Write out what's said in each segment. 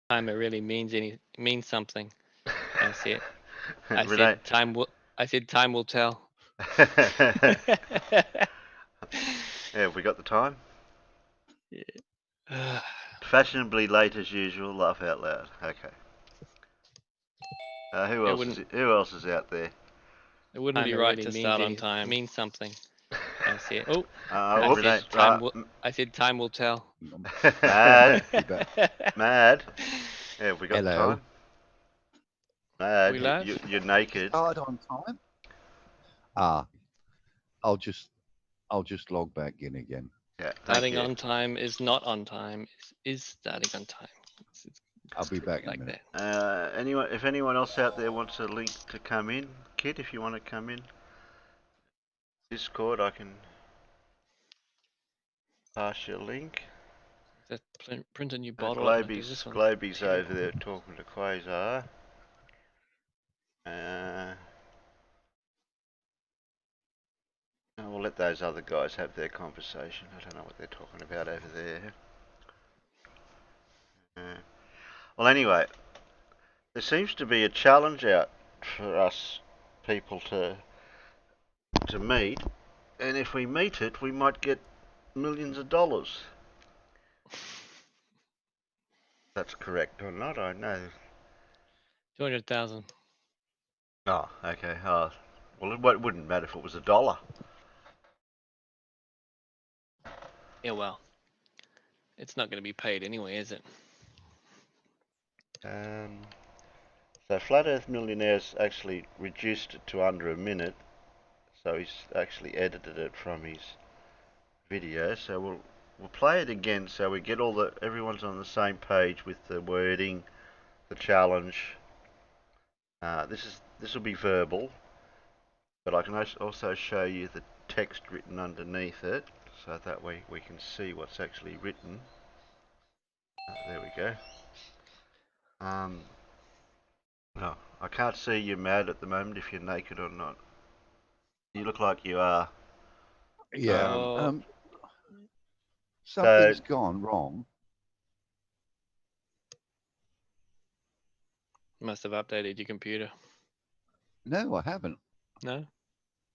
Time it really means something. That's it. I Renee. said time will. I said time will tell. Yeah, we got the time. Yeah. Fashionably late as usual. Laugh out loud. Okay. Who It else wouldn't. is who else is out there? It wouldn't Time be it right really to means start on anything. time. Means something. That's it. Oh, I Well, Renee. said time will. I said time will tell. Mad. Be back. Mad. Yeah, we got the Hello. time. Mad. We You, live? you, you're naked. Start on time. Ah, I'll just I'll just log back in again. Yeah, thank Starting you. on time is not on time. Is starting on time. It's I'll be back in a like minute. that. Anyone, if anyone else out there wants a link to come in, Kid, if you want to come in, Discord, I can pass you a link. That print a new bottle opener because this one's Globy's over terrible. there talking to Quasar. We'll let those other guys have their conversation. I don't know what they're talking about over there. Well, anyway, there seems to be a challenge out for us people to meet, and if we meet it, we might get millions of dollars. That's correct or not, I know. 200,000. Oh, okay. Well, it wouldn't matter if it was $1. Yeah, well, it's not going to be paid anyway, is it? So Flat Earth Millionaire's actually reduced it to under a minute, so he's actually edited it from his video. So we'll play it again so we get everyone's on the same page with the wording, the challenge. This will be verbal, but I can also show you the text written underneath it, so that way we can see what's actually written. There we go. No, I can't see you mad at the moment if you're naked or not. You look like you are. Yeah. Oh, So Something's gone wrong. must have updated your computer. No, I haven't. No?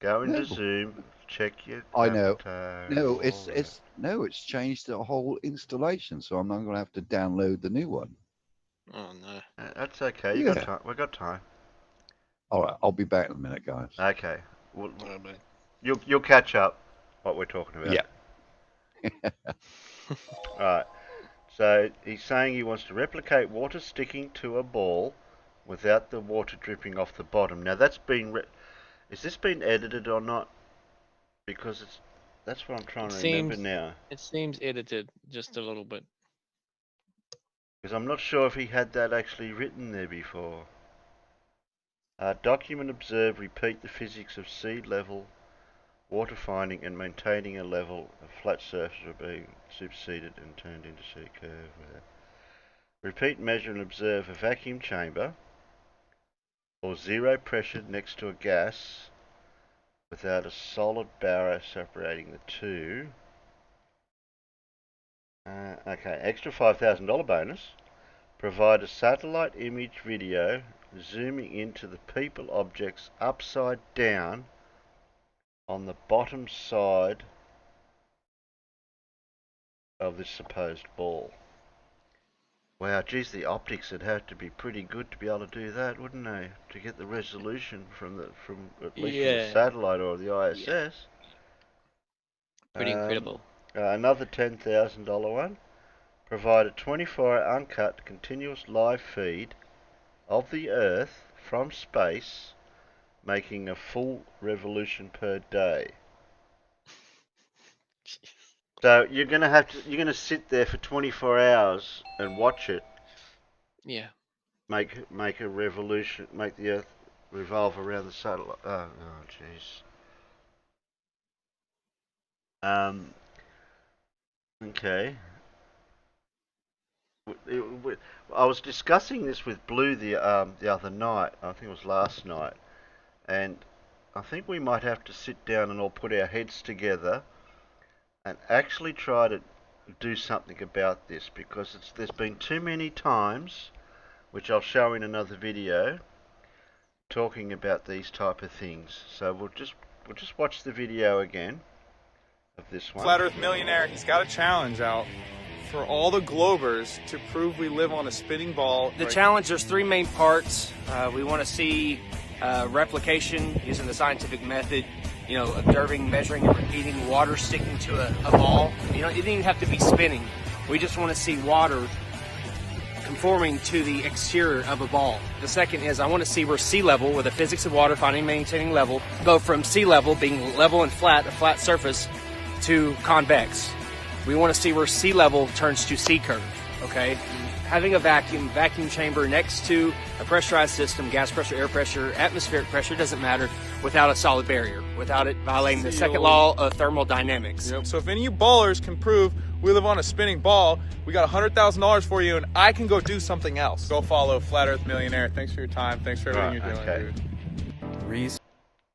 go into No. Zoom, check your I know. avatar, No, all that. it's changed the whole installation, so I'm not going to have to download the new one. Oh, no. That's okay. You got Yeah. time. We got time. All right, I'll be back in a minute, guys. Okay. Well, Oh, but you'll catch up what we're talking about. Yeah. All right. So he's saying he wants to replicate water sticking to a ball without the water dripping off the bottom. Now is this been edited or not? Because that's what I'm trying it to remember seems now. it seems edited just a little bit. Because I'm not sure if he had that actually written there before. Document, observe, repeat the physics of sea level, water finding, and maintaining a level of flat surface are being superseded and turned into sea curve. Repeat, measure, and observe a vacuum chamber or zero pressure next to a gas without a solid barrier separating the two. Okay, extra $5,000 bonus. Provide a satellite image video zooming into the people objects upside down on the bottom side of this supposed ball. Wow, geez, the optics would have to be pretty good to be able to do that, wouldn't they? To get the resolution from at least from the Yeah, satellite or the yeah. ISS. Pretty Um, incredible. Another $10,000 one. Provide a 24-hour uncut continuous live feed of the Earth from space, making a full revolution per day. So you're gonna sit there for 24 hours and watch it Yeah. make a revolution, make the Earth revolve around the satellite. Oh, jeez. Um, okay. I was discussing this with Blue the other night. I think it was last night, and I think we might have to sit down and all put our heads together and actually try to do something about this, because there's been too many times, which I'll show in another video, talking about these type of things. So we'll just watch the video again of this one. Flat Earth millionaire, he's got a challenge out for all the Globers to prove we live on a spinning ball. The challenge, there's three main parts. We want to see replication using the scientific method, observing, measuring, and repeating water sticking to a ball. It doesn't even have to be spinning. We just want to see water conforming to the exterior of a ball. The second is I want to see where sea level, with the physics of water finding and maintaining level, go from sea level being level and flat, a flat surface, to convex. We want to see where sea level turns to sea curve, okay? Having a vacuum chamber next to a pressurized system, gas pressure, air pressure, atmospheric pressure, doesn't matter, without a solid barrier, without it violating the second law of thermodynamics. Yep. So if any of you ballers can prove we live on a spinning ball, we got $100,000 for you, and I can go do something else. Go follow Flat Earth Millionaire. Thanks for your time. Thanks for everything you're doing, dude.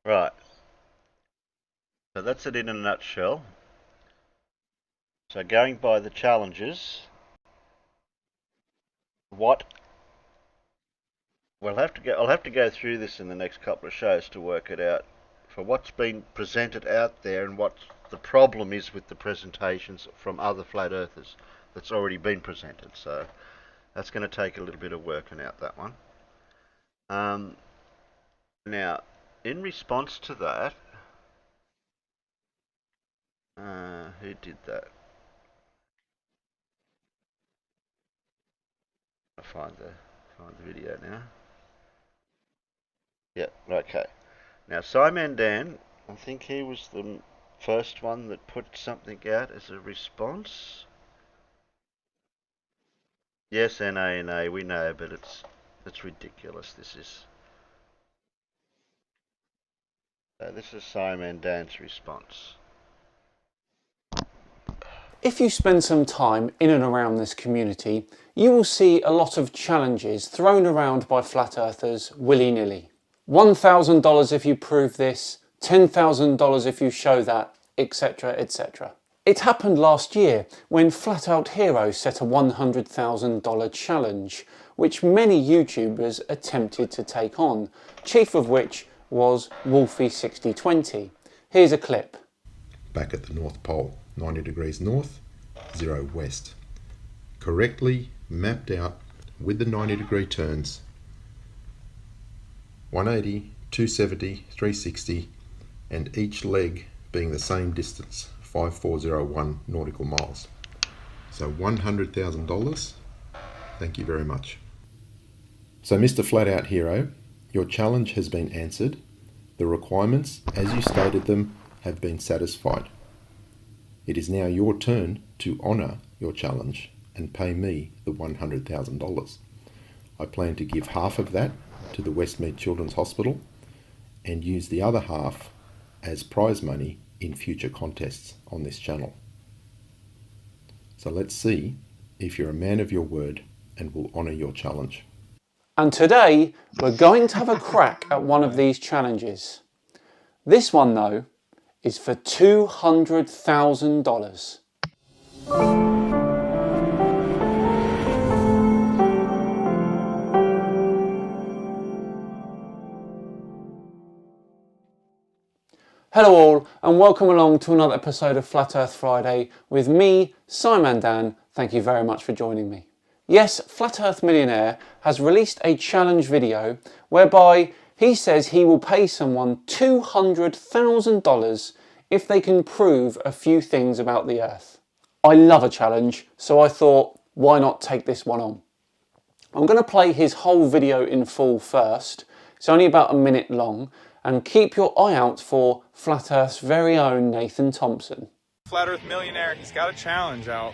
Right. So that's it in a nutshell. So going by the challenges, I'll have to go through this in the next couple of shows to work it out, for what's been presented out there and what the problem is with the presentations from other flat earthers that's already been presented. So that's going to take a little bit of working out, that one. Now, in response to that, who did that? I'll find the video now. Yeah, okay. Now, Simon Dan, I think he was the first one that put something out as a response. Yes, NA, we know, but it's ridiculous. This is. So this is Simon Dan's response. If you spend some time in and around this community, you will see a lot of challenges thrown around by flat earthers willy-nilly. $1,000 if you prove this, $10,000 if you show that, etc, etc. It happened last year when Flat Out Hero set a $100,000 challenge, which many YouTubers attempted to take on, chief of which was Wolfie6020. Here's a clip. Back at the North Pole, 90 degrees north, 0 west. Correctly mapped out with the 90-degree turns, 180, 270, 360, and each leg being the same distance, 5401 nautical miles. So $100,000. Thank you very much. So Mr. Flat Out Hero, your challenge has been answered. The requirements, as you stated them, have been satisfied. It is now your turn to honour your challenge and pay me the $100,000. I plan to give half of that to the Westmead Children's Hospital and use the other half as prize money in future contests on this channel. So let's see if you're a man of your word and will honour your challenge. And today we're going to have a crack at one of these challenges. This one though is for $200,000. Hello all, and welcome along to another episode of Flat Earth Friday with me, Simon Dan. Thank you very much for joining me. Yes, Flat Earth Millionaire has released a challenge video whereby he says he will pay someone $200,000 if they can prove a few things about the Earth. I love a challenge, so I thought, why not take this one on? I'm going to play his whole video in full first. It's only about a minute long. And keep your eye out for Flat Earth's very own Nathan Thompson. Flat Earth Millionaire, he's got a challenge out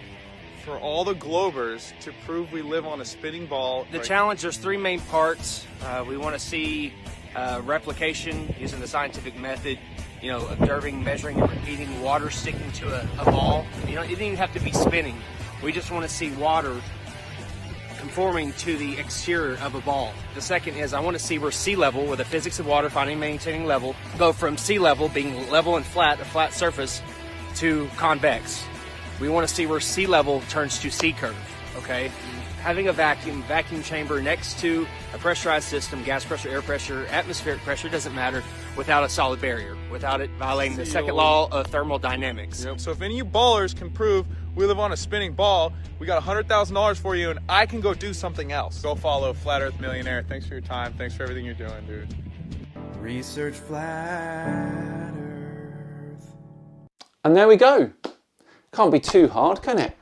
for all the Globers to prove we live on a spinning ball. The challenge, there's three main parts. We want to see replication using the scientific method, observing, measuring, and repeating water sticking to a ball. It doesn't even have to be spinning. We just want to see water conforming to the exterior of a ball. The second is I want to see where sea level, with the physics of water finding and maintaining level, go from sea level being level and flat, a flat surface, to convex. we want to see where sea level turns to sea curve, okay? Having a vacuum chamber next to a pressurized system, gas pressure, air pressure, atmospheric pressure, doesn't matter, without a solid barrier, without it violating the second law of thermodynamics. Yep. So if any of you ballers can prove we live on a spinning ball, we got $100,000 for you, and I can go do something else. Go follow Flat Earth Millionaire. Thanks for your time. Thanks for everything you're doing, dude. Research Flat Earth. And there we go. Can't be too hard, can it?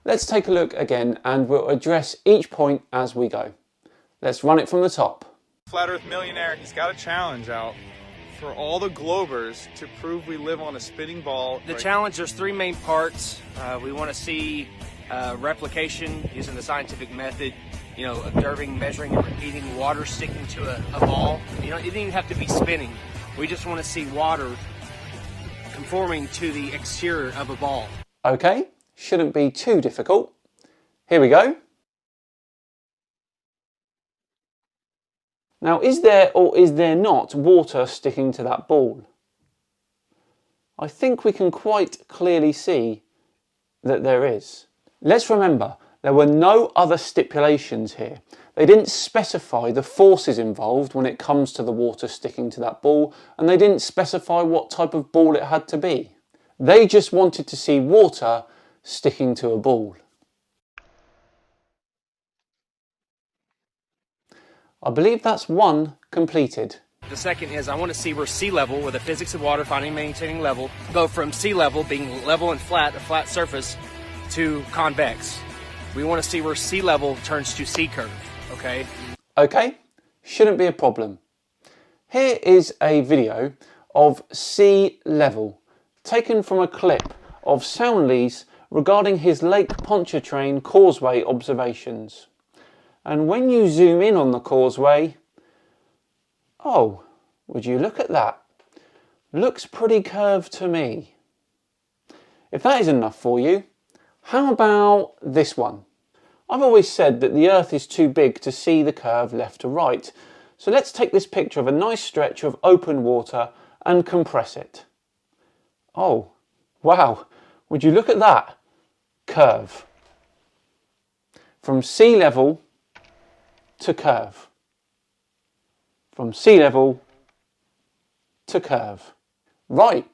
Let's take a look again and we'll address each point as we go. Let's run it from the top. Flat Earth Millionaire, he's got a challenge out for all the Globers to prove we live on a spinning ball. The challenge, there's three main parts. We want to see replication using the scientific method, you know, observing, measuring, and repeating water sticking to a ball. You know, it didn't even have to be spinning. We just want to see water conforming to the exterior of a ball. Okay, shouldn't be too difficult. Here we go. Now, is there or is there not water sticking to that ball? I think we can quite clearly see that there is. Let's remember, there were no other stipulations here. They didn't specify the forces involved when it comes to the water sticking to that ball, and they didn't specify what type of ball it had to be. They just wanted to see water sticking to a ball. I believe that's one completed. The second is I want to see where sea level, where the physics of water finding and maintaining level, go from sea level being level and flat, a flat surface, to convex. We want to see where sea level turns to sea curve, okay? Okay, shouldn't be a problem. Here is a video of sea level taken from a clip of Soundley's regarding his Lake Pontchartrain causeway observations. And when you zoom in on the causeway, oh, would you look at that? Looks pretty curved to me. If that is enough for you, how about this one? I've always said that the Earth is too big to see the curve left to right. So let's take this picture of a nice stretch of open water and compress it. Oh, wow, would you look at that curve? From sea level to curve. From sea level to curve. Right,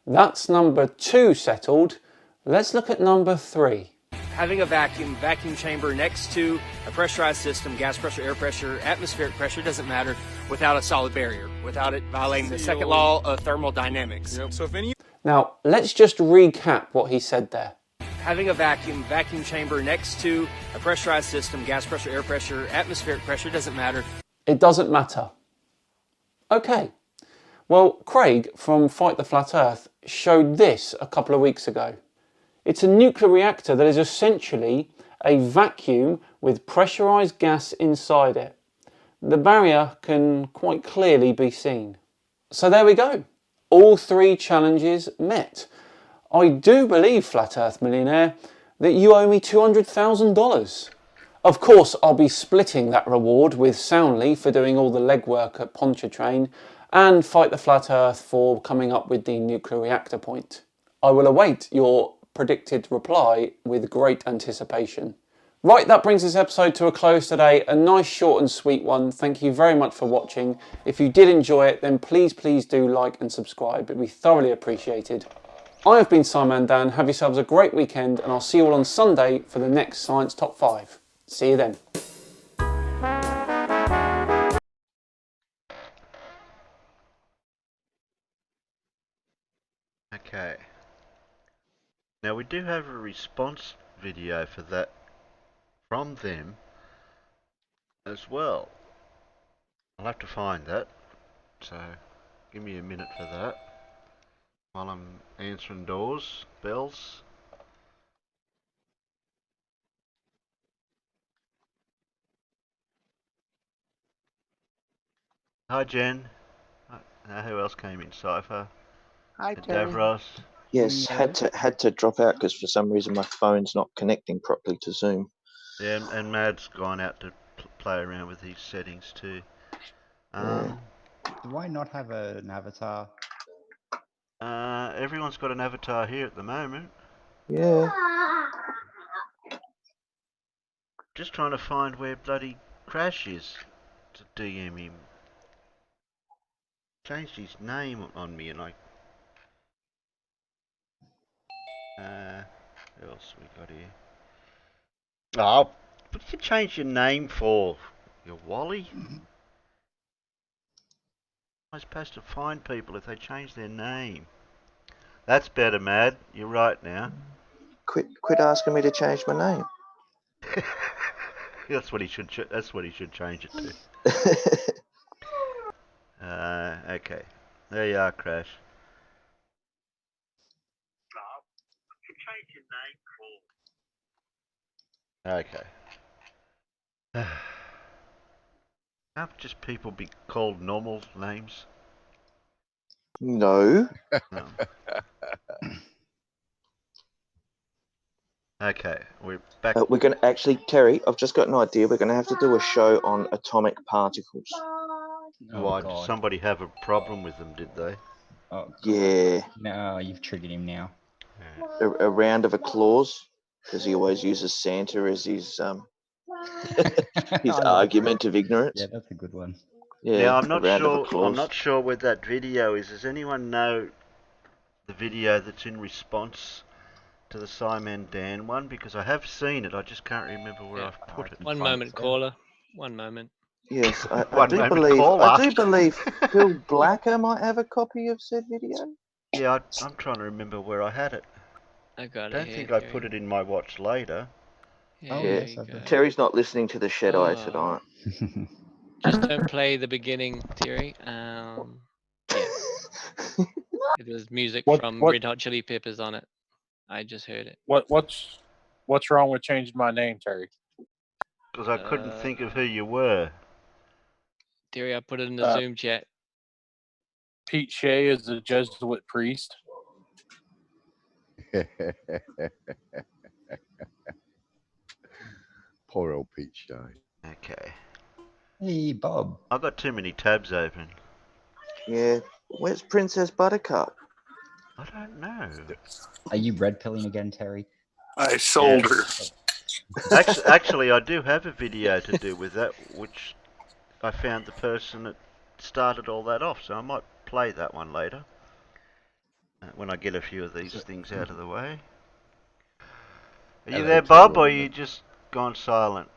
that's number 2 settled. Let's look at number 3. Having a vacuum chamber next to a pressurized system, gas pressure, air pressure, atmospheric pressure, doesn't matter, without a solid barrier, without it violating the second law of thermodynamics. Yep. So if any Now, let's just recap what he said there. Having a vacuum chamber next to a pressurized system, gas pressure, air pressure, atmospheric pressure, doesn't matter. It doesn't matter. Okay. Well, Craig from Fight the Flat Earth showed this a couple of weeks ago. It's a nuclear reactor that is essentially a vacuum with pressurized gas inside it. The barrier can quite clearly be seen. So there we go. All 3 challenges met. I do believe, Flat Earth Millionaire, that you owe me $200,000. Of course, I'll be splitting that reward with Soundley for doing all the legwork at Pontchartrain and Fight the Flat Earth for coming up with the nuclear reactor point. I will await your predicted reply with great anticipation. Right, that brings this episode to a close today. A nice short and sweet one. Thank you very much for watching. If you did enjoy it, then please do like and subscribe. It'd be thoroughly appreciated. I have been Simon Dan. Have yourselves a great weekend, and I'll see you all on Sunday for the next Science Top 5. See you then. Okay. Now we do have a response video for that from them as well. I'll have to find that, so give me a minute for that while I'm answering bells. Hi Jen. Now who else came in? Cypher. Hi, Davros. Yes, had to drop out because for some reason my phone's not connecting properly to Zoom. Yeah, and Mad's gone out to play around with his settings too. Do I not have an avatar? Everyone's got an avatar here at the moment. Yeah. Just trying to find where bloody Crash is to DM him. Changed his name on me and I... who else we got here? Oh, what did you change your name for? Your Wally? I'm supposed to find people if they change their name. That's better, Mad. You're right now. Quit asking me to change my name. That's what he should. That's what he should change it to. Okay. There you are, Crash. Okay. Can't just people be called normal names? No. No. Okay, we're back. We're going to actually, Terry, I've just got an idea. We're going to have to do a show on atomic particles. Why, did somebody have a problem with them, did they? Oh, God. Yeah. No, you've triggered him now. A round of applause, because he always uses Santa as his argument of ignorance. Yeah, that's a good one. Yeah, now, I'm not a round of sure. applause. I'm not sure where that video is. Does anyone know the video that's in response to the Simon Dan one? Because I have seen it. I just can't remember where I've put it. One moment, caller. One moment. Yes, I One do moment, believe. caller. I do believe Bill Blacker might have a copy of said video. Yeah, I'm trying to remember where I had it. I got it. I don't here, think I Terry. put it in my watch later. Yeah, Yes, you go. Terry's not listening to the Shed Eye tonight. Just don't play the beginning, Terry. Yeah. It was music from Red Hot Chili Peppers on it. I just heard it. What's wrong with changing my name, Terry? Because I couldn't think of who you were. Terry, I put it in the Zoom chat. Pete Shea is a Jesuit priest. Poor old Pete Shea. Okay. Hey, Bob. I've got too many tabs open. Yeah. Where's Princess Buttercup? I don't know. Are you red pilling again, Terry? I sold her. Actually, I do have a video to do with that, which I found the person that started all that off, so I might play that one later. When I get a few of these things out of the way. Are you there, Bob, or are you just gone silent?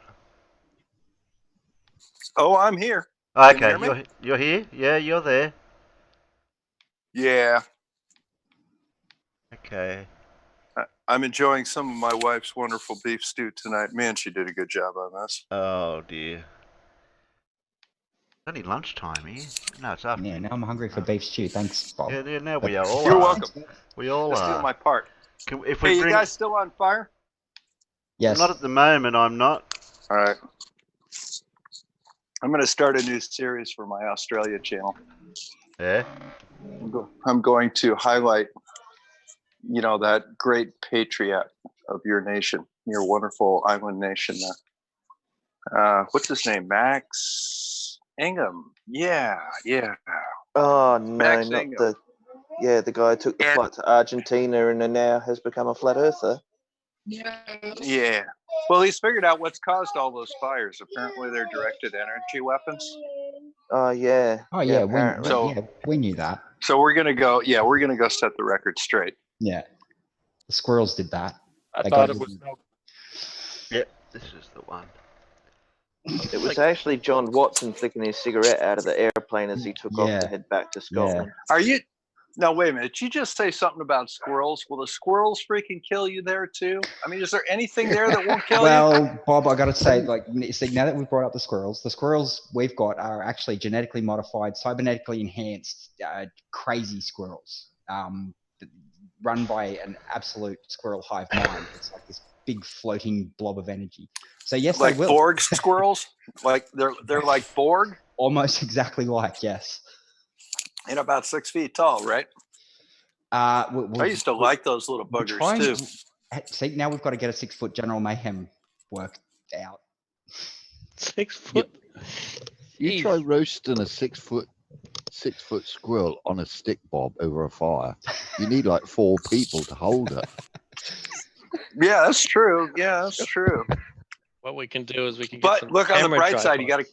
Oh, I'm here. Okay, you're here? Yeah, you're there. Yeah. Okay. I'm enjoying some of my wife's wonderful beef stew tonight. Man, she did a good job on this. Oh, dear. Only lunchtime here. No, it's afternoon. Yeah, now I'm hungry for beef stew. Thanks, Bob. Yeah, now we are all. You're welcome. We all Let's are. do my part. If we Hey, bring... you guys still on fire? Yes. Not at the moment, I'm not. All right. I'm going to start a new series for my Australia channel. Yeah? I'm going to highlight, that great patriot of your nation, your wonderful island nation there. What's his name? Max Ingham. Yeah. Oh no, Max not Ingham. the guy who took the flight to Argentina and then now has become a flat earther. Yeah. Well, he's figured out what's caused all those fires. Apparently, they're directed energy weapons. Oh yeah. Oh yeah, apparently. we knew that. So we're gonna go. Yeah, we're gonna go set the record straight. Yeah, the squirrels did that. I thought it was. Yep, this is the one. It was actually John Watson flicking his cigarette out of the airplane as he took off to head back to Scotland. Are you? No, wait a minute. Did you just say something about squirrels? Will the squirrels freaking kill you there too? I mean, is there anything there that won't kill you? Well, Bob, I got to say, see, now that we've brought up the squirrels we've got are actually genetically modified, cybernetically enhanced, crazy squirrels, run by an absolute squirrel hive mind. It's like this big floating blob of energy. So yes, like they will. Borg squirrels, like they're like Borg. Almost exactly like, yes. And about 6 feet tall, right? I used to like those little buggers too. See, now we've got to get a 6 foot General Mayhem worked out. 6 foot. You try roasting a 6 foot squirrel on a stick, Bob, over a fire. You need like 4 people to hold it. Yeah, that's true. Yeah, that's true. What we can do is we can get But some look, on the camera bright side, you got to,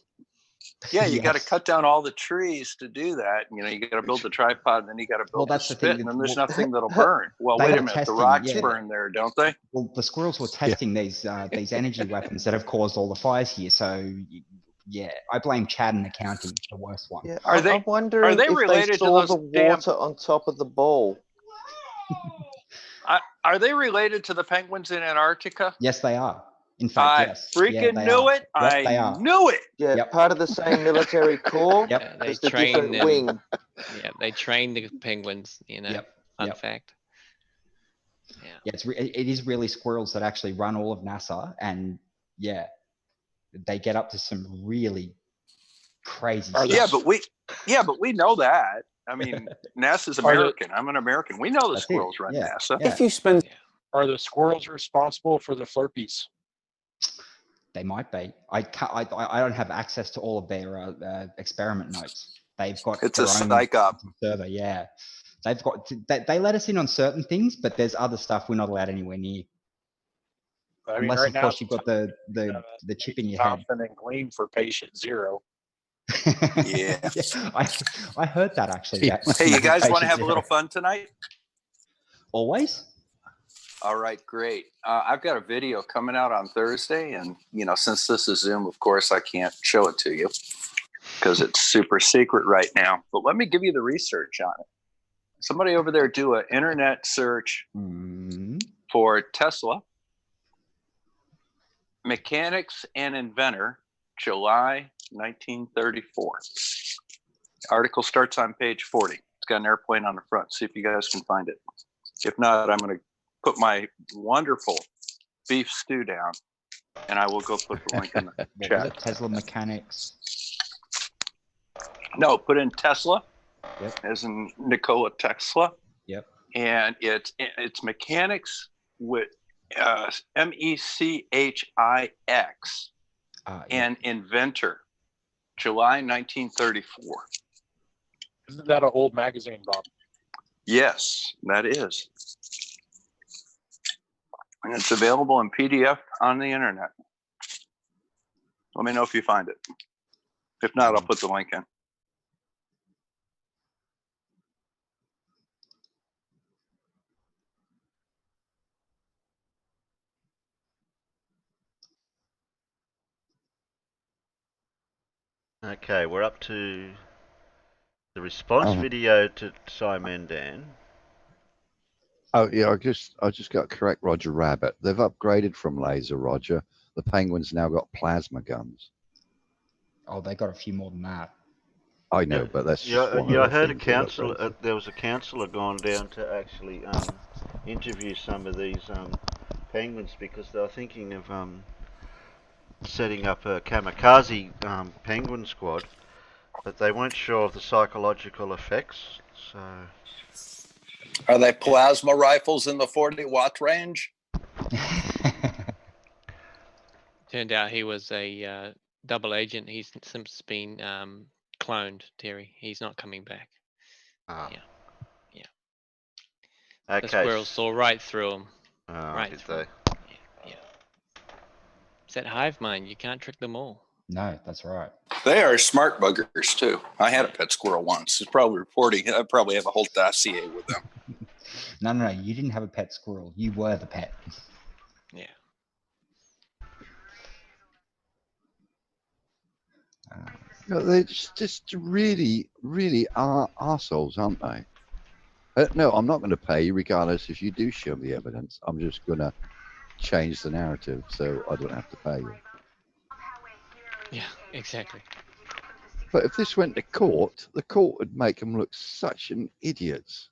tripods. you got to cut down all the trees to do that. You know, you got to build the tripod, and then you got to build that's the the thing. spit, and then there's Well, nothing that'll burn. Well, they wait a were minute, testing, the rocks yeah. burn there, don't they? Well, the squirrels were testing these energy weapons that have caused all the fires here. So yeah, I blame Chad and accounting, the worst one. Yeah, Are they- I'm wondering they if related they to saw those the water on top of the ball. Are they related to the penguins in Antarctica? Yes, they are. In fact, I yes. freaking they knew are. it. Yep, they I are. knew it. Yeah, Yep. part of the same military corps. Yep. They Just a train different them. wing. Yeah, they train the penguins. You know, Yep. fun Yep. fact. Yeah, it is really squirrels that actually run all of NASA, and yeah, they get up to some really crazy stuff. Yeah, but we know that. I mean, NASA's American. I'm an American. We know the That's it. squirrels run Yeah. NASA. Yeah. If you spend, Are the squirrels responsible for the Flurpees? They might be. I don't have access to all of their experiment notes. They've got It's their a own psych op. server. Yeah, they've got. They let us in on certain things, but there's other stuff we're not allowed anywhere near. I mean, Unless, right of now, course, you've got the chip in your head. Thompson and Gleam for patient 0. Yeah. I heard that actually. Hey, you guys want to have a little fun tonight? Always. All right, great. I've got a video coming out on Thursday, and since this is Zoom, of course, I can't show it to you because it's super secret right now. But let me give you the research on it. Somebody over there do an internet search for Tesla, mechanics and inventor, July 1934. The article starts on page 40. It's got an airplane on the front. See if you guys can find it. If not, I'm going to put my wonderful beef stew down, and I will go put the link in the chat. Tesla mechanics. No, put in Tesla, Yep. as in Nikola Tesla. Yep. And it's mechanics with MECHIX and inventor, July 1934. Isn't that an old magazine, Bob? Yes, that is. And it's available in PDF on the internet. Let me know if you find it. If not, I'll put the link in. Okay, we're up to the response video to Simon Dan. Oh yeah, I just got correct, Roger Rabbit. They've upgraded from laser, Roger. The Penguins now got plasma guns. Oh, they got a few more than that. I know, but that's just one I of the heard a things they've councillor. upgraded. There was a councillor gone down to actually interview some of these penguins because they were thinking of setting up a kamikaze penguin squad, but they weren't sure of the psychological effects. So, are they plasma rifles in the 40-watt range? Turned out he was a double agent. He's since been cloned, Terry. He's not coming back. Yeah. okay. The squirrels saw right through him. Oh, right did through they? him. Yeah. It's that hive mind. You can't trick them all. No, that's right. They are smart buggers too. I had a pet squirrel once. It's probably reporting. I probably have a whole dossier with them. No, you didn't have a pet squirrel. You were the pet. Yeah. They're just really, really are arseholes, aren't they? No, I'm not going to pay you regardless if you do show me the evidence. I'm just going to change the narrative so I don't have to pay you. Yeah, exactly. But if this went to court, the court would make them look such an idiots.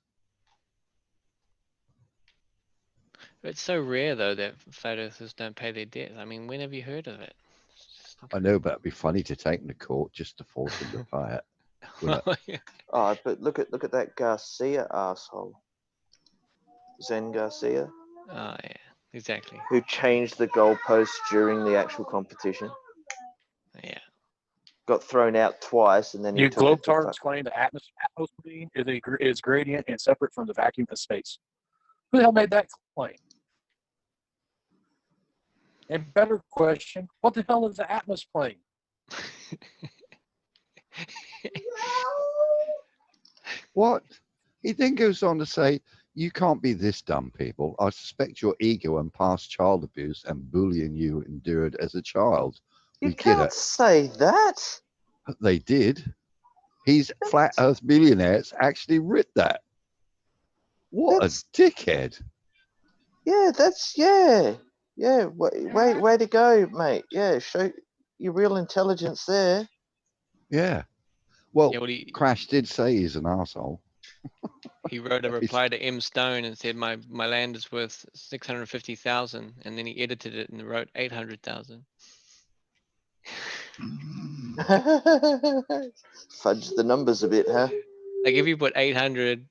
It's so rare though that photographers don't pay their debts. I mean, when have you heard of it? I know, but it'd be funny to take them to court just to force them to pay it. Oh, but look at that Garcia asshole, Zen Garcia. Oh yeah, exactly. Who changed the goalposts during the actual competition? Yeah. Got thrown out twice, and then You globetrotters claim the atmosphere is gradient and separate from the vacuum of space. Who the hell made that claim? And better question, what the hell is the Atmos plane? What? He then goes on to say, you can't be this dumb, people. I suspect your ego and past child abuse and bullying you endured as a child. You We get can't it. say that. They did. He's Flat Earth Millionaires actually writ that. What a dickhead. Yeah, yeah. Way to go, mate. Yeah, show your real intelligence there. Yeah. Well, Yeah, Crash did say he's an asshole. he wrote a reply to M. Stone and said, my land is worth 650,000, and then he edited it and wrote 800,000. Fudge the numbers a bit, huh? Like if you put 800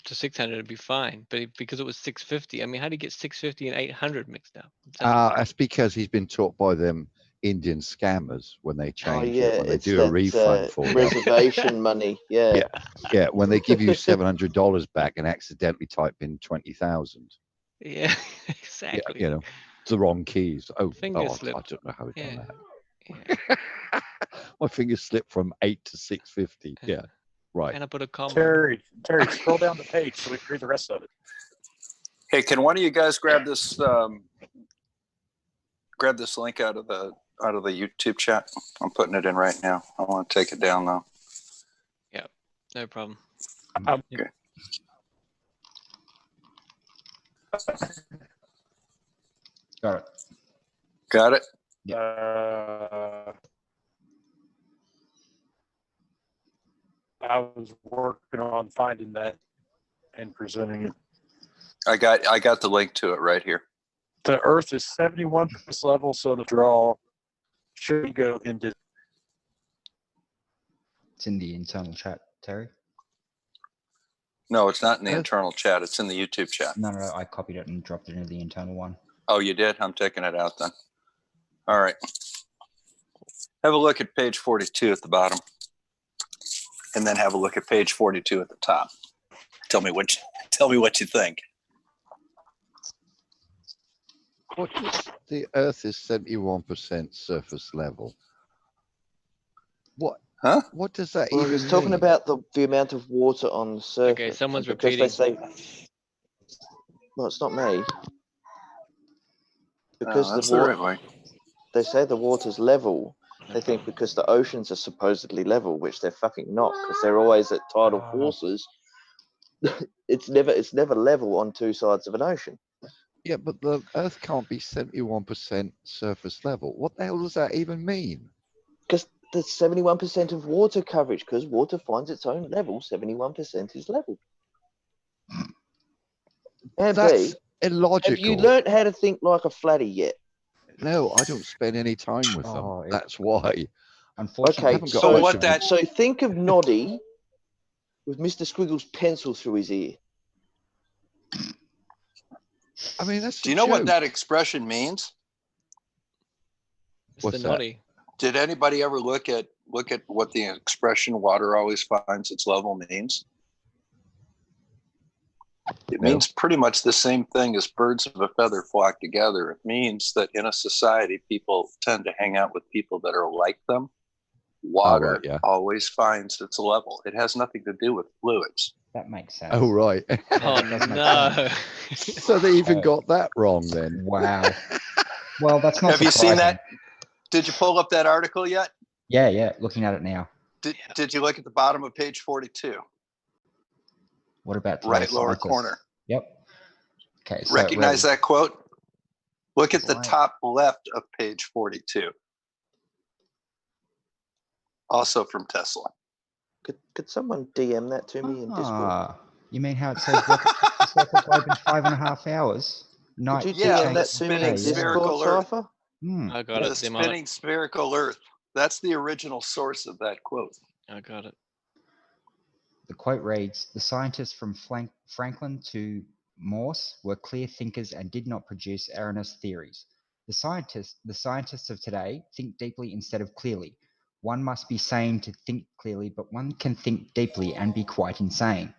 to 600, it'd be fine. But because it was 650, I mean, how do you get 650 and 800 mixed up? That's because he's been taught by them Indian scammers when they change it, when they do a refund for reservation money. Yeah. Yeah. When they give you $700 back and accidentally type in 20,000. Yeah, exactly. Yeah, it's the wrong keys. Finger slip. I don't know how he done that. Yeah. My fingers slipped from 8 to 650. Yeah, right. And I put a comma. Terry, scroll down the page so we can read the rest of it. Hey, can one of you guys grab this link out of the YouTube chat? I'm putting it in right now. I want to take it down though. Yeah, no problem. Okay. Got it. Got it? I was working on finding that and presenting it. I got the link to it right here. The Earth is 71% level, so the draw should go into. It's in the internal chat, Terry. No, it's not in the internal chat. It's in the YouTube chat. No, I copied it and dropped it into the internal one. Oh, you did? I'm taking it out then. All right. Have a look at page 42 at the bottom. And then have a look at page 42 at the top. Tell me what you think. The Earth is 71% surface level. What? Huh? What does that Well, even he's talking mean? about the amount of water on the surface. Okay, someone's because repeating. They say, well, it's not me. Because that's the right way. They say the water's level. They think because the oceans are supposedly level, which they're fucking not, because they're always at tidal forces. It's never level on two sides of an ocean. Yeah, but the Earth can't be 71% surface level. What the hell does that even mean? Because there's 71% of water coverage, because water finds its own level. 71% is level. That's illogical. Have you learned how to think like a flatty yet? No, I don't spend any time with them. That's why. Unfortunately, okay, so think of Noddy with Mr. Squiggle's pencil through his ear. I mean, that's. Do you know what that expression means? What's the Noddy? Did anybody ever look at what the expression "water always finds its level" means? It means pretty much the same thing as birds of a feather flock together. It means that in a society, people tend to hang out with people that are like them. Water always finds its level. It has nothing to do with fluids. That makes sense. Oh, right. Oh, no. So they even got that wrong then. Wow. Well, that's not Have you seen that? Did you pull up that article yet? Yeah. Looking at it now. Did you look at the bottom of page 42? What about right lower corner? Yep. Okay. So recognize that quote? Look at the top left of page 42. Also from Tesla. Could someone DM that to me in Discord? You mean how it says rocket circle globe in 5.5 hours? Could you DM that to me in Discord, Cypher? I got it. The spinning spherical Earth. That's the original source of that quote. I got it. The quote reads, "The scientists from Franklin to Morse were clear thinkers and did not produce erroneous theories. The scientists of today think deeply instead of clearly. One must be sane to think clearly, but one can think deeply and be quite insane.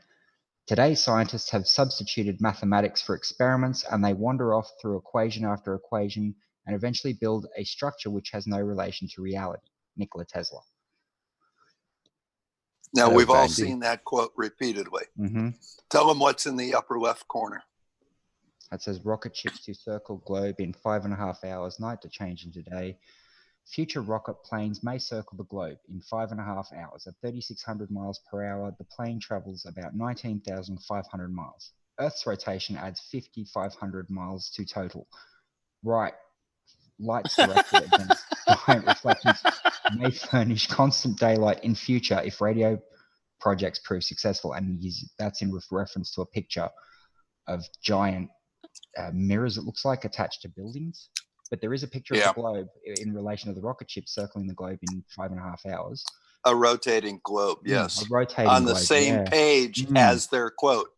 Today, scientists have substituted mathematics for experiments, and they wander off through equation after equation and eventually build a structure which has no relation to reality. Nikola Tesla. Now, we've all seen that quote repeatedly. Mm-hmm. Tell them what's in the upper left corner. It says rocket ships to circle globe in 5.5 hours, night to change into day. Future rocket planes may circle the globe in 5.5 hours. At 3,600 miles per hour, the plane travels about 19,500 miles. Earth's rotation adds 5,500 miles to total. Right. Lights directed against giant reflections may furnish constant daylight in future if radio projects prove successful. And that's in reference to a picture of giant mirrors, it looks like, attached to buildings. But there is a picture of the globe in relation to the rocket ship circling the globe in 5.5 hours. A rotating globe, yes. A rotating on the globe, same page as their quote.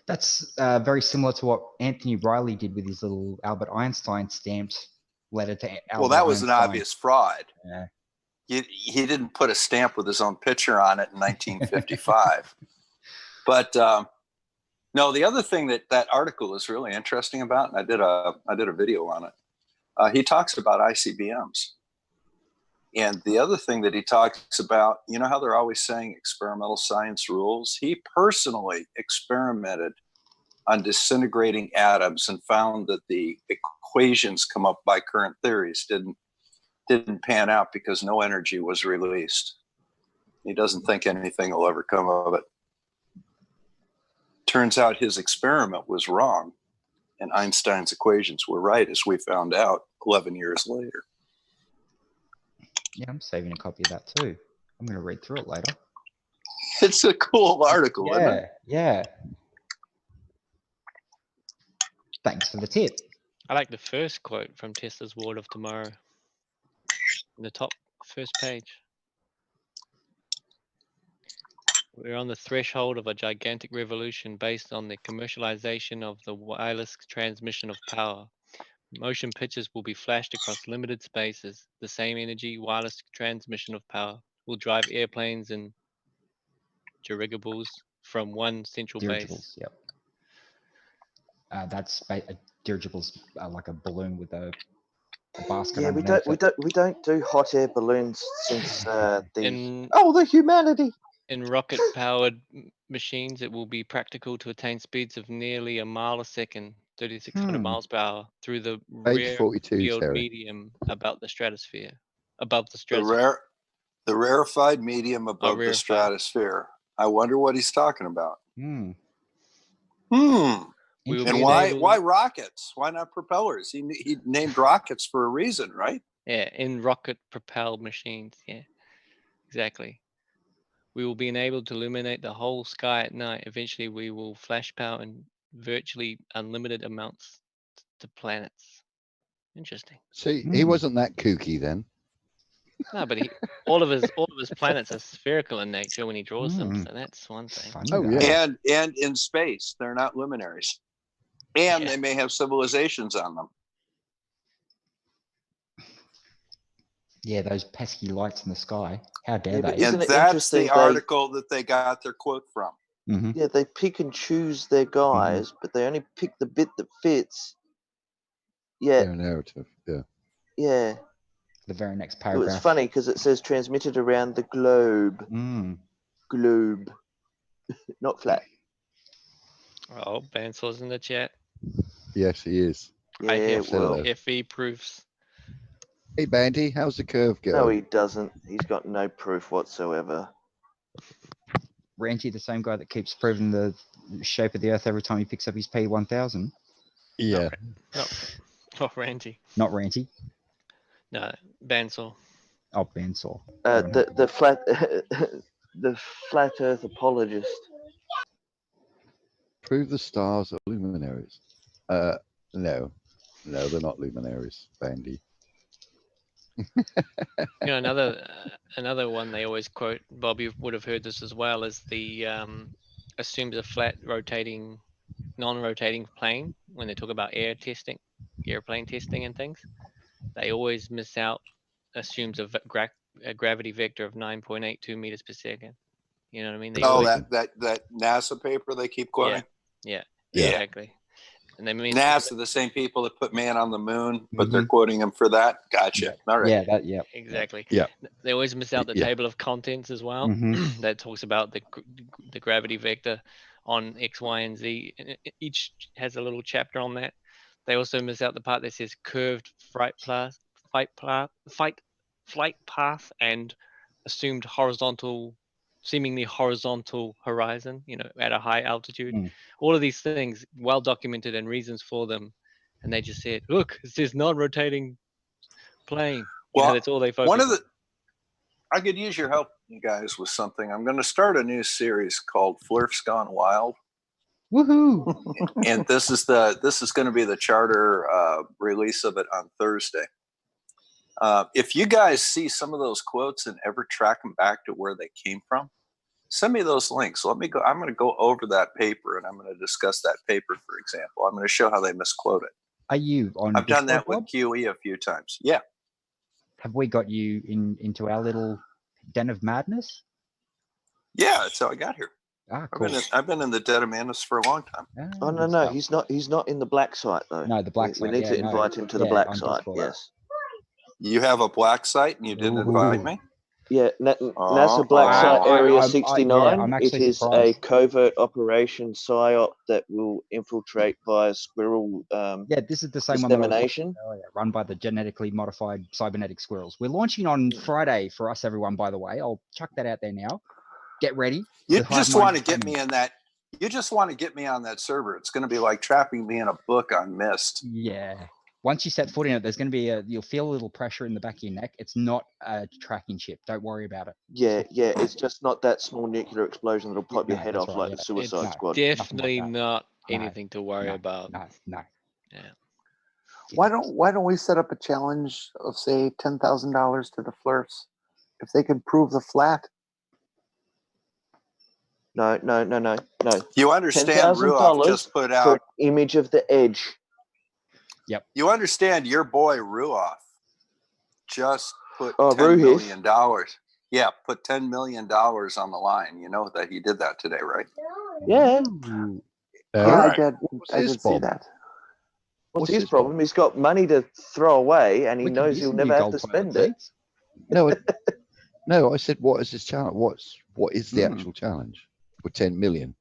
That's very similar to what Anthony Riley did with his little Albert Einstein stamped letter to Albert Well, that was Einstein. an obvious fraud. Yeah. He didn't put a stamp with his own picture on it in 1955. But no, the other thing that article is really interesting about, and I did a video on it. He talks about ICBMs. And the other thing that he talks about, you know how they're always saying experimental science rules? He personally experimented on disintegrating atoms and found that the equations come up by current theories didn't pan out because no energy was released. He doesn't think anything will ever come of it. Turns out his experiment was wrong, and Einstein's equations were right, as we found out 11 years later. Yeah, I'm saving a copy of that too. I'm going to read through it later. It's a cool article, isn't it? Yeah. Thanks for the tip. I like the first quote from Tesla's World of Tomorrow. In the top first page. We're on the threshold of a gigantic revolution based on the commercialization of the wireless transmission of power. Motion pictures will be flashed across limited spaces. The same energy wireless transmission of power will drive airplanes and dirigibles from one central base. Yep. That's dirigibles like a balloon with a basket. Yeah, underneath we don't do hot air balloons since the humanity. In rocket-powered machines, it will be practical to attain speeds of nearly a mile a second, 3,600 miles per hour, through the rare field medium above the stratosphere. The rarefied medium above the stratosphere. I wonder what he's talking about. And why rockets? Why not propellers? He named rockets for a reason, right? Yeah, in rocket-propelled machines. Yeah, exactly. We will be enabled to illuminate the whole sky at night. Eventually, we will flash power in virtually unlimited amounts to planets. Interesting. See, he wasn't that kooky then. No, but all of his planets are spherical in nature when he draws them, so that's one thing. Oh yeah. And in space, they're not luminaries, and they may have civilizations on them. Yeah, those pesky lights in the sky. How dare they? And that's the article that they got their quote from. Mm-hmm. Yeah, they pick and choose their guys, but they only pick the bit that fits. Yeah. Their narrative, yeah. Yeah. The very next It paragraph. was funny because it says transmitted around the globe. Globe. Not flat. Oh, Bansor's in the chat. Yes, he is. Yeah, well. FE proofs. Hey, Bandy, how's the curve going? No, he doesn't. He's got no proof whatsoever. Ranty, the same guy that keeps proving the shape of the Earth every time he picks up his P1000. Yeah. Not Ranty. Not Ranty. No, Bansor. Oh, Bansor. The flat the flat Earth apologist. Prove the stars are luminaries. No, they're not luminaries, Bandy. Another one they always quote, Bob, you would have heard this as well, is the assumes a flat rotating, non-rotating plane when they talk about airplane testing and things. They always miss out, assumes a gravity vector of 9.82 meters per second. You know what I mean? That NASA paper they keep quoting. Yeah, exactly. And they mean NASA, the same people that put man on the moon, but they're quoting him for that. Gotcha. All right. Exactly. Yeah. They always miss out the table of contents as well. That talks about the gravity vector on X, Y, and Z. And each has a little chapter on that. They also miss out the part that says curved flight path, and assumed seemingly horizontal horizon. At a high altitude. All of these things, well documented, and reasons for them. And they just said, "Look, it's this non-rotating plane." Well, that's all they focus on. I could use your help, you guys, with something. I'm going to start a new series called Flirf's Gone Wild. Woohoo! And this is going to be the charter release of it on Thursday. If you guys see some of those quotes and ever track them back to where they came from, send me those links. Let me go. I'm going to go over that paper and I'm going to discuss that paper, for example. I'm going to show how they misquote it. Are you on? I've done that with QE a few times. Yeah. Have we got you into our little den of madness? Yeah, that's how I got here. Cool. I've been in the den of madness for a long time. No, he's not. He's not in the black site though. No, the black site. We need to invite him to the black site. Yes. You have a black site and you didn't invite me? Yeah, NASA Black Site Area 69. It is a covert operation PSYOP that will infiltrate via squirrel this is the same dissemination. One run by the genetically modified cybernetic squirrels. We're launching on Friday for us, everyone, by the way. I'll chuck that out there now. Get ready. You just want to get me in that. You just want to get me on that server. It's going to be like trapping me in a book on Myst. Yeah. Once you set foot in it, there's going to be you'll feel a little pressure in the back of your neck. It's not a tracking chip. Don't worry about it. Yeah. It's just not that small nuclear explosion that'll pop your head off like the Suicide Squad. Definitely not anything to worry about. No. Yeah. Why don't we set up a challenge of say $10,000 to the Flirfs if they can prove the flat? No. You understand Ruoff just put out for an image of the edge. Yep. You understand your boy Ruoff just put $10 million. Yeah, put $10 million on the line. You know that he did that today, right? Yeah. I did see that. What's his problem? He's got money to throw away, and he knows he'll never have to spend it. No, I said, what is this challenge? What is the actual challenge for 10 million?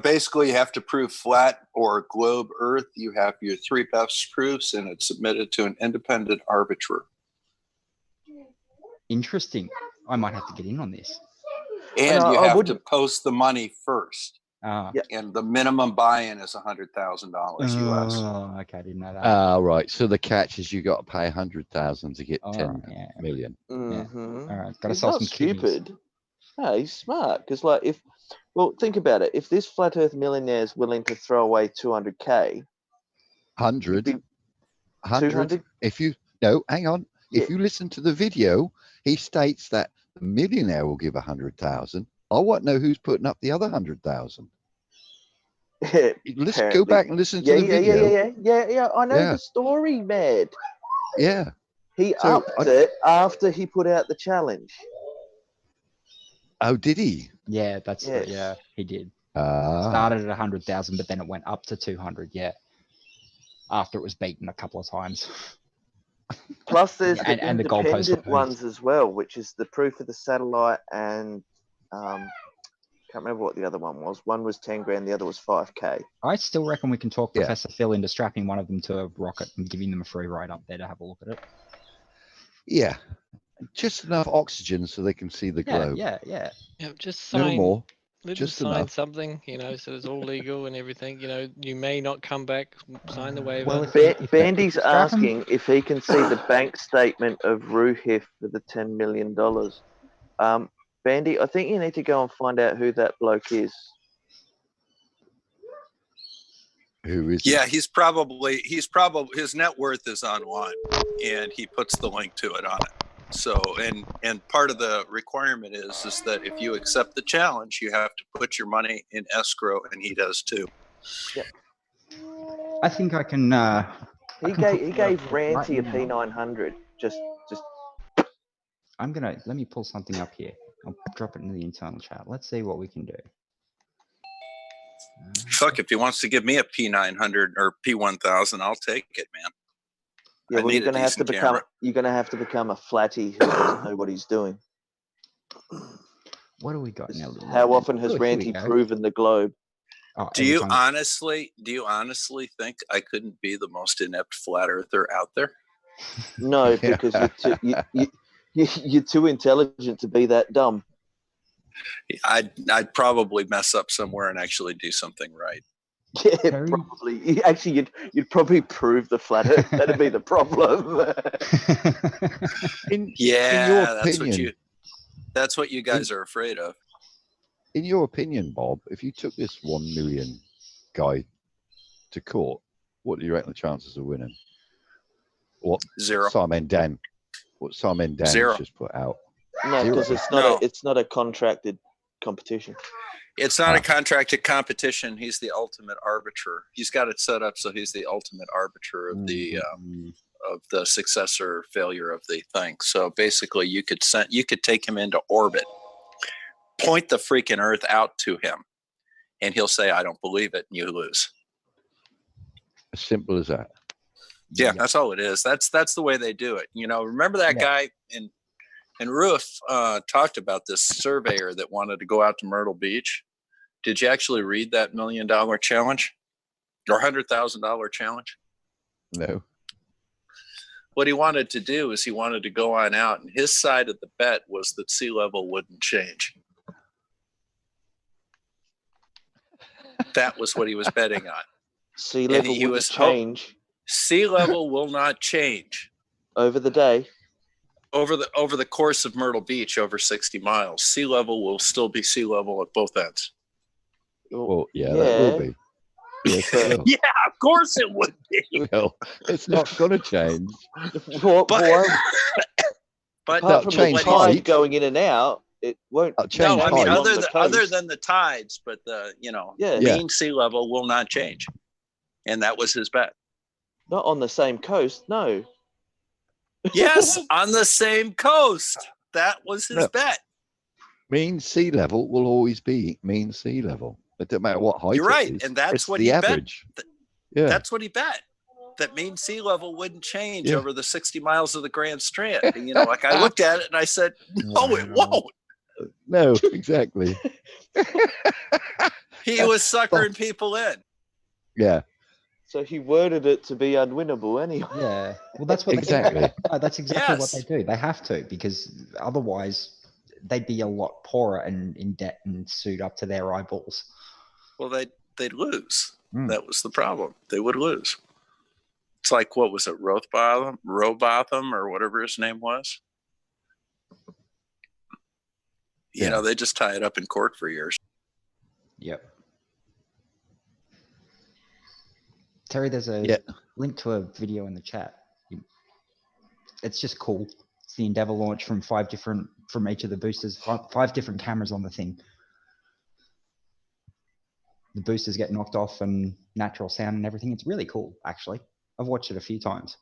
Basically, you have to prove flat or globe Earth. You have your 3 best proofs, and it's submitted to an independent arbiter. Interesting. I might have to get in on this. And you have to post the money first. And the minimum buy-in is $100,000 US. Oh, okay, I didn't know that. Right. So the catch is you got to pay 100,000 to get 10 million. All right, got to He's sell not some stupid. No, he's smart. Because think about it. If this flat Earth millionaire is willing to throw away 200K, 100. Hang on. Yeah. If you listen to the video, he states that the millionaire will give 100,000. I want to know who's putting up the other 100,000. Let's go back and listen to the video. Yeah. I know the story, man. Yeah. He upped it after he put out the challenge. Oh, did he? Yeah, he did. Started at 100,000, but then it went up to 200. Yeah, after it was beaten a couple of times. Plus, there's the and the independent ones as well, which is the proof of the satellite and can't remember what the other one was. One was 10 grand, the other was 5K. I still reckon we can talk Professor Phil into strapping one of them to a rocket and giving them a free ride up there to have a look at it. Yeah, just enough oxygen so they can see the globe. Yeah. Just sign. No more. Let just them sign enough. something, so it's all legal and everything. You may not come back. Sign the waiver. Well, Bandy's asking if he can see the bank statement of Ruhif for the $10 million. Bandy, I think you need to go and find out who that bloke is. Who is? Yeah, he's probably his net worth is online, and he puts the link to it on it. So, and part of the requirement is that if you accept the challenge, you have to put your money in escrow, and he does too. Yeah. I think I can. He gave Ranty a P900. Just. Let me pull something up here. I'll drop it into the internal chat. Let's see what we can do. Fuck, if he wants to give me a P900 or P1000, I'll take it, man. Yeah, well, you're gonna have to become a flatty who doesn't know what he's doing. What do we got now? How often has Ranty proven the globe? Oh, do you honestly think I couldn't be the most inept flat earther out there? No, because you're too intelligent to be that dumb. I'd probably mess up somewhere and actually do something right. Yeah, probably. Actually, you'd probably prove the flat earth. That'd be the problem. in your opinion, that's what you guys are afraid of. In your opinion, Bob, if you took this 1 million guy to court, what do you reckon the chances of winning? What? Zero. Simon Dan. What Simon Dan Zero. just put out? No, because it's not a contracted competition. It's not a contracted competition. He's the ultimate arbiter. He's got it set up so he's the ultimate arbiter of the success or failure of the thing. So basically, you could take him into orbit, point the freaking Earth out to him, and he'll say, "I don't believe it," and you lose. As simple as that. Yeah, that's all it is. That's the way they do it. You know, remember that guy in Roof talked about this surveyor that wanted to go out to Myrtle Beach. Did you actually read that $1 million challenge or $100,000 challenge? No. What he wanted to do is he wanted to go on out, and his side of the bet was that sea level wouldn't change. That was what he was betting on. Sea level wouldn't change. Sea level will not change over the day. Over the course of Myrtle Beach, over 60 miles, sea level will still be sea level at both ends. Well, yeah, that will be. Yes, it will. Yeah, of course it would be. Well, it's not going to change. But apart from change the tide going in and out, it won't change. No, I mean height. other than the tides, but the mean sea level will not change, and that was his bet. Not on the same coast, no. Yes, on the same coast. That was his bet. Mean sea level will always be mean sea level. It doesn't matter what height. You're right, it is. and that's it's what the he average. bet. Yeah, that's what he bet. That mean sea level wouldn't change over the 60 miles of the Grand Strand. And, like I looked at it and I said, "No, it won't." No, exactly. He was suckering people in. Yeah. So he worded it to be unwinnable anyway. Yeah. Well, that's what exactly. That's exactly what they do. They have to, because otherwise they'd be a lot poorer and in debt and sued up to their eyeballs. Well, they'd lose. That was the problem. They would lose. It's like, what was it, Robotham, or whatever his name was? They just tie it up in court for years. Yep. Terry, there's a link to a video in the chat. It's just cool. It's the Endeavour launch from from each of the boosters, five different cameras on the thing. The boosters get knocked off and natural sound and everything. It's really cool, actually. I've watched it a few times.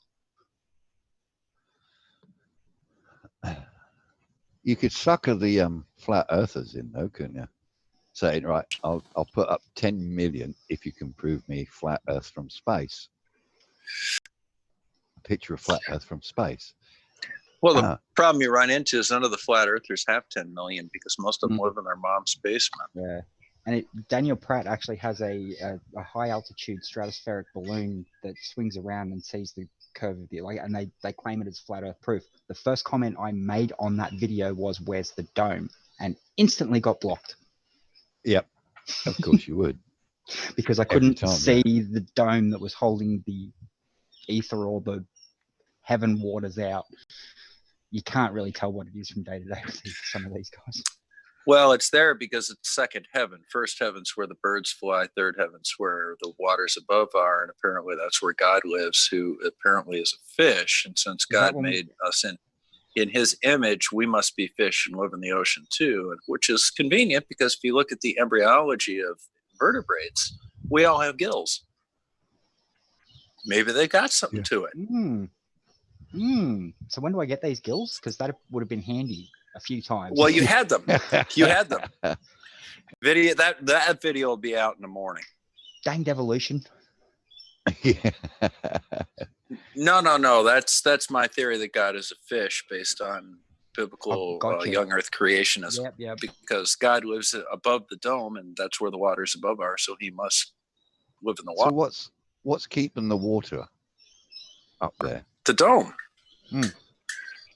You could sucker the flat earthers in, though, couldn't you? Saying, right, I'll put up 10 million if you can prove me flat Earth from space. A picture of flat Earth from space. Well, the problem you run into is none of the flat earthers have 10 million because most of them live in their mom's basement. Yeah. And Daniel Pratt actually has a high altitude stratospheric balloon that swings around and sees the curve of the and they claim it as flat Earth proof. The first comment I made on that video was, "Where's the dome?" and instantly got blocked. Yep, of course you would. Because I couldn't see the dome that was holding the ether or the heaven waters out. You can't really tell what it is from day to day with some of these guys. Well, it's there because it's second heaven. First heaven's where the birds fly. Third heaven's where the waters above are. And apparently that's where God lives, who apparently is a fish. And since God made us in his image, we must be fish and live in the ocean too, which is convenient because if you look at the embryology of vertebrates, we all have gills. Maybe they got something to it. So when do I get these gills? Because that would have been handy a few times. Well, you had them. You had them. Video that video will be out in the morning. Danged evolution. Yeah. No. That's my theory that God is a fish based on biblical gotcha. young Earth creationism. Yep. Because God lives above the dome, and that's where the water is above ours, so He must live in the water. So what's keeping the water up there? The dome.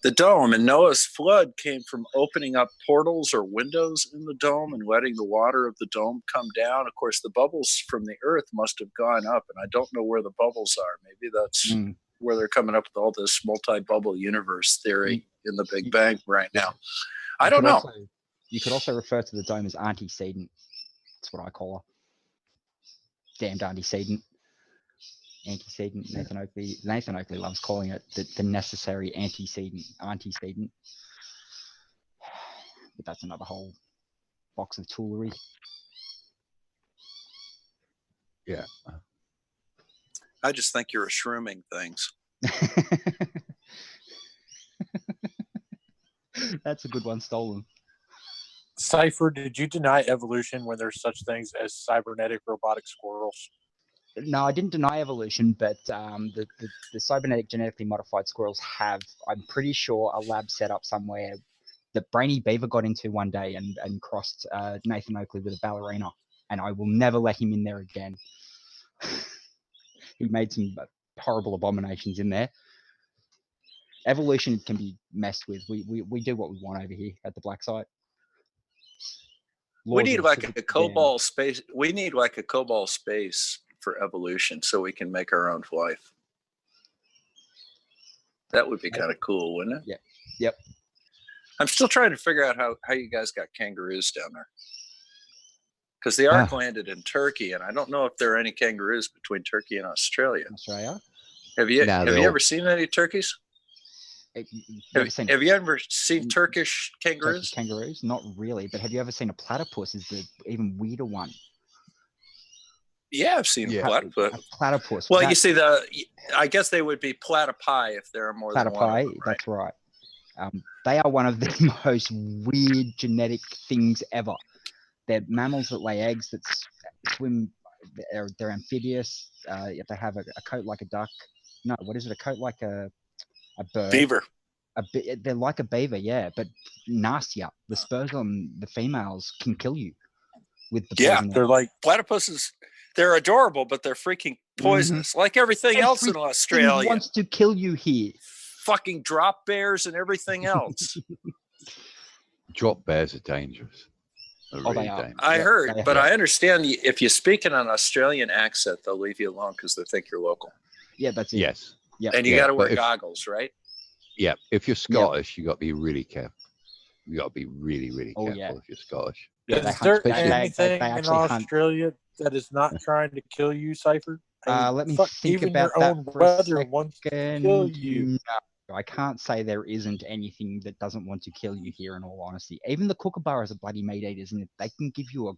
The dome, and Noah's flood came from opening up portals or windows in the dome and letting the water of the dome come down. Of course, the bubbles from the earth must have gone up, and I don't know where the bubbles are. Maybe that's where they're coming up with all this multi-bubble universe theory in the Big Bang right now. I don't know. You could also refer to the dome as antecedent. That's what I call her. Damned antecedent. Antecedent. Nathan Oakley loves calling it the necessary antecedent. But that's another whole box of toolery. Yeah. I just think you're shrooming things. That's a good one, stolen. Cypher, did you deny evolution when there's such things as cybernetic robotic squirrels? No, I didn't deny evolution, but the cybernetic genetically modified squirrels have, I'm pretty sure, a lab set up somewhere that Brainy Beaver got into one day and crossed Nathan Oakley with a ballerina, and I will never let him in there again. He made some horrible abominations in there. Evolution can be messed with. We do what we want over here at the Black Site. We need like a COBOL space. We need like a COBOL space for evolution so we can make our own life. That would be kind of cool, wouldn't it? Yeah. Yep. I'm still trying to figure out how you guys got kangaroos down there. Because the Ark landed in Turkey, and I don't know if there are any kangaroos between Turkey and Australia. Have you ever seen any turkeys? Have you ever seen Turkish kangaroos? Turkish kangaroos? Not really, but have you ever seen a platypus? Is the even weirder one? Yeah, I've seen platypus. A platypus. Well, you see, I guess they would be platypi if there are more than one. Platypi, that's right. They are one of the most weird genetic things ever. They're mammals that lay eggs, that swim. They're amphibious. They have a coat like a duck. No, what is it? A coat like a bird. Beaver. They're like a beaver, yeah, but nastier. The spurs on the females can kill you. With the they're like platypuses. They're adorable, but they're freaking poisonous, like everything else in Australia. Wants to kill you here. Fucking drop bears and everything else. Drop bears are dangerous. They are. I heard, but I understand if you speak in an Australian accent, they'll leave you alone because they think you're local. Yeah, that's it. Yes. Yeah. And you got to wear goggles, right? Yeah. If you're Scottish, you got to be really careful. You got to be really, really careful if you're Scottish. Is there anything in Australia that is not trying to kill you, Cypher? Let me think about that for a second. No, I can't say there isn't anything that doesn't want to kill you here, in all honesty. Even the kookaburras are bloody meat eaters, and they can give you a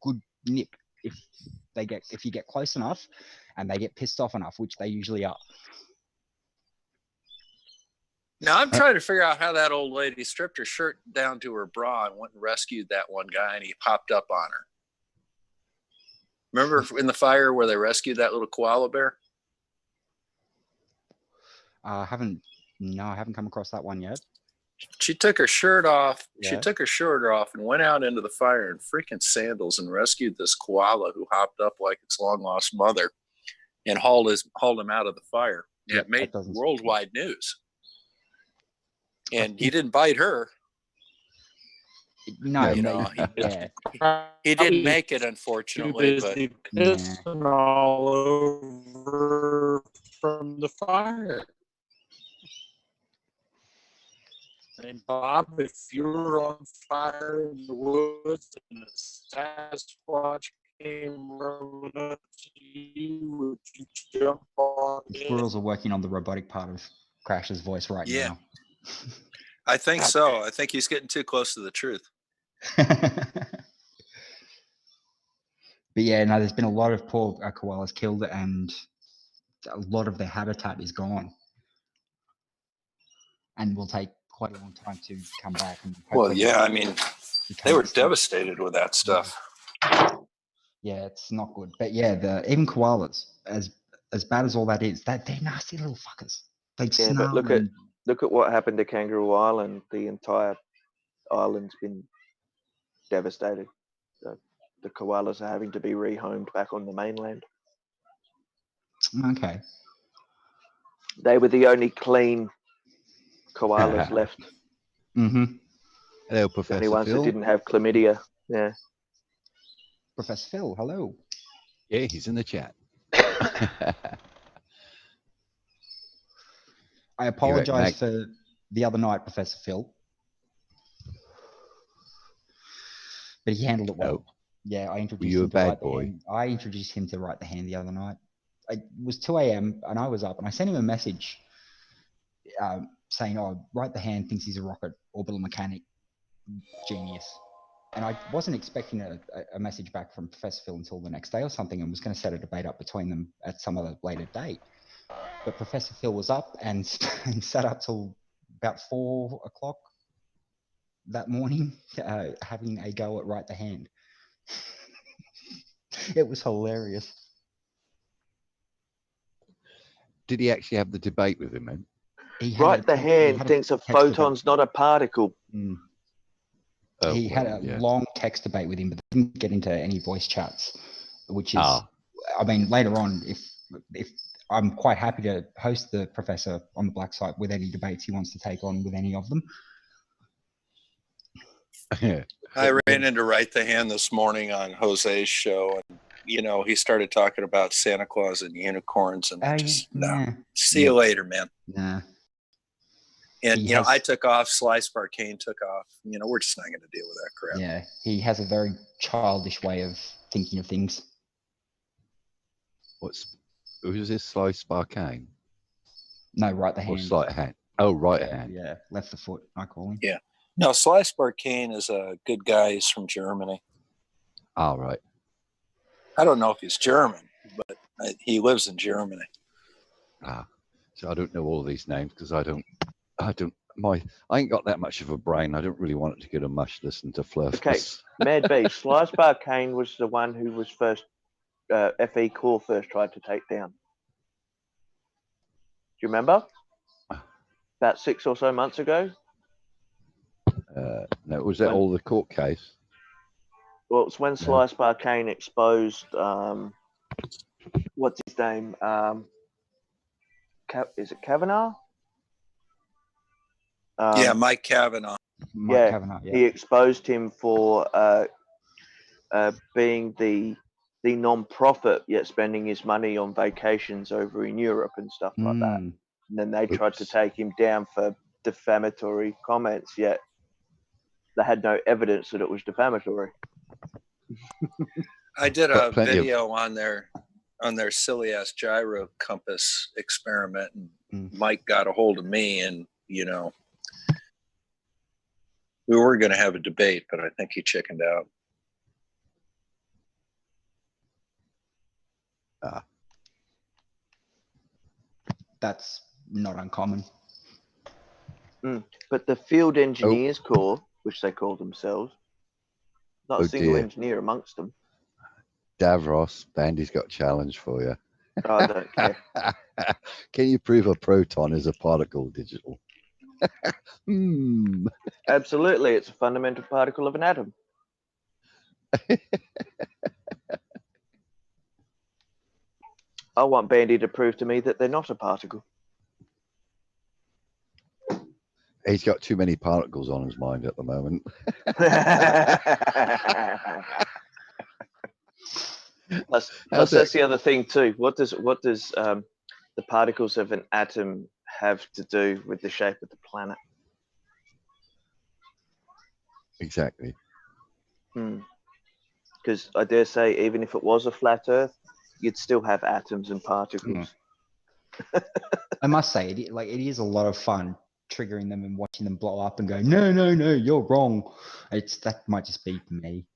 good nip if you get close enough and they get pissed off enough, which they usually are. Now I'm trying to figure out how that old lady stripped her shirt down to her bra and went and rescued that one guy, and he popped up on her. Remember in the fire where they rescued that little koala bear? I haven't come across that one yet. She took her shirt off. Yeah. She took her shirt off and went out into the fire in freaking sandals and rescued this koala who hopped up like its long lost mother and hauled him out of the fire. Yeah, it made worldwide news. And he didn't bite her. No, he didn't make it, unfortunately. But pissing all over from the fire. And Bob, if you were on fire in the woods and a Sasquatch came running up to you, would you jump on it? The squirrels are working on the robotic part of Crash's voice right now. I think so. I think he's getting too close to the truth. But yeah, no, there's been a lot of poor koalas killed, and a lot of their habitat is gone, and will take quite a long time to come back. And well, yeah, I mean, they were devastated with that stuff. Yeah, it's not good. But yeah, even koalas, as bad as all that is, they're nasty little fuckers. They snarl. But look at what happened to Kangaroo Island. The entire island's been devastated. The koalas are having to be rehomed back on the mainland. Okay. They were the only clean koalas left. Mm-hmm. Hello, Professor The only ones Phil. that didn't have chlamydia. Yeah. Professor Phil, hello. Yeah, he's in the chat. I apologize for the other night, Professor Phil. But he handled it well. Oh. Yeah, I introduced you him a to bad Write the boy? Hand. I introduced him to Write the Hand the other night. It was 2 a.m. and I was up and I sent him a message saying, "Oh, Write the Hand thinks he's a rocket orbital mechanic genius." And I wasn't expecting a message back from Professor Phil until the next day or something, and was going to set a debate up between them at some other later date. But Professor Phil was up and sat up till about 4 o'clock that morning, having a go at Write the Hand. It was hilarious. Did he actually have the debate with him, man? Write the Hand thinks a photon's not a particle. Oh, he had a long text debate with him, but didn't get into any voice chats, which is, I mean, later on, if I'm quite happy to host the professor on the black site with any debates he wants to take on with any of them. I ran into Write the Hand this morning on Jose's show, and he started talking about Santa Claus and unicorns, and see you later, man. Nah. And I took off, Slice Barcane took off. We're just not going to deal with that crap. Yeah, he has a very childish way of thinking of things. Who's this? Slice Barcane? No, Write the Hand. Or Sleight of Hand? Oh, Right Hand. Yeah, left the foot, I call him. Yeah. No, Slice Barcane is a good guy. He's from Germany. Oh, right. I don't know if he's German, but he lives in Germany. So I don't know all these names because I ain't got that much of a brain. I don't really want it to get a mush listen to fluff. Okay, Mad B, Slice Barcane was the one who was first, FE Core first tried to take down. Do you remember? About 6 or so months ago? No, was that all the court case? Well, it's when Slice Barcane exposed, what's his name? Is it Kavanaugh? Mike Kavanaugh. Kavanaugh, he exposed him for being the non-profit, yet spending his money on vacations over in Europe and stuff like that. And then they tried to take him down for defamatory comments, yet they had no evidence that it was defamatory. I did a video on their silly ass gyro compass experiment, and Mike got a hold of me, and we were going to have a debate, but I think he chickened out. That's not uncommon. But the Field Engineers Corps, which they call themselves, not a single engineer amongst them. Davros, Bandy's got a challenge for you. I don't care. Can you prove a proton is a particle digital? Absolutely, it's a fundamental particle of an atom. I want Bandy to prove to me that they're not a particle. He's got too many particles on his mind at the moment. Plus that's the other thing too. What does the particles of an atom have to do with the shape of the planet? Exactly. Because I dare say, even if it was a flat Earth, you'd still have atoms and particles. I must say, it is a lot of fun triggering them and watching them blow up and go, no, you're wrong. That might just be me.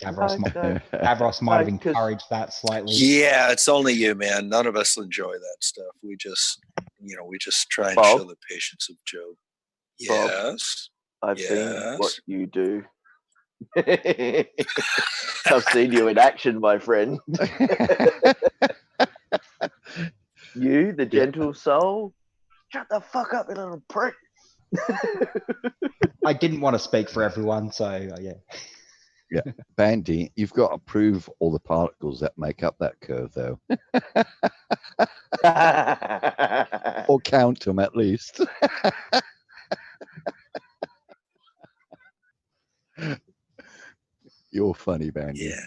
Davros might have encouraged that slightly. Yeah, it's only you, man. None of us enjoy that stuff. we just try and Bob? show the patience of Job. Bob, Yes. I've seen what Yes. you do. I've seen you in action, my friend. You, the gentle soul. Shut the fuck up, you little prick. I didn't want to speak for everyone, so yeah. Yeah, Bandy, you've got to prove all the particles that make up that curve, though. Or count them at least. You're funny, Bandy. Yeah.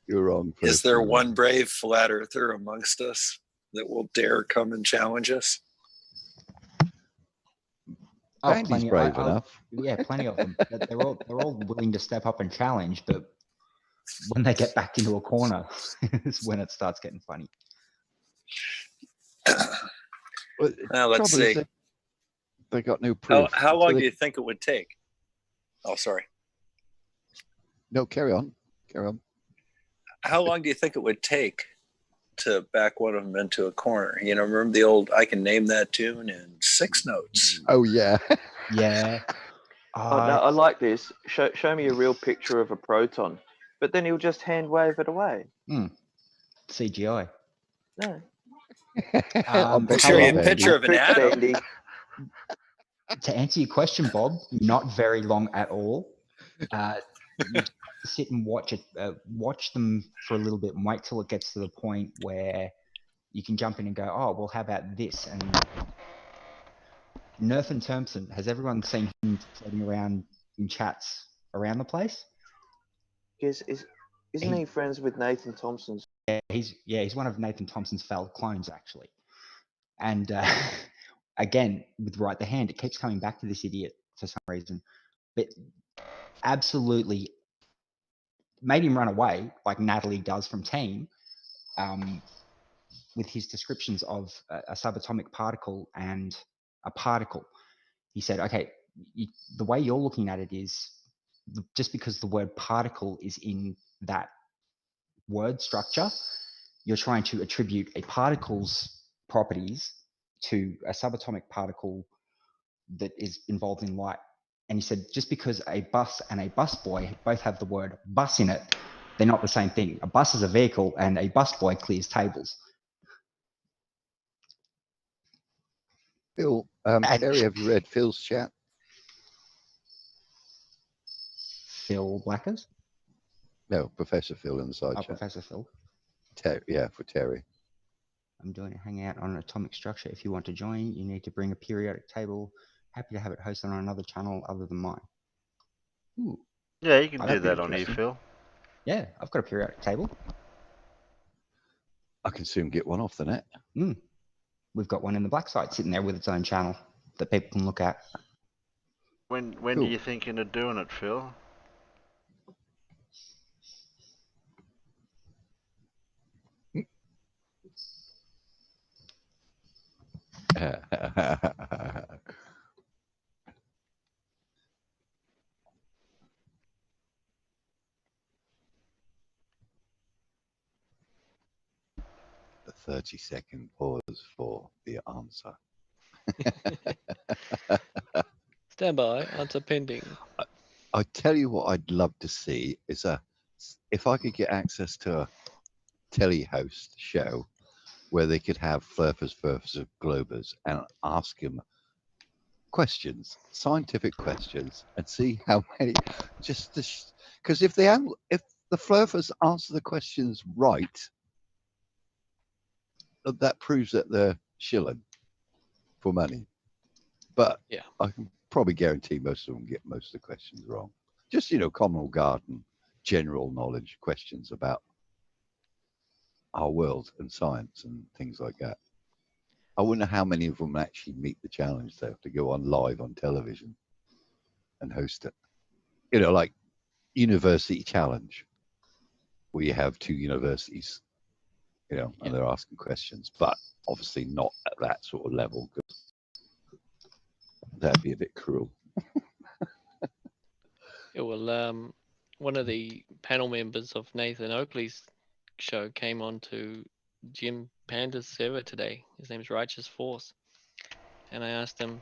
You're wrong. Is there one brave flat earther amongst us that will dare come and challenge us? Oh, Bandy's plenty. brave enough. Yeah, plenty of them. They're all willing to step up and challenge, but when they get back into a corner, is when it starts getting funny. Now let's see. They got no proof. How long do you think it would take? Oh, sorry. No, carry on. Carry on. How long do you think it would take to back one of them into a corner? Remember the old "I can name that tune" in 6 notes? Oh yeah. Yeah. Oh, no, I like this. Show me a real picture of a proton, but then he'll just hand wave it away. CGI. No. Picture of an atom. To answer your question, Bob, not very long at all. You sit and watch it. Watch them for a little bit and wait till it gets to the point where you can jump in and go, oh, well, how about this? And Nathan Thompson, has everyone seen him floating around in chats around the place? Isn't he friends with Nathan Thompson's? Yeah, he's one of Nathan Thompson's failed clones, actually. And again, with Right the Hand, it keeps coming back to this idiot for some reason. But absolutely made him run away, like Natalie does from Team, with his descriptions of a subatomic particle and a particle. He said, okay, the way you're looking at it is just because the word particle is in that word structure, you're trying to attribute a particle's properties to a subatomic particle that is involved in light. And he said, just because a bus and a busboy both have the word bus in it, they're not the same thing. A bus is a vehicle and a busboy clears tables. Phil, Terry, have you read Phil's chat? Phil Blackers? No, Professor Phil in the side Oh, chat. Professor Phil. Yeah, for Terry. I'm doing a hangout on atomic structure. If you want to join, you need to bring a periodic table. Happy to have it hosted on another channel other than mine. Ooh. Yeah, you can do that on here, Phil. Yeah, I've got a periodic table. I can soon get one off the net. We've got one in the black site sitting there with its own channel that people can look at. When Cool. do you thinking of doing it, Phil? The 30-second pause for the answer. Stand by, answer pending. I tell you what I'd love to see is if I could get access to a telehost show where they could have Flurfers versus Globers and ask him questions, scientific questions, and see how many. Because if the Flurfers answer the questions right, that proves that they're shilling for money. But yeah, I can probably guarantee most of them get most of the questions wrong. Just common garden, general knowledge questions about our world and science and things like that. I wonder how many of them actually meet the challenge though, to go on live on television and host it. Like University Challenge, where you have 2 universities, and they're asking questions, but obviously not at that sort of level because that'd be a bit cruel. Yeah, well, one of the panel members of Nathan Oakley's show came on to Jim Panda's server today. His name's Righteous Force. And I asked him,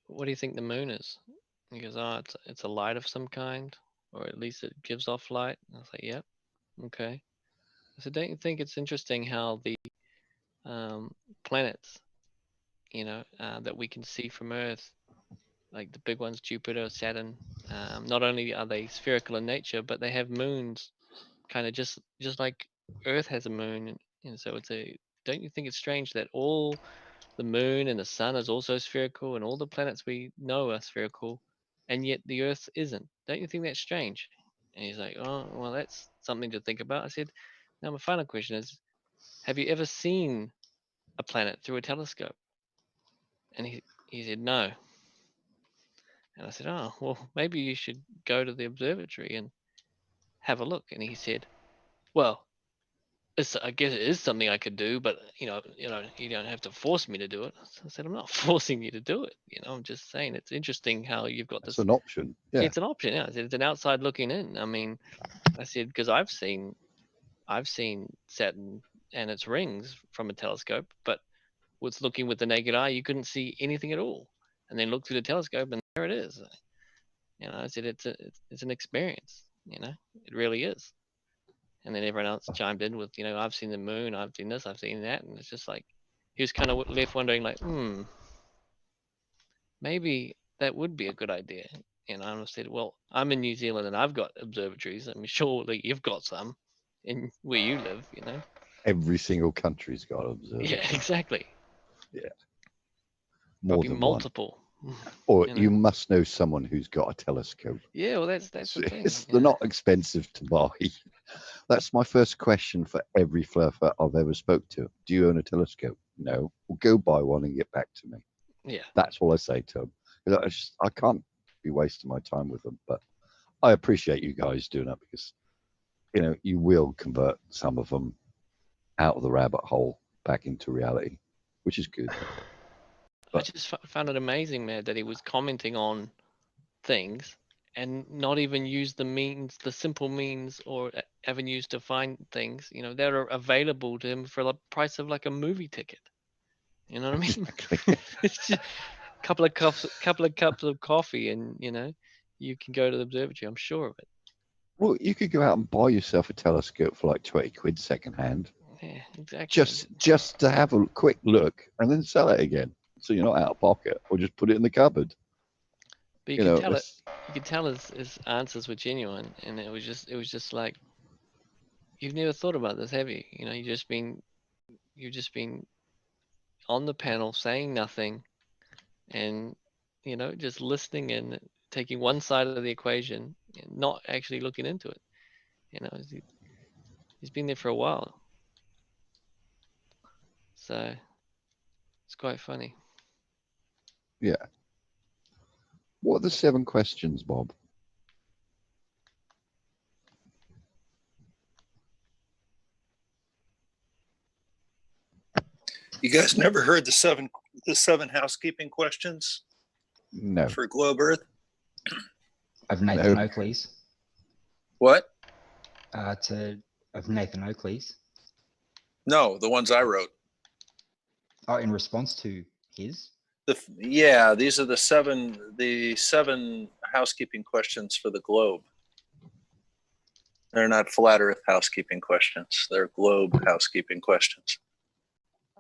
what do you think the moon is? He goes, oh, it's a light of some kind, or at least it gives off light. And I was like, yep, okay. I said, don't you think it's interesting how the planets, that we can see from Earth, like the big ones, Jupiter, Saturn, not only are they spherical in nature, but they have moons, kind of just like Earth has a moon, and so don't you think it's strange that all the moon and the sun is also spherical, and all the planets we know are spherical, and yet the Earth isn't? Don't you think that's strange? And he's like, oh, well, that's something to think about. I said, now my final question is, have you ever seen a planet through a telescope? And he said, no. And I said, oh, well, maybe you should go to the observatory and have a look. And he said, well, I guess it is something I could do, but you don't have to force me to do it. I said, I'm not forcing you to do it. I'm just saying it's interesting how you've got It's this. an option. Yeah. It's an option. Yeah. I said it's an outside looking in. I mean, I said because I've seen Saturn and its rings from a telescope, but with looking with the naked eye, you couldn't see anything at all. And then look through the telescope, and there it is. I said it's an experience. It really is. And then everyone else chimed in with, I've seen the moon, I've seen this, I've seen that, and it's just like he was kind of left wondering, like, maybe that would be a good idea. And I said, well, I'm in New Zealand and I've got observatories. I mean, surely you've got some in where you live, Every single country's got observatories. Yeah, exactly. Yeah. More than multiple. One. Or you must know someone who's got a telescope. Yeah, well, that's the thing. They're not expensive to buy. That's my first question for every fluffer I've ever spoke to. Do you own a telescope? No. Well, go buy one and get back to me. Yeah. That's all I say to them. I can't be wasting my time with them, but I appreciate you guys doing that because, you will convert some of them out of the rabbit hole back into reality, which is good. But I just found it amazing, man, that he was commenting on things and not even use the simple means or avenues to find things, that are available to him for the price of like a movie ticket. You know what I mean? It's just a couple of cups of coffee, and you can go to the observatory. I'm sure of it. Well, you could go out and buy yourself a telescope for like 20 quid second hand. Yeah, exactly. Just to have a quick look and then sell it again, so you're not out of pocket, or just put it in the cupboard. But you could tell his answers were genuine, and it was just like, you've never thought about this, have you? You've just been on the panel saying nothing, and just listening and taking one side of the equation and not actually looking into it. He's been there for a while, so it's quite funny. Yeah. What are the 7 questions, Bob? You guys never heard the seven housekeeping questions? No. For Globe Earth? Of Nathan Oakley's. What? Of Nathan Oakley's. No, the ones I wrote. Oh, in response to his? These are the seven housekeeping questions for the Globe. They're not flat Earth housekeeping questions. They're Globe housekeeping questions.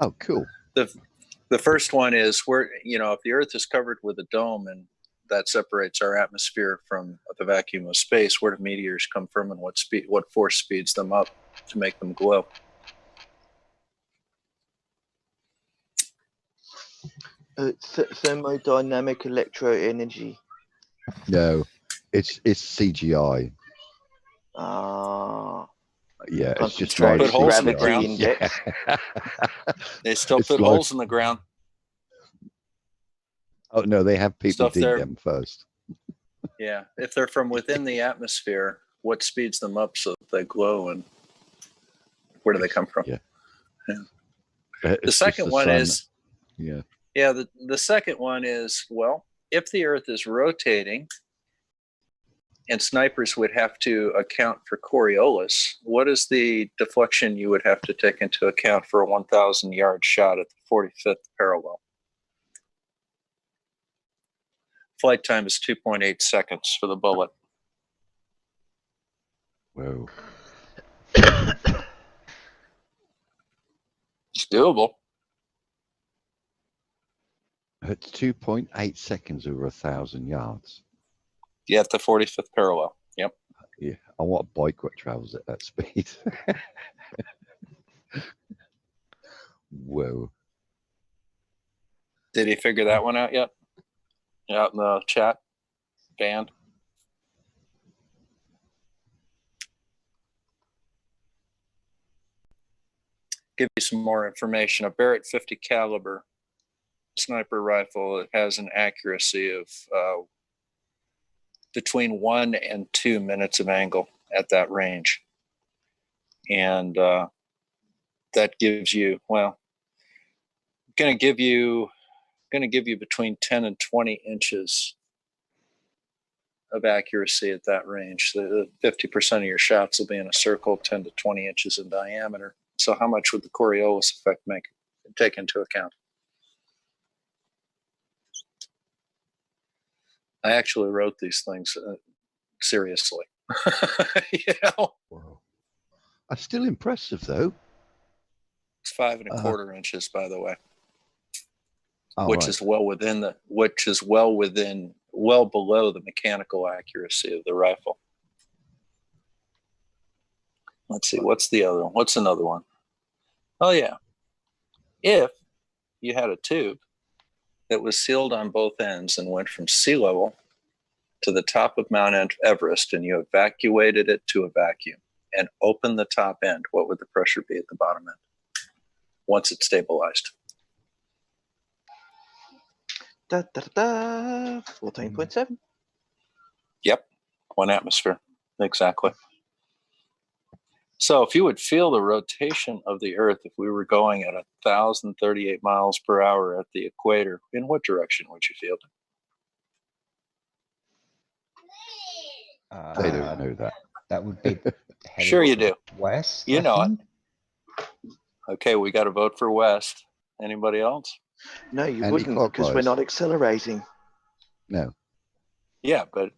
Oh, cool. The first one is if the Earth is covered with a dome and that separates our atmosphere from the vacuum of space, where do meteors come from, and what force speeds them up to make them glow? Thermodynamic electroenergy. No, it's CGI. Yeah, it's just trying to put holes in the ground. Index. Yeah. They still put holes in the ground. Oh no, they have people dig them first. Yeah, if they're from within the atmosphere, what speeds them up so that they glow, and where do they come from? Yeah. The second one is the second one is, well, if the Earth is rotating and snipers would have to account for Coriolis, what is the deflection you would have to take into account for a 1,000 yard shot at the 45th parallel? Flight time is 2.8 seconds for the bullet. Whoa. It's doable. It's 2.8 seconds over 1,000 yards. Yeah, at the 45th parallel. Yep. Yeah, I want a bike that travels at that speed. Whoa. Did he figure that one out yet? Out in the chat band? Give you some more information. A Barrett 50 caliber sniper rifle, it has an accuracy of between 1 and 2 minutes of angle at that range. And that gives you, well, going to give you between 10 and 20 inches of accuracy at that range. The 50% of your shots will be in a circle 10 to 20 inches in diameter. So how much would the Coriolis effect take into account? I actually wrote these things seriously. You know? Wow. That's still impressive, though. It's 5 1/4 inches, by the way, oh, which right. is well below the mechanical accuracy of the rifle. Let's see, what's the other one? What's another one? Oh yeah, if you had a tube that was sealed on both ends and went from sea level to the top of Mount Everest, and you evacuated it to a vacuum and opened the top end, what would the pressure be at the bottom end once it's stabilized? 14.7. Yep, 1 atmosphere, exactly. So if you would feel the rotation of the Earth, if we were going at 1,038 miles per hour at the equator, in what direction would you feel it? They don't know that. That would be Sure you do. West. You know it. Okay, we got to vote for West. Anybody else? No, you wouldn't, because we're not accelerating. No. Yeah, but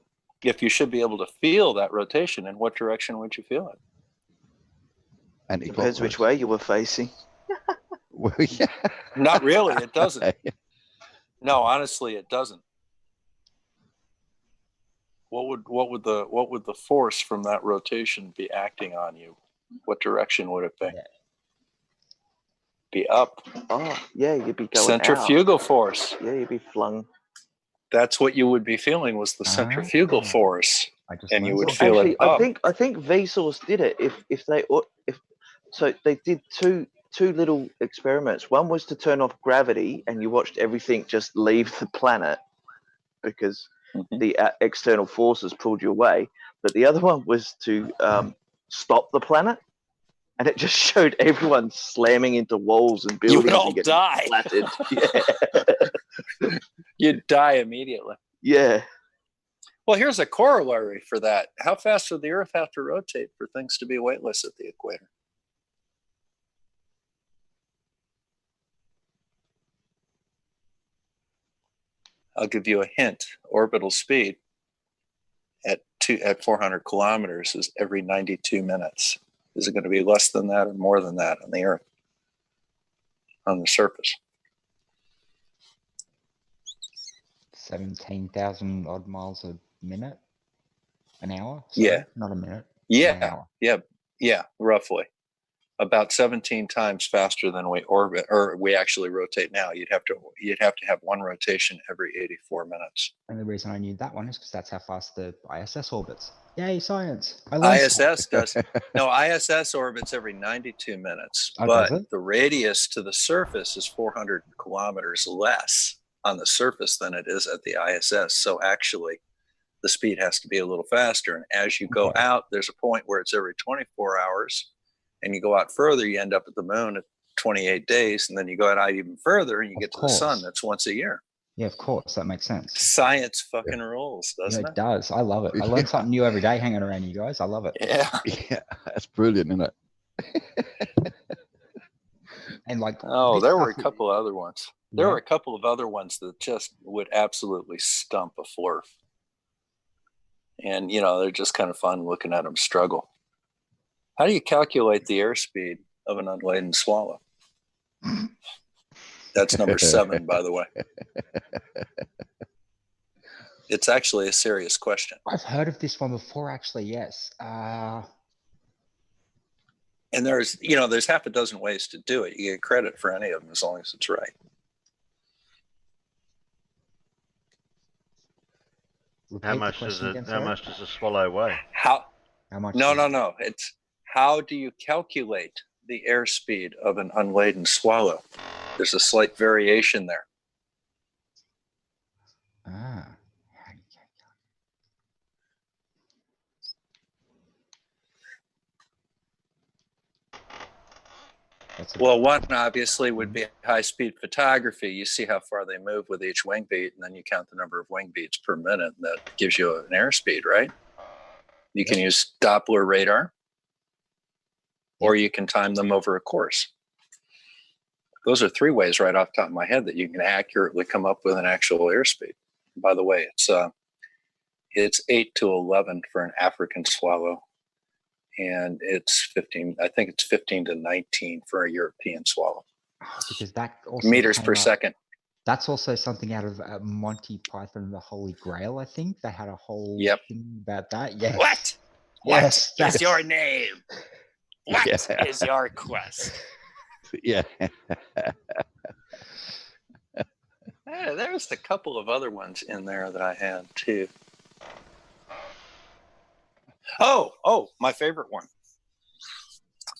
if you should be able to feel that rotation, in what direction would you feel it? Depends which way you were facing. Well, yeah. Not really. It doesn't. No, honestly, it doesn't. What would the force from that rotation be acting on you? What direction would it be? Yeah. Be up. Oh, yeah, you'd be going centrifugal out. Force. Yeah, you'd be flung. That's what you would be feeling, was the centrifugal force, and you would feel actually, it up. I think Vsauce did it. So they did two little experiments. One was to turn off gravity, and you watched everything just leave the planet because the external forces pulled you away. But the other one was to stop the planet, and it just showed everyone slamming into walls and buildings. You would all and getting die. Flattened. Yeah. You'd die immediately. Yeah. Well, here's a corollary for that. How fast would the Earth have to rotate for things to be weightless at the equator? I'll give you a hint. Orbital speed at 400 kilometers is every 92 minutes. Is it going to be less than that or more than that on the Earth, on the surface? 17,000 odd miles a minute, an hour. Sorry, yeah, not a minute. Yeah, an hour. yeah, roughly. About 17 times faster than we orbit, or we actually rotate now. You'd have to have one rotation every 84 minutes. And the reason I knew that one is because that's how fast the ISS orbits. Yay, science! ISS does. No, ISS orbits every 92 minutes, but the radius to the surface is 400 kilometers less on the surface than it is at the ISS. So actually, the speed has to be a little faster. And as you go out, there's a point where it's every 24 hours. And you go out further, you end up at the moon at 28 days, and then you go out even further, and you get to the sun. That's once a year. Yeah, of course. That makes sense. Science fucking rules, doesn't Yeah, it? it does. I love it. I learn something new every day hanging around you guys. I love it. Yeah. Yeah, that's brilliant, isn't it? And like, oh, this there were a stuff- couple of other ones. There were a couple of other ones that just would absolutely stump a flurf. And, you know, they're just kind of fun looking at them struggle. How do you calculate the airspeed of an unladen swallow? That's number 7, by the way. It's actually a serious question. I've heard of this one before, actually. Yes. And there's, you know, there's half a dozen ways to do it. You get credit for any of them as long as it's right. How much does a swallow weigh? How much? No. It's how do you calculate the airspeed of an unladen swallow? There's a slight variation there. Ah. Well, one obviously would be high-speed photography. You see how far they move with each wing beat, and then you count the number of wing beats per minute, and that gives you an airspeed, right? You can use Doppler radar, or you can time them over a course. Those are 3 ways right off the top of my head that you can accurately come up with an actual airspeed. By the way, it's 8 to 11 for an African swallow, and it's 15. I think it's 15 to 19 for a European swallow. Because that also meters per second. That's also something out of Monty Python and the Holy Grail. I think they had a whole thing about that. Yes. What? Yes, what is your name? What is Yeah. your quest? Yeah. There's a couple of other ones in there that I had too. Oh, my favorite one.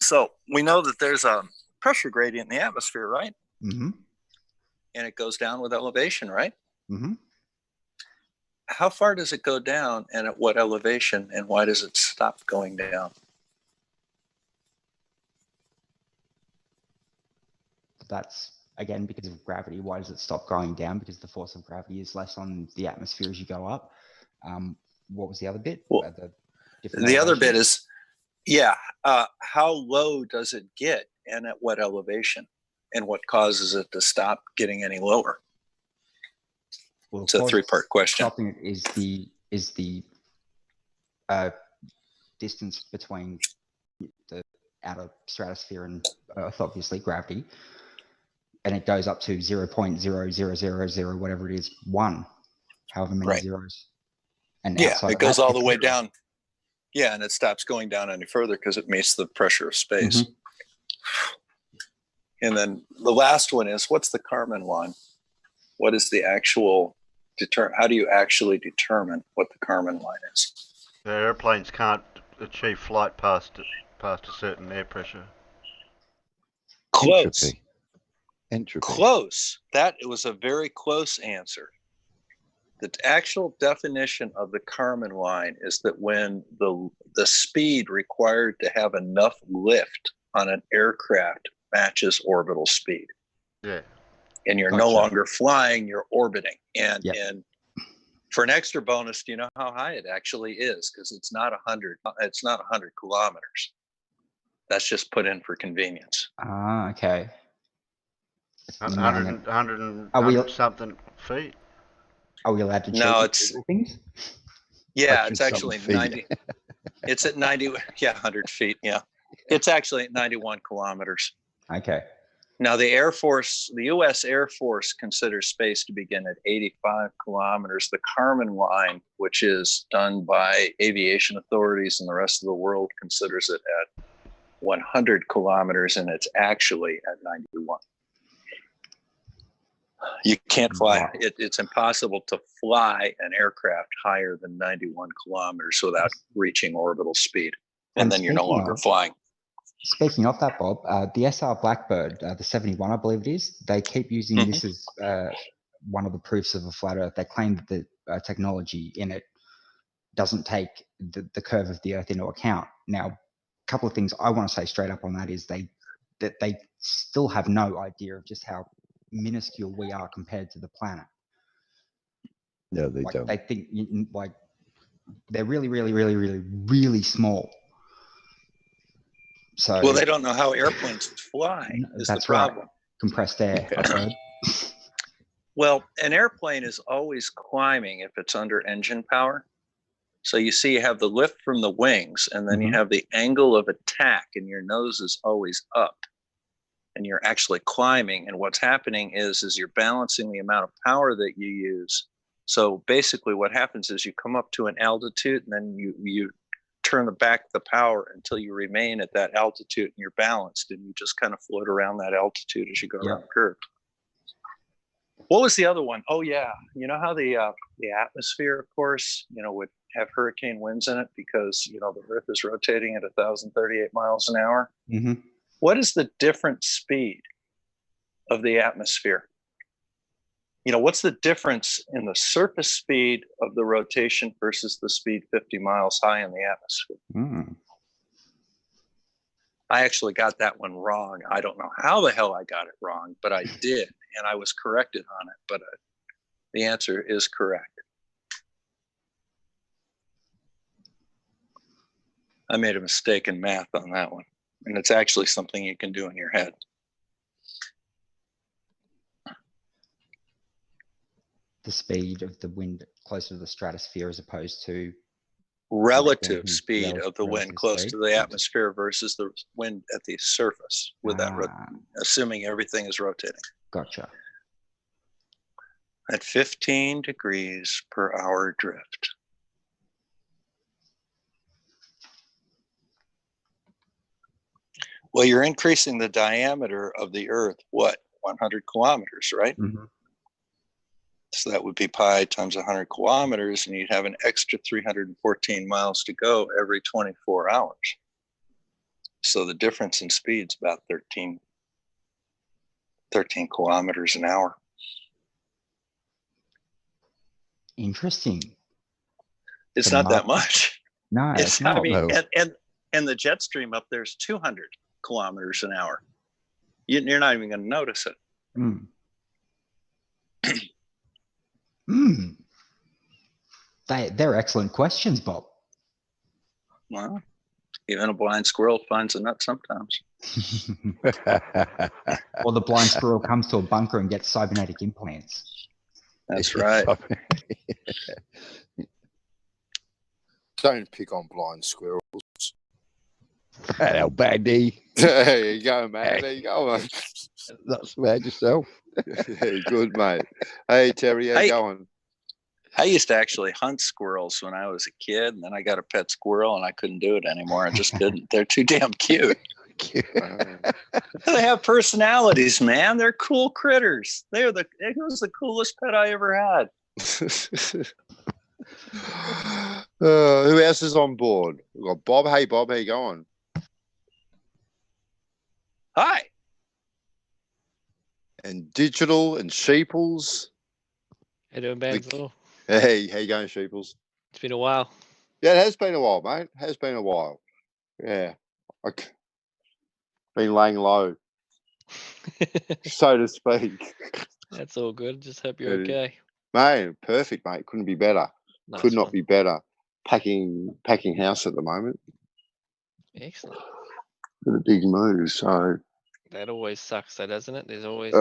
So we know that there's a pressure gradient in the atmosphere, right? Mm-hmm. And it goes down with elevation, right? Mm-hmm. How far does it go down, and at what elevation, and why does it stop going down? That's, again, because of gravity. Why does it stop going down? Because the force of gravity is less on the atmosphere as you go up. What was the other bit? Well, the other bit is, how low does it get, and at what elevation, and what causes it to stop getting any lower? Well, it's a 3-part question. Stopping it is the distance between the outer stratosphere and Earth, obviously gravity, and it goes up to 0.0000 whatever it is, 1, however many zeros. And it goes all the way down. Yeah, and it stops going down any further because it meets the pressure of space. Mm-hmm. And then the last one is, what's the Kármán line? What is the actual how do you actually determine what the Kármán line is? The airplanes can't achieve flight past a certain air pressure. Close. Entropy. Close. That was a very close answer. The actual definition of the Kármán line is that when the speed required to have enough lift on an aircraft matches orbital speed. Yeah. And you're no longer flying, you're orbiting. And for an extra bonus, do you know how high it actually is? Because it's not 100 kilometers. That's just put in for convenience. Ah, okay. 100 something feet. Are we allowed to change things? Yeah, it's actually 90. It's at 90. Yeah, 100 feet. Yeah. It's actually at 91 kilometers. Okay. Now, the U.S. Air Force considers space to begin at 85 kilometers. The Kármán line, which is done by aviation authorities and the rest of the world, considers it at 100 kilometers, and it's actually at 91. You can't fly. It's impossible to fly an aircraft higher than 91 kilometers without reaching orbital speed. And then you're no longer flying. Speaking of that, Bob, the SR Blackbird, the 71, I believe it is, they keep using this as one of the proofs of a flat Earth. They claim that the technology in it doesn't take the curve of the Earth into account. Now, a couple of things I want to say straight up on that is they still have no idea of just how minuscule we are compared to the planet. No, they don't. They think like they're really, really, really, really, really small. So well, they don't know how airplanes fly. Is that's the problem. right. Compressed air. I've heard. Well, an airplane is always climbing if it's under engine power. So you see you have the lift from the wings, and then you have the angle of attack, and your nose is always up. And you're actually climbing. And what's happening is you're balancing the amount of power that you use. So basically what happens is you come up to an altitude, and then you turn the power until you remain at that altitude, and you're balanced, and you just kind of float around that altitude as you go around the curve. What was the other one? Oh yeah, you know how the atmosphere, of course, would have hurricane winds in it because the Earth is rotating at 1,038 miles an hour. Mm-hmm. What is the different speed of the atmosphere? What's the difference in the surface speed of the rotation versus the speed 50 miles high in the atmosphere? Mm. I actually got that one wrong. I don't know how the hell I got it wrong, but I did, and I was corrected on it. But the answer is correct. I made a mistake in math on that one, and it's actually something you can do in your head. The speed of the wind closer to the stratosphere as opposed to relative speed of the wind close to the atmosphere versus the wind at the surface assuming everything is rotating. Gotcha. At 15 degrees per hour drift. Well, you're increasing the diameter of the Earth, 100 kilometers, right? Mm-hmm. So that would be pi times 100 kilometers, and you'd have an extra 314 miles to go every 24 hours. So the difference in speed is about 13 kilometers an hour. Interesting. It's not that much. No, it's not. And the jet stream up there is 200 kilometers an hour. You're not even going to notice it. Mm. They're excellent questions, Bob. Well, even a blind squirrel finds a nut sometimes. Or the blind squirrel comes to a bunker and gets cybernetic implants. That's right. Don't pick on blind squirrels. Hello, Baddy. There you go, mate. There you go. That's about yourself. Yeah, good, mate. Hey, Terry, how you going? I used to actually hunt squirrels when I was a kid, and then I got a pet squirrel, and I couldn't do it anymore. I just didn't. They're too damn cute. They have personalities, man. They're cool critters. It was the coolest pet I ever had. Who else is on board? We've got Bob. Hey, Bob, how you going? Hi. And Digital and Sheeples. How you doing, Bansal? Hey, how you going, Sheeples? It's been a while. Yeah, it has been a while, mate. It has been a while. Yeah. Been laying low, so to speak. That's all good. Just hope you're okay. Mate, perfect, mate. Couldn't be better. Nice Could not be better. Packing house at the moment. Excellent. With a big move, so that always sucks, though, doesn't it? There's always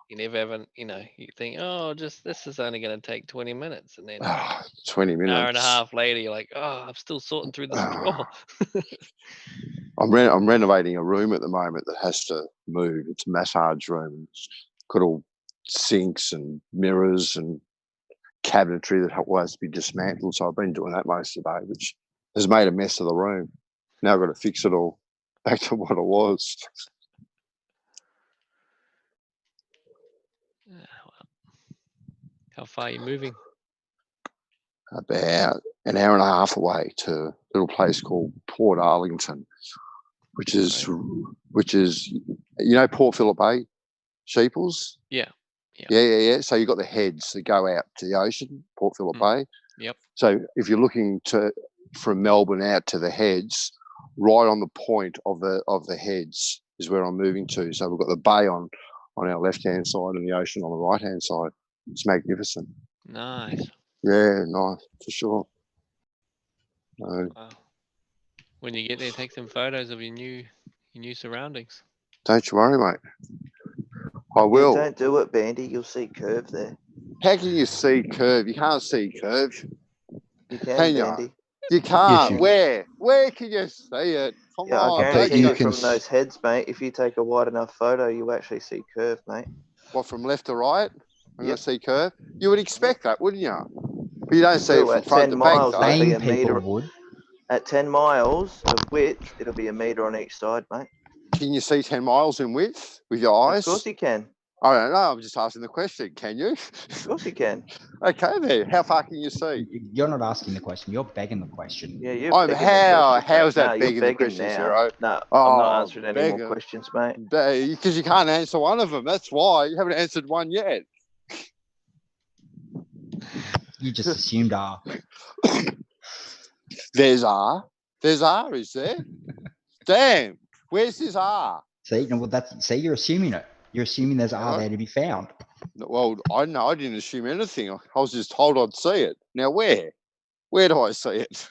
you never ever, you think, this is only going to take 20 minutes, and then 20 minutes, an hour and a half later, you're like, I'm still sorting through this drawer. I'm renovating a room at the moment that has to move. It's a massage room. It's got all sinks and mirrors and cabinetry that all has to be dismantled. So I've been doing that most of the day, which has made a mess of the room. Now I've got to fix it all back to what it was. How far are you moving? About an hour and a half away to a little place called Port Arlington, which is Port Phillip Bay, Sheeples. Yeah. So you've got the heads that go out to the ocean, Port Phillip Bay. Yep. So if you're looking from Melbourne out to the heads, right on the point of the heads is where I'm moving to. So we've got the bay on our left hand side and the ocean on the right hand side. It's magnificent. Nice. Yeah, nice for sure. Wow. When you get there, take some photos of your new surroundings. Don't you worry, mate. I Yeah, will. don't do it, Bandy. You'll see curve there. How can you see curve? You can't see curve. You can, Bandy. You can't. Yes, Where can you see it? Come Yeah, I on. guarantee you you can from those heads, mate, if you take a wide enough photo, you actually see curve, mate. What, from left to right? I'm going Yep. to see curve. You would expect that, wouldn't you? But you don't see it So from at front 10 to back, miles, though. it'll be Sane a people meter. would. At 10 miles of width, it'll be a meter on each side, mate. Can you see 10 miles in width with your eyes? Of course you can. I don't know. I'm just asking the question. Can you? Of course you can. Okay, then. How far can you see? You're not asking the question. You're begging the question. Yeah, you're begging the question. How's that you're begging the begging question, now. Zero? No, Oh, I'm not answering any more questions, mate. Because you can't answer one of them. That's why. You haven't answered one yet. You just assumed R. There's R. There's R, is there? Damn. Where's this R? See, no, well, you're assuming it. You're assuming there's R there to be found. Well, I know I didn't assume anything. I was just told I'd see it. Now, where? Where do I see it?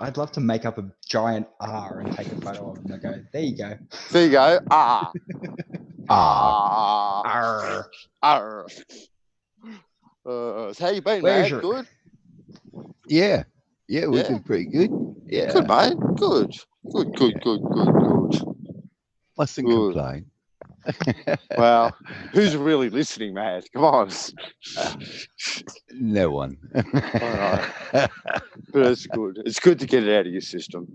I'd love to make up a giant R and take a photo of it and go, there you go. There you go. R. R. R. R. So how you been, Where's man? Good? Yeah, we've been pretty good. Yeah, good, mate. Good. Mustn't Good. complain. Well, who's really listening, man? Come on. No one. All right. But it's good. It's good to get it out of your system.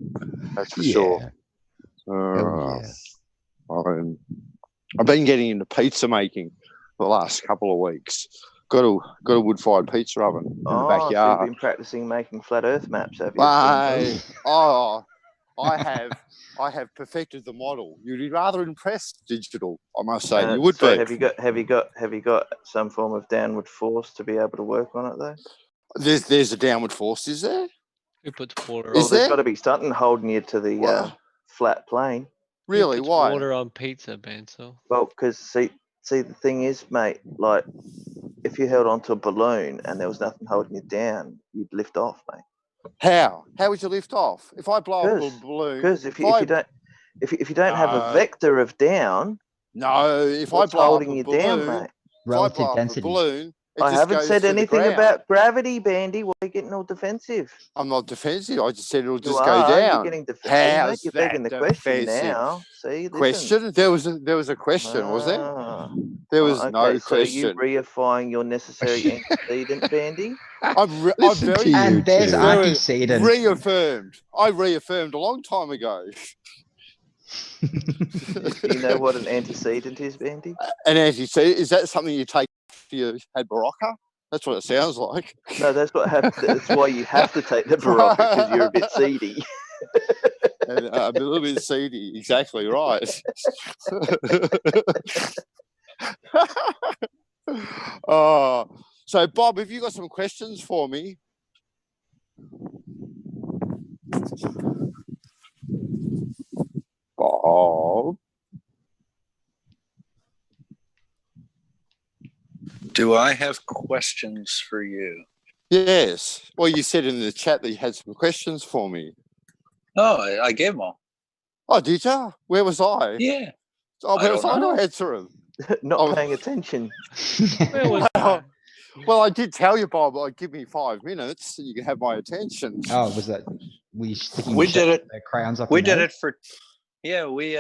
That's for sure. I've been getting into pizza making for the last couple of weeks. Got a wood-fired pizza oven in the backyard. So you've been practicing making flat Earth maps, have you? I have perfected the model. You'd be rather impressed, digital. I must say, you would so be. Have you got some form of downward force to be able to work on it though? There's a downward force, is there? Who puts water? Well, there's got to be something holding you to the flat plane. Really? Who puts Why? water on pizza, Benso? Well, because see, the thing is, mate, like if you held onto a balloon and there was nothing holding you down, you'd lift off, mate. How? How would you lift off? If I blow up a balloon? Because if you don't have a vector of down, if I blow holding up a you balloon, down, mate? Relative density. Balloon, I haven't said anything about gravity, Bandy. Why are you getting all defensive? I'm not defensive. I just said it'll just You go are. down. You're getting defensive. How's You're that begging the defensive? question now. See, Question? There was a question, was there? There was no so question. you reifying your necessary antecedent, Bandy? I'm very and there's antecedent. Reaffirmed. I reaffirmed a long time ago. Do you know what an antecedent is, Bandy? An antecedent, is that something you take after you had Barocca? That's what it sounds like. No, that's why you have to take the Barocca, because you're a bit seedy. And, I'm a little bit seedy. Exactly right. So Bob, have you got some questions for me? Bob? Do I have questions for you? Yes. Well, you said in the chat that you had some questions for me. Oh, I gave them all. Oh, did you? Where was I? Yeah. Oh, where was I know. to answer them? Not paying attention. Where was I? Well, I did tell you, Bob, give me 5 minutes so you can have my attention. Oh, was that? We sticking We did it. crayons up. We did it for. Yeah, we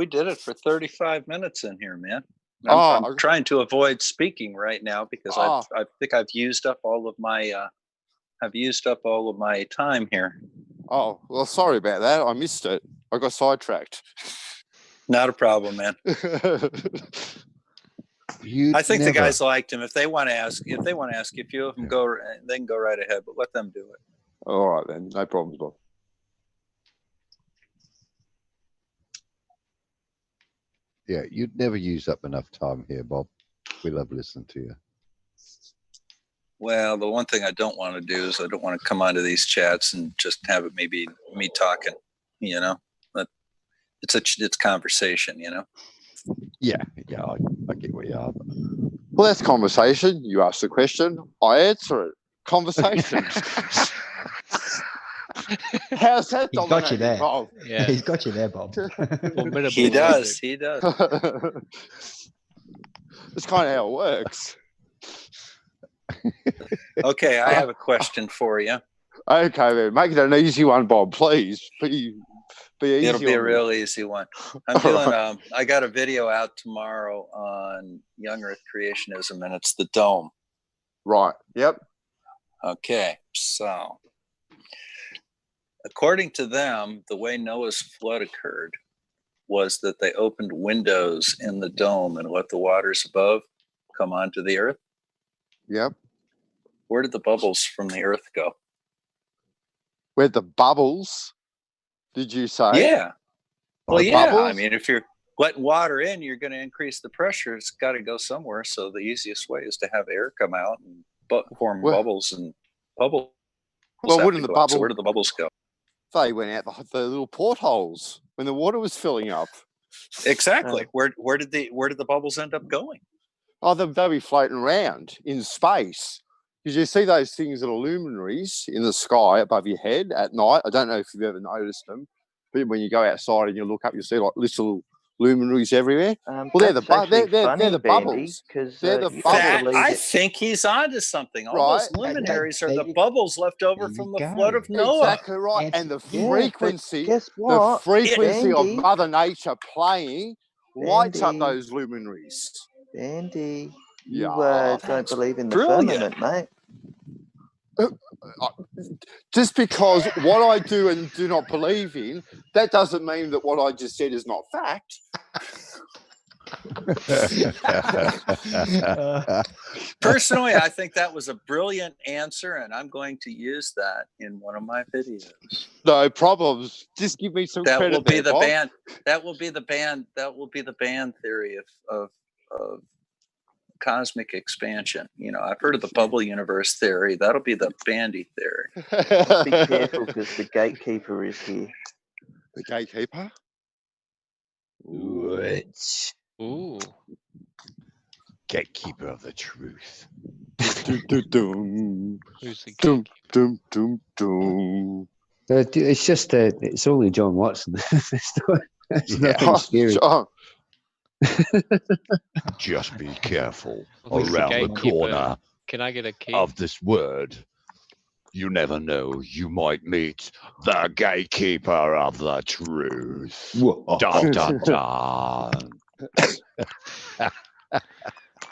did it for 35 minutes in here, man. I'm trying to avoid speaking right now because I think I've used up all of my time here. Oh, well, sorry about that. I missed it. I got sidetracked. Not a problem, man. I think the guys liked him. If they want to ask a few of them, they can go right ahead, but let them do it. All right, then. No problems, Bob. Yeah, you'd never use up enough time here, Bob. We love listening to you. Well, the one thing I don't want to do is I don't want to come onto these chats and just have it maybe me talking, but it's conversation, Yeah, I get where you are. Well, that's conversation. You ask the question, I answer it. Conversation. How's that? He's got you there. Bob? Yeah. He's got you there, Bob. He does. He does. That's kind of how it works. Okay, I have a question for you. Okay, then. Make it an easy one, Bob, please. Be easy. It'll be a on me. real easy one. I'm doing I got a video out tomorrow on young Earth creationism, and it's the dome. Right. Yep. Okay, so according to them, the way Noah's flood occurred was that they opened windows in the dome and let the waters above come onto the earth. Yep. Where did the bubbles from the earth go? Where the bubbles, did you say? Yeah. Well, The yeah. bubbles? I mean, if you're letting water in, you're going to increase the pressure. It's got to go somewhere. So the easiest way is to have air come out and form bubbles, and bubbles. Well, wouldn't the bubble? So where did the bubbles go? They went out the little portholes when the water was filling up. Exactly. Where did the bubbles end up going? Oh, they'll be floating around in space. Because you see those things that are luminaries in the sky above your head at night. I don't know if you've ever noticed them, but when you go outside and you look up, you see like little luminaries everywhere. Well, they're the bubbles. They're the bubbles. I think he's onto something. All Right. those luminaries are the bubbles left over from the flood of Noah. Exactly right. And the Yeah, frequency, but guess what? the frequency of Andy, Mother Nature playing lights up Andy. those luminaries. Andy, you Yeah, don't believe in the brilliant. firmament, mate. Just because what I do and do not believe in, that doesn't mean that what I just said is not fact. Personally, I think that was a brilliant answer, and I'm going to use that in one of my videos. No problems. Just give me some credit. That will be the Bob. band. That will be the band. That will be the band theory of cosmic expansion. You know, I've heard of the bubble universe theory. That'll be the bandy theory. Be careful because the gatekeeper is here. The gatekeeper? Ooh. Gatekeeper of the truth. Who's the It's just it's only John Watson. It's nothing scary. Just be careful Who's the around the gatekeeper? corner Can I get a key? of this word. You never know. You might meet the gatekeeper of the truth. Dun, dun, dun.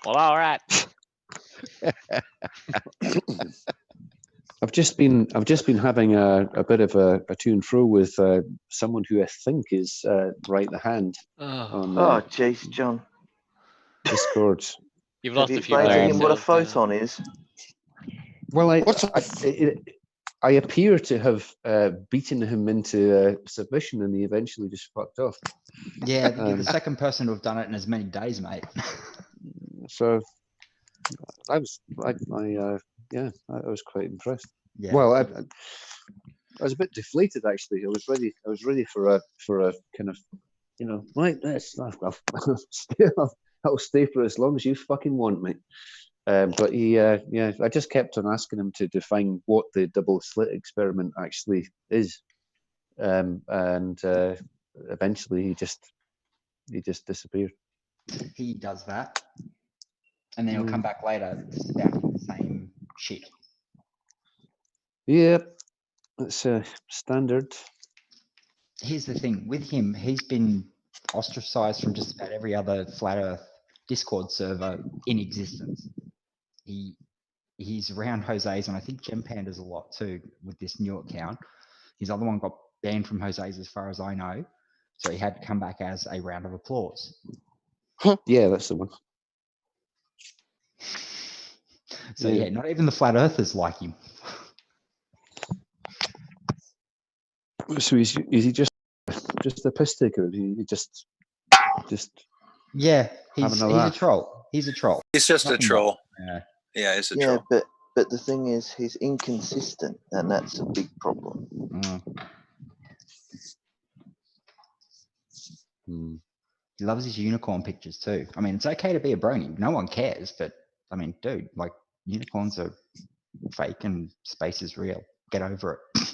Well, all right. I've just been having a bit of a to and fro with someone who I think is right the hand on jeez, John. Discord. You've lost a few Explain to players. him what a photon is. Well, I appear to have beaten him into submission, and he eventually just fucked off. Yeah, you're the second person to have done it in as many days, mate. So I was quite impressed. Yeah. Well, I was a bit deflated actually. I was ready for a kind of, right, I'll stay for as long as you fucking want me. But he, I just kept on asking him to define what the double slit experiment actually is, and eventually he just disappeared. He does that, and then he'll come back later spouting the same shit. Yep, that's standard. Here's the thing with him: he's been ostracized from just about every other flat Earth Discord server in existence. He's around Jose's, and I think Gem Panda's a lot too with this new account. His other one got banned from Jose's as far as I know, so he had to come back as a round of applause. Yeah, that's the one. So yeah, not even the flat earthers like him. So is he just a piss taker? He just yeah, he's a troll. He's a troll. He's just Nothing a troll. more. Yeah, he's a troll. But the thing is, he's inconsistent, and that's a big problem. He loves his unicorn pictures too. I mean, it's okay to be a brony. No one cares, but I mean, dude, like unicorns are fake and space is real. Get over it.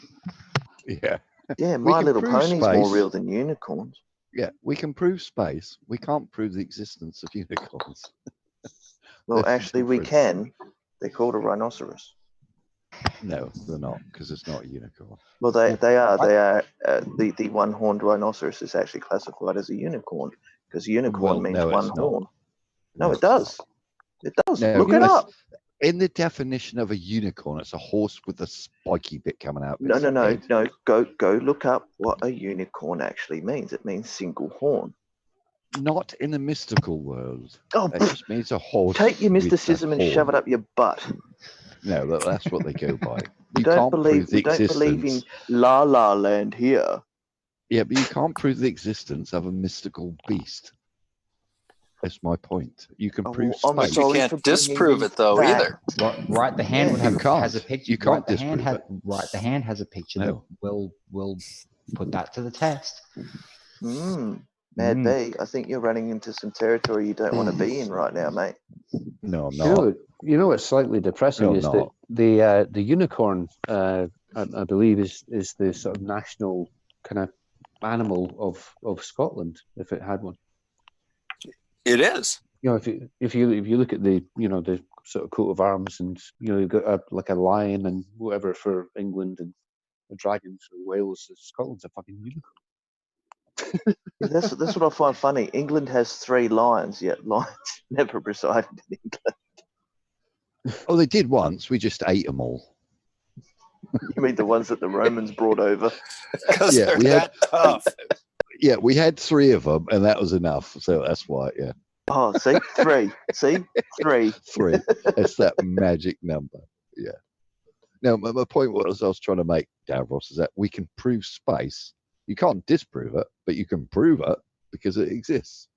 Yeah. Yeah, We My can Little prove Pony's more space. real than unicorns. Yeah, we can prove space. We can't prove the existence of unicorns. Well, There's the actually, we difference. can. They're called a rhinoceros. No, they're not, because it's not a unicorn. Well, they are. The one-horned rhinoceros is actually classified as a unicorn because unicorn Well, means no, one it's not. horn. No, it it's does. not. It does. No, Look you it know, up. in the definition of a unicorn, it's a horse with a spiky bit coming out of No, its no, no, head. no. Go look up what a unicorn actually means. It means single horn. Not in the mystical world. Oh, It just means a horse. take your with a mysticism and shove it horn. up your butt. No, that's what they go by. We You don't can't believe. prove the We don't believe in existence. La La Land here. Yeah, but you can't prove the existence of a mystical beast. That's my point. You can prove I'm space. But you can't disprove it though either. Right, the hand would You have can't. has a picture. You can't right, the hand disprove has right. The hand has a picture No. that will put that to the test. Mad B, I think you're running into some territory you don't want to be in right now, mate. No, I'm You not. know, you know what's slightly depressing No, is not. that the unicorn, I believe, is the sort of national kind of animal of Scotland, if it had one. It is. You know, if you look at the the sort of coat of arms, and you've got like a lion and whatever for England, and a dragon for Wales. Scotland's a fucking unicorn. That's what I find funny. England has 3 lions, yet lions never resided in England. Oh, they did once. We just ate them all. You mean the ones that the Romans brought over? Because Yeah, they're we had- that tough. Yeah, we had 3 of them, and that was enough. So that's why. Yeah, Oh, see, 3. See, 3. 3. It's that magic number. Yeah. Now, my point was I was trying to make, Davros, is that we can prove space. You can't disprove it, but you can prove it because it exists.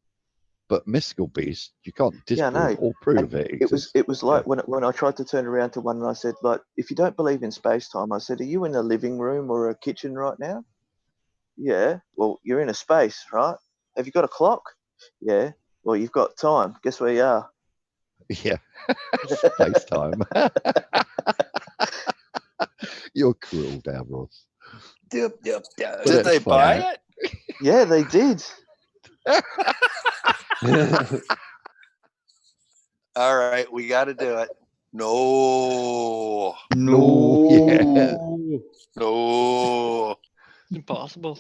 But mystical beasts, you can't Yeah, disprove no. or prove it exists. It was like when I tried to turn around to one and I said, like, if you don't believe in space time, I said, are you in a living room or a kitchen right now? Yeah. Well, you're in a space, right? Have you got a clock? Yeah. Well, you've got time. Guess where you are? Yeah. Space time. You're cruel, Davros. Did it's they fun. buy it? Yeah, they did. All right, we got to do it. No. Yeah. No. Impossible.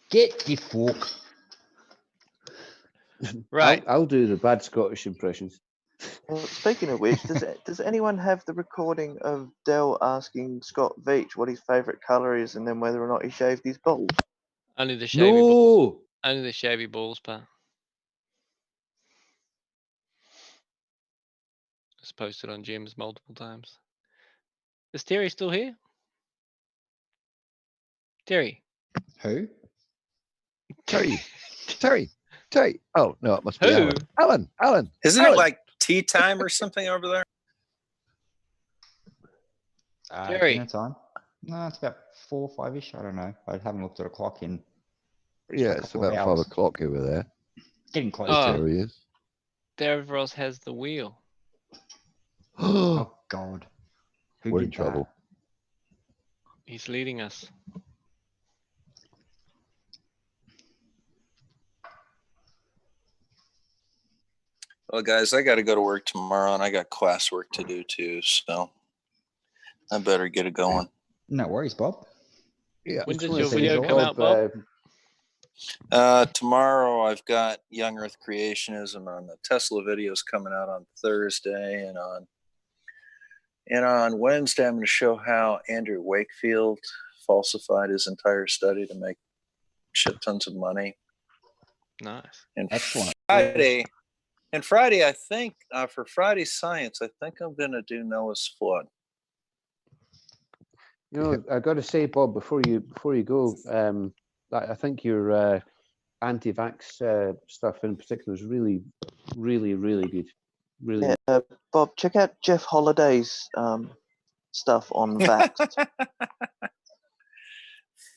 Get the fuck. Right. I'll do the bad Scottish impressions. Well, speaking of which, does anyone have the recording of Dell asking Scott Veach what his favourite colour is and then whether or not he shaved his balls? Only the shavy balls. No. Only the shavy balls, pal. It's posted on gyms multiple times. Is Terry still here? Terry. Who? Terry. Oh, no, it must be Who? Alan. Alan. Isn't Alan. it like tea time or something over there? Jerry. Dinner time? No, it's about 4 or 5-ish. I don't know. I haven't looked at a clock in. Yeah, a it's couple of about hours. 5 o'clock over there. Getting close. Oh. There he is. Davros has the wheel. Oh God. Who We're did in trouble. He's leading us. Well, guys, I got to go to work tomorrow, and I got classwork to do too, so I better get it going. No worries, Bob. Yeah. When does Just your wanna say video Bob, come out, Bob? Tomorrow I've got Young Earth Creationism on the Tesla videos coming out on Thursday, and on Wednesday I'm going to show how Andrew Wakefield falsified his entire study to make shit tons of money. Nice. And Excellent. Friday, I think for Friday Science, I think I'm going to do Noah's Flood. You know, I got to say, Bob, before you go, I think your anti-vax stuff in particular is really, really, really good. Really. Yeah, Bob, check out Jeff Holliday's stuff on Vaxxed.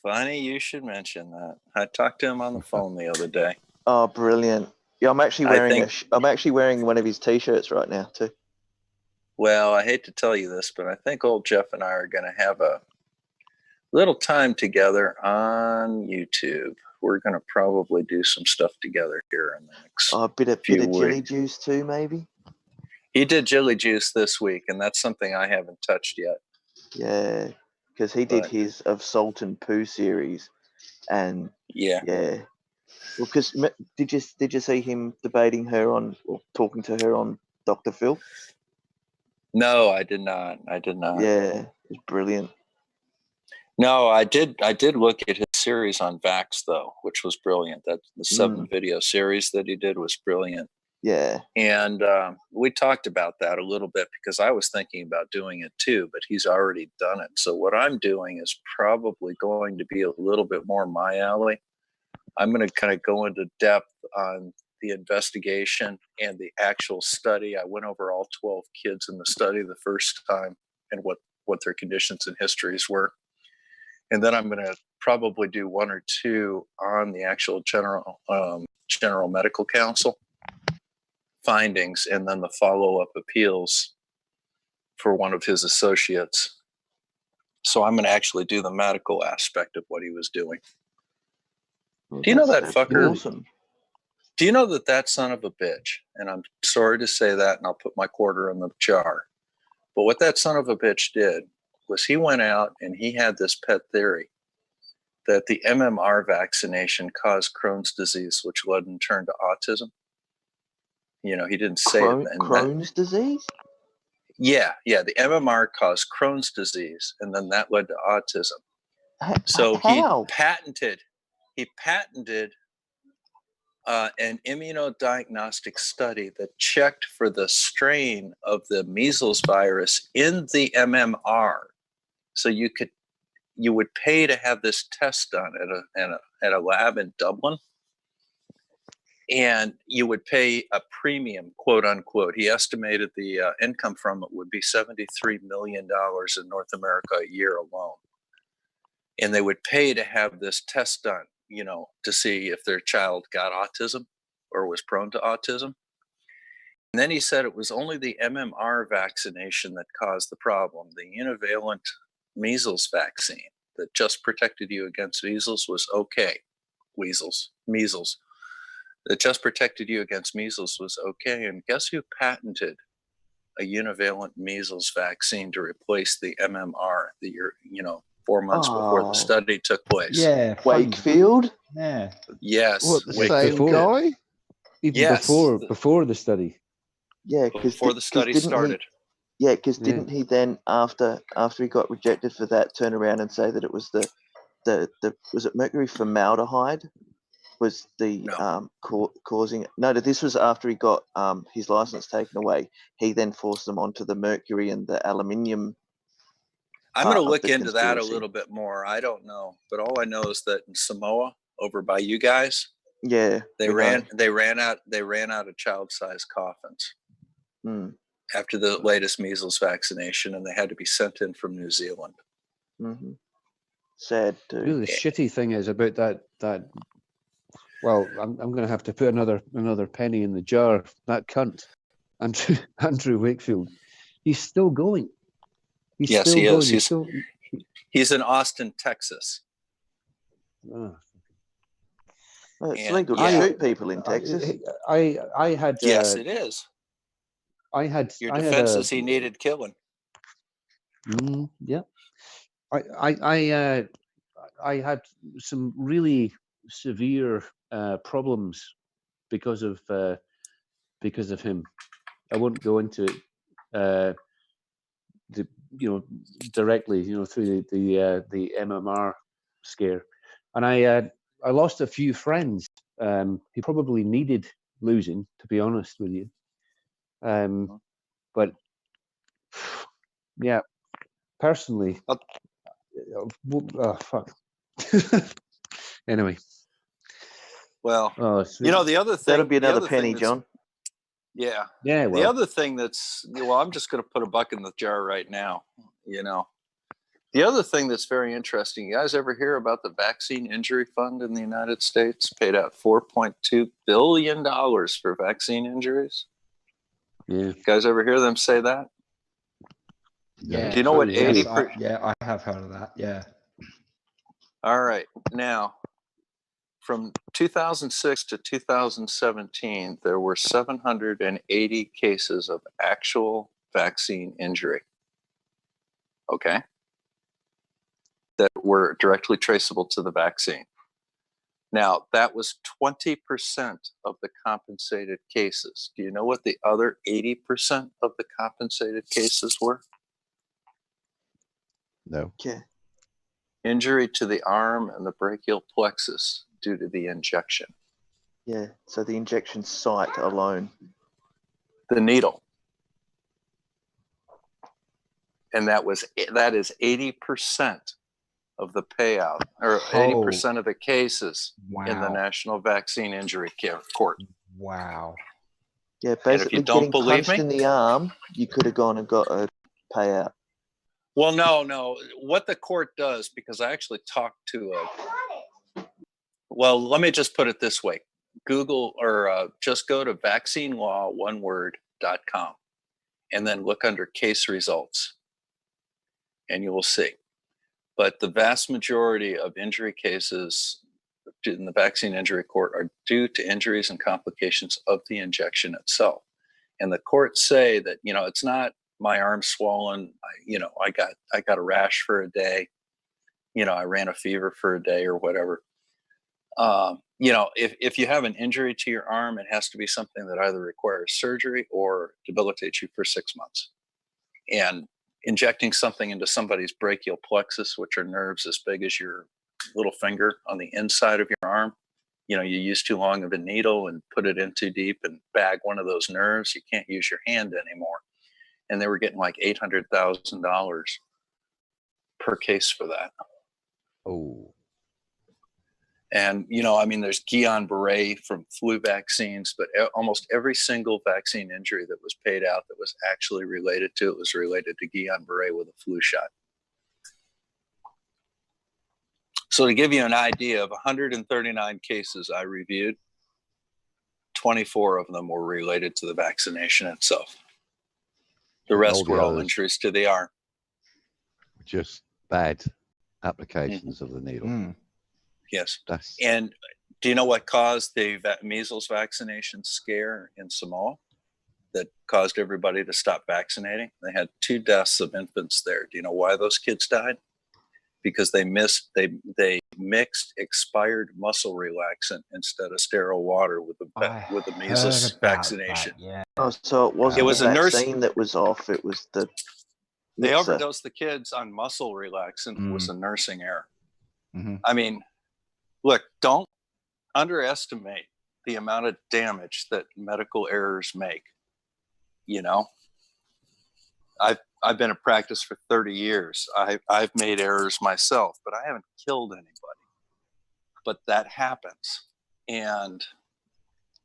Funny you should mention that. I talked to him on the phone the other day. Oh, brilliant. Yeah, I'm actually wearing one of his T-shirts right now too. Well, I hate to tell you this, but I think old Jeff and I are going to have a little time together on YouTube. We're going to probably do some stuff together here in the next a bit of Jilly Juice too, maybe. He did Jilly Juice this week, and that's something I haven't touched yet. Yeah, because he did his of Salt and Poo series, and yeah. Well, because did you see him debating her on or talking to her on Dr. Phil? No, I did not. Yeah, it's brilliant. No, I did look at his series on Vax though, which was brilliant. That the 7 video series that he did was brilliant. Yeah. And we talked about that a little bit because I was thinking about doing it too, but he's already done it. So what I'm doing is probably going to be a little bit more my alley. I'm going to kind of go into depth on the investigation and the actual study. I went over all 12 kids in the study the first time and what their conditions and histories were. And then I'm going to probably do 1 or 2 on the actual General Medical Council findings, and then the follow-up appeals for one of his associates. So I'm going to actually do the medical aspect of what he was doing. Do you know that fucker? Awesome. Do you know that son of a bitch, and I'm sorry to say that, and I'll put my quarter in the jar, but what that son of a bitch did was he went out and he had this pet theory that the MMR vaccination caused Crohn's disease, which led in turn to autism. You know, he didn't say it. Crohn's disease? Yeah. The MMR caused Crohn's disease, and then that led to autism. So how? He patented an immunodiagnostic study that checked for the strain of the measles virus in the MMR. So you would pay to have this test done at a lab in Dublin, and you would pay a premium, quote unquote. He estimated the income from it would be $73 million in North America a year alone. And they would pay to have this test done, you know, to see if their child got autism or was prone to autism. And then he said it was only the MMR vaccination that caused the problem. The univalent measles vaccine that just protected you against measles was okay. Measles. That just protected you against measles was okay. And guess who patented a univalent measles vaccine to replace the MMR that 4 months before the study took place? Yeah. Wakefield? Yeah. Yes. What, the same guy? Even before the study. Yeah, before the study started. Didn't he then, after he got rejected for that, turn around and say that it was the was it mercury formaldehyde was the causing it? No, this was after he got his license taken away. He then forced them onto the mercury and the aluminium. I'm going to look into that a little bit more. I don't know, but all I know is that in Samoa, over by you guys, they ran out of child-sized coffins after the latest measles vaccination, and they had to be sent in from New Zealand. Mm-hmm. Sad too. Really, the shitty thing is about that. Well, I'm going to have to put another penny in the jar. That cunt, Andrew Wakefield, he's still going. Yes, he is. He's in Austin, Texas. Oh. Well, it's legal to shoot people in Texas. I had. Yes, it is. Your defense is he needed killing. Yeah. I had some really severe problems because of him. I won't go into it. Directly, through the MMR scare, and I lost a few friends. He probably needed losing, to be honest with you. But yeah, personally, fuck. Anyway. Well, the other thing that'll be another penny, John. Yeah. Yeah. Well, the other thing I'm just going to put a buck in the jar right now. The other thing that's very interesting, you guys ever hear about the Vaccine Injury Fund in the United States? Paid out $4.2 billion for vaccine injuries. Yeah. You guys ever hear them say that? Yeah. Do you know what yes, 80%? I have heard of that. Yeah. All right. Now, from 2006 to 2017, there were 780 cases of actual vaccine injury. Okay. That were directly traceable to the vaccine. Now, that was 20% of the compensated cases. Do you know what the other 80% of the compensated cases were? No. Yeah. Injury to the arm and the brachial plexus due to the injection. Yeah. So the injection site alone. The needle. And that is 80% of the payout, or 80% of the cases in the National Vaccine Injury Court. Wow. Yeah, And if you basically don't getting believe punched me, in the arm, you could have gone and got a payout. well, no. What the court does, because I actually talked to well, let me just put it this way. Google or just go to vaccinelaw.com and then look under case results and you will see. But the vast majority of injury cases in the vaccine injury court are due to injuries and complications of the injection itself. And the courts say that, it's not my arm swollen. I got a rash for a day. I ran a fever for a day or whatever. If you have an injury to your arm, it has to be something that either requires surgery or debilitates you for 6 months. And injecting something into somebody's brachial plexus, which are nerves as big as your little finger on the inside of your arm, you use too long of a needle and put it in too deep and bag one of those nerves, you can't use your hand anymore. And they were getting like $800,000 per case for that. Oh. And, there's Guillain-Barré from flu vaccines, but almost every single vaccine injury that was paid out that was actually related to it was related to Guillain-Barré with a flu shot. So to give you an idea of 139 cases I reviewed, 24 of them were related to the vaccination itself. The rest were all injuries to the arm. Just bad applications of the needle. Yes. And do you know what caused the measles vaccination scare in Samoa that caused everybody to stop vaccinating? They had 2 deaths of infants there. Do you know why those kids died? Because they mixed expired muscle relaxant instead of sterile water with the measles vaccination. Yeah. Oh, so it wasn't the vaccine that was off, it was the They mixer. overdosed the kids on muscle relaxant. It was a nursing error. Mm-hmm. I mean, look, don't underestimate the amount of damage that medical errors make. I've been in practice for 30 years. I've made errors myself, but I haven't killed anybody. But that happens. And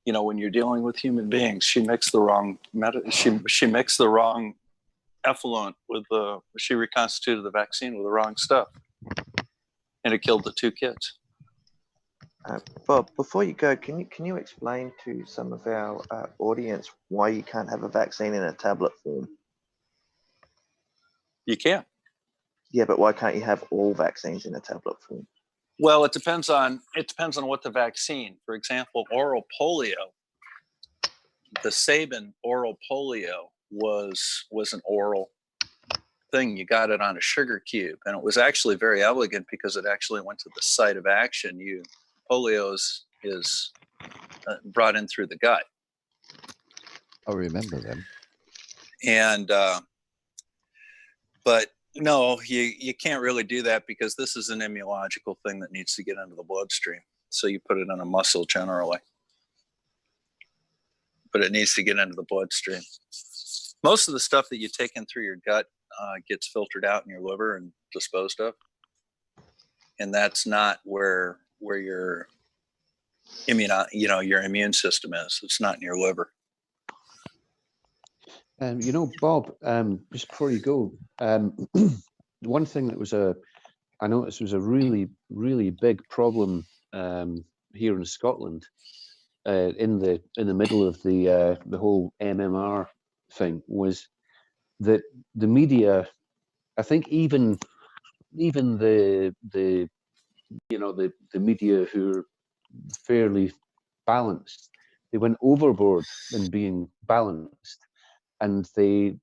when you're dealing with human beings, she mixed the wrong she mixed the wrong effluent she reconstituted the vaccine with the wrong stuff. And it killed the 2 kids. Bob, before you go, can you explain to some of our audience why you can't have a vaccine in a tablet form? You can't. Yeah, but why can't you have all vaccines in a tablet form? Well, it depends on what the vaccine. For example, oral polio. The Sabin oral polio was an oral thing. You got it on a sugar cube, and it was actually very elegant because it actually went to the site of action. Polio is brought in through the gut. I remember them. And but no, you can't really do that because this is an immunological thing that needs to get into the bloodstream. So you put it on a muscle generally, but it needs to get into the bloodstream. Most of the stuff that you take in through your gut gets filtered out in your liver and disposed of, and that's not where your your immune system is. It's not in your liver. Bob, just before you go, one thing that I noticed was a really, really big problem here in Scotland in the middle of the whole MMR thing, was that the media, I think even the media who are fairly balanced, they went overboard in being balanced, and they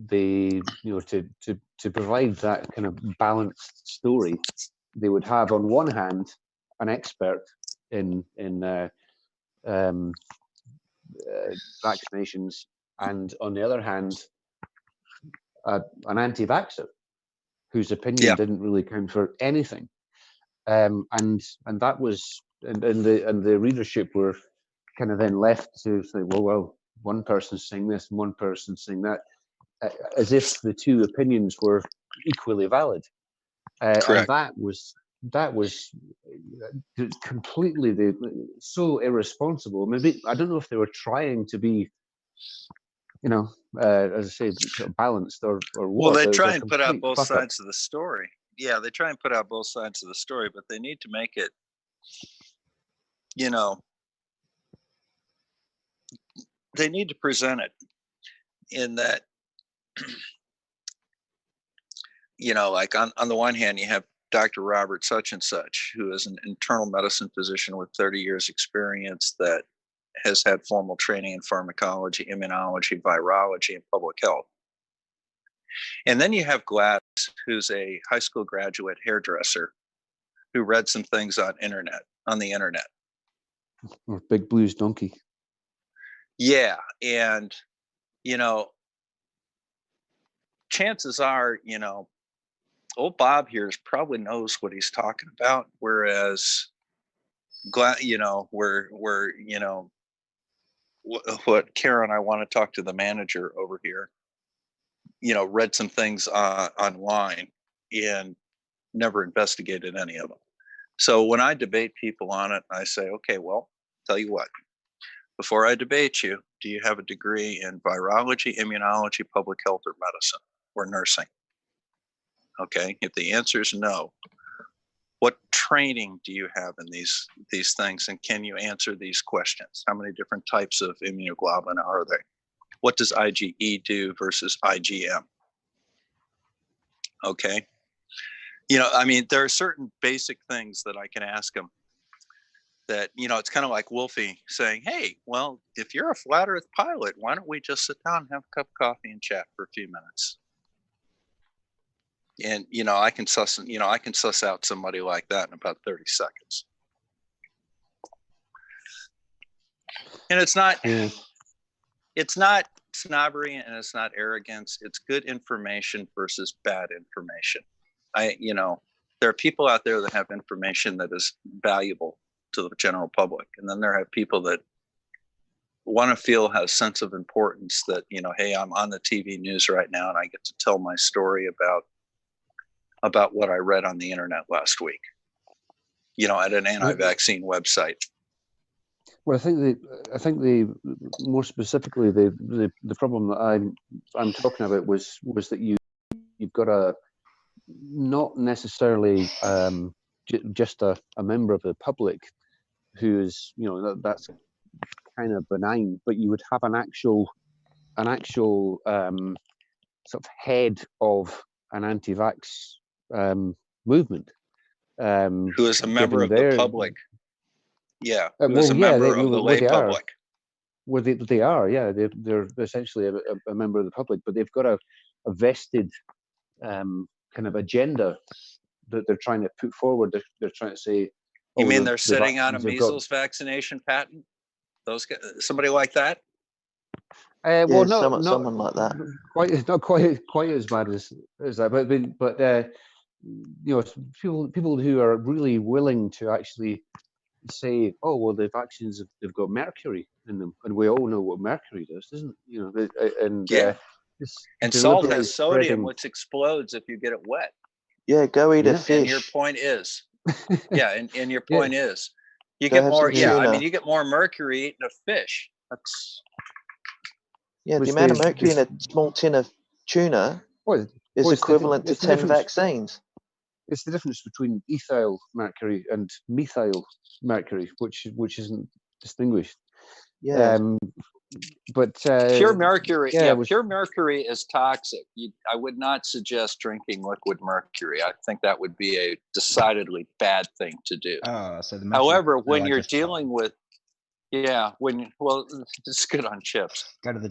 to provide that kind of balanced story, they would have on one hand an expert in vaccinations, and on the other hand an anti-vaxxer whose opinion didn't really count for anything, and that was and the readership were kind of then left to say, well, one person's saying this and one person's saying that, as if the two opinions were equally valid, and that was completely so irresponsible. Maybe I don't know if they were trying to be, as I say, balanced or what. Well, they try and put out both sides of the story. Yeah, they try and put out both sides of the story, but they need to make it, they need to present it in that, like on the one hand, you have Dr. Robert such and such, who is an internal medicine physician with 30 years experience that has had formal training in pharmacology, immunology, virology, and public health. And then you have Gladys, who's a high school graduate hairdresser who read some things on the internet. Or Big Blue's donkey. Yeah. And, chances are, old Bob here probably knows what he's talking about. Whereas, what Karen, I want to talk to the manager over here, read some things online and never investigated any of them. So when I debate people on it, I say, okay, well, tell you what, before I debate you, do you have a degree in virology, immunology, public health, or medicine, or nursing? Okay, if the answer is no, what training do you have in these things, and can you answer these questions? How many different types of immunoglobulin are there? What does IgE do versus IgM? Okay, there are certain basic things that I can ask them that, it's kind of like Wolfie saying, hey, well, if you're a flat earth pilot, why don't we just sit down and have a cup of coffee and chat for a few minutes? And, I can suss out somebody like that in about 30 seconds. And it's not snobbery and it's not arrogance. It's good information versus bad information. There are people out there that have information that is valuable to the general public. And then there are people that want to feel a sense of importance that, hey, I'm on the TV news right now and I get to tell my story about what I read on the internet last week, at an anti-vaccine website. Well, I think the more specifically the problem that I'm talking about was that you've got a not necessarily just a member of the public who's that's kind of benign, but you would have an actual sort of head of an anti-vax movement, who is a member of the public. Yeah, who is a member of the lay public. Well, they are, yeah. They're essentially a member of the public, but they've got a vested kind of agenda that they're trying to put forward. They're trying to say. You mean they're sitting on a measles vaccination patent? Those guys, somebody like that? Well, no, someone like that. Not quite as bad as that, but people who are really willing to actually say, oh well, the vaccines they've got mercury in them, and we all know what mercury does, doesn't it? And salt has sodium, which explodes if you get it wet. Yeah, go eat a fish. And your point is, and your point is, you get more. Yeah, you get more mercury eating a fish. That's the amount of mercury in a small tin of tuna. Well, is Well, it's equivalent it's to the 10 difference. vaccines. It's the difference between ethyl mercury and methyl mercury, which isn't distinguished. Yeah. But Pure mercury, yeah, pure mercury is toxic. I would not suggest drinking liquid mercury. I think that would be a decidedly bad thing to do. So the However, when you're dealing with, it's good on chips. Go to the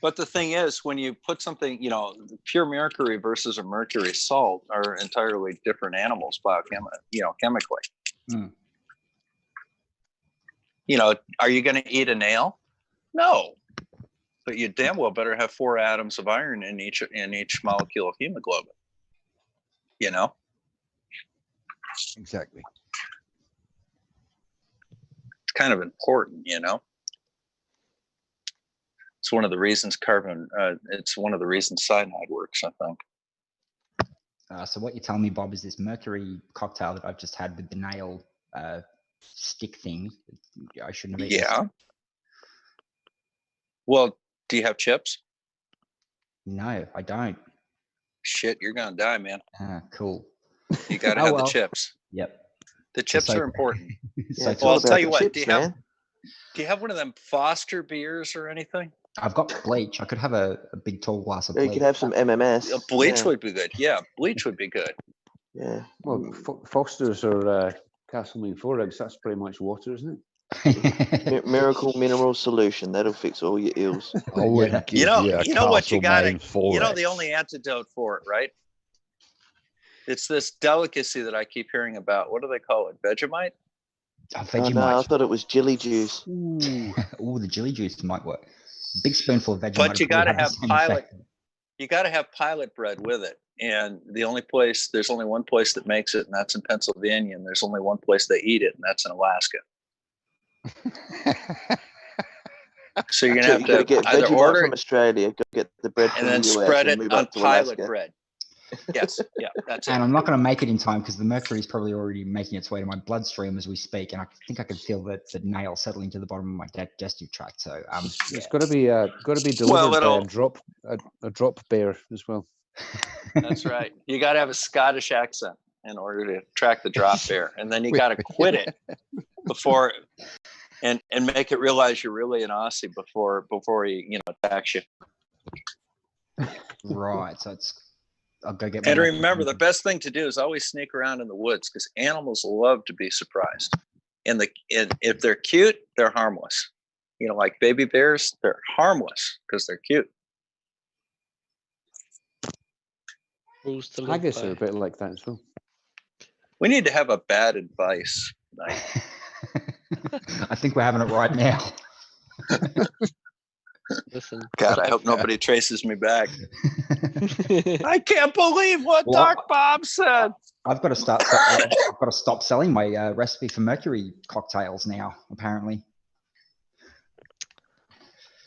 but the thing is, when you put something, pure mercury versus a mercury salt are entirely different animals chemically. Mm. Are you going to eat a nail? No, but you damn well better have 4 atoms of iron in each molecule of hemoglobin. Exactly. It's kind of important. It's one of the reasons it's one of the reasons cyanide works, I think. So what you're telling me, Bob, is this mercury cocktail that I've just had with the nail stick thing. I shouldn't have eaten. Yeah. Well, do you have chips? No, I don't. Shit, you're gonna die, man. Cool. You gotta have the chips. Yep. The chips are important. Yeah, Well, I'll tell you what. Chips, do you have one of them Foster beers or anything? I've got bleach. I could have a big tall glass of bleach. You could have some MMS. Bleach would be good. Yeah, bleach would be good. Yeah. Well, Foster's or Castleman Forex, that's pretty much water, isn't it? Miracle mineral solution. That'll fix all your ills. I wouldn't give you what you got. Forex. The only antidote for it, right? It's this delicacy that I keep hearing about. What do they call it? Vegemite? Vegemite. No, I thought it was jelly juice. Ooh, the jelly juice might work. Big spoonful of Vegemite. But you got to have pilot. You got to have pilot bread with it. And there's only one place that makes it, and that's in Pennsylvania. And there's only one place they eat it, and that's in Alaska. So you're gonna have to get either Vegemite order from Australia, go get the bread from and then the US, spread and it move on up to pilot Alaska. bread. Yes, yeah, that's it. And I'm not going to make it in time because the mercury is probably already making its way to my bloodstream as we speak, and I think I can feel the nail settling to the bottom of my digestive tract. So it's got to be delivered by a drop bear as well. That's right. You got to have a Scottish accent in order to track the drop bear, and then you got to quit it before and make it realize you're really an Aussie before he attacks you. Right. So I'll go get. And remember, the best thing to do is always sneak around in the woods because animals love to be surprised. And if they're cute, they're harmless. Like baby bears, they're harmless because they're cute. I guess they're a bit like that as well. We need to have a bad advice night. I think we're having it right now. Listen. God, I hope nobody traces me back. I can't believe what Doc Bob said. I've got to start. I've got to stop selling my recipe for mercury cocktails now. Apparently.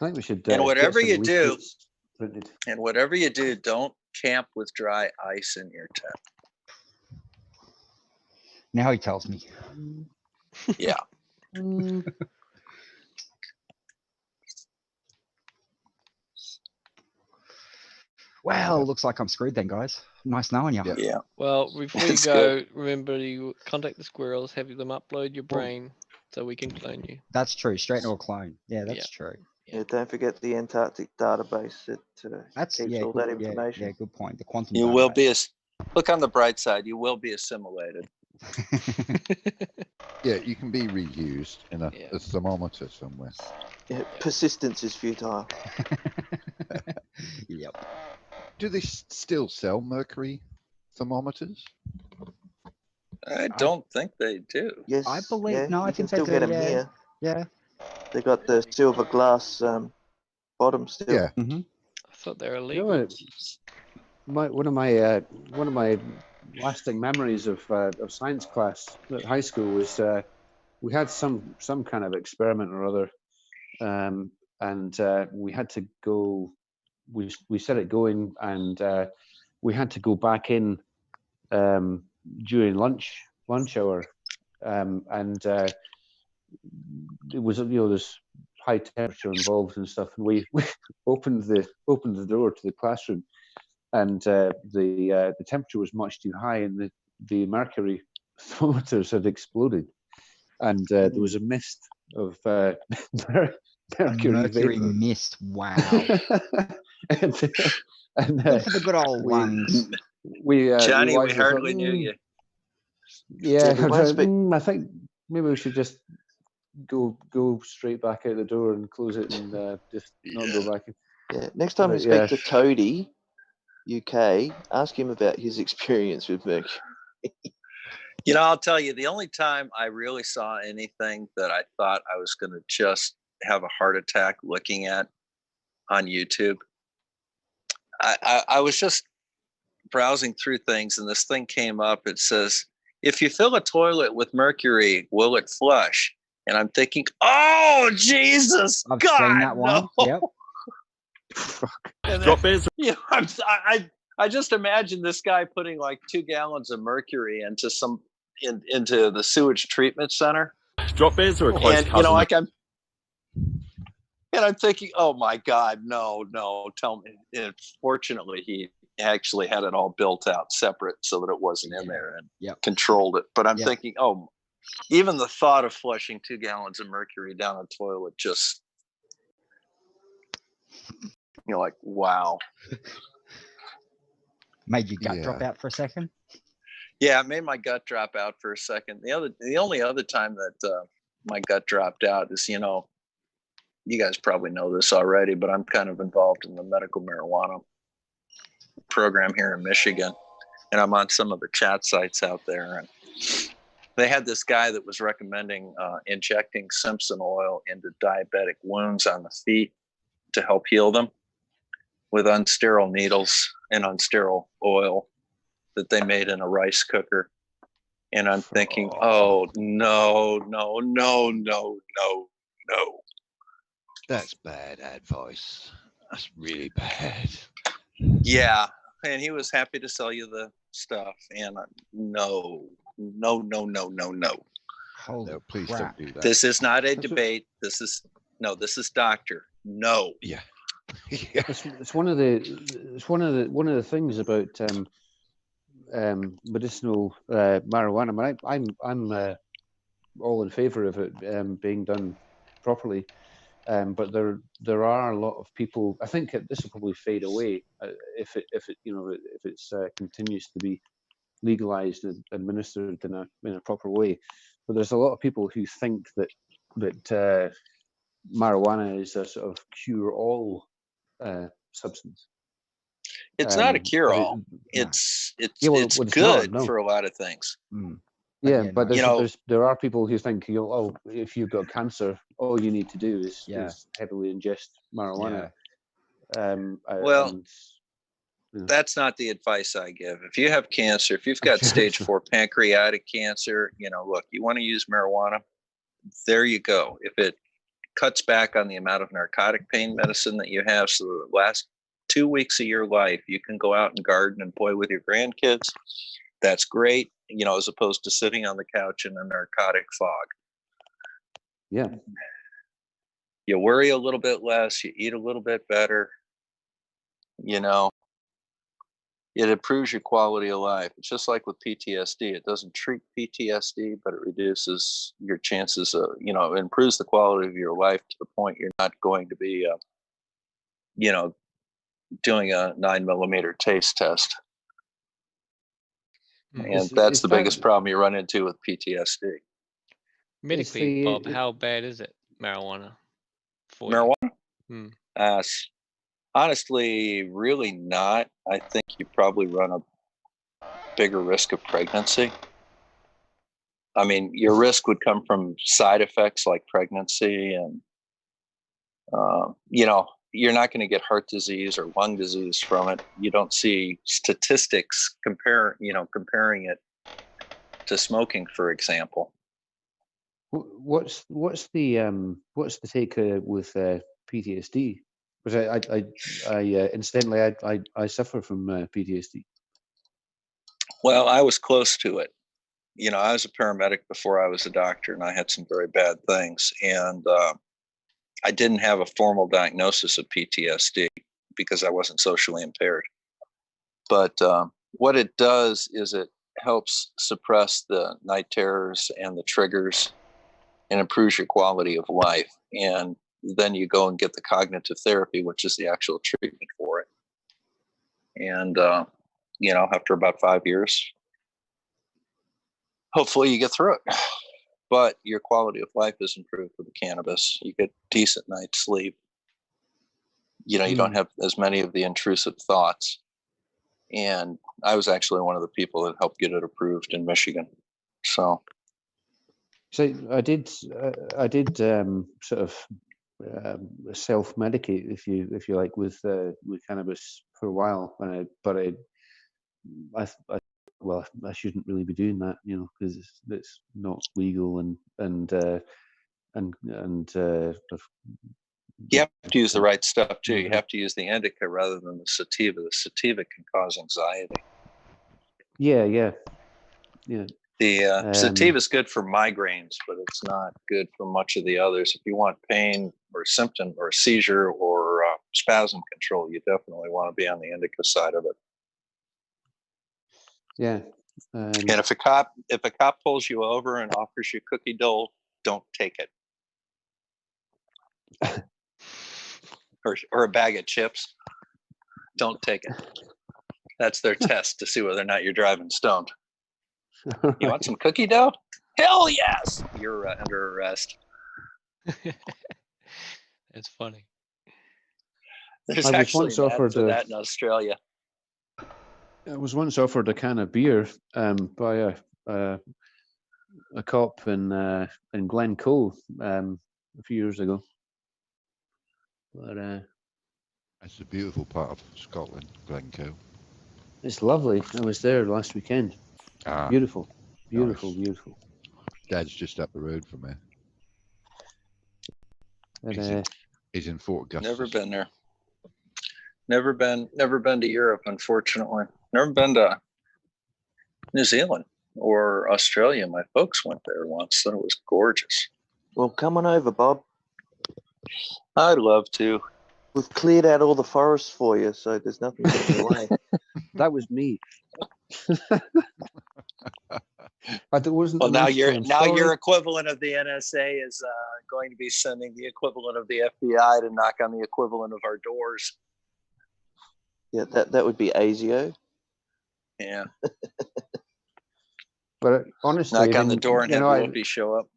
I think we should. And whatever you do, don't camp with dry ice in your tent. Now he tells me. Yeah. Well, looks like I'm screwed then, guys. Nice knowing you. Yeah. Well, before you go, remember you contact the squirrels, have them upload your brain so we can clone you. That's true. Straight into a clone. Yeah, that's true. Yeah, don't forget the Antarctic database. It keeps all that information. Yeah, good point. The quantum. You will be look on the bright side. You will be assimilated. Yeah, you can be reused in a thermometer somewhere. Yeah, persistence is futile. Yep. Do they still sell mercury thermometers? I don't think they do. Yes, I believe. yeah, No, I you can think still get them here. Yeah. They got the silver glass bottom still. Yeah. Mm-hmm. I thought they were illegal. One of my lasting memories of science class at high school was we had some kind of experiment or other, and we had to go. We set it going, and we had to go back in during lunch hour, and it was there's high temperature involved and stuff. And we opened the door to the classroom, and the temperature was much too high, and the mercury thermometers had exploded, and there was a mist of mercury vapor. mist. Wow. and Good for the good old lungs. Johnny, we wisely thought, hardly knew you. Yeah, Yeah, I think maybe we should just go straight back out the door and close it and just not go back in. Yeah. Next time you speak to Toady, UK, ask him about his experience with mercury. You know, I'll tell you, the only time I really saw anything that I thought I was going to just have a heart attack looking at on YouTube, I was just browsing through things, and this thing came up. It says, if you fill a toilet with mercury, will it flush? And I'm thinking, oh, Jesus, I've God, seen that one. no. Yep. And then, you know, I just imagine this guy putting like 2 gallons of mercury into the sewage treatment center. Drop bears are a close cousin. You know, like I'm thinking, oh my God, no, tell me. And fortunately, he actually had it all built out separate so that it wasn't in there and controlled it. But I'm thinking, oh, even the thought of flushing 2 gallons of mercury down a toilet just, you know, like, wow. Made your gut drop out for a second? Yeah, it made my gut drop out for a second. The only other time that my gut dropped out is, you know, you guys probably know this already, but I'm kind of involved in the medical marijuana program here in Michigan, and I'm on some of the chat sites out there, and they had this guy that was recommending injecting Simpson oil into diabetic wounds on the feet to help heal them with unsterile needles and unsterile oil that they made in a rice cooker. And I'm thinking, oh, no. That's bad advice. That's really bad. Yeah. And he was happy to sell you the stuff. And no. No, please crap. don't do that. This is not a debate. This is doctor. No. Yeah. It's one of the things about medicinal marijuana. I mean, I'm all in favor of it being done properly, but there are a lot of people. I think this will probably fade away if it continues to be legalized and administered in a proper way. But there's a lot of people who think that marijuana is a sort of cure-all substance. It's not a cure-all. It's good for a lot of things. Yeah, but there are people who think, if you've got cancer, all you need to do is heavily ingest marijuana. That's not the advice I give. If you have cancer, if you've got stage 4 pancreatic cancer, look, you want to use marijuana, there you go. If it cuts back on the amount of narcotic pain medicine that you have, so the last 2 weeks of your life, you can go out and garden and play with your grandkids, that's great, as opposed to sitting on the couch in a narcotic fog. Yeah. You worry a little bit less, you eat a little bit better, it improves your quality of life. It's just like with PTSD. It doesn't treat PTSD, but it reduces your chances of, it improves the quality of your life to the point you're not going to be, doing a 9mm taste test. And that's the biggest problem you run into with PTSD. Medically, Bob, how bad is it, marijuana? Marijuana? Honestly, really not. I think you probably run a bigger risk of pregnancy. I mean, your risk would come from side effects like pregnancy and, you're not going to get heart disease or lung disease from it. You don't see statistics comparing it to smoking, for example. What's the take with PTSD? Because incidentally, I suffer from PTSD. Well, I was close to it. I was a paramedic before I was a doctor, and I had some very bad things. And I didn't have a formal diagnosis of PTSD because I wasn't socially impaired. But what it does is it helps suppress the night terrors and the triggers and improves your quality of life. And then you go and get the cognitive therapy, which is the actual treatment for it. And, after about 5 years, hopefully you get through it. But your quality of life is improved with the cannabis. You get decent night's sleep. You don't have as many of the intrusive thoughts. And I was actually one of the people that helped get it approved in Michigan. So I did sort of self-medicate, if you like, with cannabis for a while. I shouldn't really be doing that, because it's not legal and you have to use the right stuff too. You have to use the indica rather than the sativa. The sativa can cause anxiety. Yeah. The sativa is good for migraines, but it's not good for much of the others. If you want pain or symptom or seizure or spasm control, you definitely want to be on the indica side of it. Yeah. And if a cop pulls you over and offers you cookie dough, don't take it. or a bag of chips, don't take it. That's their test to see whether or not you're driving stoned. You want some cookie dough? Hell yes! You're under arrest. It's funny. There's actually an ad for that in Australia. I was once offered a can of beer by a cop in Glencoe a few years ago. But it's a beautiful part of Scotland, Glencoe. It's lovely. I was there last weekend. Beautiful. Nice. Dad's just up the road from me. He's in Fort Augustus. Never been there. Never been to Europe, unfortunately. Never been to New Zealand or Australia. My folks went there once, and it was gorgeous. Well, come on over, Bob. I'd love to. We've cleared out all the forests for you, so there's nothing to get away. That was me. Well, now your equivalent of the NSA is going to be sending the equivalent of the FBI to knock on the equivalent of our doors. Yeah, that would be ASIO. Yeah. But honestly, knock on the door and have Wolfie show up.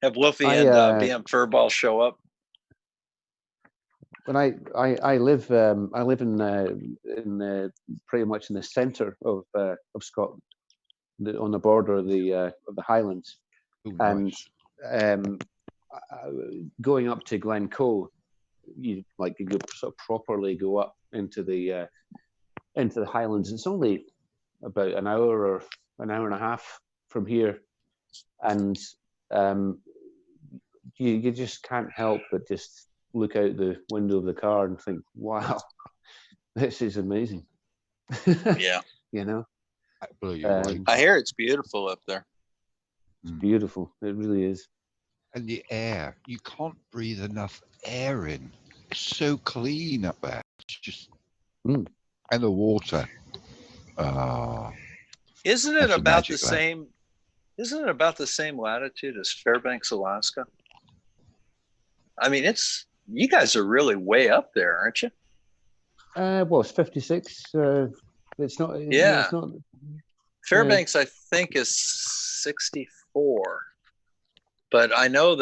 Have Wolfie and BM Furball show up. When I live in pretty much in the centre of Scotland, on the border of the Highlands. Ooh, nice. And going up to Glencoe, you sort of properly go up into the Highlands. It's only about an hour or an hour and a half from here, and you just can't help but just look out the window of the car and think, wow, this is amazing. Yeah. I hear it's beautiful up there. It's beautiful. It really is. And the air, you can't breathe enough air in. It's so clean up there. It's just, and the water. Isn't it about the same? Isn't it about the same latitude as Fairbanks, Alaska? I mean, you guys are really way up there, aren't you? Well, it's 56. It's not. Yeah. It's not. Fairbanks, I think, is 64. But I know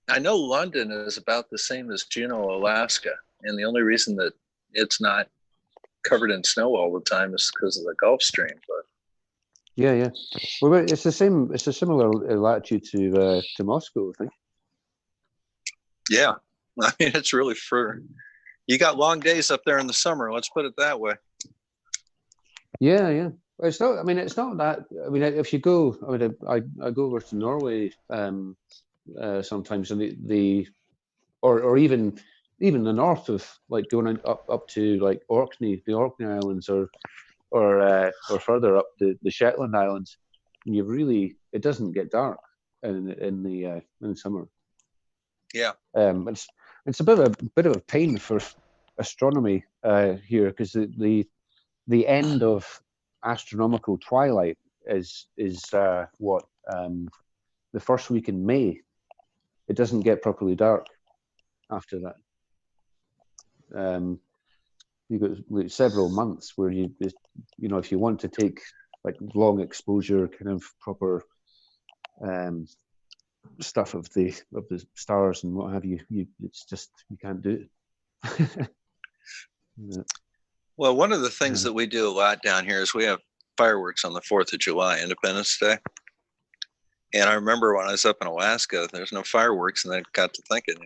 London is about the same as Juneau, Alaska, and the only reason that it's not covered in snow all the time is because of the Gulf Stream. But yeah. Well, it's the same. It's a similar latitude to Moscow, I think. Yeah, I mean, it's really you got long days up there in the summer. Let's put it that way. Yeah. It's not. I mean, it's not that. I mean, if you go, I go over to Norway sometimes, and or even the north of going up to Orkney, the Orkney Islands, or further up the Shetland Islands, and it doesn't get dark in the summer. Yeah. It's a bit of a pain for astronomy here, because the end of astronomical twilight is what, the first week in May. It doesn't get properly dark after that. You've got like several months where you know, if you want to take like long exposure kind of proper stuff of the stars and what have you, it's just, you can't do it. Yeah. Well, one of the things that we do a lot down here is we have fireworks on the 4th of July, Independence Day. And I remember when I was up in Alaska, there's no fireworks, and I got to thinking,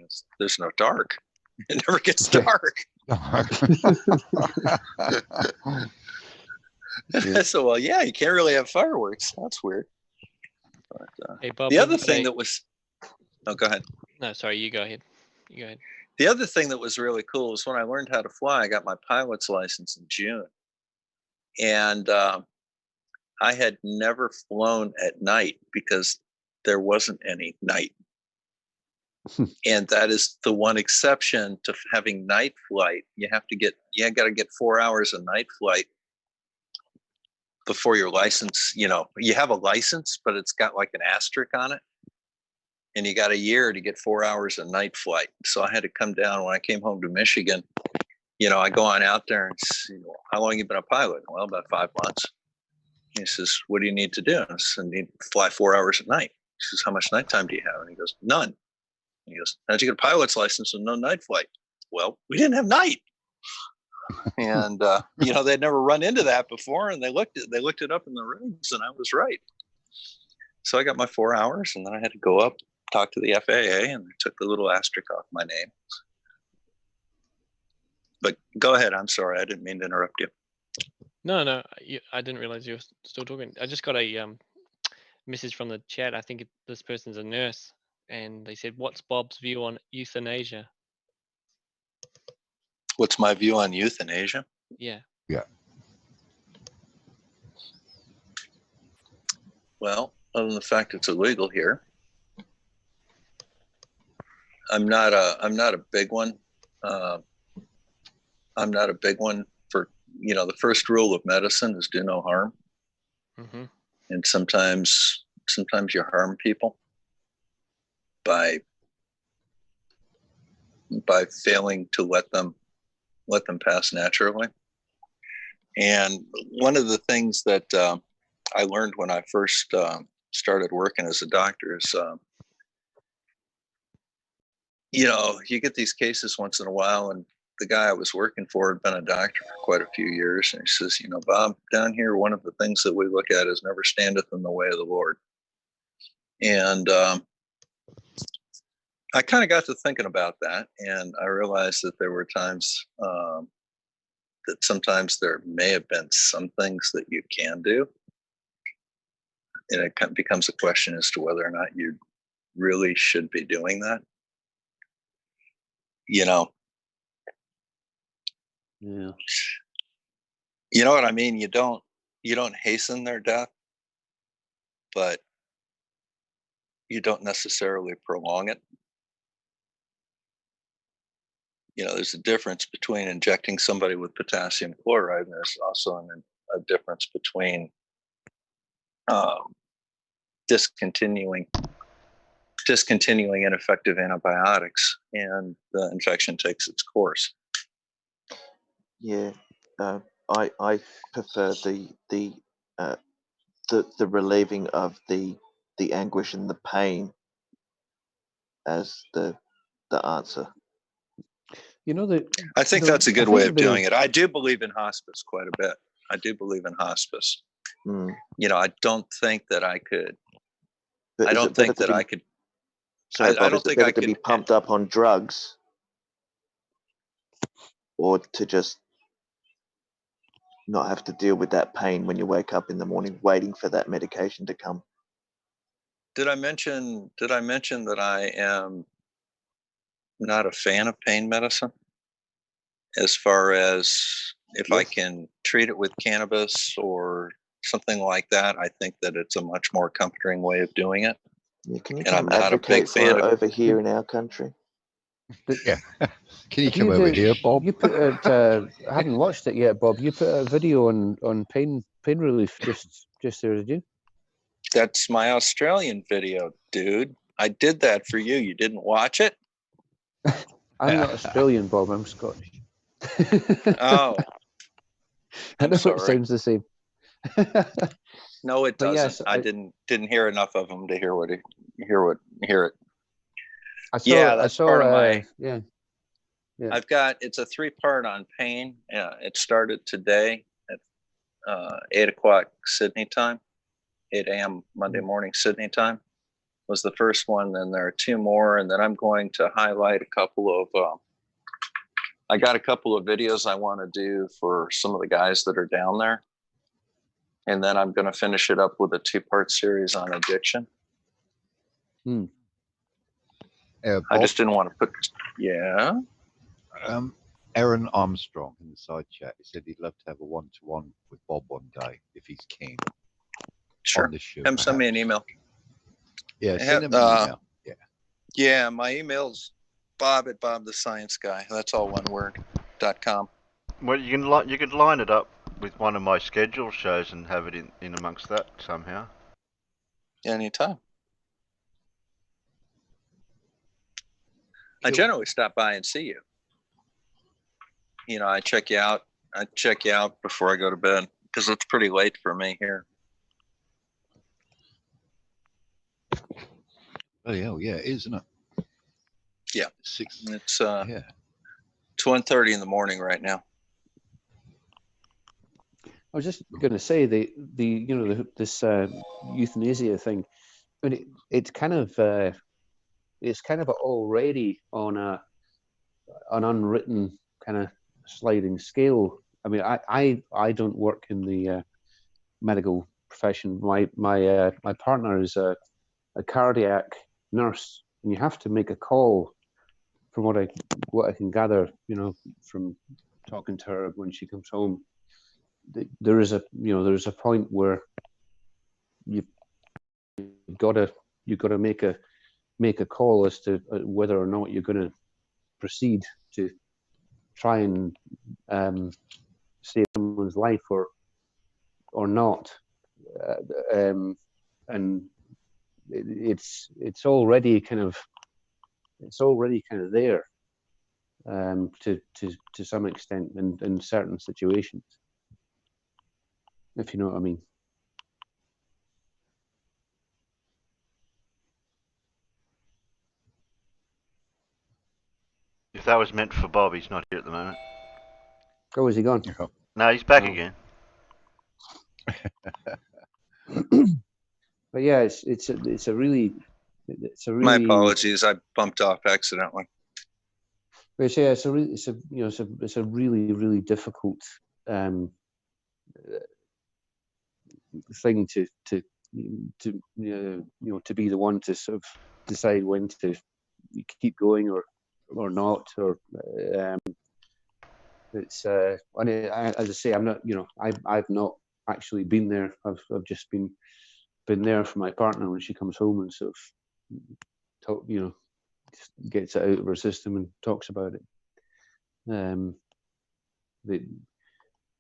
there's no dark. It never gets dark. I said, well, yeah, you can't really have fireworks. That's weird. But, hey, Bob, the other thing that was, oh, go ahead. No, sorry, you go ahead. You go ahead. The other thing that was really cool is when I learned how to fly, I got my pilot's license in June. And I had never flown at night because there wasn't any night. And that is the one exception to having night flight. You got to get 4 hours of night flight before your license, you know, you have a license, but it's got like an asterisk on it. And you got a year to get 4 hours of night flight. So I had to come down when I came home to Michigan. You know, I go on out there and say, well, how long have you been a pilot? Well, about 5 months. He says, what do you need to do? I said, I need to fly 4 hours at night. He says, how much nighttime do you have? And he goes, none. And he goes, how'd you get a pilot's license with no night flight? Well, we didn't have night. And, you know, they'd never run into that before. And they looked it up in the rings, and I was right. So I got my 4 hours, and then I had to go up, talk to the FAA, and they took the little asterisk off my name. But go ahead. I'm sorry. I didn't mean to interrupt you. No, I didn't realize you were still talking. I just got a message from the chat. I think this person's a nurse, and they said, what's Bob's view on euthanasia? What's my view on euthanasia? Yeah. Yeah. Well, other than the fact it's illegal here, I'm not a big one. I'm not a big one for, you know, the first rule of medicine is do no harm. Mm-hmm. And sometimes you harm people by failing to let them pass naturally. And one of the things that I learned when I first started working as a doctor is, you know, you get these cases once in a while, and the guy I was working for had been a doctor for quite a few years. And he says, you know, Bob, down here, one of the things that we look at is never standeth in the way of the Lord. And I kind of got to thinking about that. And I realized that there were times that sometimes there may have been some things that you can do. And it becomes a question as to whether or not you really should be doing that. You know, yeah. You know what I mean? You don't hasten their death, but you don't necessarily prolong it. You know, there's a difference between injecting somebody with potassium chloride, and there's also a difference between discontinuing ineffective antibiotics, and the infection takes its course. Yeah, I prefer the relieving of the anguish and the pain as the answer. You know, I think that's a good way of doing it. I do believe in hospice quite a bit. I do believe in hospice. Mm. You know, I don't think that I could. But I don't think that I could. Sorry, Bob, I don't think I could be pumped up on drugs, or to just not have to deal with that pain when you wake up in the morning, waiting for that medication to come. Did I mention that I am not a fan of pain medicine? As far as if I can treat it with cannabis or something like that, I think that it's a much more comforting way of doing it. Yeah, can you and I'm not a advocate big fan for it of over here in our country? Yeah. Can you come over here, Bob? You put it. I haven't watched it yet, Bob. You put a video on pain relief just there, did you? That's my Australian video, dude. I did that for you. You didn't watch it? I'm not Australian, Bob. I'm Scottish. Oh, I know sorry. it sounds the same. No, it But doesn't. yes, I didn't hear enough of them to hear it. I saw. Yeah, that's part of my. Yeah. It's a 3-part on pain. Yeah, it started today at 8 o'clock Sydney time, 8 a.m. Monday morning Sydney time was the first one. Then there are 2 more, and then I'm going to highlight a couple of. I got a couple of videos I want to do for some of the guys that are down there, and then I'm going to finish it up with a 2-part series on addiction. I just didn't want to put. Yeah. Aaron Armstrong in the side chat. He said he'd love to have a one-to-one with Bob one day if he's keen. Sure. On the show, Send me an email. Yeah, send him an email. Yeah. Yeah, my email's bob@bobthescienceguy. That's all one word. .com. Well, you could line it up with one of my scheduled shows and have it in amongst that somehow. Anytime. I generally stop by and see you. You know, I check you out. I check you out before I go to bed because it's pretty late for me here. Oh yeah, it is, isn't it? Yeah. 6. It's yeah. It's 1:30 in the morning right now. I was just going to say this euthanasia thing. I mean, it's kind of already on an unwritten kind of sliding scale. I mean, I don't work in the medical profession. My partner is a cardiac nurse, and you have to make a call. From what I can gather, from talking to her when she comes home, there is a point where you've got to make a call as to whether or not you're going to proceed to try and save someone's life or not, and it's already kind of there to some extent in certain situations, if you know what I mean. If that was meant for Bob, he's not here at the moment. Oh, is he gone? No, he's back again. But yeah, it's a really. My apologies. I bumped off accidentally. But yeah, it's a really really difficult thing to be the one to sort of decide when to keep going or not, or it's as I say, I'm not, I've not actually been there. I've just been there for my partner when she comes home and sort of just gets it out of her system and talks about it.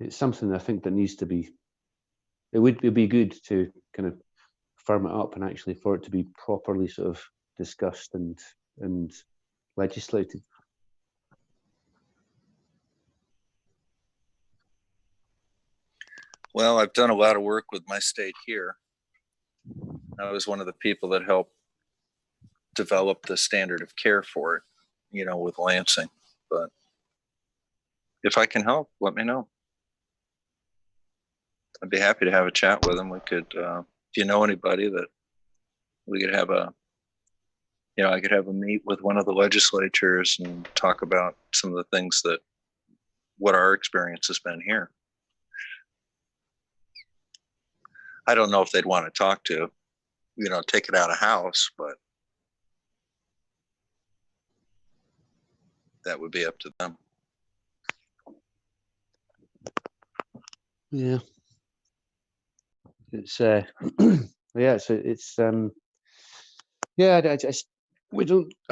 It's something I think that needs to be. It would be good to kind of firm it up and actually for it to be properly sort of discussed and legislated. Well, I've done a lot of work with my state here. I was one of the people that helped develop the standard of care for it, with Lansing. But if I can help, let me know. I'd be happy to have a chat with them. We could, if you know anybody that we could have I could have a meet with one of the legislatures and talk about some of the things what our experience has been here. I don't know if they'd want to talk to, take it out of house, but that would be up to them. Yeah. It's yeah, I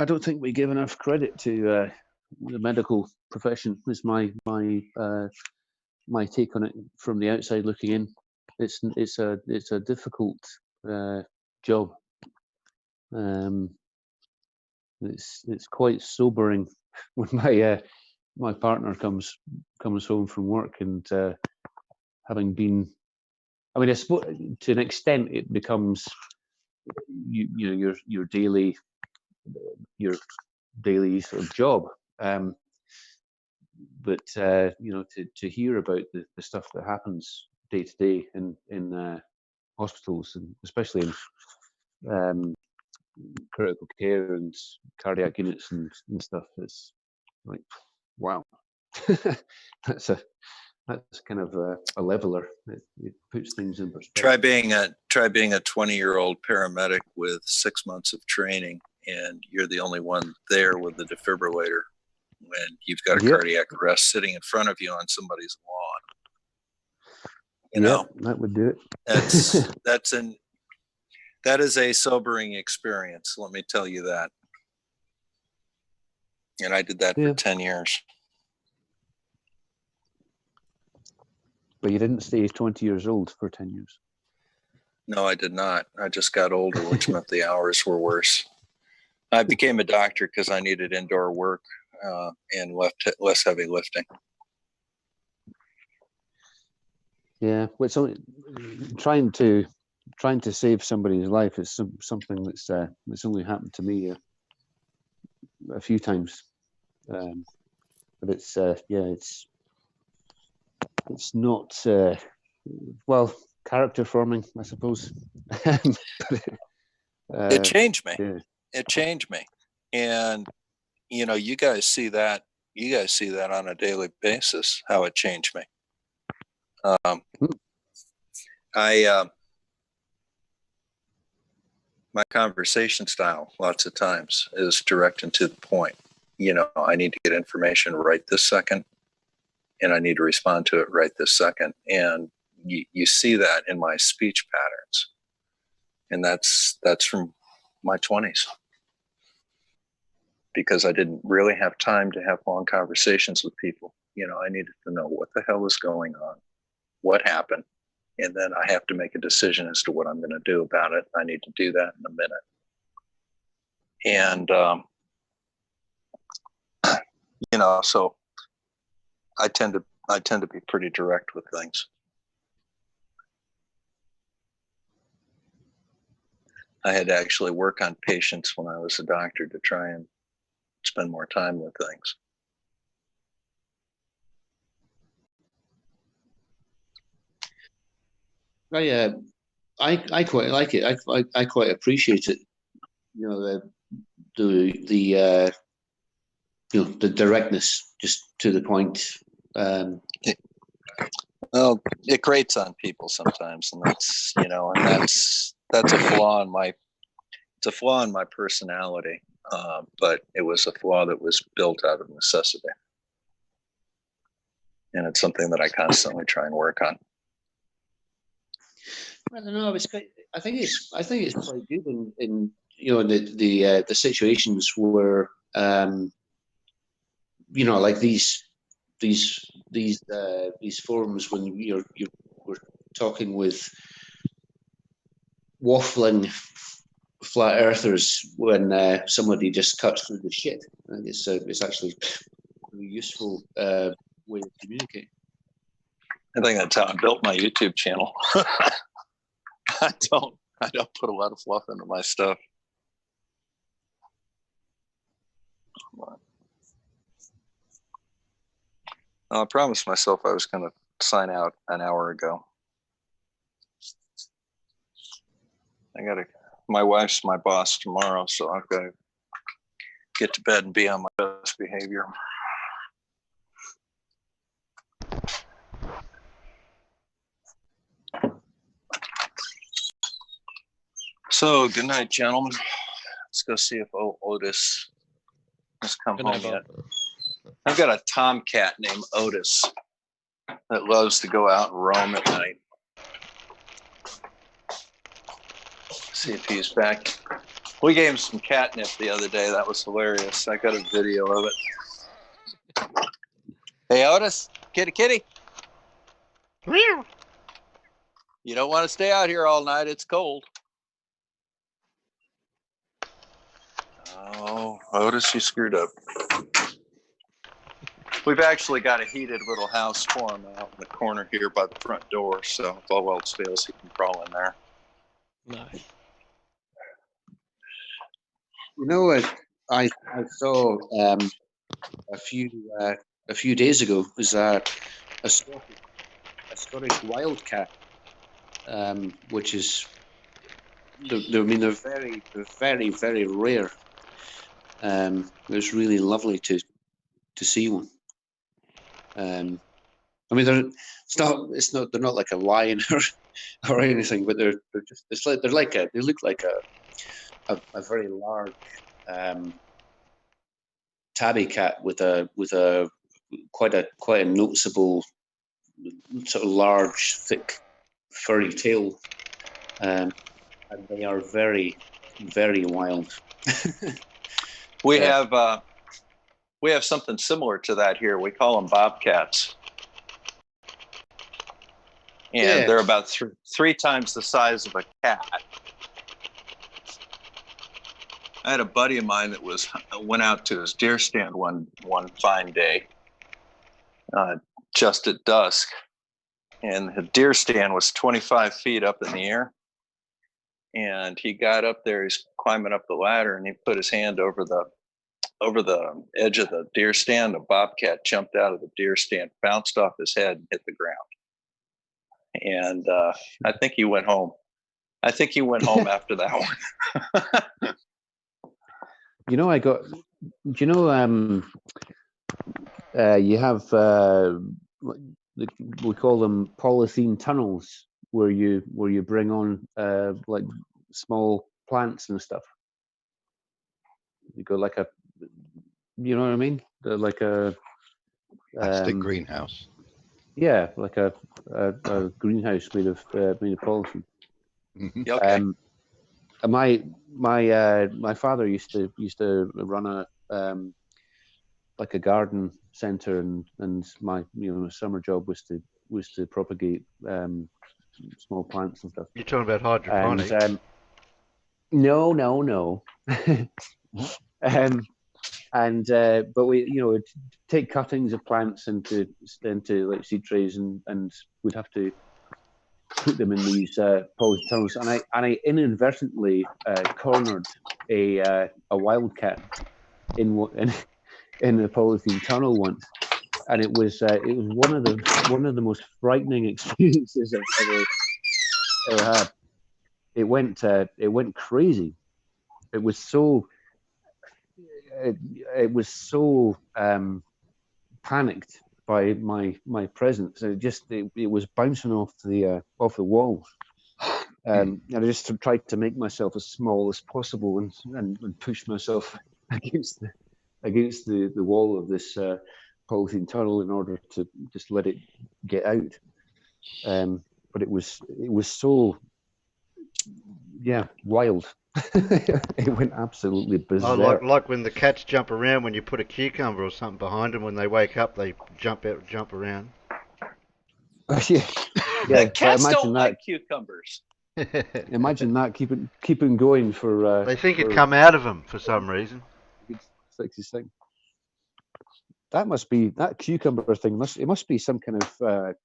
don't think we give enough credit to the medical profession. Is my take on it from the outside looking in. It's a difficult job. It's quite sobering when my partner comes home from work and having been, I mean, I suppose to an extent it becomes your daily sort of job. But to hear about the stuff that happens day to day in hospitals, and especially in critical care and cardiac units and stuff, it's like, wow. that's kind of a leveler. It puts things in perspective. Try being a 20-year-old paramedic with 6 months of training, and you're the only one there with the defibrillator when you've got a cardiac arrest sitting in front of you on somebody's lawn. That would do it. That is a sobering experience. Let me tell you that. And I did that for 10 years. But you didn't stay 20 years old for 10 years. No, I did not. I just got older, which meant the hours were worse. I became a doctor because I needed indoor work and less heavy lifting. Yeah, well, it's only trying to save somebody's life is something that's only happened to me a few times, but it's not character forming, I suppose. It changed me. Yeah. It changed me, and you guys see that on a daily basis, how it changed me. My conversation style lots of times is direct and to the point. I need to get information right this second, and I need to respond to it right this second. And you see that in my speech patterns, and that's from my 20s, because I didn't really have time to have long conversations with people. I needed to know what the hell is going on, what happened, and then I have to make a decision as to what I'm going to do about it. I need to do that in a minute. And, so I tend to be pretty direct with things. I had to actually work on patience when I was a doctor to try and spend more time with things. I quite like it. I quite appreciate it. The directness, just to the point. Well, it grates on people sometimes, and that's a flaw in my personality. But it was a flaw that was built out of necessity, and it's something that I constantly try and work on. I don't know. I think it's quite good in the situations where like these forums when we're talking with waffling flat earthers when somebody just cuts through the shit. I think it's actually a really useful way to communicate. I think that's how I built my YouTube channel. I don't put a lot of fluff into my stuff. I promised myself I was going to sign out an hour ago. My wife's my boss tomorrow, so I've got to get to bed and be on my best behavior. So, good night, gentlemen. Let's go see if Otis has come home yet. I've got a tomcat named Otis that loves to go out and roam at night. See if he's back. We gave him some catnip the other day. That was hilarious. I got a video of it. Hey, Otis, kitty. You don't want to stay out here all night. It's cold. Oh, Otis, you screwed up. We've actually got a heated little house for him out in the corner here by the front door. So if all else fails, he can crawl in there. Nice. You know what I saw a few days ago was a Scottish wildcat, which is they're very rare. It was really lovely to see one. I mean, they're not like a lion or anything, but they're just they look like a very large tabby cat with a quite a noticeable sort of large, thick, furry tail, and they are very, very wild. We have something similar to that here. We call them bobcats, and they're about three times the size of a cat. I had a buddy of mine that went out to his deer stand one fine day, just at dusk, and the deer stand was 25 feet up in the air. And he got up there. He's climbing up the ladder, and he put his hand over the edge of the deer stand. A bobcat jumped out of the deer stand, bounced off his head, and hit the ground. And I think he went home. After that one. You know, you have we call them polythene tunnels, where you bring on like small plants and stuff. You go like you know what I mean? Like a plastic greenhouse. Yeah, like a greenhouse made of polythene. Okay. My father used to run a like a garden center, and my summer job was to propagate small plants and stuff. You're talking about hydroponics? And, no. But we would take cuttings of plants into like seed trays, and we'd have to put them in these polythene tunnels. And I inadvertently cornered a wildcat in the polythene tunnel once, and it was one of the most frightening experiences I've ever had. It went crazy. It was so panicked by my presence. It was bouncing off the walls. And I just tried to make myself as small as possible and push myself against the wall of this polythene tunnel in order to just let it get out. But it was so wild. It went absolutely bizarre. Like when the cats jump around when you put a cucumber or something behind them. When they wake up, they jump around. Yeah, Cats don't like cucumbers. Imagine that keeping going for. They think it'd come out of them for some reason. Sexy thing. That cucumber thing. It must be some kind of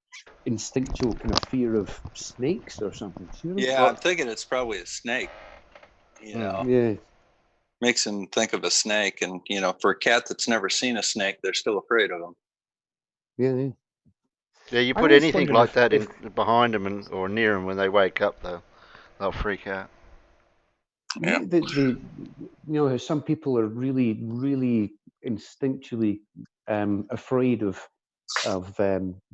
instinctual kind of fear of snakes or something. Yeah, I'm thinking it's probably a snake. Yeah. Makes them think of a snake, and for a cat that's never seen a snake, they're still afraid of them. Yeah. Yeah, you put anything like that behind them or near them when they wake up, they'll freak out. Yeah. How some people are really, really instinctually afraid of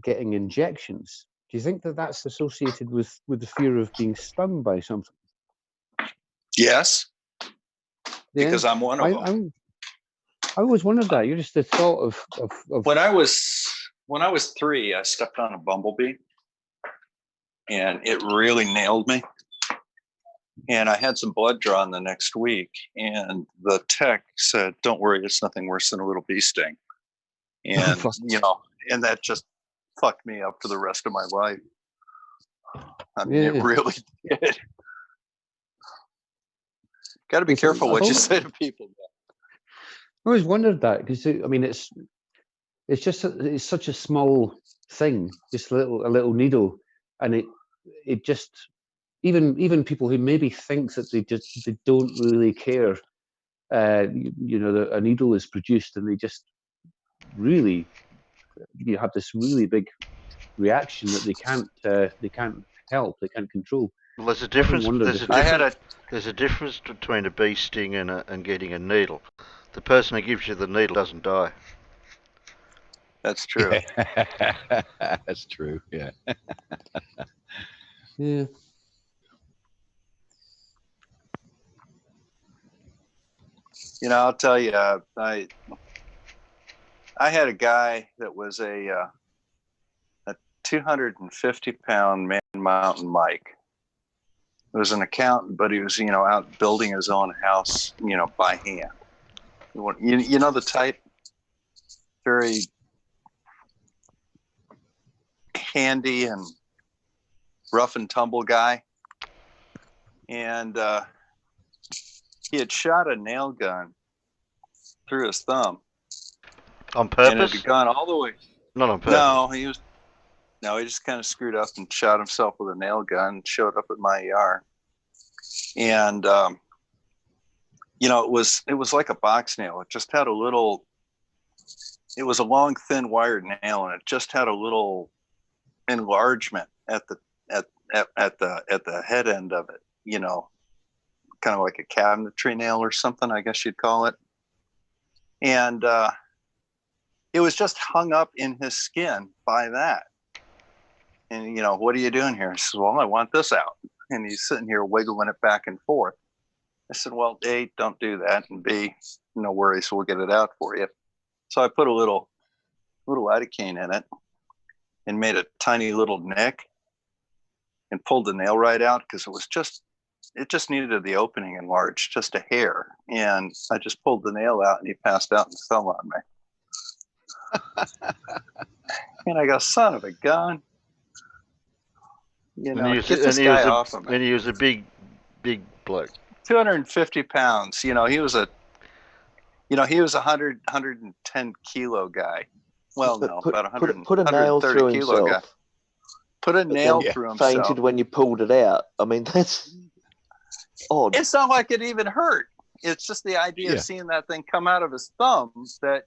getting injections. Do you think that that's associated with the fear of being stung by something? Yes, because I'm one of them. I always wondered that. You're just the thought of when I was 3, I stepped on a bumblebee, and it really nailed me. And I had some blood drawn the next week, and the tech said, "Don't worry, it's nothing worse than a little bee sting." And and that just fucked me up for the rest of my life. I mean, it really did. Got to be careful what you say to people. I always wondered that, because I mean, it's such a small thing, just a little needle, and it just even people who maybe think that they don't really care, that a needle is produced, and they just really have this really big reaction that they can't help, they can't control. Well, there's a difference. There's a difference between a bee sting and getting a needle. The person who gives you the needle doesn't die. That's true. Yeah. That's true. Yeah. Yeah. I'll tell you, I had a guy that was a 250-pound Man Mountain Mike. He was an accountant, but he was, out building his own house, by hand. You know the type, very handy and rough and tumble guy. And he had shot a nail gun through his thumb. On purpose? And it had gone all the way. Not on purpose. No, he just kind of screwed up and shot himself with a nail gun, showed up at my ER. And, it was like a box nail. It just had it was a long, thin wired nail, and it just had a little enlargement at the head end of it, kind of like a cabinetry nail or something, I guess you'd call it. And it was just hung up in his skin by that. And, what are you doing here? He says, well, I want this out. And he's sitting here wiggling it back and forth. I said, well, A, don't do that. And B, no worries, we'll get it out for you. So I put a little lidocaine in it and made a tiny little nick and pulled the nail right out, because it just needed the opening enlarged just a hair. And I just pulled the nail out, and he passed out and fell on me. And I go, son of a gun. Get this guy off of me. And he was a big bloke. 250 pounds. He was a 110 kilo guy. Well, no, about 100, put a nail through kilo himself. Guy. Put a nail through himself. Fainted when you pulled it out. I mean, that's odd. It's not like it even hurt. It's just the idea of seeing that thing come out of his thumb that,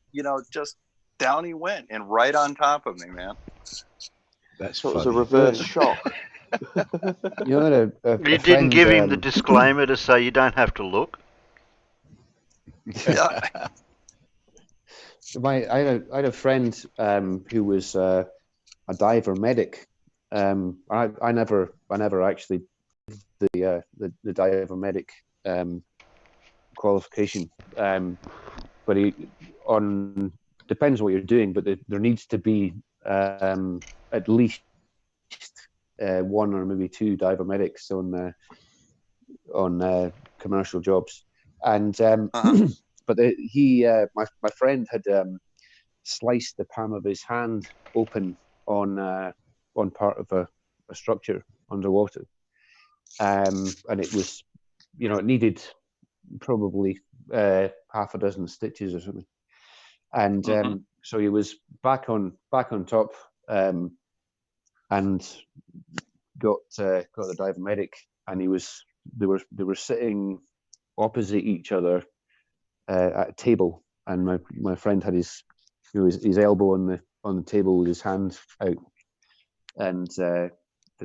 just down he went and right on top of me, man. That's so it was a reverse shock. You didn't give him the disclaimer to say you don't have to look. Yeah. I had a friend who was a diver medic. I never actually did the diver medic qualification. But depends what you're doing, but there needs to be at least one or maybe two diver medics on commercial jobs. And but my friend had sliced the palm of his hand open on part of a structure underwater, and it was, it needed probably half a dozen stitches or something, and so he was back on top, and got the diver medic, and they were sitting opposite each other at a table, and my friend had his elbow on the table with his hand out, and the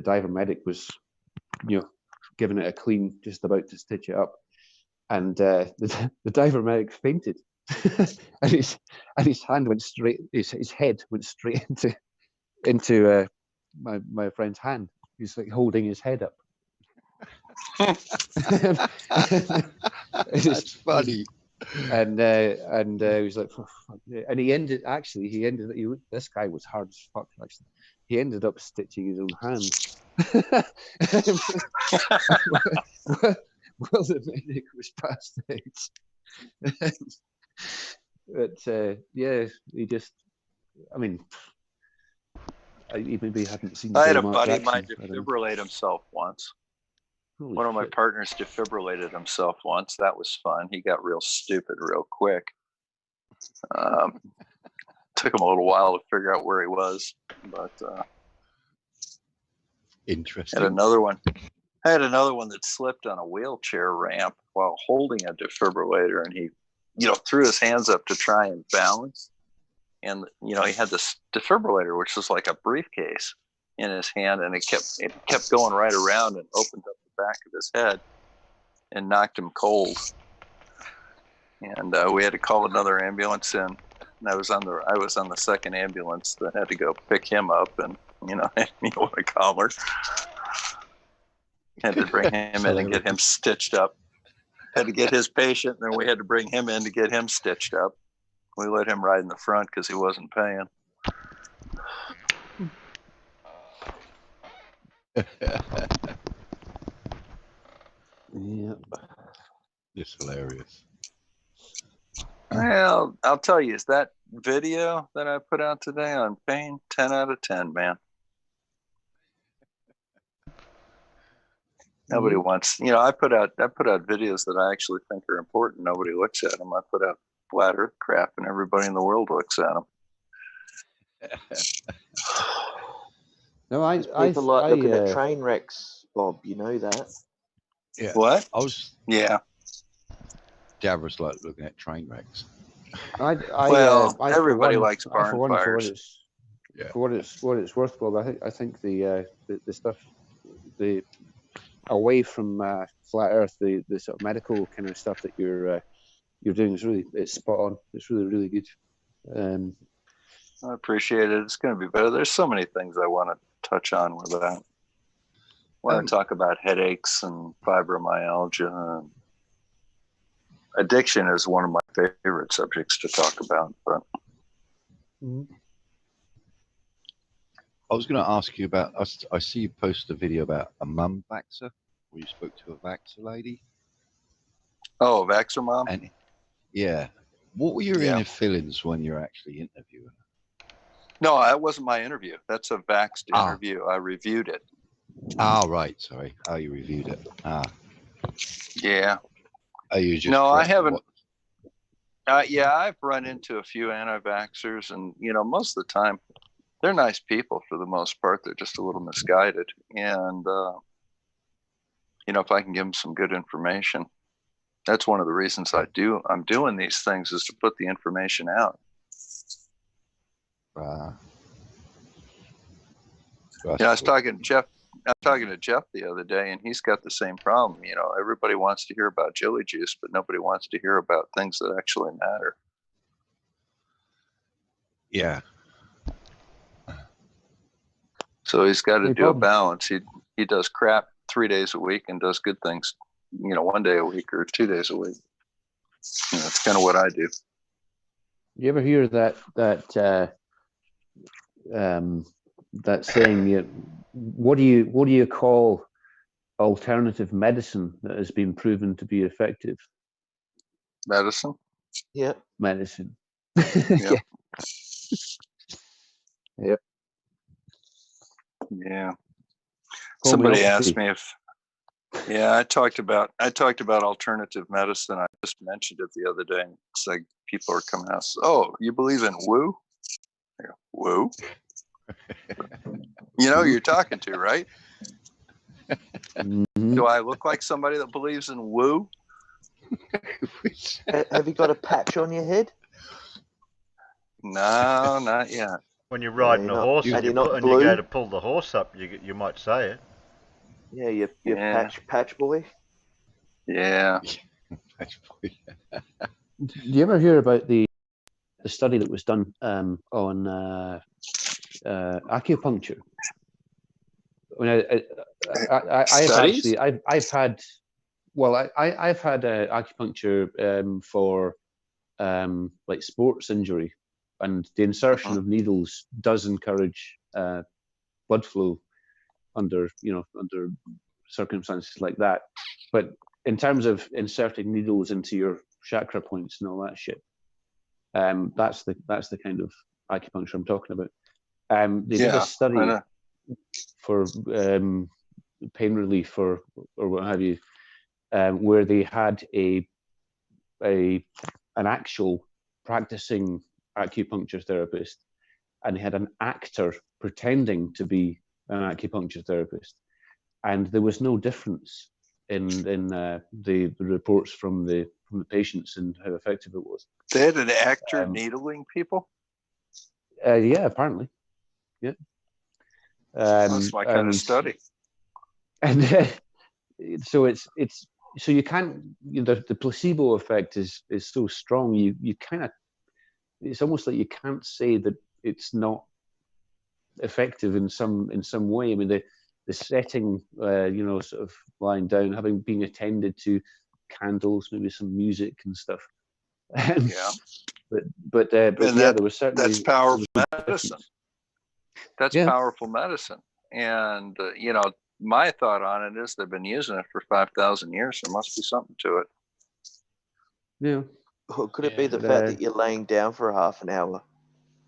diver medic was giving it a clean, just about to stitch it up, and the diver medic fainted. and his hand went straight, his head went straight into my friend's hand. He's like holding his head up. That's funny. And he was like, oh, fuck. And this guy was hard as fuck. Actually, he ended up stitching his own hand Well, the medic was passed out. But yeah, he just, I mean, he maybe hadn't seen I had very a much buddy of action. mine defibrillate himself once. Holy One of my shit. partners defibrillated himself once. That was fun. He got real stupid real quick. Took him a little while to figure out where he was, but interesting. I had another one that slipped on a wheelchair ramp while holding a defibrillator, and he, threw his hands up to try and balance. And he had this defibrillator, which was like a briefcase, in his hand, and it kept going right around and opened up the back of his head and knocked him cold. And we had to call another ambulance in. And I was on the second ambulance that had to go pick him up, and what a collar. Had to bring him in and get him stitched up. Had to get his patient, and then we had to bring him in to get him stitched up. We let him ride in the front because he wasn't paying. Yeah. It's hilarious. Well, I'll tell you, is that video that I put out today on pain 10 out of 10, man. Nobody wants, I put out videos that I actually think are important. Nobody looks at them. I put out flat earth crap, and everybody in the world looks at them. No, People like looking at train wrecks, Bob. You know that. Yeah. What? Yeah. Davros like looking at train wrecks. Everybody likes barn fires. For what it's worth, Bob, I think the stuff, away from flat Earth, the sort of medical kind of stuff that you're doing is it's spot on. It's really, really good. I appreciate it. It's going to be better. There's so many things I want to touch on with that. I want to talk about headaches and fibromyalgia. And addiction is one of my favorite subjects to talk about. But I was going to ask you about, I see you posted a video about a mum vaxxer, where you spoke to a vaxxer lady. Oh, a vaxxer mom? And, yeah. What were your inner feelings when you're actually interviewing her? No, that wasn't my interview. That's a vaxxed interview. I reviewed it. Right. Sorry. You reviewed it. Yeah. You just no, I haven't. Yeah, I've run into a few anti-vaxxers, and most of the time, they're nice people for the most part. They're just a little misguided, and if I can give them some good information, that's one of the reasons I'm doing these things, is to put the information out. I was talking to Jeff. The other day, and he's got the same problem. Everybody wants to hear about jelly juice, but nobody wants to hear about things that actually matter. Yeah. So he's got to do a balance. He does crap 3 days a week and does good things, 1 day a week or 2 days a week. That's kind of what I do. You ever hear that saying? What do you call alternative medicine that has been proven to be effective? Medicine. Yeah. Medicine. Yeah. Yep. Yeah. Somebody asked me if. Yeah, I talked about alternative medicine. I just mentioned it the other day. And it's like people are coming out. Oh, you believe in woo? I go, woo? You're talking to, right? Do I look like somebody that believes in woo? Have you got a patch on your head? No, not yet. When you're riding a horse and you go to pull the horse up, you might say it. Yeah, you're patch boy. Yeah. Patch boy. Do you ever hear about the study that was done on acupuncture? I've had acupuncture for like sports injury, and the insertion of needles does encourage blood flow under circumstances like that. But in terms of inserting needles into your chakra points and all that shit, that's the kind of acupuncture I'm talking about. They did a study for pain relief or what have you, where they had an actual practicing acupuncture therapist, and they had an actor pretending to be an acupuncture therapist, and there was no difference in the reports from the patients and how effective it was. They had an actor needling people? Yeah, apparently. Yeah. That's my kind of study. And so so you can't, the placebo effect is so strong. You kind of, it's almost like you can't say that it's not effective in some way. I mean, the setting, sort of lying down, being attended to, candles, maybe some music and stuff. Yeah. But yeah, there was certainly, that's powerful medicine. That's powerful medicine. And my thought on it is they've been using it for 5,000 years. There must be something to it. Yeah. Or could it be the fact that you're laying down for a half an hour?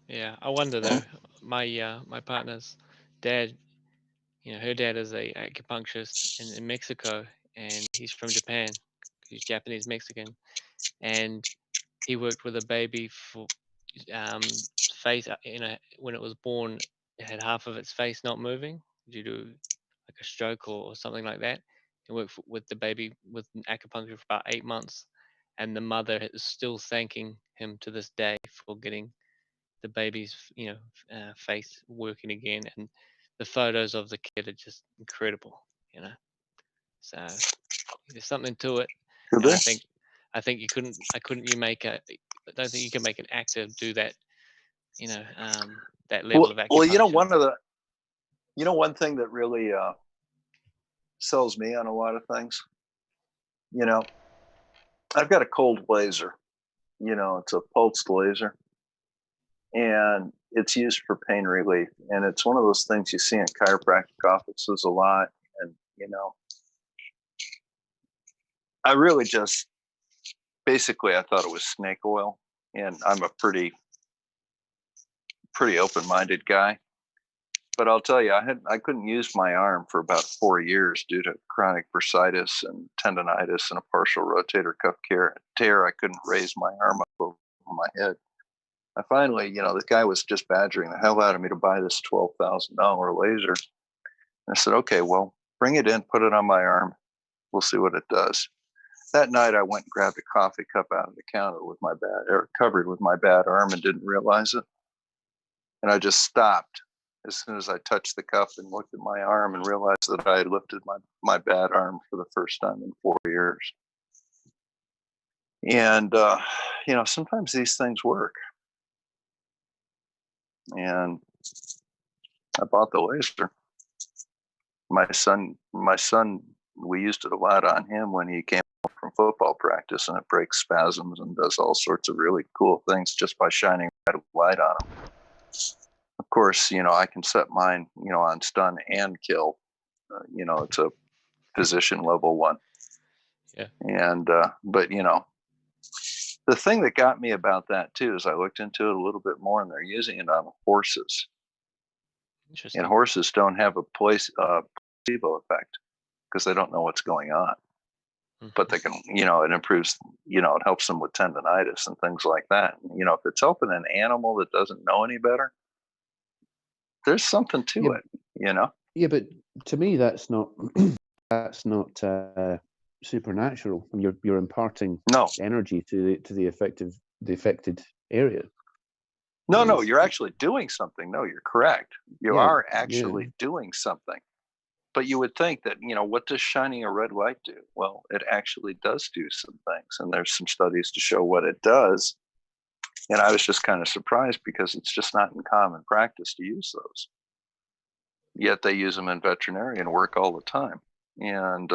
Yeah, I wonder though. My partner's dad, her dad is a acupuncturist in Mexico, and he's from Japan. He's Japanese Mexican, and he worked with a baby for face. When it was born, it had half of its face not moving due to like a stroke or something like that. He worked with the baby with acupuncture for about 8 months, and the mother is still thanking him to this day for getting the baby's face working again, and the photos of the kid are just incredible. So there's something to it, and I think you couldn't. I don't think you can make an actor do that. That level of acupuncture. Well, one thing that really sells me on a lot of things. I've got a cold laser. It's a pulsed laser, and it's used for pain relief. And it's one of those things you see in chiropractic offices a lot. And I really just basically I thought it was snake oil, and I'm a pretty open-minded guy. But I'll tell you, I couldn't use my arm for about 4 years due to chronic bursitis and tendonitis and a partial rotator cuff tear. I couldn't raise my arm up over my head. I finally, this guy was just badgering the hell out of me to buy this $12,000 laser. And I said, okay, well, bring it in, put it on my arm. We'll see what it does. That night, I went and grabbed a coffee cup out of the counter covered with my bad arm, and didn't realize it. And I just stopped as soon as I touched the cup and looked at my arm and realized that I had lifted my bad arm for the first time in 4 years. And, sometimes these things work. And I bought the laser. My son, we used it a lot on him when he came home from football practice, and it breaks spasms and does all sorts of really cool things just by shining red light on him. Of course, I can set mine, on stun and kill. It's a physician level one. Yeah. And, but, the thing that got me about that too is I looked into it a little bit more, and they're using it on horses. Interesting. And horses don't have a placebo effect because they don't know what's going on. Mm-hmm. But they can, it improves, it helps them with tendonitis and things like that. If it's helping an animal that doesn't know any better, there's something to it, Yeah, but to me, that's not supernatural. You're imparting energy to the affected area. No, you're actually doing something. No, you're correct. You are actually doing something. But you would think that, what does shining a red light do? Well, it actually does do some things. And there's some studies to show what it does. And I was just kind of surprised because it's just not in common practice to use those. Yet they use them in veterinarian work all the time. And,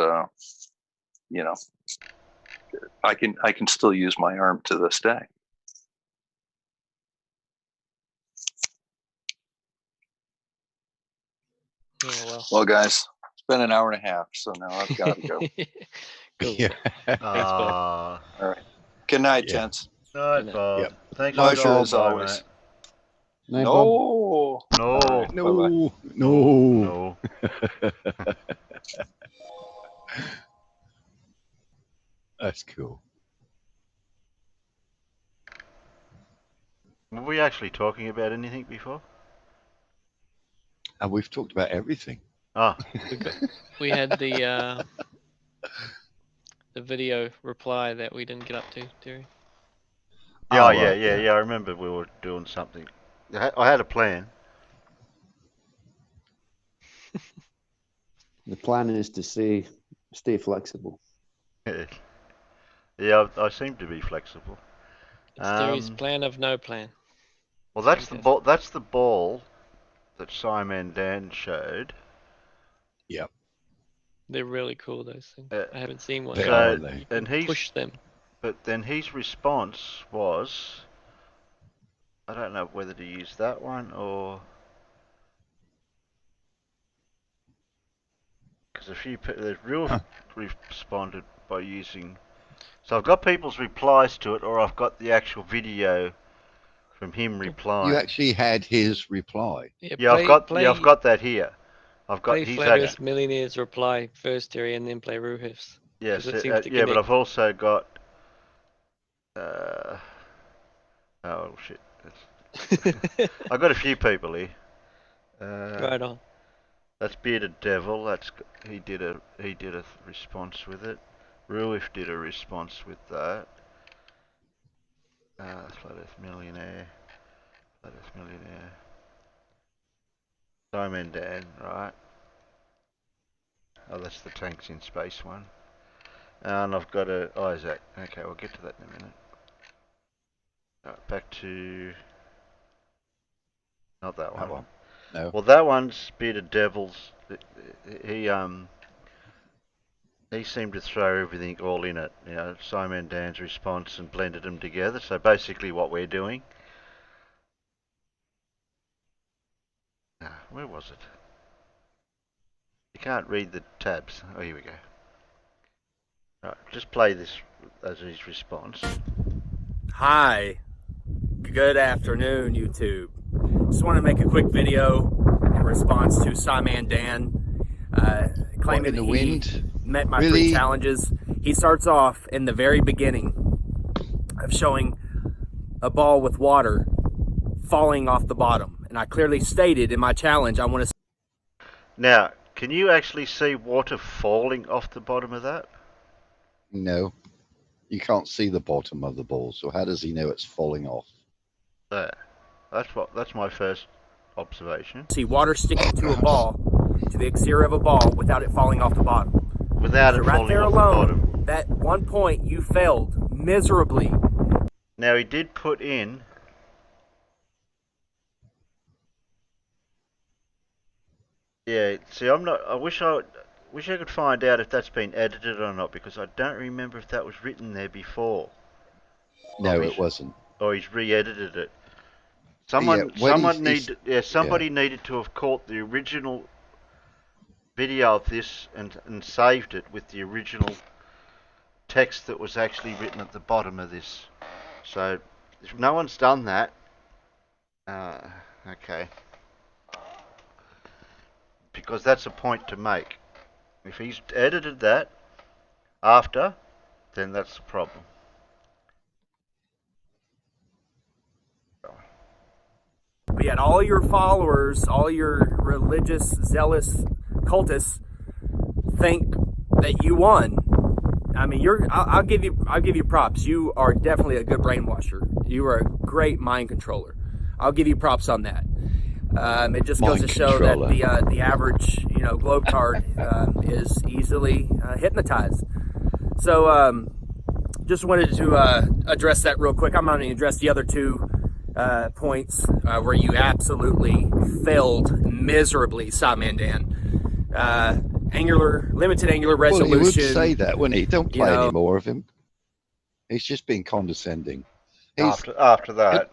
I can still use my arm to this day. Oh, well. Well, guys, it's been an hour and a half, so now I've got to go. Cool. Yeah. Thanks, Bob. All right. Good night, Yeah. gents. Night, Good night. Bob. Yep. Thanks Night, for Pleasure Bob. as stopping by, always. mate. Night, Bob. No. No. All right, bye-bye. No. No. That's cool. Were we actually talking about anything before? And we've talked about everything. Ah. We had the video reply that we didn't get up to, Terry. Yeah, Oh, yeah, right, yeah, yeah. yeah. I remember we were doing something. I had a plan. The plan is to stay flexible. Yeah, I seem to be flexible. It's Terry's plan of no plan. Well, that's the ball. That's the ball that Simon Dan showed. Yep. They're really cool, those things. I haven't seen one. They are, aren't they? You can push them. But then his response was, I don't know whether to use that one or because a few people, the real responded by using. So I've got people's replies to it, or I've got the actual video from him replying. You actually had his reply. Yeah, I've got that here. I've got play his Flat Earth Millionaire's reply first, Terry, and then play Ruhif's. Yes, it seems to yeah, but connect. I've also got. Oh shit! I've got a few people here. Right on. That's Bearded Devil. He did a response with it. Ruif did a response with that. Flat Earth Millionaire. Flat Earth Millionaire. Simon Dan, right? Oh, that's the Tanks in Space one. And I've got a Isaac. Okay, we'll get to that in a minute. Right, back to not that one. That one. No. Well, that one's Bearded Devils. He seemed to throw everything all in it. You know, Simon Dan's response and blended them together. So basically, what we're doing. Where was it? You can't read the tabs. Oh, here we go. Right, just play this as his response. Hi. Good afternoon, YouTube. Just want to make a quick video in response to Simon Dan claiming that he met my 3 challenges. He starts off in the very beginning of showing a ball with water falling off the bottom. And I clearly stated in my challenge I want to... Now, can you actually see water falling off the bottom of that? No. You can't see the bottom of the ball, so how does he know it's falling off? There. That's my first observation. See water sticking to a ball, to the exterior of a ball, without it falling off the bottom. Without it falling off the bottom. That one point you failed miserably. Now he did put in. Yeah. See, I wish I could find out if that's been edited or not, because I don't remember if that was written there before. No, it wasn't. Or he's re-edited it. Somebody needed to have caught the original video of this and saved it with the original text that was actually written at the bottom of this. So if no one's done that, okay, because that's a point to make. If he's edited that after, then that's the problem. But yet all your followers, all your religious, zealous cultists think that you won. I mean, I'll give you props. You are definitely a good brainwasher. You are a great mind controller. I'll give you props on that. It just goes to show that the average, globetard is easily hypnotized. So just wanted to address that real quick. I'm going to address the other 2 points where you absolutely failed miserably, Simon Dan. Limited angular resolution. Well, he would say that, wouldn't he? Don't play any more of him. He's just being condescending. After that.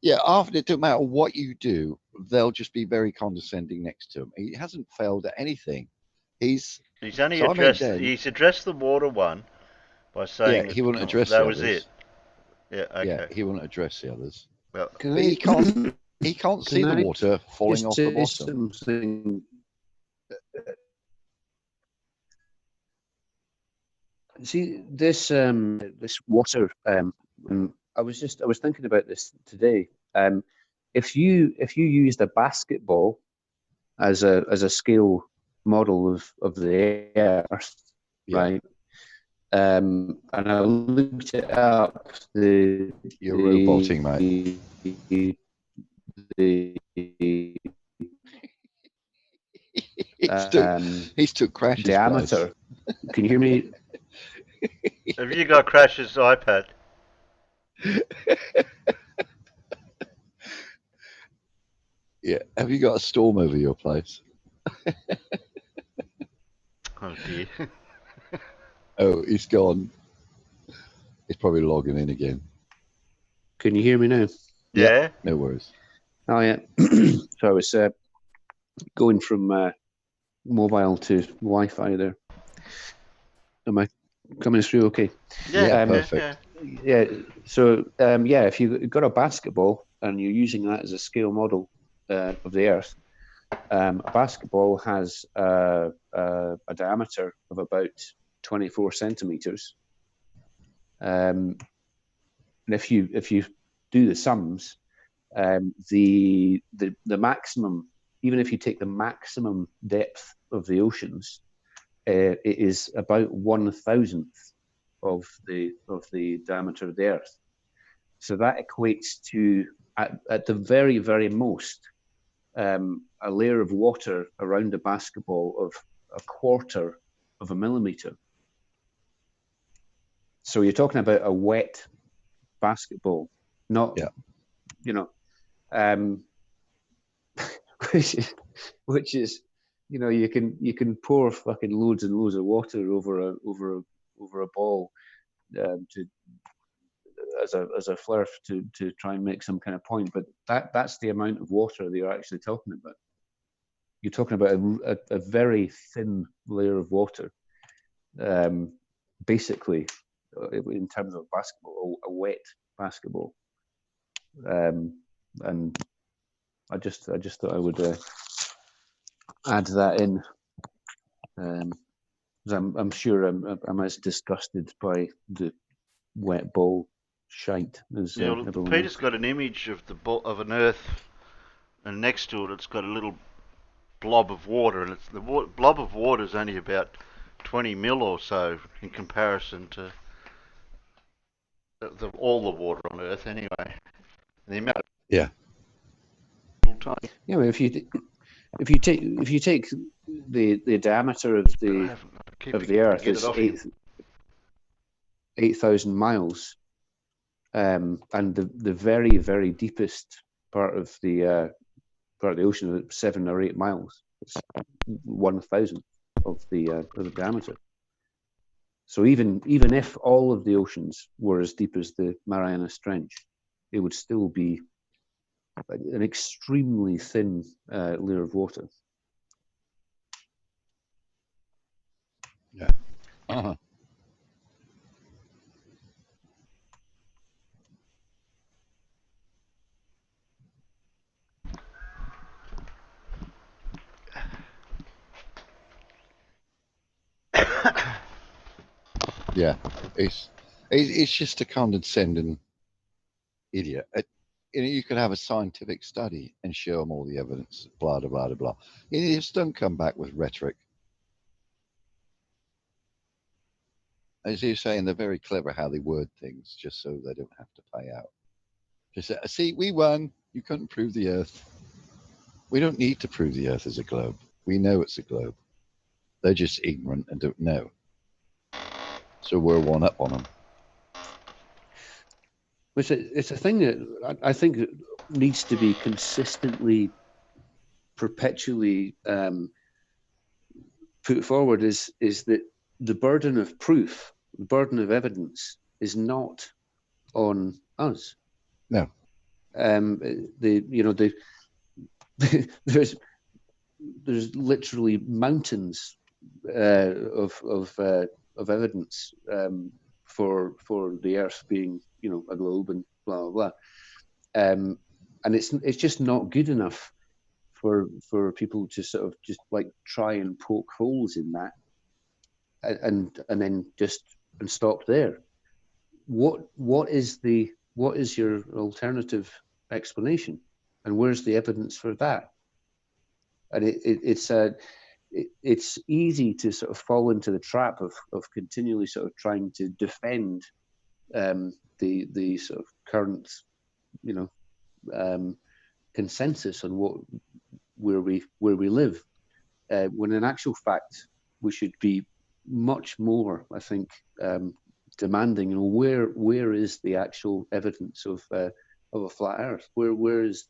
Yeah, after it doesn't matter what you do, they'll just be very condescending next to him. He hasn't failed at anything. He's only so addressed he's addressed the water one by saying he wouldn't address that the was others. it. Yeah, okay. Yeah, he wouldn't address the others. Well, but he can't see the water falling off the bottom. Something. See this this water. I was thinking about this today. If you used a basketball as a scale model of the Earth, right? And I looked it up. You're roboting, mate. He's took Crash's diameter. Can you hear me? Have you got Crash's iPad? Yeah. Have you got a storm over your place? Oh dear. Oh, he's gone. He's probably logging in again. Can you hear me now? Yeah. No worries. Oh yeah. So I was going from mobile to Wi-Fi there. Am I coming through okay? Yeah, perfect. Yeah. So yeah, if you've got a basketball and you're using that as a scale model of the Earth, a basketball has a diameter of about 24 centimeters. And if you do the sums, the maximum, even if you take the maximum depth of the oceans, it is about 1/1000th of the diameter of the Earth. So that equates to at the very, very most a layer of water around a basketball of 1/4 of a millimeter. So you're talking about a wet basketball, not which is you can pour fucking loads and loads of water over a ball to as a flirt to try and make some kind of point, but that's the amount of water that you're actually talking about. You're talking about a very thin layer of water, basically, in terms of basketball, a wet basketball. And I just thought I would add that in. I'm sure I'm as disgusted by the wet ball shite as everyone Peter's else. got an image of of an Earth, and next to it, it's got a little blob of water, and the blob of water is only about 20 mil or so in comparison to all the water on Earth, anyway. The amount. Yeah. Yeah, well, if you take the diameter of the Earth is 8,000 miles, and the very, very deepest part of the ocean is 7 or 8 miles. It's 1/1000th of the diameter. So even if all of the oceans were as deep as the Marianas Trench, it would still be an extremely thin layer of water. Yeah. Uh-huh. Yeah, it's just a condescending idiot. You could have a scientific study and show them all the evidence, blah, blah, blah, blah. You just don't come back with rhetoric. As you're saying, they're very clever how they word things, just so they don't have to pay out. Just say, see, we won. You couldn't prove the Earth. We don't need to prove the Earth is a globe. We know it's a globe. They're just ignorant and don't know. So we're one up on them. It's a thing that I think needs to be consistently, perpetually put forward is that the burden of proof, the burden of evidence is not on us. No. The there's literally mountains of evidence for the Earth being, a globe and blah blah blah. And it's just not good enough for people to sort of just like try and poke holes in that, and then stop there. What is your alternative explanation, and where's the evidence for that? And it's easy to sort of fall into the trap of continually sort of trying to defend the sort of current, consensus on where we live, when in actual fact we should be much more, I think, demanding. Where is the actual evidence of a flat Earth? Where is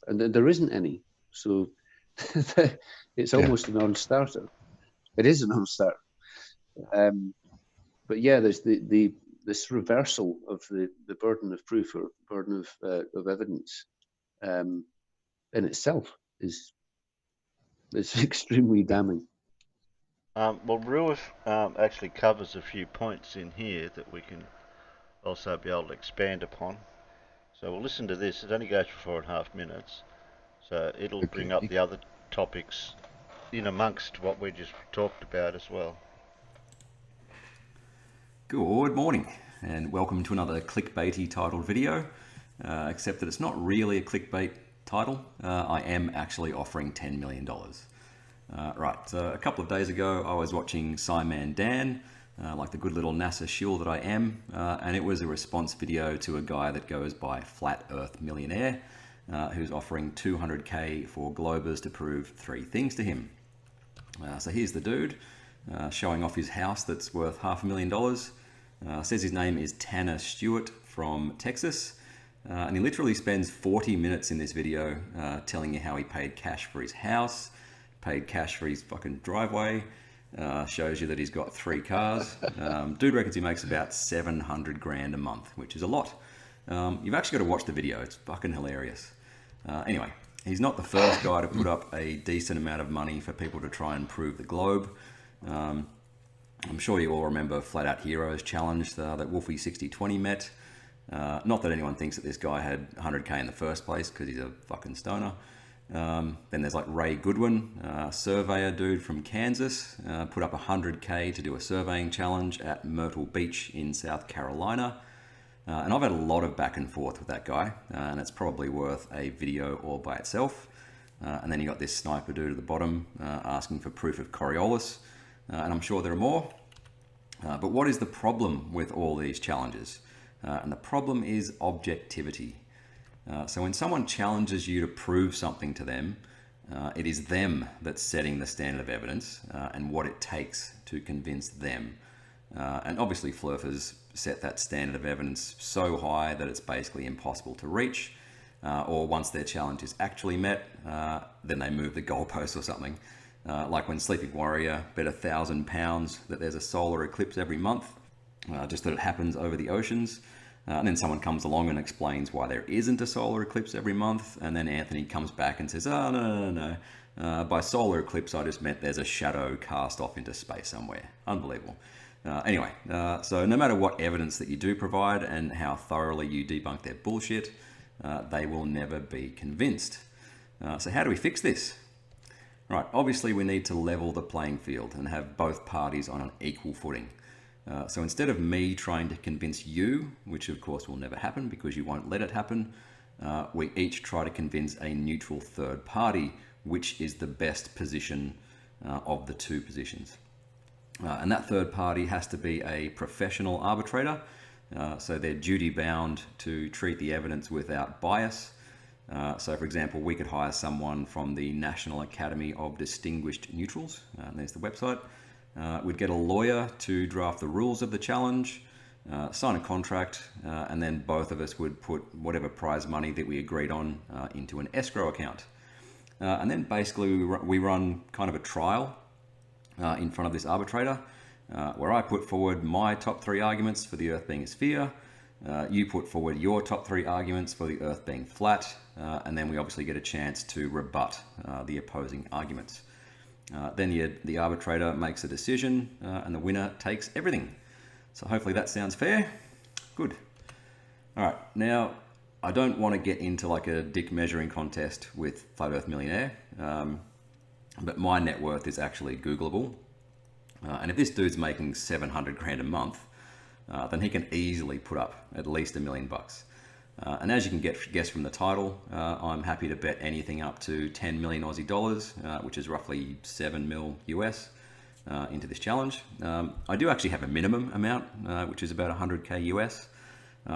and there isn't any. So it's almost a non-starter. It is a non-starter. But yeah, there's this reversal of the burden of proof or burden of evidence in itself is extremely damning. Well, Ruth actually covers a few points in here that we can also be able to expand upon. So we'll listen to this. It only goes for 4.5 minutes. So it'll bring up the other topics in amongst what we just talked about as well. Good morning and welcome to another clickbaity titled video, except that it's not really a clickbait title. I am actually offering $10 million. Right, so a couple of days ago I was watching Simon Dan, like the good little NASA shill that I am, and it was a response video to a guy that goes by Flat Earth Millionaire, who's offering $200K for Globers to prove 3 things to him. So here's the dude showing off his house that's worth $500,000. Says his name is Tanner Stewart from Texas, and he literally spends 40 minutes in this video telling you how he paid cash for his house, paid cash for his fucking driveway, shows you that he's got 3 cars. Dude reckons he makes about 700 grand a month, which is a lot. You've actually got to watch the video. It's fucking hilarious. Anyway, he's not the first guy to put up a decent amount of money for people to try and prove the globe. I'm sure you all remember Flat Out Heroes challenge that Wolfie 6020 met. Not that anyone thinks that this guy had 100K in the first place, because he's a fucking stoner. Then there's like Ray Goodwin, surveyor dude from Kansas, put up 100K to do a surveying challenge at Myrtle Beach in South Carolina. And I've had a lot of back and forth with that guy, and it's probably worth a video all by itself. And then you got this sniper dude at the bottom asking for proof of Coriolis, and I'm sure there are more. But what is the problem with all these challenges? And the problem is objectivity. So when someone challenges you to prove something to them, it is them that's setting the standard of evidence and what it takes to convince them. And obviously Flurfers set that standard of evidence so high that it's basically impossible to reach, or once their challenge is actually met, then they move the goalposts or something. Like when Sleeping Warrior bet £1,000 that there's a solar eclipse every month, just that it happens over the oceans. And then someone comes along and explains why there isn't a solar eclipse every month. And then Anthony comes back and says, oh, no. By solar eclipse, I just meant there's a shadow cast off into space somewhere. Unbelievable. Anyway, so no matter what evidence that you do provide and how thoroughly you debunk their bullshit, they will never be convinced. So how do we fix this? Right, obviously we need to level the playing field and have both parties on an equal footing. So instead of me trying to convince you, which of course will never happen because you won't let it happen, we each try to convince a neutral third party which is the best position of the 2 positions. And that third party has to be a professional arbitrator, so they're duty bound to treat the evidence without bias. So for example, we could hire someone from the National Academy of Distinguished Neutrals, and there's the website. We'd get a lawyer to draft the rules of the challenge, sign a contract, and then both of us would put whatever prize money that we agreed on into an escrow account. And then basically we run kind of a trial in front of this arbitrator, where I put forward my top 3 arguments for the Earth being a sphere, You put forward your top 3 arguments for the Earth being flat, and then we obviously get a chance to rebut the opposing arguments. Then the arbitrator makes a decision, and the winner takes everything. So hopefully that sounds fair. Good. All right, now I don't want to get into like a dick measuring contest with Flat Earth Millionaire, but my net worth is actually Googleable. And if this dude's making 700 grand a month, then he can easily put up at least $1 million. And as you can guess from the title, I'm happy to bet anything up to 10 million Aussie dollars, which is roughly 7 mil US, into this challenge. I do actually have a minimum amount, which is about 100k US,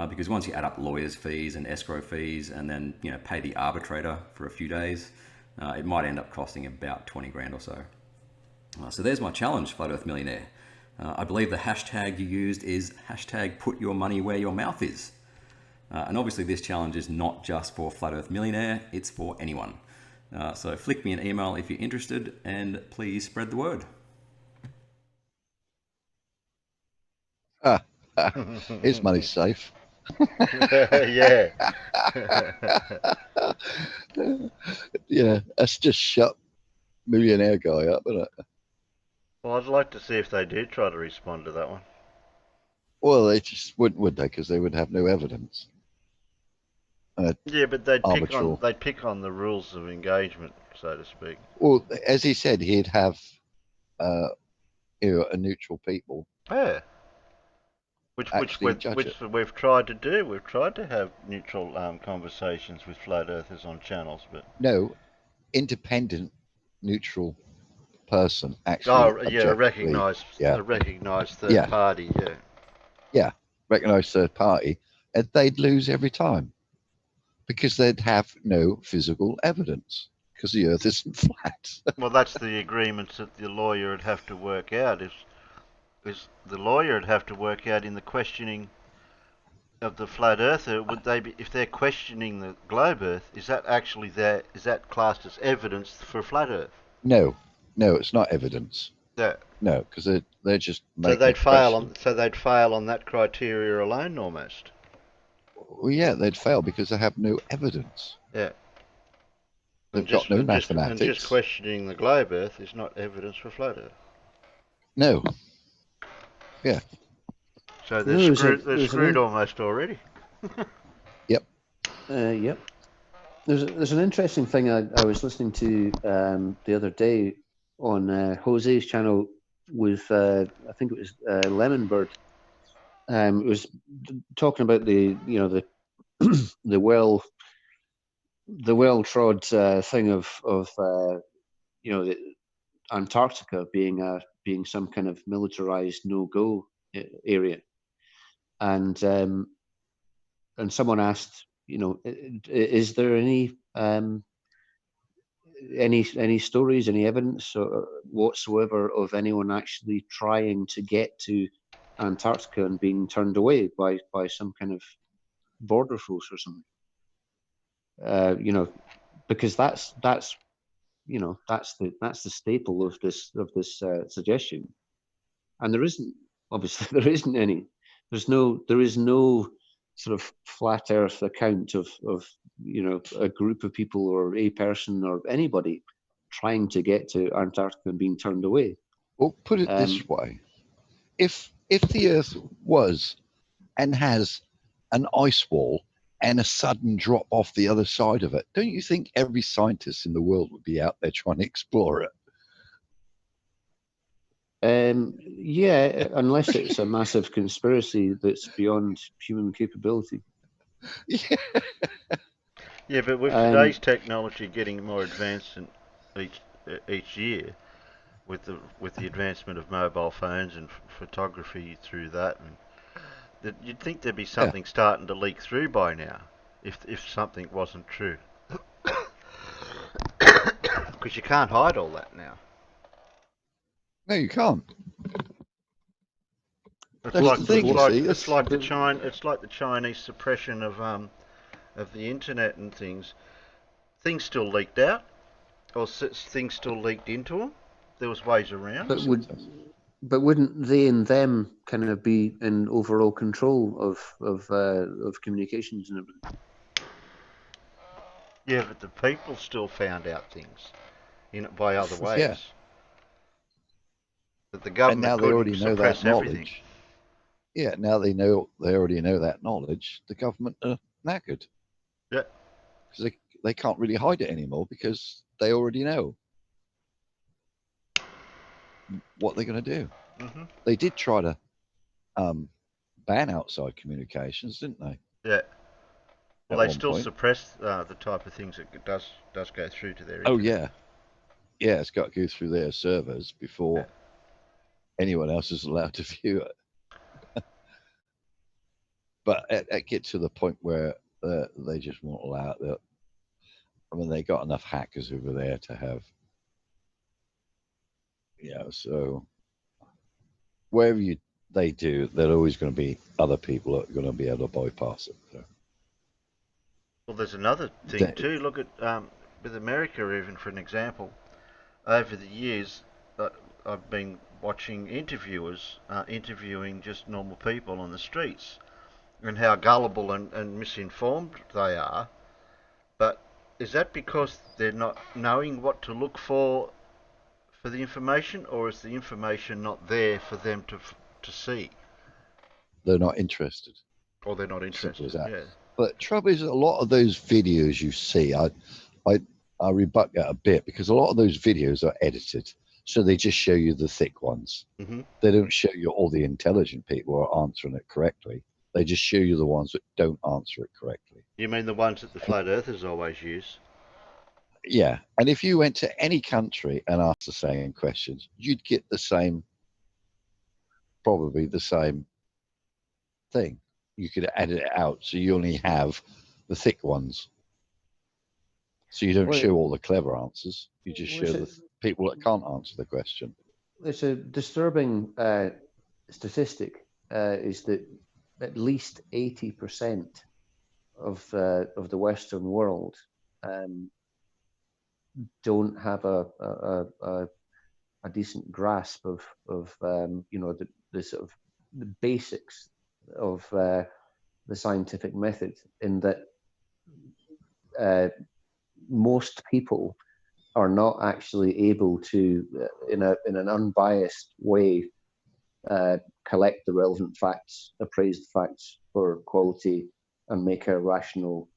because once you add up lawyers' fees and escrow fees, and then pay the arbitrator for a few days, it might end up costing about 20 grand or so. So there's my challenge, Flat Earth Millionaire. I believe the hashtag you used is hashtag put your money where your mouth is. And obviously this challenge is not just for Flat Earth Millionaire, it's for anyone. So flick me an email if you're interested, and please spread the word. His money's safe. Yeah. Yeah, that's just shut millionaire guy up, isn't it? Well, I'd like to see if they do try to respond to that one. Well, they just wouldn't, would they? Because they would have no evidence. Yeah, but they'd arbitral. pick on the rules of engagement, so to speak. Well, as he said, he'd have a neutral people. Yeah. Which we've tried to do. We've tried to have neutral conversations with flat earthers on channels, but no, independent, neutral person actually. a recognised third party. Yeah. Yeah, recognised third party, and they'd lose every time because they'd have no physical evidence because the Earth isn't flat. Well, that's the agreements that the lawyer would have to work out. Is the lawyer would have to work out in the questioning of the flat earther, would they be, if they're questioning the globe Earth, is that classed as evidence for flat Earth? No, it's not evidence. Yeah. No, because they're just so they'd fail on that criteria alone, almost. Well, yeah, they'd fail because they have no evidence. Yeah. They've got no mathematics. And just questioning the globe Earth is not evidence for flat Earth. No. Yeah. So they're screwed almost already. Yep. Yep. There's an interesting thing I was listening to the other day on Jose's channel with I think it was Lemonbird. It was talking about the the well-trod thing of the Antarctica being some kind of militarized no-go area, and someone asked, is there any stories, any evidence whatsoever of anyone actually trying to get to Antarctica and being turned away by some kind of border force or something? Because that's the staple of this suggestion, and there isn't any. There is no sort of flat Earth account of a group of people or a person or anybody trying to get to Antarctica and being turned away. Well, put it this way: if the Earth was and has an ice wall and a sudden drop off the other side of it, don't you think every scientist in the world would be out there trying to explore it? Yeah, unless it's a massive conspiracy that's beyond human capability. Yeah, but with today's technology getting more advanced each year, with the advancement of mobile phones and photography through that, and you'd think there'd be something starting to leak through by now, if something wasn't true. Because you can't hide all that now. No, you can't. It's like the Chinese suppression of the internet and things. Things still leaked out, or things still leaked into them. There was ways around. But But wouldn't they and them kind of be in overall control of communications and everything? Yeah, but the people still found out things by other ways. Yeah. That the government and now they already know that everything. knowledge. Yeah, now they already know that knowledge. The government are knackered. Yeah. Because they can't really hide it anymore because they already know what they're going to do. Mm-hmm. They did try to ban outside communications, didn't they? Yeah. Well, they still suppress the type of things that does go through to their internet. Oh, yeah. Yeah, it's got to go through their servers before anyone else is allowed to view it. But it gets to the point where they just won't allow it. I mean, they got enough hackers over there to have, so wherever they do, there are always going to be other people that are going to be able to bypass it. So. Well, there's another thing too. Look at with America, even for an example. Over the years, I've been watching interviewers interviewing just normal people on the streets, and how gullible and misinformed they are. But is that because they're not knowing what to look for the information, or is the information not there for them to see? They're not interested. Or they're not interested. Simple as that. Yeah. But trouble is, a lot of those videos you see, I rebut that a bit because a lot of those videos are edited, so they just show you the thick ones. Mm-hmm. They don't show you all the intelligent people who are answering it correctly. They just show you the ones that don't answer it correctly. You mean the ones that the flat earthers always use? Yeah, and if you went to any country and asked the same questions, you'd get probably the same thing. You could edit it out so you only have the thick ones. So you don't show all the clever answers. You just show the people that can't answer the question. It's a disturbing statistic. Is that at least 80% of the Western world don't have a decent grasp of the sort of the basics of the scientific method, in that most people are not actually able to, in an unbiased way, collect the relevant facts, appraise the facts for quality, and make a rational,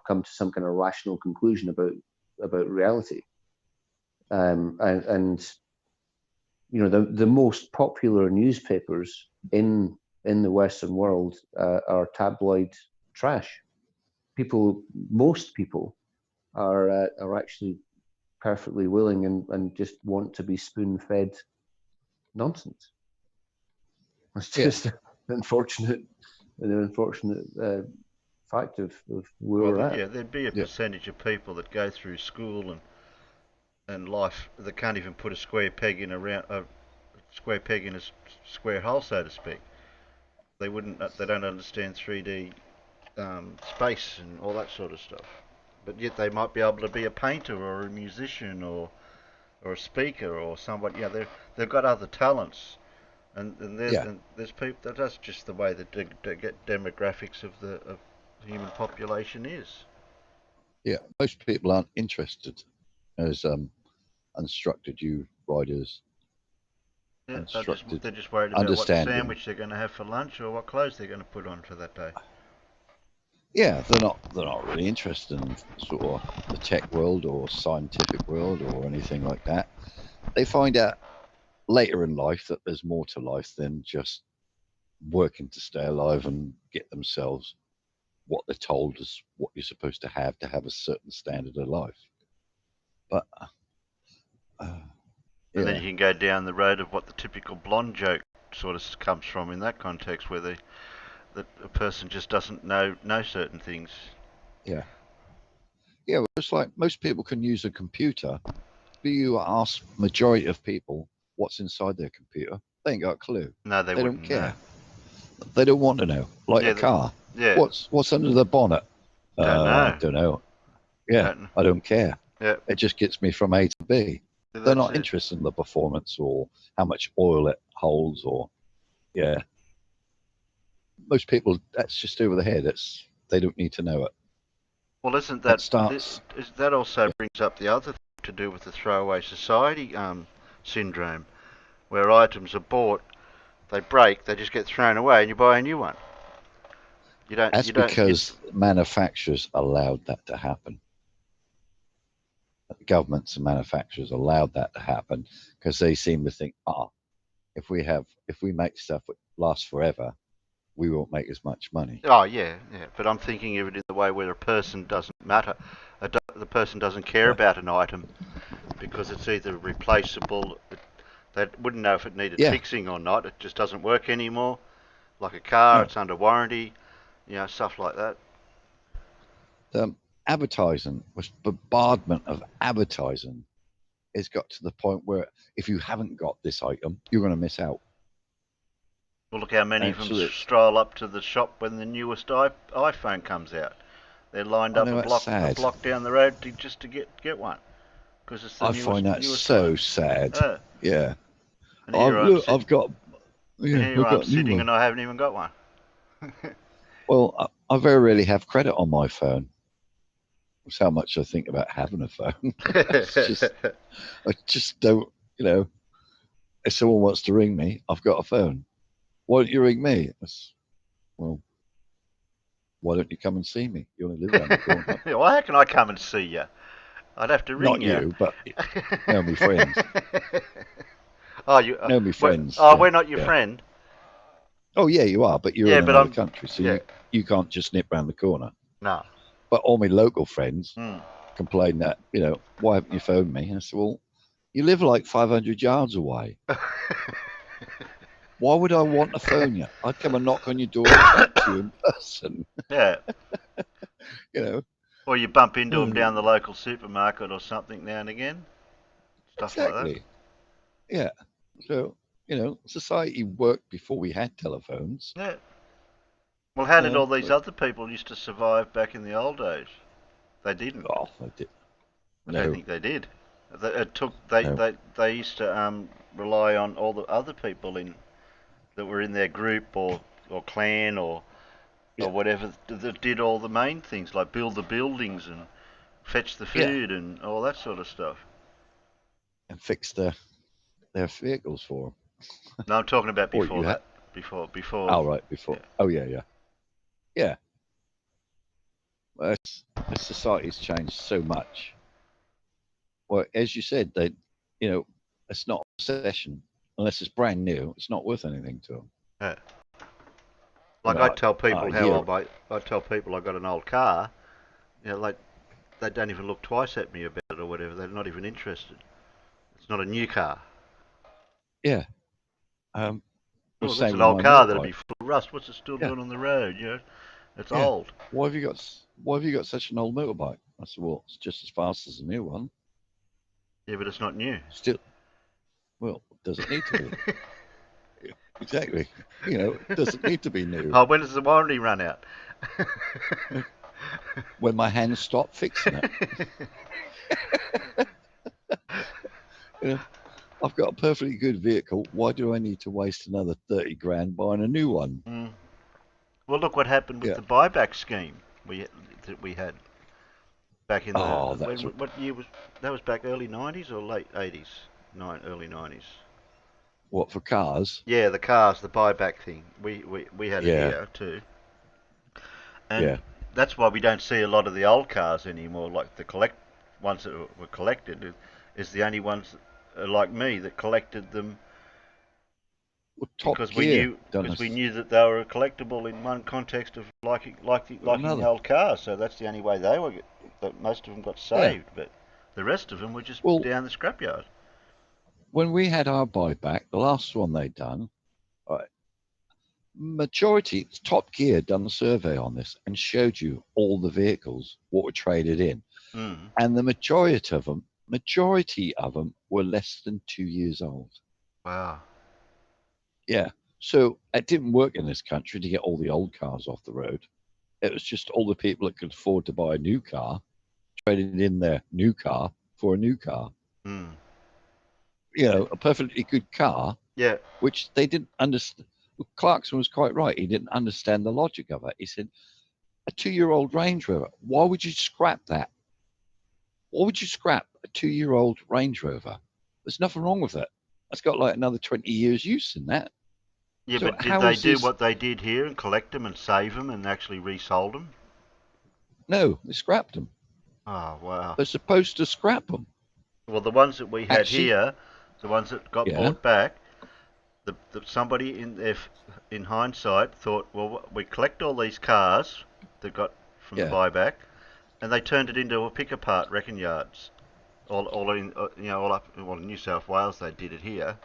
come to some kind of rational conclusion about reality. And the most popular newspapers in the Western world are tabloid trash. Most people are actually perfectly willing and just want to be spoon-fed nonsense. It's just an unfortunate fact of where we're at. Yeah, there'd be a percentage of people that go through school and life that can't even put a square peg in a square hole, so to speak. They don't understand 3D space and all that sort of stuff. But yet they might be able to be a painter or a musician or a speaker or somebody. Yeah, they've got other talents, and there's people. That's just the way the demographics of the human population is. Yeah, most people aren't interested as instructed you riders. Yeah, they're just worried about what sandwich they're going to have for lunch or what clothes they're going to put on for that day. Yeah, they're not really interested in sort of the tech world or scientific world or anything like that. They find out later in life that there's more to life than just working to stay alive and get themselves what they're told is what you're supposed to have a certain standard of life. But and then you can go down the road of what the typical blonde joke sort of comes from in that context, where that a person just doesn't know certain things. Yeah. Yeah, well, it's like most people can use a computer, but you ask majority of people what's inside their computer, they ain't got a clue. No, they don't care. They don't want to know. Like a car. Yeah. What's under the bonnet? Don't know. Don't know. Yeah, I don't care. Yeah. It just gets me from A to B. They're not interested in the performance or how much oil it holds or, yeah. Most people, that's just over the head. They don't need to know it. Well, isn't that starts? That also brings up the other thing to do with the throwaway society syndrome, where items are bought, they break, they just get thrown away, and you buy a new one. That's because manufacturers allowed that to happen. Governments and manufacturers allowed that to happen because they seem to think, if we make stuff that lasts forever, we won't make as much money. Oh yeah. But I'm thinking of it in the way where a person doesn't matter. The person doesn't care about an item because it's either replaceable. They wouldn't know if it needed fixing or not. It just doesn't work anymore. Like a car, it's under warranty. Stuff like that. Advertising, was bombardment of advertising, has got to the point where if you haven't got this item, you're going to miss out. Well, look how many of them stroll up to the shop when the newest iPhone comes out. They're lined up a block down the road just to get one because it's the newest. I find that so sad. Yeah. And I've got I'm sitting and I haven't even got one. Well, I very rarely have credit on my phone. That's how much I think about having a phone. I just don't, if someone wants to ring me, I've got a phone. Why don't you ring me? Well, why don't you come and see me? You only live around the corner. Well, how can I come and see you? I'd have to ring you. Not you, but my friends. No, my friends. We're not your friend. Oh, yeah, you are, but you're in another country, so you can't just nip round the corner. No. But all my local friends complain that, why haven't you phoned me? And I said, well, you live like 500 yards away. Why would I want to phone you? I'd come and knock on your door and talk to you in person. Yeah. Or you bump into them down the local supermarket or something now and again. Stuff like that. Yeah. So, society worked before we had telephones. Yeah. Well, how did all these other people used to survive back in the old days? They didn't. Oh, they did. I don't think they did. They used to rely on all the other people that were in their group or clan or whatever that did all the main things like build the buildings and fetch the food and all that sort of stuff. And fix their vehicles for them. No, I'm talking about before that. Before. Oh, right, before. Yeah. Oh, yeah. Yeah. Well, society's changed so much. Well, as you said, it's not a possession. Unless it's brand new, it's not worth anything to them. Yeah. Like I tell people I tell people I got an old car, like they don't even look twice at me about it or whatever. They're not even interested. It's not a new car. Yeah. It's an old car that'll be full of rust. What's it still doing on the road? It's old. Why have you got such an old motorbike? I said, well, it's just as fast as a new one. Yeah, but it's not new. Still, well, does it need to be? Exactly. It doesn't need to be new. Oh, when does the warranty run out? When my hands stop fixing it. I've got a perfectly good vehicle. Why do I need to waste another 30 grand buying a new one? Mm. Well, look what happened with the buyback scheme that we had back in the... what year was... That was back early 90s or late 80s? Early 90s. What, for cars? Yeah, the cars, the buyback thing. We had it here too. And that's why we don't see a lot of the old cars anymore, like the ones that were collected is the only ones like me that collected them because we knew that they were collectible in one context of liking the old cars. So that's the only way that most of them got saved, but the rest of them were just down the scrapyard. When we had our buyback, the last one they'd done, majority, Top Gear done a survey on this and showed you all the vehicles, what were traded in. And the majority of them were less than 2 years old. Wow. Yeah. So it didn't work in this country to get all the old cars off the road. It was just all the people that could afford to buy a new car traded in their new car for a new car. a perfectly good car. Yeah. Which they didn't understand. Clarkson was quite right. He didn't understand the logic of it. He said, a 2-year-old Range Rover, why would you scrap that? Why would you scrap a 2-year-old Range Rover? There's nothing wrong with it. It's got like another 20 years use in that. Yeah, So but did they do what they did here and collect them and save them and actually resold them? No, they scrapped them. Oh, wow. They're supposed to scrap them. Well, the ones that we had here, the ones that got bought back, somebody in hindsight thought, well, we collect all these cars that got from the buyback, and they turned it into a pick-apart wrecking yards. All in, all up, well, in New South Wales they did it here.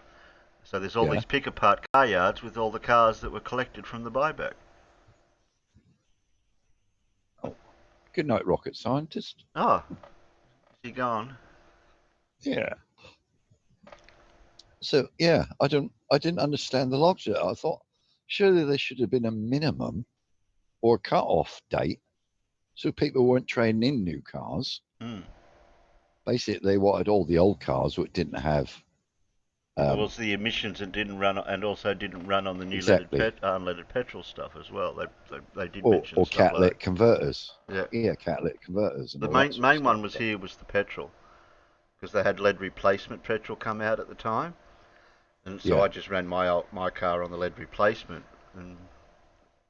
So there's all these pick-apart car yards with all the cars that were collected from the buyback. Oh, good night, rocket scientist. Oh, is he gone? Yeah. So yeah, I didn't understand the logic. I thought surely there should have been a minimum or a cut-off date, so people weren't trading in new cars. Basically, they wanted all the old cars which didn't have. It was the emissions and didn't run, and also didn't run on the new unleaded petrol stuff as well. They did mention or stuff catalytic like converters. Yeah, catalytic converters. And the main one was here was the petrol, because they had lead replacement petrol come out at the time, and so I just ran my car on the lead replacement, and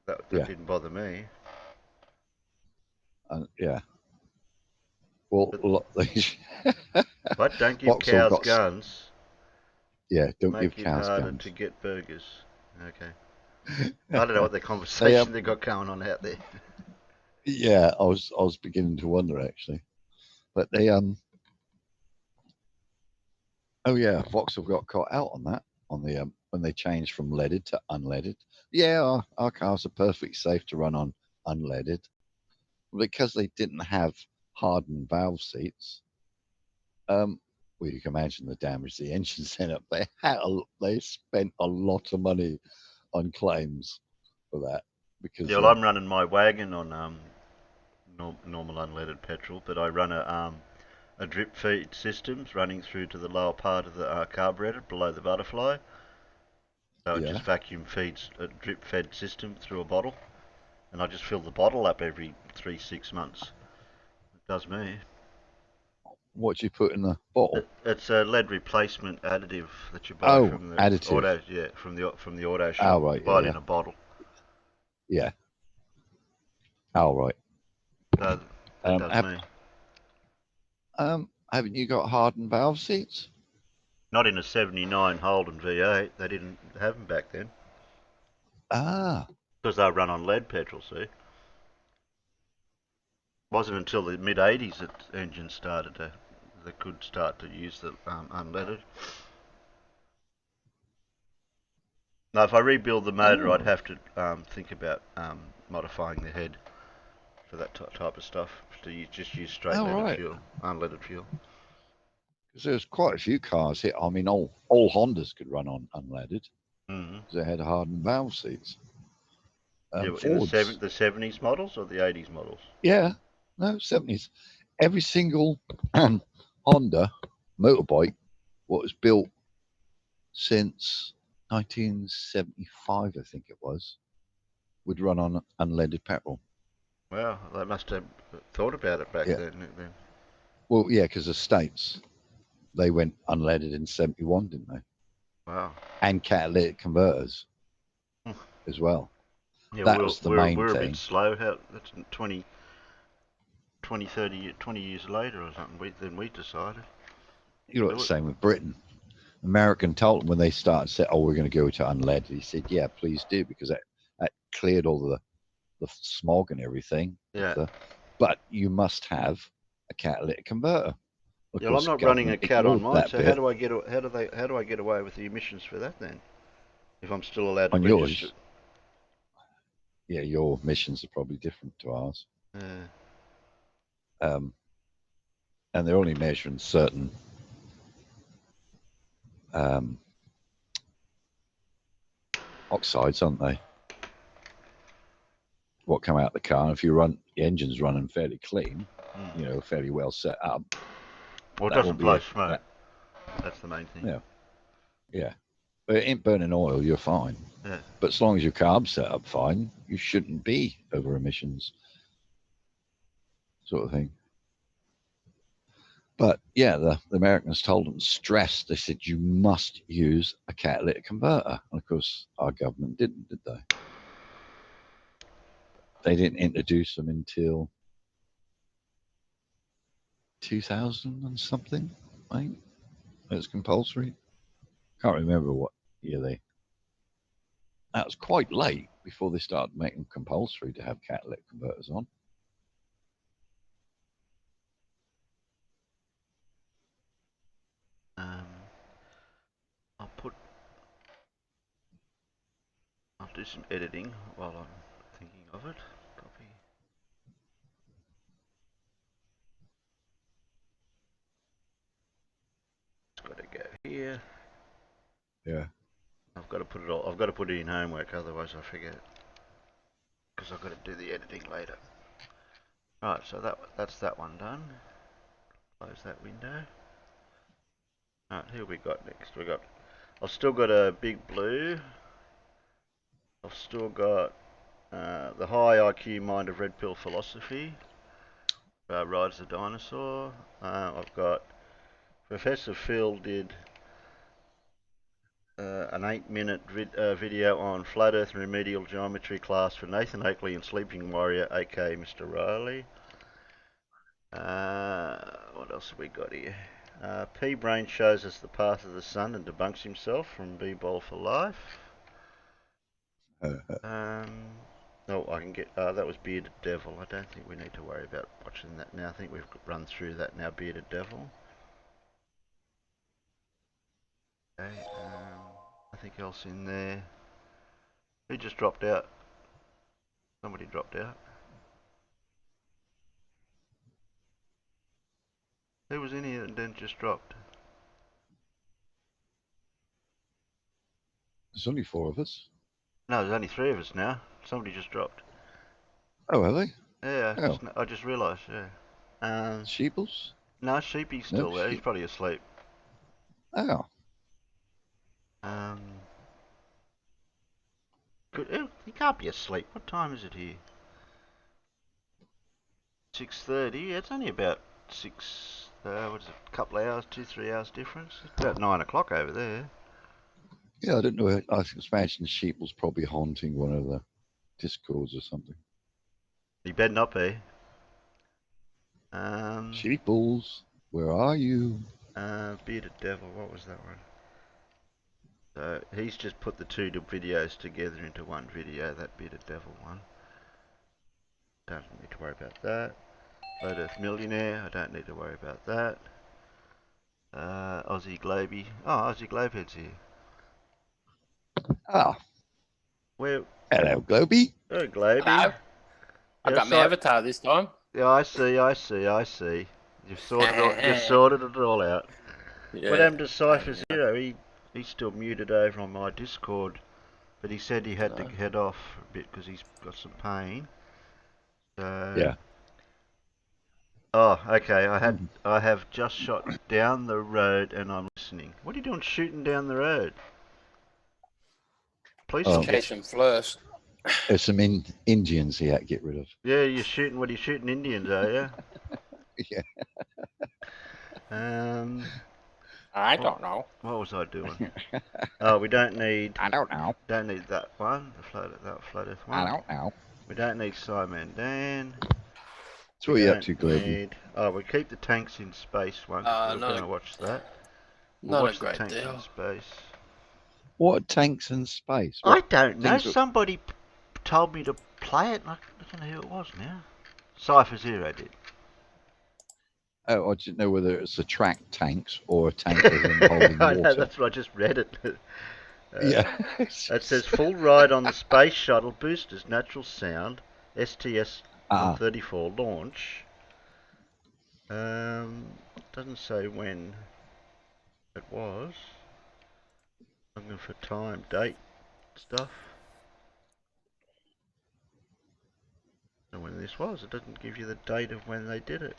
that didn't bother me. Well, but don't give cows guns. Yeah, don't Make give cows it harder guns. to get burgers. Okay. I don't know what the conversation they got going on out there. Yeah, I was beginning to wonder actually, but they oh yeah, Vauxhall got caught out on that on the when they changed from leaded to unleaded. Yeah, our cars are perfectly safe to run on unleaded because they didn't have hardened valve seats. Well, you can imagine the damage the engine sent up. They spent a lot of money on claims for that because well, I'm running my wagon on normal unleaded petrol, but I run a drip feed system running through to the lower part of the carburetor below the butterfly. So it just vacuum feeds a drip fed system through a bottle, and I just fill the bottle up every 3-6 months. It does me. What do you put in the bottle? It's a lead replacement additive that you buy from the additive. auto, from the auto shop. Oh, right, you buy it in a bottle. Yeah. Oh, right. That does me. Haven't you got hardened valve seats? Not in a 79 Holden V8. They didn't have them back then. Ah. Because they run on lead petrol, see. Wasn't until the mid-80s that engines they could start to use the unleaded. Now, if I rebuild the motor, I'd have to think about modifying the head for that type of stuff. To just use straight fuel, unleaded fuel. Because there's quite a few cars here. I mean, all Hondas could run on unleaded. Because they had hardened valve seats. In the 70s models or the 80s models? Yeah, no, 70s. Every single Honda motorbike, what was built since 1975, I think it was, would run on unleaded petrol. Well, they must have thought about it back then. Well, yeah, because the States, they went unleaded in 71, didn't they? Wow. And catalytic converters as well. Yeah, that was the main thing. We're a bit slow. That's 20 years later or something than we decided. You know, the same with Britain. American told them when they started, said, "Oh, we're going to go to unleaded." He said, "Yeah, please do," because that cleared all the smog and everything. Yeah. But you must have a catalytic converter. Yeah, well, I'm not running a cat on mine, so how do I get away with the emissions for that then? If I'm still allowed to on register? Yours? Yeah, your emissions are probably different to ours. Yeah. And they're only measuring certain oxides, aren't they? What come out the car? And if the engine's running fairly clean, fairly well set up. Well, it doesn't blow smoke. That's the main thing. Yeah. Yeah. But it ain't burning oil, you're fine. Yeah. But as long as your carbs set up fine, you shouldn't be over emissions. Sort of thing. But yeah, the Americans told them, stressed, they said, you must use a catalytic converter. And of course, our government didn't, did they? They didn't introduce them until 2000 and something, right? It was compulsory. Can't remember what year they. That was quite late before they started making compulsory to have catalytic converters on. I'll do some editing while I'm thinking of it. Copy. It's got to go here. Yeah. I've got to put it all. I've got to put it in homework, otherwise I forget. Because I've got to do the editing later. Right, so that's that one done. Close that window. Alright, here we got next. I've still got a big blue. I've still got the high IQ mind of red pill philosophy. Rides the dinosaur. I've got Professor Phil did an 8-minute video on flat earth and remedial geometry class for Nathan Oakley and Sleeping Warrior, aka Mr. Riley. What else have we got here? P Brain shows us the path of the sun and debunks himself from B Ball for Life. No, I can get. That was Bearded Devil. I don't think we need to worry about watching that now. I think we've run through that now. Bearded Devil. Okay. Nothing else in there. Who just dropped out? Somebody dropped out. Who was in here and then just dropped? There's only 4 of us. No, there's only 3 of us now. Somebody just dropped. Oh, are they? Yeah, I just realised, yeah. Sheeples? No, Sheepy's still there. He's probably asleep. Oh. He can't be asleep. What time is it here? 6:30. Yeah, it's only about 6. What is it? A couple of hours, 2-3 hours difference. It's about 9 o'clock over there. Yeah, I don't know. I imagine Sheeples probably haunting one of the Discords or something. He better not be. Sheeples, where are you? Bearded Devil. What was that one? So he's just put the 2 videos together into one video. That Bearded Devil one. Don't need to worry about that. Flat Earth Millionaire. I don't need to worry about that. Ozzie Globy. Oh, Ozzie Globehead's here. Ah. Where? Hello, Globy. Hello, Globy. Hello. I got my avatar this time. Yeah, I see. You've sorted it all out. Yeah, What happened to Cypher Zero? He's still muted over on my Discord, but he said he had to head off a bit because he's got some pain. So. Yeah. Oh, okay. I have just shot down the road and I'm listening. What are you doing shooting down the road? Police will get chasing flirts. There's some Indians he had to get rid of. Yeah, you're shooting. What are you shooting Indians? Are you? Yeah. I don't know. What was I doing? Oh, we don't need. I don't know. Don't need that one. That Flat Earth one. I don't know. We don't need Simon Dan. So what are you up to, Globy? We keep the tanks in space one. We're going to watch that. We'll watch the tanks in space. What tanks in space? I don't know. Somebody told me to play it. I don't know who it was now. Cypher Zero did. Oh, I didn't know whether it's a track tanks or a tank holding water. I know, that's what I just read it. Yeah. It says full ride on the space shuttle boosters, natural sound, STS-134 launch. Doesn't say when it was. Looking for time, date, stuff. And when this was, it doesn't give you the date of when they did it.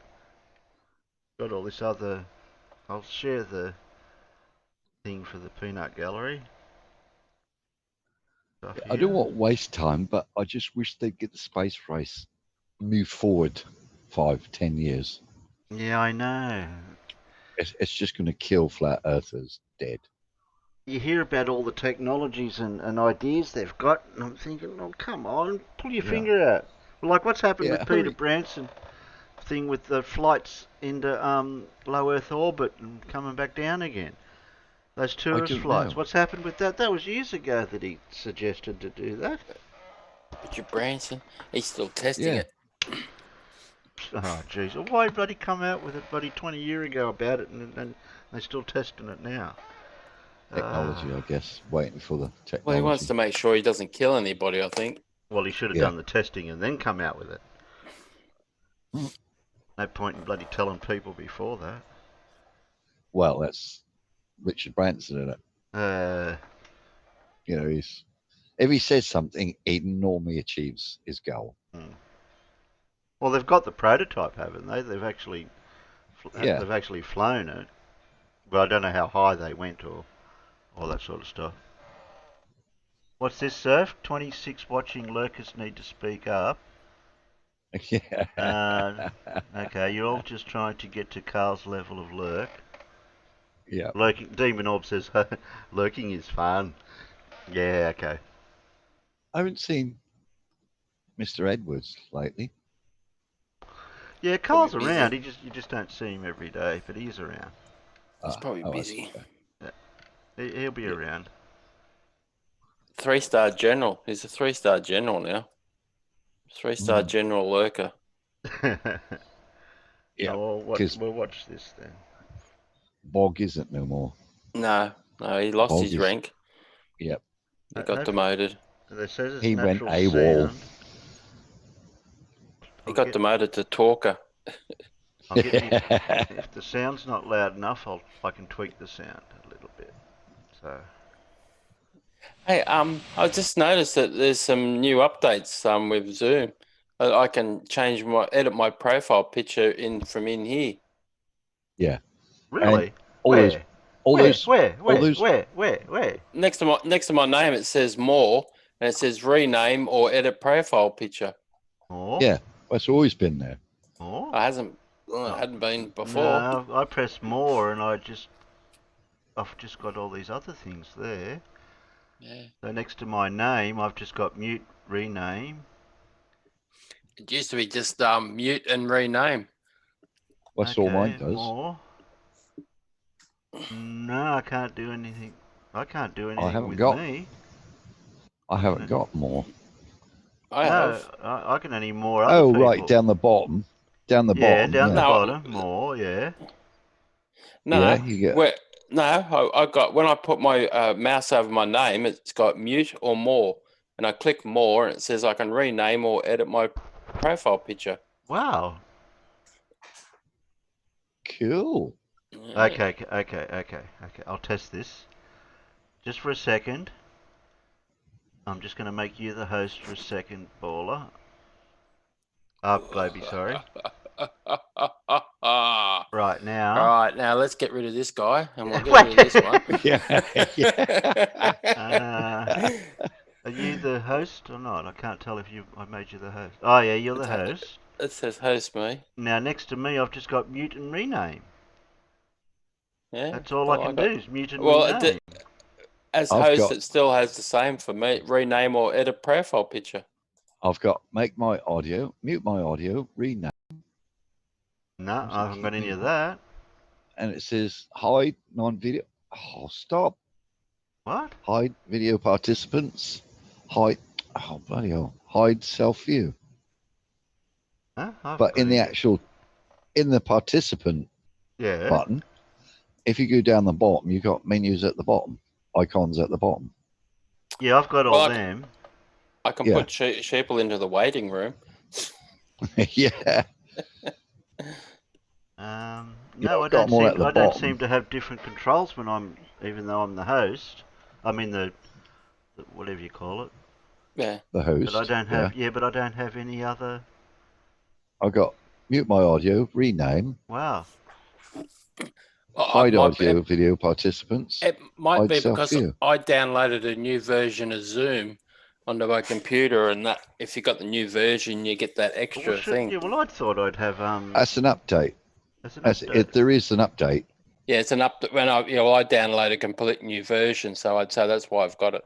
Got all this other. I'll share the thing for the peanut gallery. Stuff I here. don't want to waste time, but I just wish they'd get the space race move forward 5-10 years. Yeah, I know. It's just going to kill flat earthers dead. You hear about all the technologies and ideas they've got, and I'm thinking, oh, come on, pull your finger out. Like what's happened with Peter Branson thing with the flights into low Earth orbit and coming back down again. Those tourist flights. What's happened with that? That was years ago that he suggested to do that. Richard Branson, he's still testing it. Oh, jeez. Why bloody come out with it bloody 20 years ago about it and they're still testing it now? Technology, I guess. Waiting for the technology. Well, he wants to make sure he doesn't kill anybody, I think. Well, he should have done the testing and then come out with it. No point in bloody telling people before that. Well, that's Richard Branson, isn't it? You know, if he says something, he normally achieves his goal. Well, they've got the prototype, haven't they? They've actually flown it. But I don't know how high they went or all that sort of stuff. What's this, Surf? 26 watching lurkers need to speak up. Yeah. Okay, you're all just trying to get to Carl's level of lurk. Yeah. Lurking, Demon Orb says, lurking is fun. Yeah, okay. I haven't seen Mr. Edwards lately. Yeah, Carl's around. You just don't see him every day, but he is around. He's probably busy. Yeah. He'll be around. 3-star general. He's a 3-star general now. 3-star general lurker. Yeah. We'll watch this then. Bog isn't no more. No, he lost his rank. Yep. He got demoted. He went AWOL. He got demoted to talker. If the sound's not loud enough, I can tweak the sound a little bit. So. Hey, I just noticed that there's some new updates with Zoom. I can edit my profile picture from in here. Yeah. Really? Where? Where? Next to my name, it says more, and it says rename or edit profile picture. More? Yeah, that's always been there. More? It hadn't been before. No, I press more, and I've just got all these other things there. Yeah. So next to my name, I've just got mute, rename. It used to be just mute and rename. That's all mine does. More. No, I can't do anything. I can't do anything with me. I haven't got more. I have. I can only more other people. Right, down the bottom. Down the bottom. Down the bottom. More, yeah. No, yeah, you get. I got, when I put my mouse over my name, it's got mute or more. And I click more, and it says I can rename or edit my profile picture. Wow. Cool. Yeah. Okay. I'll test this. Just for a second. I'm just going to make you the host for a second, Baller. Globey, sorry. Right now. All right, now let's get rid of this guy, and we'll get rid of this one. Are you the host or not? I can't tell if I made you the host. Oh yeah, you're the host. It says host me. Now next to me, I've just got mute and rename. Yeah. That's all I can do is mute and rename. As host, it still has the same for me. Rename or edit profile picture. I've got make my audio, mute my audio, rename. No, I haven't got any of that. And it says hide non-video. Oh, stop. What? Hide video participants. Hide. Oh, bloody hell. Hide self-view. Huh? But in the participant button, if you go down the bottom, you've got menus at the bottom, icons at the bottom. Yeah, I've got all them. I can put sheeple into the waiting room. Yeah. No, I don't seem to have different controls when even though I'm the host. I mean the whatever you call it. Yeah. The host. But I don't have but I don't have any other. I got mute my audio, rename. Wow. If I'd might be, audio video participants, it might I'd be because self-view. I downloaded a new version of Zoom onto my computer, and that if you got the new version, you get that extra thing. Yeah, well, I thought I'd have That's an update. There is an update. Yeah, it's an update. When I downloaded a complete new version, so I'd say that's why I've got it.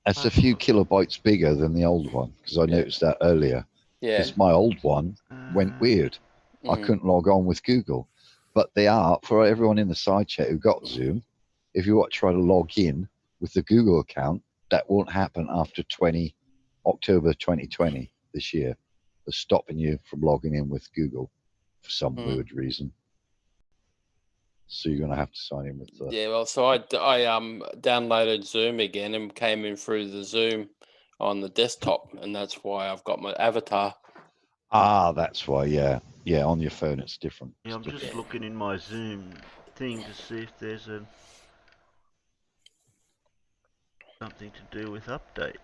That's a few kilobytes bigger than the old one because I noticed that earlier. Yeah. Because my old one went weird. I couldn't log on with Google. But they are, for everyone in the side chat who got Zoom, if you try to log in with the Google account, that won't happen after October 2020 this year. They're stopping you from logging in with Google for some weird reason. So you're going to have to sign in with the... Yeah, well, so I downloaded Zoom again and came in through the Zoom on the desktop, and that's why I've got my avatar. Ah, that's why, yeah. Yeah, on your phone it's different. Yeah, I'm just looking in my Zoom thing to see if there's something to do with updates.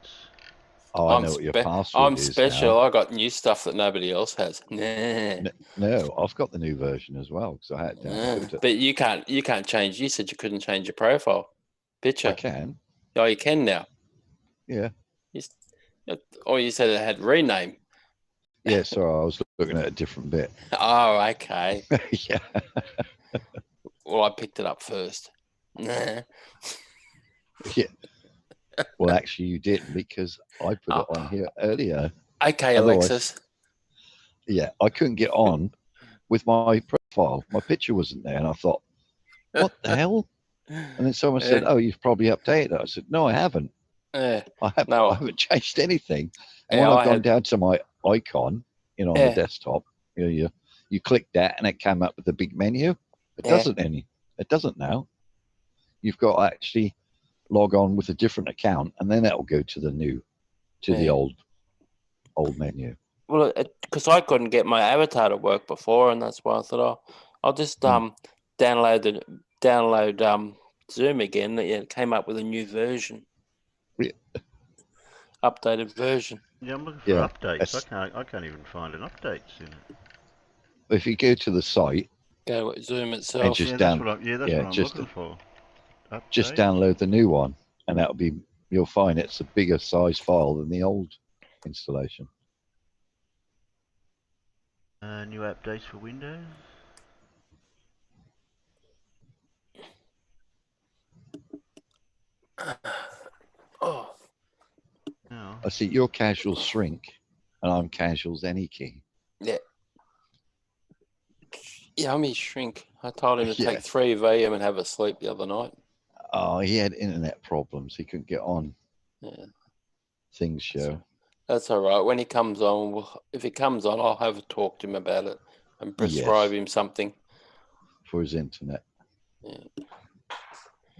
Oh, I know what your password I'm is special. now. I got new stuff that nobody else has. No, I've got the new version as well because I had downloaded it. But you can't change. You said you couldn't change your profile picture. I can. Oh, you can now. Yeah. You said it had rename. Yeah, sorry, I was looking at a different bit. Oh, okay. Yeah. Well, I picked it up first. Yeah. Well, actually, you didn't because I put it on here earlier. Okay, Otherwise, Alexis. Yeah, I couldn't get on with my profile. My picture wasn't there, and I thought, what the hell? And then someone said, oh, you've probably updated it. I said, no, I haven't. I haven't changed anything. And when I've gone down to my icon, on the desktop, you click that, and it came up with the big menu. It doesn't It doesn't now. You've got to actually log on with a different account, and then it'll go to the old menu. Well, because I couldn't get my avatar to work before, and that's why I thought, I'll just download Zoom again. It came up with a new version, updated version. Yeah, I'm looking for updates. I can't even find an updates in it. If you go to the site, go with Zoom itself. And just that's what I'm looking for. Just download the new one, and you'll find it's a bigger size file than the old installation. New updates for Windows. Oh. No. I see you're casual shrink, and I'm casual's any key. Yeah. Yeah, I'm his shrink. I told him to take 3 Valium and have a sleep the other night. Oh, he had internet problems. He couldn't get on. Yeah. Things show. That's all right. When he comes on, if he comes on, I'll have a talk to him about it and prescribe him something. For his internet. Yeah.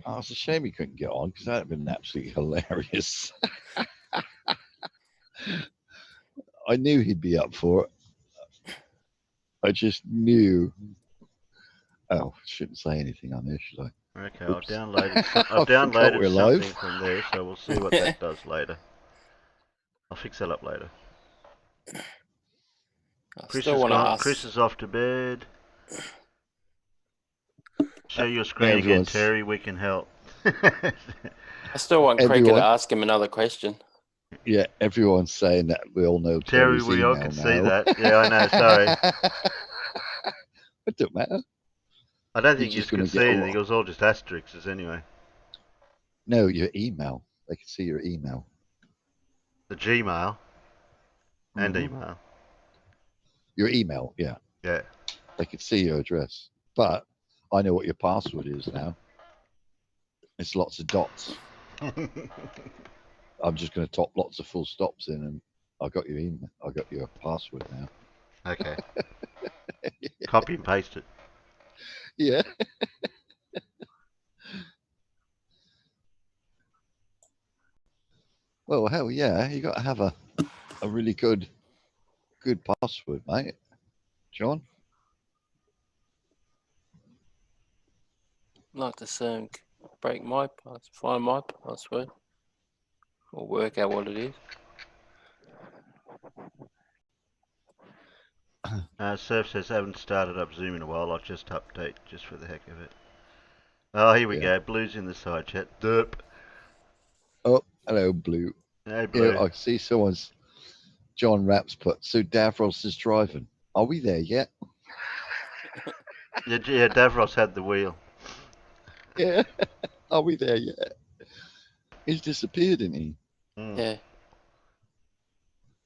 Oh, it's a shame he couldn't get on because that would have been absolutely hilarious. I knew he'd be up for it. I just knew. Oh, I shouldn't say anything on there, should I? Okay, I've downloaded something from there, so we'll see what that does later. I'll fix that up later. Chris is off to bed. Show your screen again, Terry. We can help. I still want Creaker to ask him another question. Yeah, everyone's saying that we all know Terry. Terry's We all email can now. see that. Yeah, I know. Sorry. It don't matter. I don't think you can see anything. It was all just asterisks anyway. No, your email. They can see your email. The Gmail and email. Your email, yeah. Yeah. They can see your address. But I know what your password is now. It's lots of dots. I'm just going to top lots of full stops in, and I got your email. I got your password now. Okay. Copy and paste it. Yeah. Well, hell yeah, you got to have a really good password, mate. John? I'd like to see him break my password, find my password, or work out what it is. Surf says, haven't started up Zoom in a while. I'll just update just for the heck of it. Oh, here we go. Blue's in the side chat. Derp. Oh, hello, Blue. Hey, Blue. Yeah, I see someone's. John Raps put, so Davros is driving. Are we there yet? Yeah, Davros had the wheel. Yeah. Are we there yet? He's disappeared, isn't he? Yeah.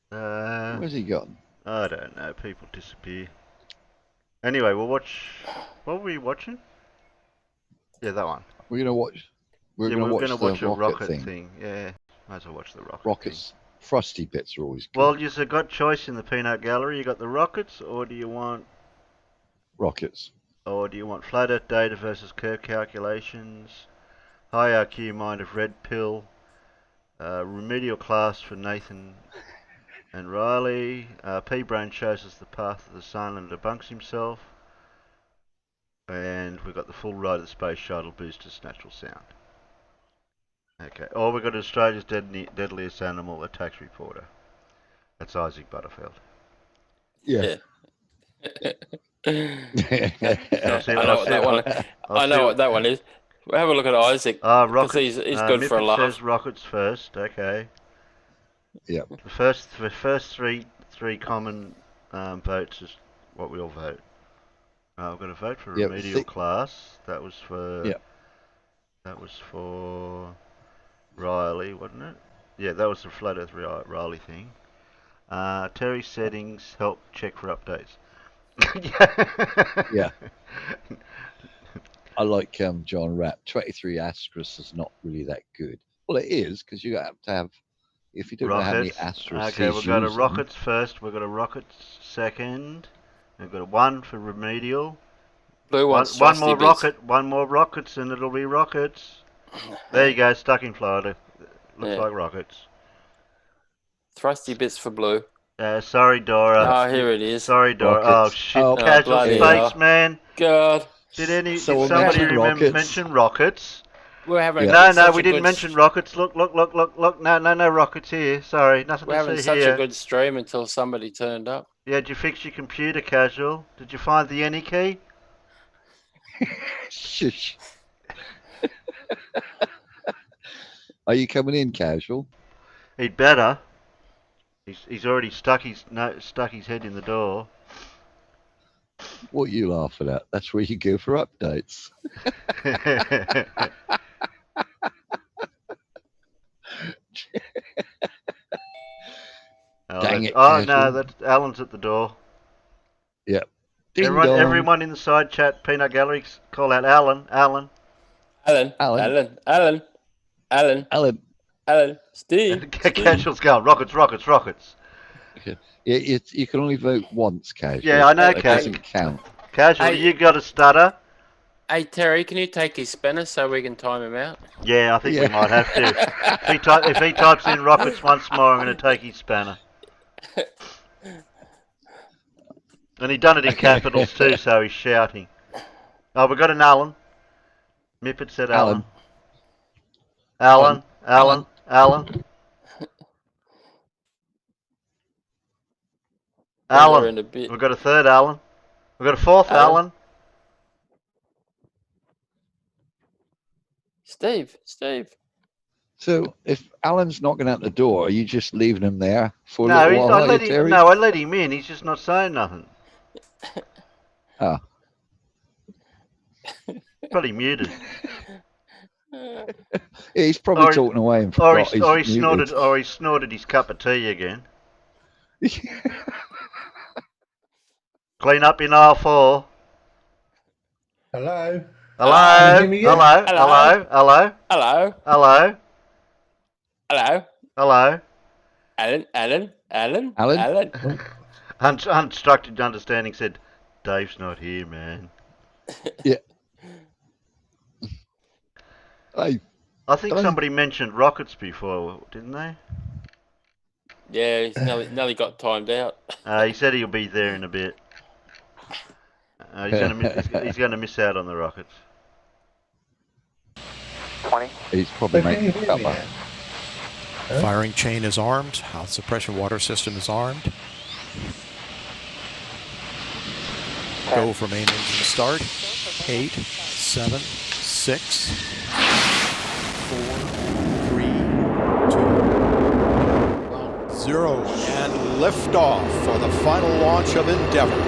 Where's he gone? I don't know. People disappear. Anyway, we'll watch. What were we watching? Yeah, that one. We're gonna watch. We're yeah, gonna we're watch watch the a rocket thing. thing. Yeah, might as well watch the rocket Rockets. thing. Frosty bits are always good. Well, you've got choice in the peanut gallery. You got the rockets, or do you want rockets? Or do you want flat Earth data versus curve calculations? Hierarchy mind of red pill. Remedial class for Nathan and Riley. P-Brain shows us the path of the sun and debunks himself. And we've got the full ride of the space shuttle boosters natural sound. Okay. Or we've got Australia's deadliest animal attacks reporter. That's Isaac Butterfield. Yeah. I know what that one is. We'll have a look at Isaac. Rockets. He's good for a Mippet laugh. says rockets first. Okay. Yep. The first three common votes is what we all vote. We've got to vote for remedial class. That was for. Yep. That was for Riley, wasn't it? Yeah, that was the Flat Earth Riley thing. Terry settings help check for updates. Yeah. I like John Rapp. 23 asterisks is not really that good. Well, it is because you have to have. If you don't know how many asterisks. Okay, we've got a rockets first. We've got a rockets second. We've got a 1 for remedial. Blue one more rocket. One more rockets, and it'll be rockets. There you go. Stuck in Florida. Looks like rockets. Thrusty bits for blue. Sorry, Dora. Oh, here it is. Sorry, Dora. Rockets. Oh shit! Oh, Casual space, man. God. Did somebody mention rockets? We're having no, we didn't mention rockets. Look. No rockets here. Sorry, nothing We're to having see such here. a good stream until somebody turned up. Yeah, did you fix your computer, Casual? Did you find the any key? Shush. Are you coming in, Casual? He'd better. He's already stuck his head in the door. What are you laughing at? That's where you go for updates. Dang it, no, that's Alan's at the door. Yep. Everyone in the side chat, Peanut Gallery, call out Alan. Steve. Casual's going, rockets. Yeah, you can only vote once, Casual. Yeah, I know, It doesn't count. Casual, you got a stutter. Hey, Terry, can you take his spinner so we can time him out? Yeah, I think we might have to. If he types in rockets once more, I'm going to take his spanner. And he done it in capitals too, so he's shouting. Oh, we got an Alan. Mippet said Alan. Alan. We've got a third Alan. We've got a fourth Alan. Steve. So, if Alan's knocking out the door, are you just leaving him there for a little while? I let him in. He's just not saying nothing. Ah. Probably muted. Yeah, he's probably talking away and forgot he snorted his cup of tea again. Clean up in aisle 4. Hello. Hello. Can you hear me yet? Hello. Alan. Unstructured understanding said, Dave's not here, man. Yeah. I think somebody mentioned rockets before, didn't they? Yeah, he's nearly got timed out. He said he'll be there in a bit. He's going to miss out on the rockets. 20. He's probably making cover. Firing chain is armed. House suppression water system is armed. Go for main engine start. 8, 7, 6, 4, 3, 2, 0, and liftoff for the final launch of Endeavour,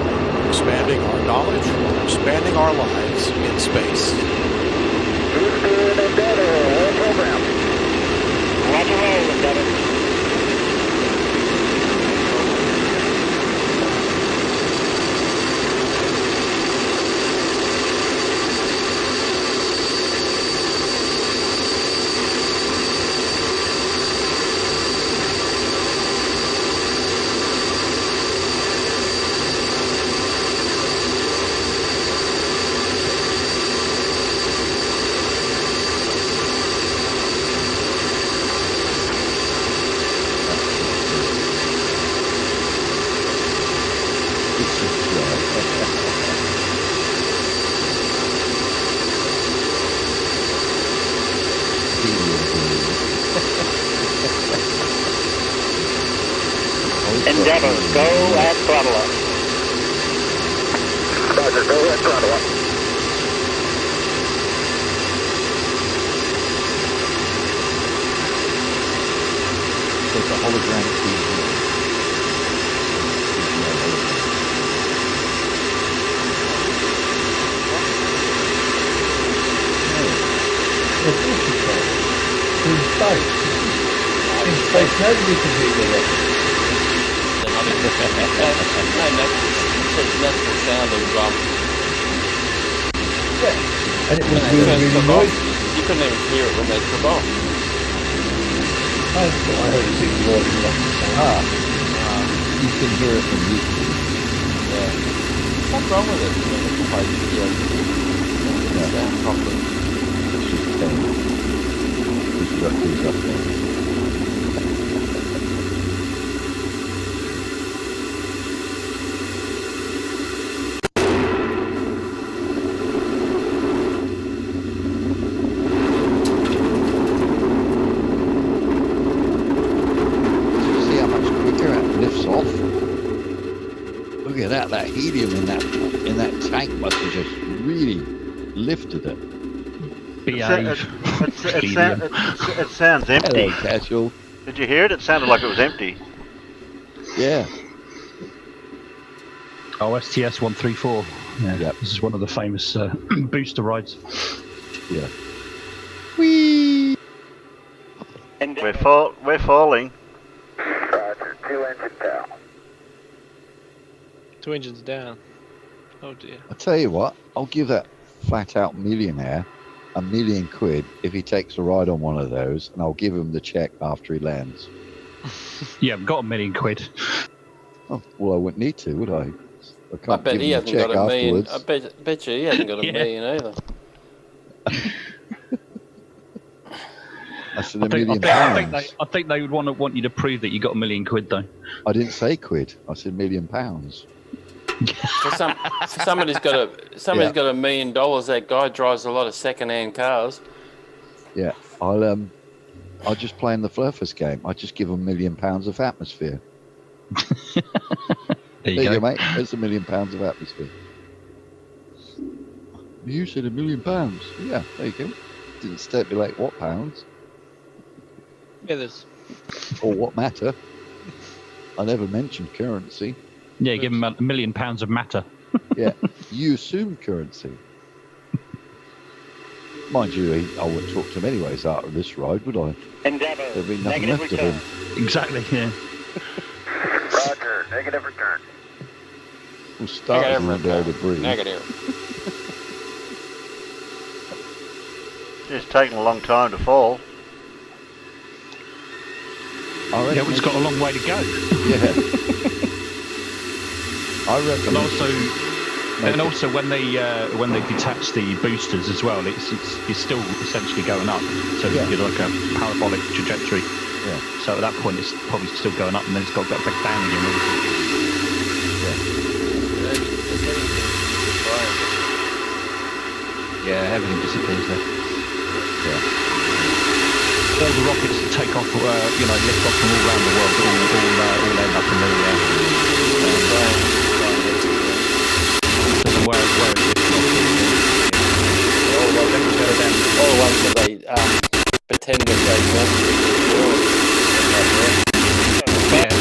expanding our knowledge, expanding our lives in space. Roger, roll, Endeavour. Endeavour, go at throttle up. Roger, go at throttle up. So it's a holographic TV. In space. In space, nobody can beat the rocket. Natural sound of Yeah, and it was really noisy. You couldn't even hear it when they took off. I heard it in more than rocket sound. You can hear it from YouTube. Yeah. What's wrong with it? Sound properly. It's just 10. It's got these up there. That helium in that tank must have just really lifted it. It sounds empty. Hello, Casual. Did you hear it? It sounded like it was empty. Yeah. Oh, STS 134. Yeah, yep. This is one of the famous booster rides. Yeah. Whee! We're falling. Roger, 2 engine down. 2 engines down. Oh dear. I tell you what, I'll give that flat out millionaire £1 million if he takes a ride on one of those, and I'll give him the check after he lands. Yeah, I've got £1 million. Oh, well, I wouldn't need to, would I? I bet he hasn't got $1 million. I bet you he hasn't got $1 million either. I said £1 million. I think they would want you to prove that you got £1 million, though. I didn't say quid. I said £1 million. For somebody's got $1 million. That guy drives a lot of second-hand cars. Yeah, I'll just play in the Flurfus game. I just give him £1 million of atmosphere. There you go, mate. There's £1 million of atmosphere. You said £1 million. Yeah, there you go. Didn't stipulate what pounds. Yeah, there's. Or what matter. I never mentioned currency. Yeah, give him £1 million of matter. Yeah, you assumed currency. Mind you, I wouldn't talk to him anyways out of this ride, would I? Endeavour. There'd be nothing left of him. Exactly, yeah. Roger, negative return. We'll start and won't be able to breathe. Negative. It's taken a long time to fall. Yeah, it's got a long way to go. Yeah. I reckon. And also when they detach the boosters as well, it's still essentially going up. So you get like a parabolic trajectory. Yeah. So at that point, it's probably still going up, and then it's got to go back down again. Yeah, everything disappears there. Yeah. All the rockets that take off, lift off from all around the world, all end up in the where it lifts off. All the ones that they pretend that they want to do. Yeah.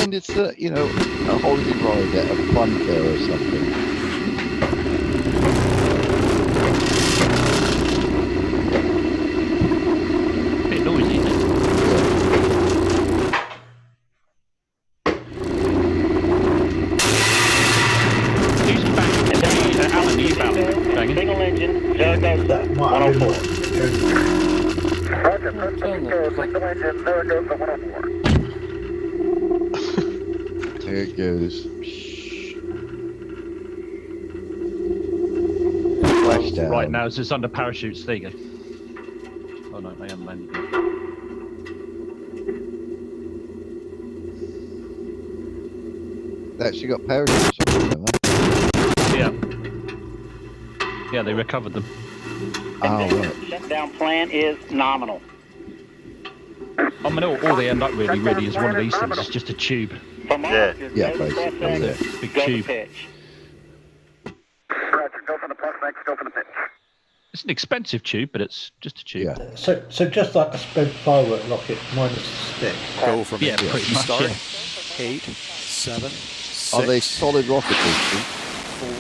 It's a holiday ride at a banter or something. Bit noisy, isn't it? Who's back? Alan, are you banging? Single engine, Zaragoza, 104. Roger, press the single engine, Zaragoza, 104. There it goes. Splashdown. Right, now it's under parachutes. There you go. Oh no, they haven't landed yet. They actually got parachutes on them, haven't they? Yeah. Yeah, they recovered them. Oh, right. Shutdown plan is nominal. I mean, all they end up really is one of these things. It's just a tube. Yeah, basically. That's it. Big tube. Roger, go for the plus X, go for the pitch. It's an expensive tube, but it's just a tube. Yeah. So just like a spent firework rocket minus the stick. Go from pretty much. start. Yeah. 8, 7, 6. Are they solid rocket boosters?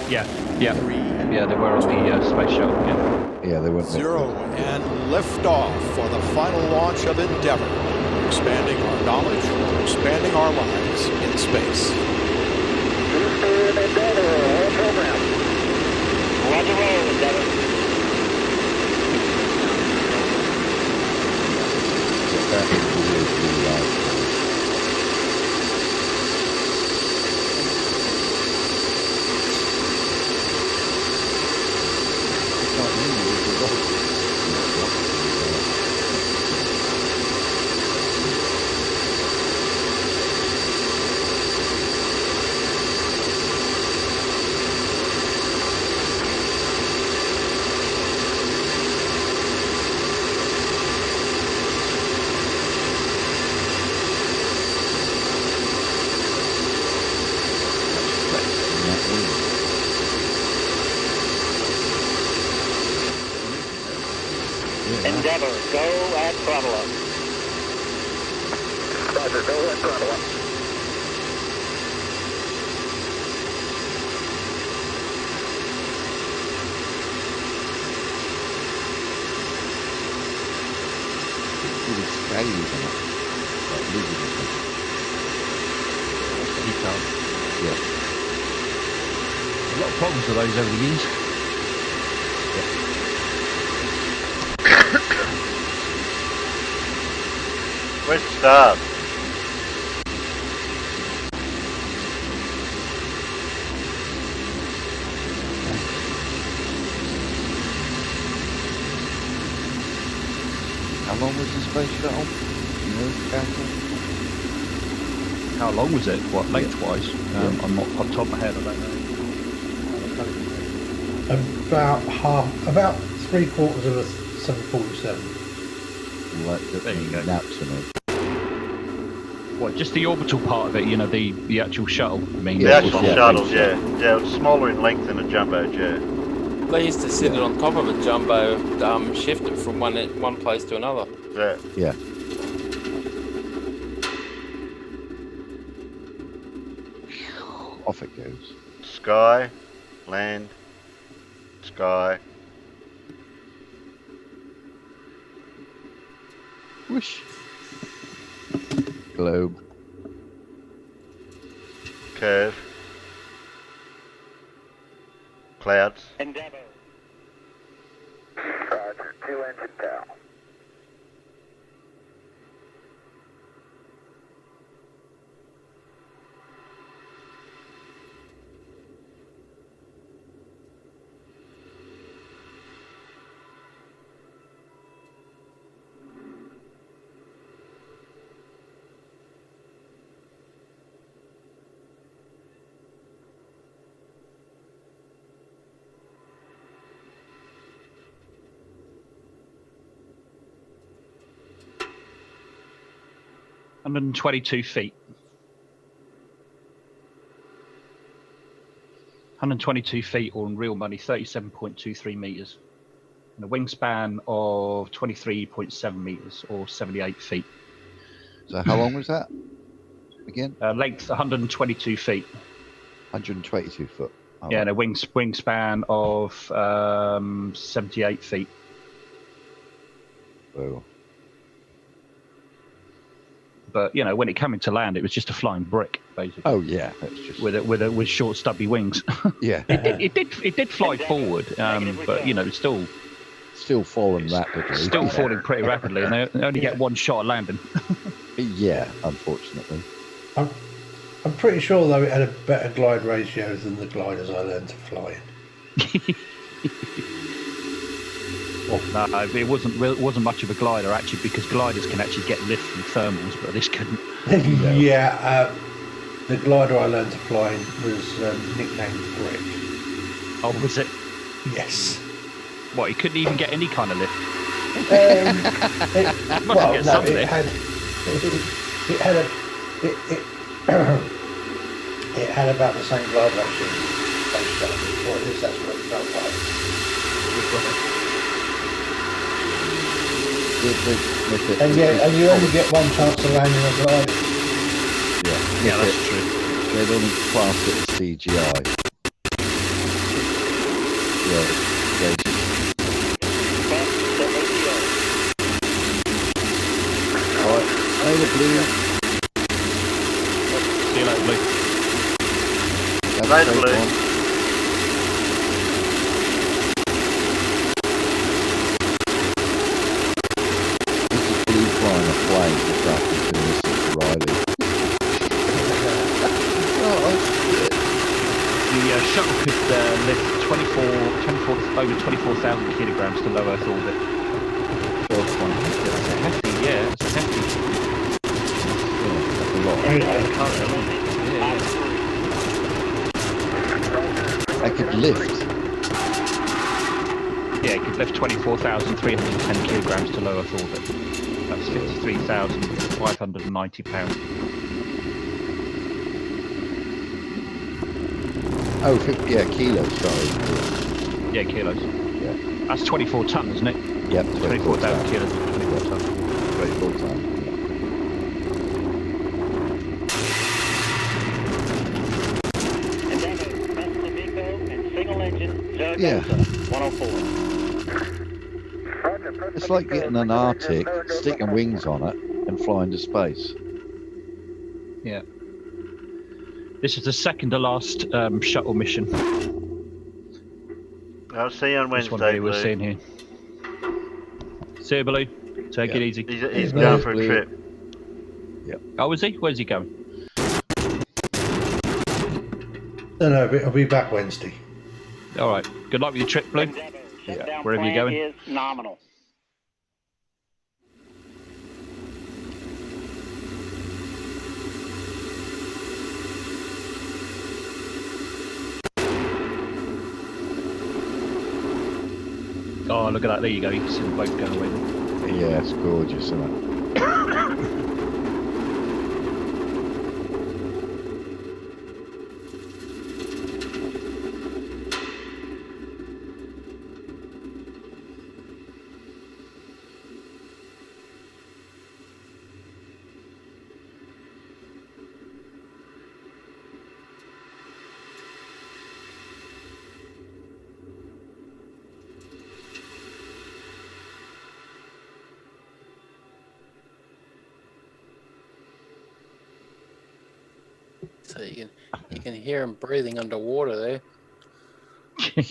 Yeah. They were on the space shuttle. Yeah, they went 0 and liftoff for the final launch of Endeavour. Expanding our knowledge, expanding our lives in space. Houston, Endeavour, all program. Roger, roll, Endeavour. Endeavour, go at throttle up. Roger, go at throttle up. Really scaly, isn't it? Like lizard or something. Yeah. A lot of problems with those over the years. Where's the stars? How long was the space shuttle? How long was it? What, lengthwise? I'm not off the top of my head, I don't know. About 3/4 of a 747. There you go. Naps in it. What, just the orbital part of it, the actual shuttle? I mean, The actual shuttles, yeah. Yeah, it's smaller in length than a jumbo jet. They used to sit it on top of a jumbo, shift it from one place to another. Yeah. Off it goes. Sky, land, sky. Whoosh. Globe. Curve. clouds. Endeavour. Roger, 2 engine down. $122 feet. 122 feet, or in real money, 37.23 meters. And a wingspan of 23.7 meters, or 78 feet. So how long was that again? Length 122 feet. 122 foot. Oh, yeah, right. and a wingspan of 78 feet. Whoa. But you know, when it came into land, it was just a flying brick, basically. Oh yeah, that's just with short, stubby wings. Yeah. it did fly forward, but you know, still falling rapidly. Still falling pretty rapidly, and they only get one shot at landing. Yeah, unfortunately. I'm pretty sure though it had a better glide ratio than the gliders I learned to fly in. No, it wasn't much of a glider actually, because gliders can actually get lift from thermals, but this couldn't. Yeah, the glider I learned to fly in was nicknamed Brick. Oh, was it? Yes. What, you couldn't even get any kind of lift? It had about the same glide ratio as space shuttle, or at least that's what it felt like. And you only get one chance to land in a glider. Yeah, that's true. They'd only class it as CGI. Yeah, they just... Alright, later, Blue. See you later, Blue. Later, Blue. Flying a plane just after doing this at Riley. The shuttle could lift over 24,000 kilograms to low Earth orbit. That's a hefty, that's a hefty. That's a lot. I could lift. Yeah, it could lift 24,310 kilograms to low Earth orbit. That's 53,590 pounds. Oh, yeah, kilos, sorry. Yeah, kilos. Yeah. That's 24 ton, isn't it? Yep, 24,000 kilos, 24 ton. 24 ton. Yeah. 104. It's like getting an Arctic, sticking wings on it, and flying to space. Yeah. This is the second to last shuttle mission. I'll see you on Wednesday, We're Blue. seeing here. See you, Blue. Take it easy. He's going for a trip. Yep. Oh, is he? Where's he going? No, but I'll be back Wednesday. All right. Good luck with your trip, Blue. Yeah. Wherever you're going. Is nominal. Oh, look at that. There you go. You can see the boat going away there. Yeah, it's gorgeous, isn't it? So you can hear him breathing underwater there. What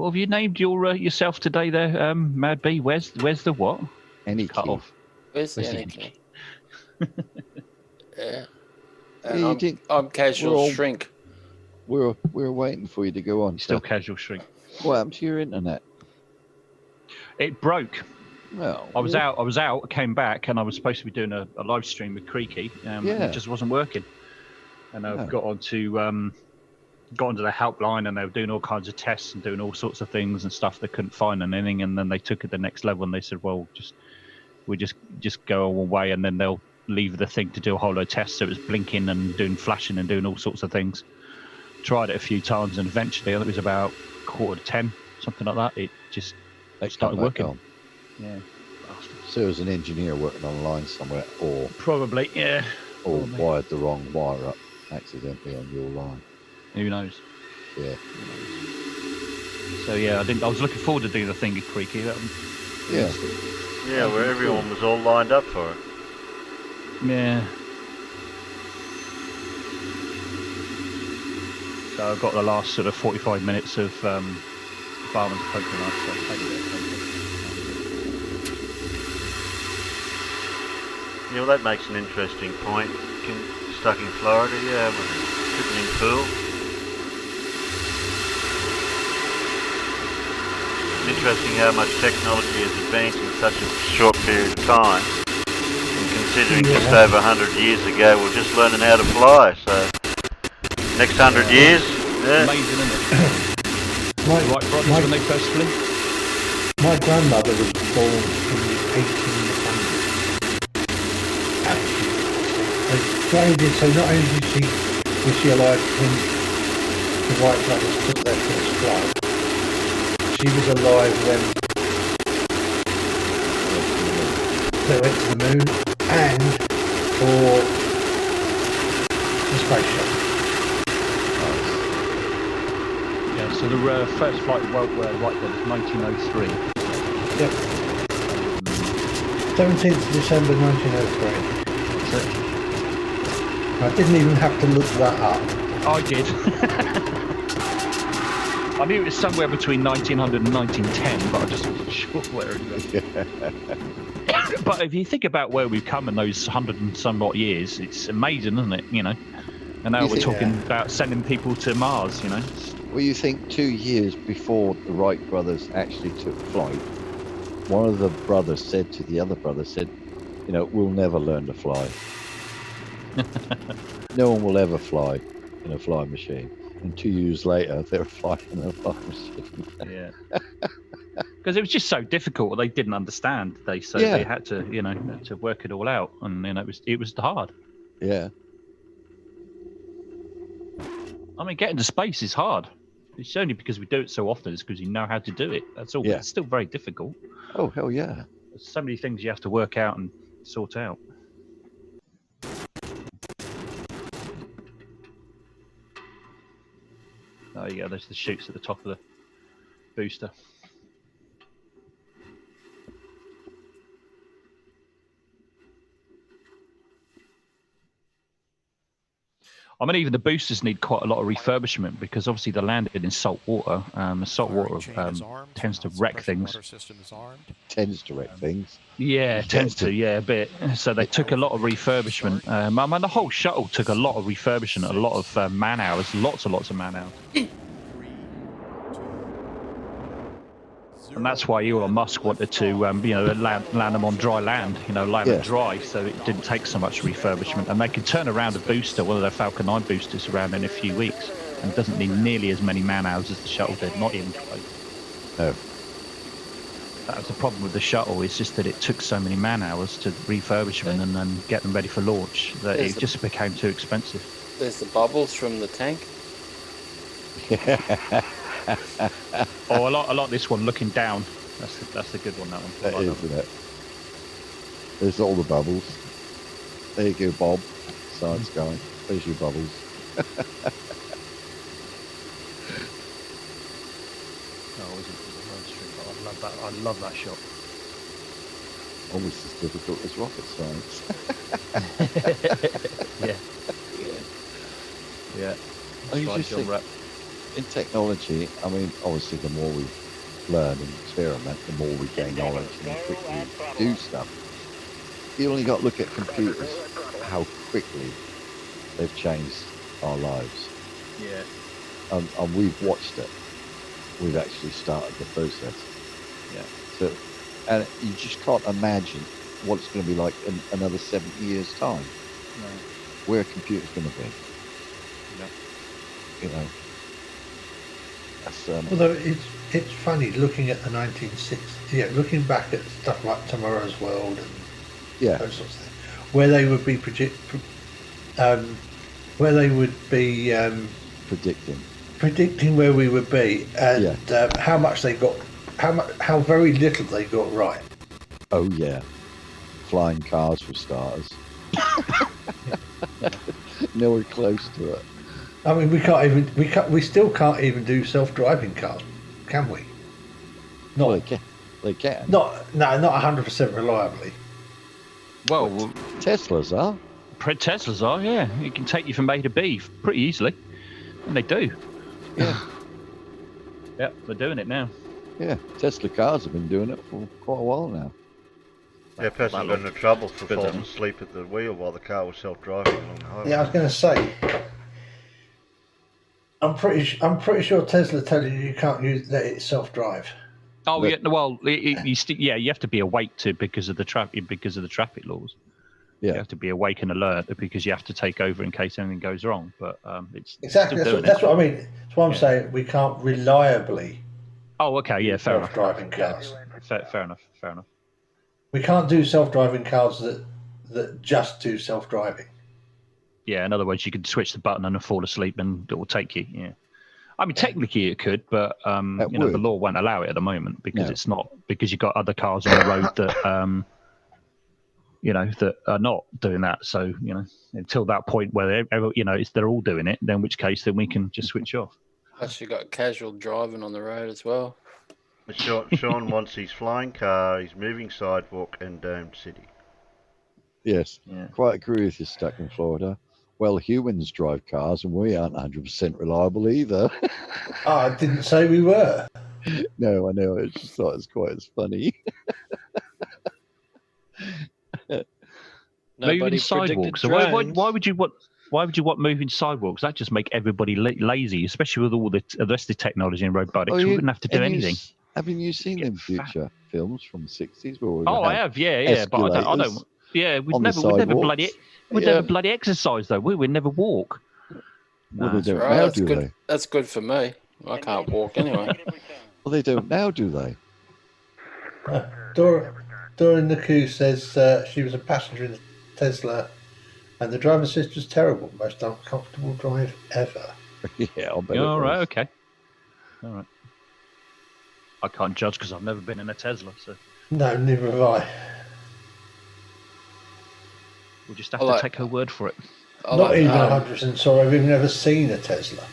have you named yourself today there, Mad B? Where's the what? Any cut key. off. Where's the Where's the Anakin? Yeah. Yeah, And I'm casual shrink. We're waiting for you to go on. Still casual shrink. What happened to your internet? It broke. Well, I was out. I came back, and I was supposed to be doing a live stream with Creaky, and it just wasn't working. And I've got onto the helpline, and they were doing all kinds of tests and doing all sorts of things and stuff. They couldn't find anything, and then they took it to the next level, and they said, "Well, we just go away, and then they'll leave the thing to do a whole load of tests." So it was blinking and doing flashing and doing all sorts of things. Tried it a few times, and eventually, I think it was about 10:15, something like that. It just started working. Yeah. So it was an engineer working on a line somewhere, or probably, yeah, or wired the wrong wire up accidentally on your line. Who knows? Yeah. So yeah, I was looking forward to do the thing at Creaky. Yeah, where everyone was all lined up for it. Yeah. So I've got the last sort of 45 minutes of Barman's Poker Night, so I played a bit of poker. Yeah, well, that makes an interesting point. Stuck in Florida, yeah, sitting in pool. Interesting how much technology has advanced in such a short period of time. And considering just over 100 years ago, we're just learning how to fly. So next 100 years, amazing, isn't it? Right brothers when they first flew. My grandmother was born in the 1800s. So not only was she alive when the White brothers took their first flight, she was alive when they went to the moon and for the space shuttle. Yeah, so the first flight of White Brothers, 1903. Yep. 17th December 1903. That's it. I didn't even have to look that up. I did. I knew it was somewhere between 1900 and 1910, but I just wasn't sure where it was. But if you think about where we've come in those 100 and some odd years, it's amazing, isn't it? You know, and now we're talking about sending people to Mars. You know. Well, you think 2 years before the Wright brothers actually took flight, one of the brothers said to the other brother, you know, we'll never learn to fly. No one will ever fly in a flying machine. And 2 years later, they're flying in a flying machine. Yeah. Because it was just so difficult. They didn't understand. They had to, you know, to work it all out, and you know, it was hard. Yeah. I mean, getting to space is hard. It's only because we do it so often. It's because you know how to do it. That's all. Yeah. It's still very difficult. Oh hell yeah! There's so many things you have to work out and sort out. Oh yeah, there's the chutes at the top of the booster. I mean, even the boosters need quite a lot of refurbishment because obviously they're landed in salt water. Salt water tends to wreck things. Tends to wreck things. Yeah, tends to, yeah, a bit. So they took a lot of refurbishment. I mean, the whole shuttle took a lot of refurbishment, a lot of man hours, lots of man hours. And that's why Elon Musk wanted to, you know, land them on dry land, you know, land them dry, so it didn't take so much refurbishment. And they can turn around a booster, one of their Falcon 9 boosters, around in a few weeks, and it doesn't need nearly as many man hours as the shuttle did, not even close. No. That was the problem with the shuttle. It's just that it took so many man hours to refurbish them and then get them ready for launch that it just became too expensive. There's the bubbles from the tank. Oh, I like this one looking down. That's the good one. That one. That is, isn't it? There's all the bubbles. There you go, Bob. Science guy. There's your bubbles. I love that shot. Almost as difficult as rocket science. Yeah. Yeah. I mean, Right, just John think, Rapp. in technology, I mean, obviously, the more we learn and experiment, the more we gain knowledge and the quicker we do stuff. You only got to look at computers, how quickly they've changed our lives. Yeah. And we've watched it. We've actually started the process. Yeah. So, and you just can't imagine what it's going to be like in another 70 years' time. No. Where a computer's going to be. Yeah. You know. That's, Although it's funny looking at the 1960s, looking back at stuff like Tomorrow's World and those sorts of things, where they would be predicting where we would be and how much they got, how very little they got right. Oh yeah, flying cars for starters. Nowhere close to it. I mean, we still can't even do self-driving cars, can we? No, well, they can. Not 100% reliably. Well, Teslas are. Teslas are, yeah. It can take you from A to B pretty easily, and they do. Yeah. Yeah, they're doing it now. Yeah, Tesla cars have been doing it for quite a while now. Yeah, person got into trouble for falling asleep at the wheel while the car was self-driving along the highway. Yeah, I was going to say. I'm pretty sure Tesla telling you can't let it self-drive. Oh yeah, well, you have to be awake because of the traffic laws. Yeah. You have to be awake and alert because you have to take over in case anything goes wrong. But it's exactly that's what I mean. That's why I'm saying we can't reliably. Oh, okay, yeah, fair enough. Self-driving cars. Fair enough. We can't do self-driving cars that just do self-driving. Yeah, in other words, you could switch the button and fall asleep, and it will take you. Yeah, I mean, technically it could, but the law won't allow it at the moment because it's not because you've got other cars on the road that that are not doing that. So until that point where they're all doing it, then in which case then we can just switch off. Plus, you got casual driving on the road as well. Sean wants his flying car, his moving sidewalk, and domed city. Yes, quite agree with you, stuck in Florida. Well, humans drive cars, and we aren't 100% reliable either. I didn't say we were. No, I know. I just thought it was quite as funny. Moving sidewalks. So why would you want moving sidewalks? That just make everybody lazy, especially with all the rest of the technology and robotics. We wouldn't have to do anything. Haven't you seen them future films from the 60s? Where I have, yeah. But I don't. Yeah, we'd never bloody exercise though. We'd never walk. Well, they don't now, do they? That's good for me. I can't walk anyway. Well, they don't now, do they? Dora Naku says she was a passenger in the Tesla, and the driver's assist was terrible. Most uncomfortable drive ever. Yeah, I'll bet. All right, okay. All right. I can't judge because I've never been in a Tesla. So. No, neither have I. We'll just have to take her word for it. Not even 100% sorry. We've never seen a Tesla.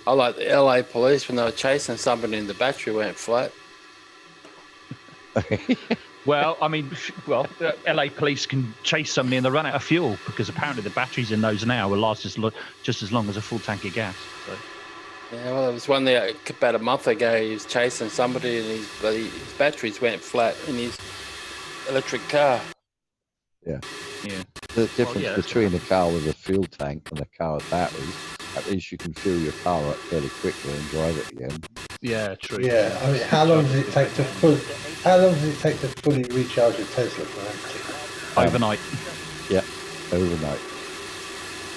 I like the LA police when they were chasing somebody and the battery went flat. Well, I mean, LA police can chase somebody and they run out of fuel because apparently the batteries in those now will last just as long as a full tank of gas. So. Yeah, well, there was one there about a month ago. He was chasing somebody and his batteries went flat in his electric car. Yeah. The difference between a car with a fuel tank and a car with batteries, at least you can fill your car up fairly quickly and drive it again. Yeah, true. Yeah, I mean, how long does it take to fully recharge a Tesla for empty? Overnight. Yeah, overnight.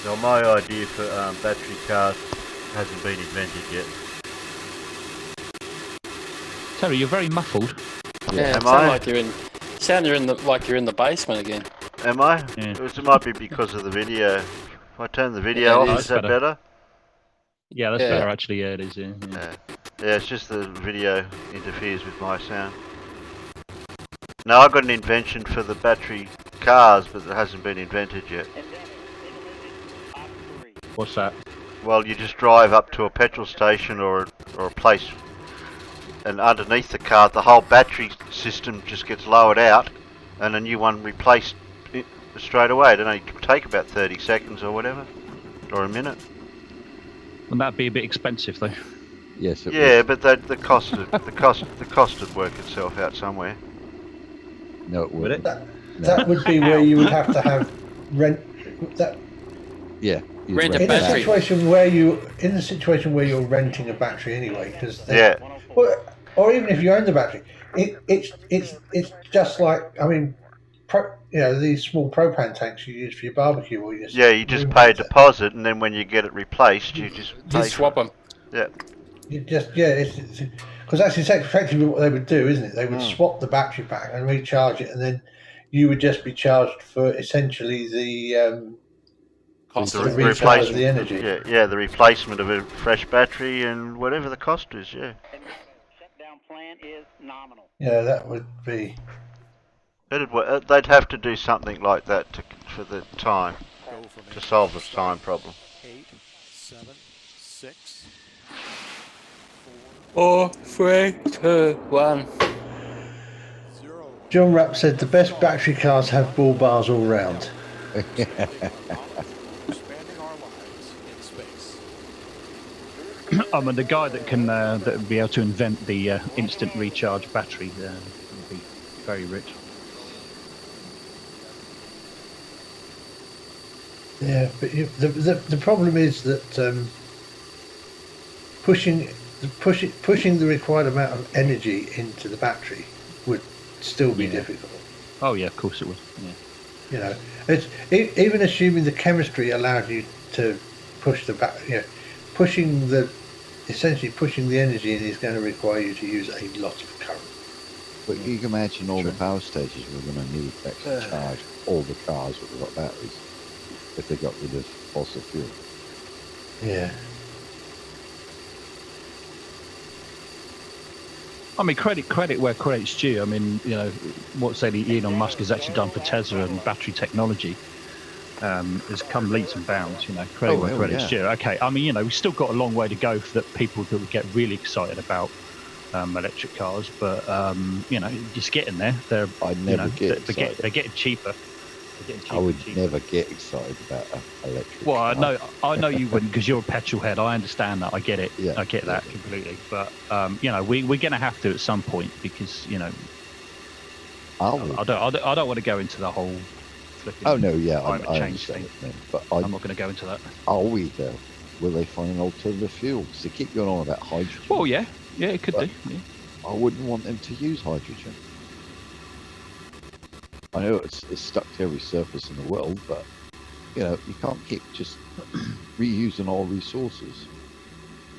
Now, my idea for battery cars hasn't been invented yet. Terry, you're very muffled. Yeah, like you're in the basement again. Am I? Yeah. It might be because of the video. If I turn the video off, is that better? Yeah, that's better actually. Yeah, it is. Yeah, it's just the video interferes with my sound. Now I've got an invention for the battery cars, but it hasn't been invented yet. What's that? Well, you just drive up to a petrol station or a place, and underneath the car, the whole battery system just gets lowered out, and a new one replaced straight away. I don't know, it can take about 30 seconds or whatever, or a minute. Wouldn't that be a bit expensive, though? Yes, yeah, but the cost would work itself out somewhere. No, it wouldn't. That would be where you would have to have rent. That Yeah. in a situation where you're renting a battery anyway, because yeah. Or even if you own the battery, it's just like, I mean, these small propane tanks you use for your barbecue or your you just pay a deposit, and then when you get it replaced, you just swap them. Yeah. You just because that's effectively what they would do, isn't it? They would swap the battery back and recharge it, and then you would just be charged for essentially the recharge of the energy. Yeah, the replacement of a fresh battery and whatever the cost is. Yeah. Shutdown plan is nominal. Yeah, that would be. They'd have to do something like that for the time to solve the time problem. 8, 7, 6, 4, 3, 2, 1. John Rapp said the best battery cars have bull bars all round. I mean, the guy that can that would be able to invent the instant recharge battery would be very rich. Yeah, but the problem is that pushing the required amount of energy into the battery would still be difficult. Oh yeah, of course it would. Yeah. You know, it's even assuming the chemistry allowed you to push the battery. Essentially pushing the energy in is going to require you to use a lot of current. But you can imagine all the power stations we're going to need to actually charge all the cars that have got batteries if they got rid of fossil fuel. Yeah. I mean, credit where credit's due. I mean, you know, what Elon Musk has actually done for Tesla and battery technology has come leaps and bounds. You know, credit where credit's due. Okay, I mean, you know, we've still got a long way to go for the people that would get really excited about electric cars, but you know, just getting there. They're they're getting cheaper. I would never get excited about an electric car. car. I know you wouldn't, because you're a petrol head. I understand that. I get it. Yeah, I get that completely. But you know, we're going to have to at some point, because you know, I don't want to go into the whole flipping climate change thing. But I'm not going to go into that. Are we though? Will they find an alternative fuel? They keep going on about hydrogen. Well, yeah, it could do. Yeah. I wouldn't want them to use hydrogen. I know it's stuck to every surface in the world, but you know, you can't keep just reusing all resources.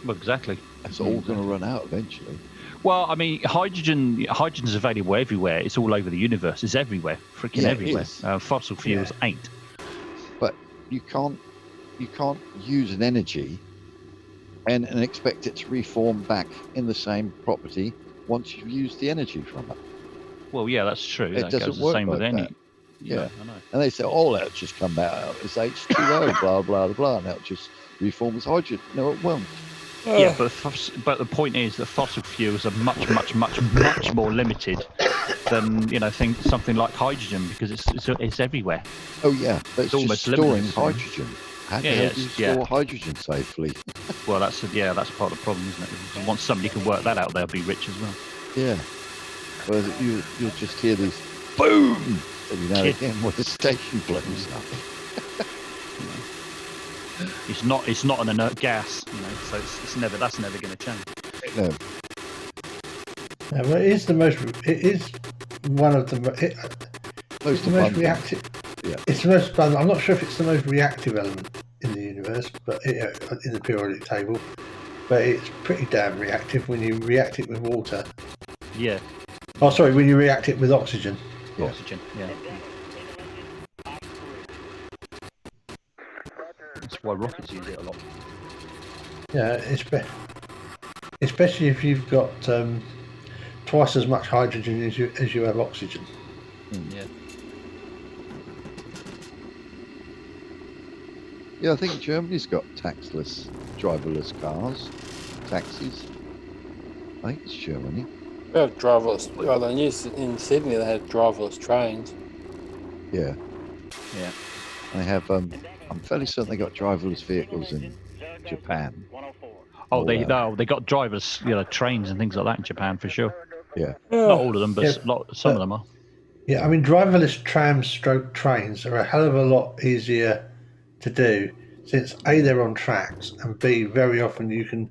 Well, exactly. It's all going to run out eventually. Well, I mean, hydrogen's available everywhere. It's all over the universe. It's everywhere, freaking everywhere. Fossil fuels ain't. But you can't use an energy and expect it to reform back in the same property once you've used the energy from it. Well, yeah, that's true. It that doesn't goes work the same like with any. that. Yeah, I know. And they say, that'll just come out as H2O, blah, blah, blah, and that'll just reform as hydrogen. No, it won't. Yeah, but the point is that fossil fuels are much more limited than, you know, something like hydrogen, because it's everywhere. Oh yeah, but it's almost storing limitless, hydrogen. How do you store hydrogen safely? Well, that's part of the problem, isn't it? Once somebody can work that out, they'll be rich as well. Yeah. Well, you'll just hear these boom every now and again when the station blows up. It's not an inert gas, you know, so that's never going to change. No. Well, it is one of the most reactive. Yeah. It's the most abundant. I'm not sure if it's the most reactive element in the universe, but in the periodic table. But it's pretty damn reactive when you react it with water. Yeah. Oh, sorry, when you react it with oxygen. Yeah. Oxygen, yeah. That's why rockets use it a lot. Yeah, especially if you've got twice as much hydrogen as you have oxygen. Yeah. Yeah, I think Germany's got taxless, driverless cars, taxis. I think it's Germany. We have driverless. Well, in Sydney they had driverless trains. Yeah. Yeah. They have. I'm fairly certain they got driverless vehicles in Japan. Oh, they got drivers, trains and things like that in Japan for sure. Yeah. Not all of them, but Yeah, some of them are. Yeah, I mean, driverless trams stroke trains are a hell of a lot easier to do since A, they're on tracks, and B, very often you can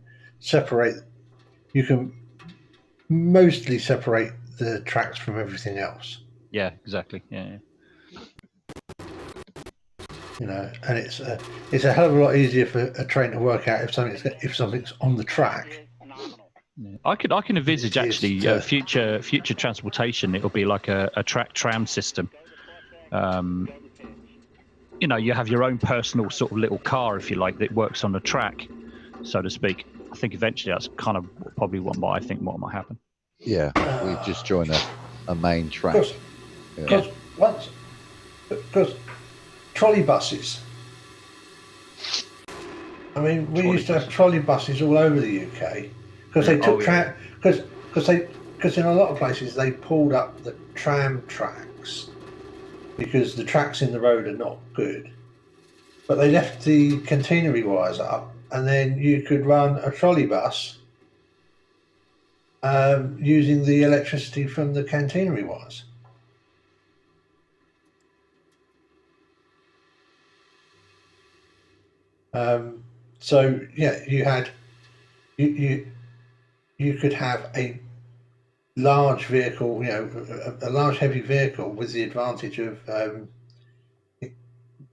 mostly separate the tracks from everything else. Yeah, exactly. Yeah. And it's a hell of a lot easier for a train to work out if something's on the track. Yeah. I can envisage actually future transportation. It'll be like a track tram system. You have your own personal sort of little car, if you like, that works on the track, so to speak. I think eventually that's kind of probably what might happen. Yeah, we just join a main track. Because trolley buses. I mean, we used to have trolley buses all over the UK because they took because in a lot of places they pulled up the tram tracks because the tracks in the road are not good, but they left the catenary wires up, and then you could run a trolley bus using the electricity from the catenary wires. So yeah, you could have a large vehicle, a large heavy vehicle with the advantage of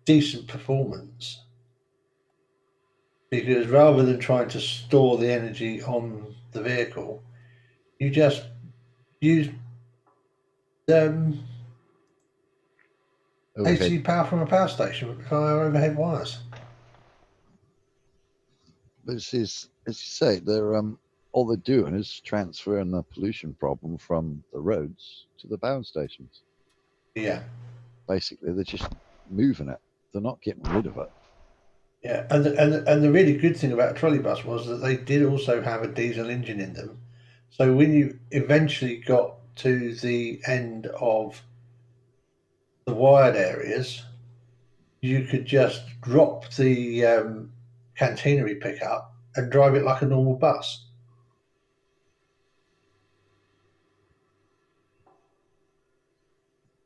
decent performance, because rather than trying to store the energy on the vehicle, you just use AC power from a power station via overhead wires. This is, as you say, they're all they're doing is transferring the pollution problem from the roads to the power stations. Yeah. Basically, they're just moving it. They're not getting rid of it. Yeah, and the really good thing about a trolley bus was that they did also have a diesel engine in them. So when you eventually got to the end of the wired areas, you could just drop the catenary pickup and drive it like a normal bus.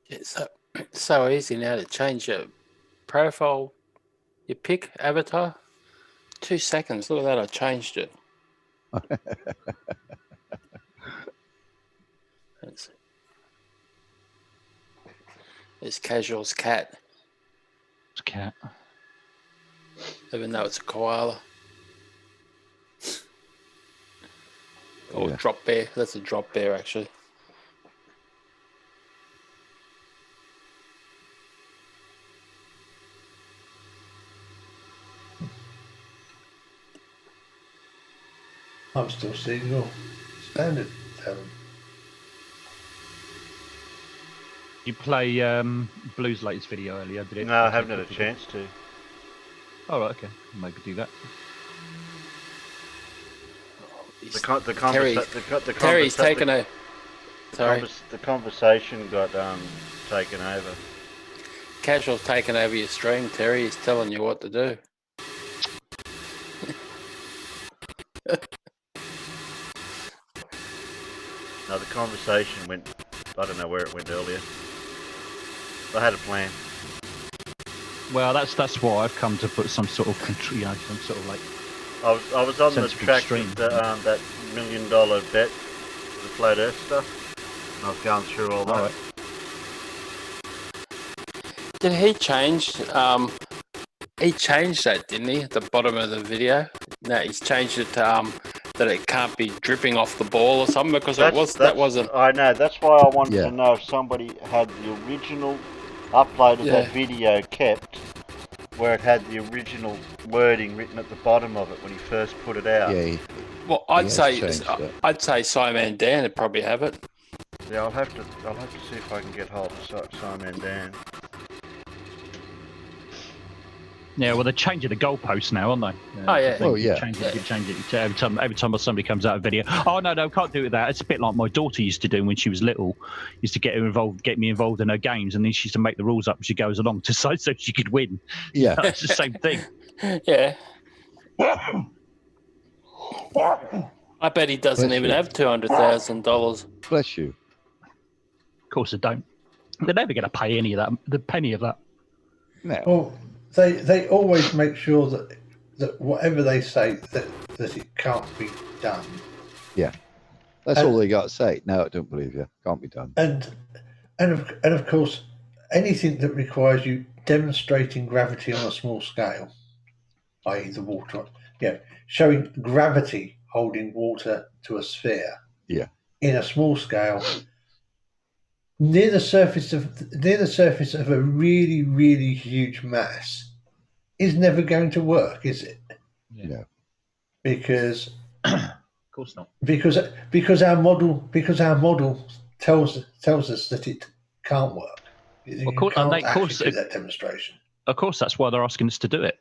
It's so easy now to change your profile, your pic, avatar. 2 seconds. Look at that. I changed it. It's Casual's cat. It's a cat. Even though it's a koala. Or drop bear. That's a drop bear, actually. I'm still seeing your standard. You play Blue's latest video earlier, did it? No, I haven't had a chance to. Oh, right, okay. Maybe do that. Terry's taken a... Sorry. The conversation got taken over. Casual's taken over your stream, Terry. He's telling you what to do. No, the conversation went. I don't know where it went earlier. I had a plan. Well, that's why I've come to put some sort of control, some sort of like. I was on the track stream. with that $1 million bet, the flat Earth stuff. And I was going through all that. Did he change? He changed that, didn't he? At the bottom of the video. No, he's changed it to that it can't be dripping off the ball or something, because that wasn't. I know. That's why I wanted to know if somebody had the original upload of that video kept, where it had the original wording written at the bottom of it when he first put it out. Yeah. Well, I'd say Simon Dan would probably have it. Yeah, I'll have to see if I can get hold of Simon Dan. Yeah, well, they're changing the goalposts now, aren't they? Oh, yeah. Well, yeah. Keep changing it. Every time somebody comes out of video, oh no, can't do it with that. It's a bit like my daughter used to do when she was little. Used to get me involved in her games, and then she used to make the rules up as she goes along so she could win. Yeah, it's the same thing. Yeah. I bet he doesn't even have $200,000. Bless you. Of course they don't. They're never going to pay any of that. The penny of that. No. Well, they always make sure that whatever they say that it can't be done. Yeah, that's all they got to say. No, I don't believe you. Can't be done. And of course, anything that requires you demonstrating gravity on a small scale, i.e., the water, showing gravity holding water to a sphere, in a small scale, near the surface of a really, really huge mass, is never going to work, is it? No. Because of course not. Because our model tells us that it can't work. You can't actually do that demonstration. Of course, that's why they're asking us to do it.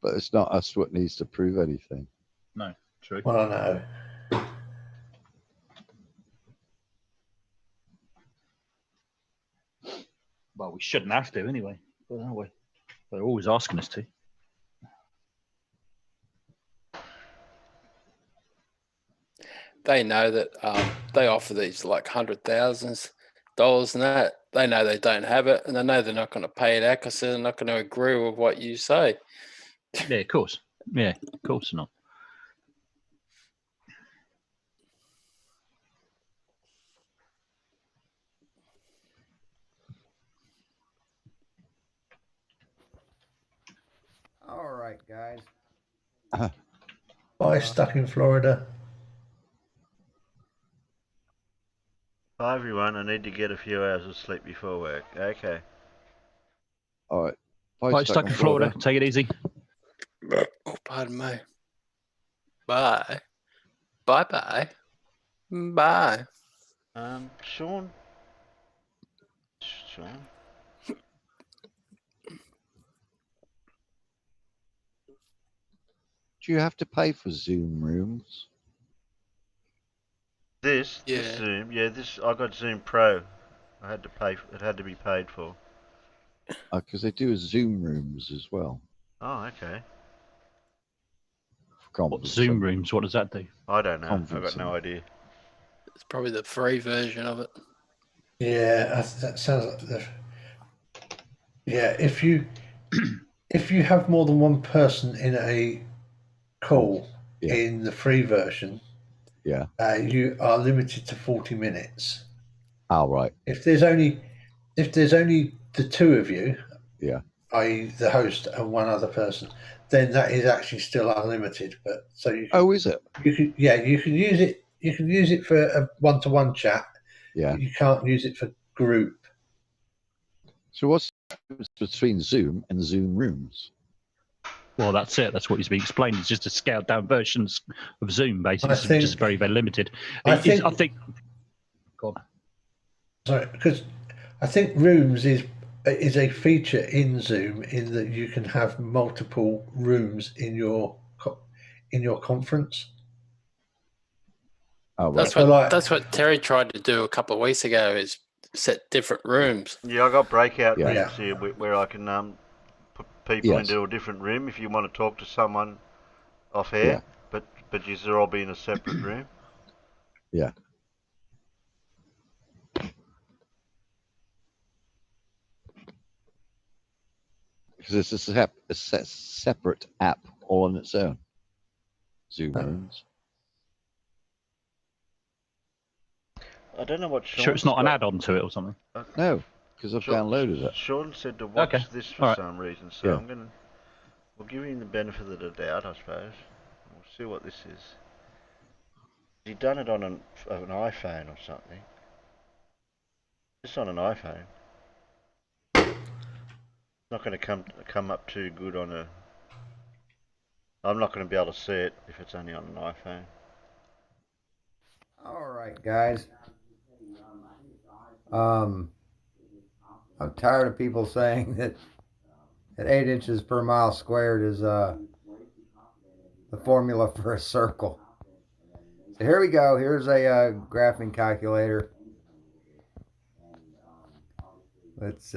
But it's not us what needs to prove anything. No, true. Well, I know. Well, we shouldn't have to anyway. But they're always asking us to. They know that they offer these like $100,000 and that. They know they don't have it, and they know they're not going to pay it out because they're not going to agree with what you say. Yeah, of course. Yeah, of course not. All right, guys. Bye, stuck in Florida. Hi, everyone. I need to get a few hours of sleep before work. Okay. All right. Bye, stuck in Florida. Take it easy. Oh, pardon me. Bye. Bye-bye. Bye. Sean? Do you have to pay for Zoom rooms? This Zoom, I got Zoom Pro. I had to pay. It had to be paid for. Because they do Zoom rooms as well. Oh, okay. What Zoom rooms? What does that do? I don't know. I've got no idea. It's probably the free version of it. Yeah, that sounds like the. Yeah, if you have more than one person in a call in the free version, you are limited to 40 minutes. Oh, right. If there's only the two of you, i.e. the host and one other person, then that is actually still unlimited. But so you can, is it? You can use it. You can use it for a one-to-one chat. Yeah. You can't use it for group. So what's the difference between Zoom and Zoom rooms? Well, that's it. That's what he's been explained. It's just a scaled down versions of Zoom, basically. It's just very, very limited. I think. Go on. Sorry, because I think rooms is a feature in Zoom in that you can have multiple rooms in your conference. Oh, right. That's what Terry tried to do a couple of weeks ago. Is set different rooms. Yeah, I got breakout rooms here where I can put people into a different room if you want to talk to someone off air, but you'll all be in a separate room. Yeah. Because it's a separate app all on its own. Zoom rooms. I don't know what. Sure, it's not an add-on to it or something. No, because I've downloaded it. Sean said to watch this for some reason, so we'll give him the benefit of the doubt, I suppose. We'll see what this is. He done it on an iPhone or something. Just on an iPhone. It's not going to come up too good on a. I'm not going to be able to see it if it's only on an iPhone. All right, guys. I'm tired of people saying that At 8 inches per mile squared is the formula for a circle. So here we go. Here's a graphing calculator. Let's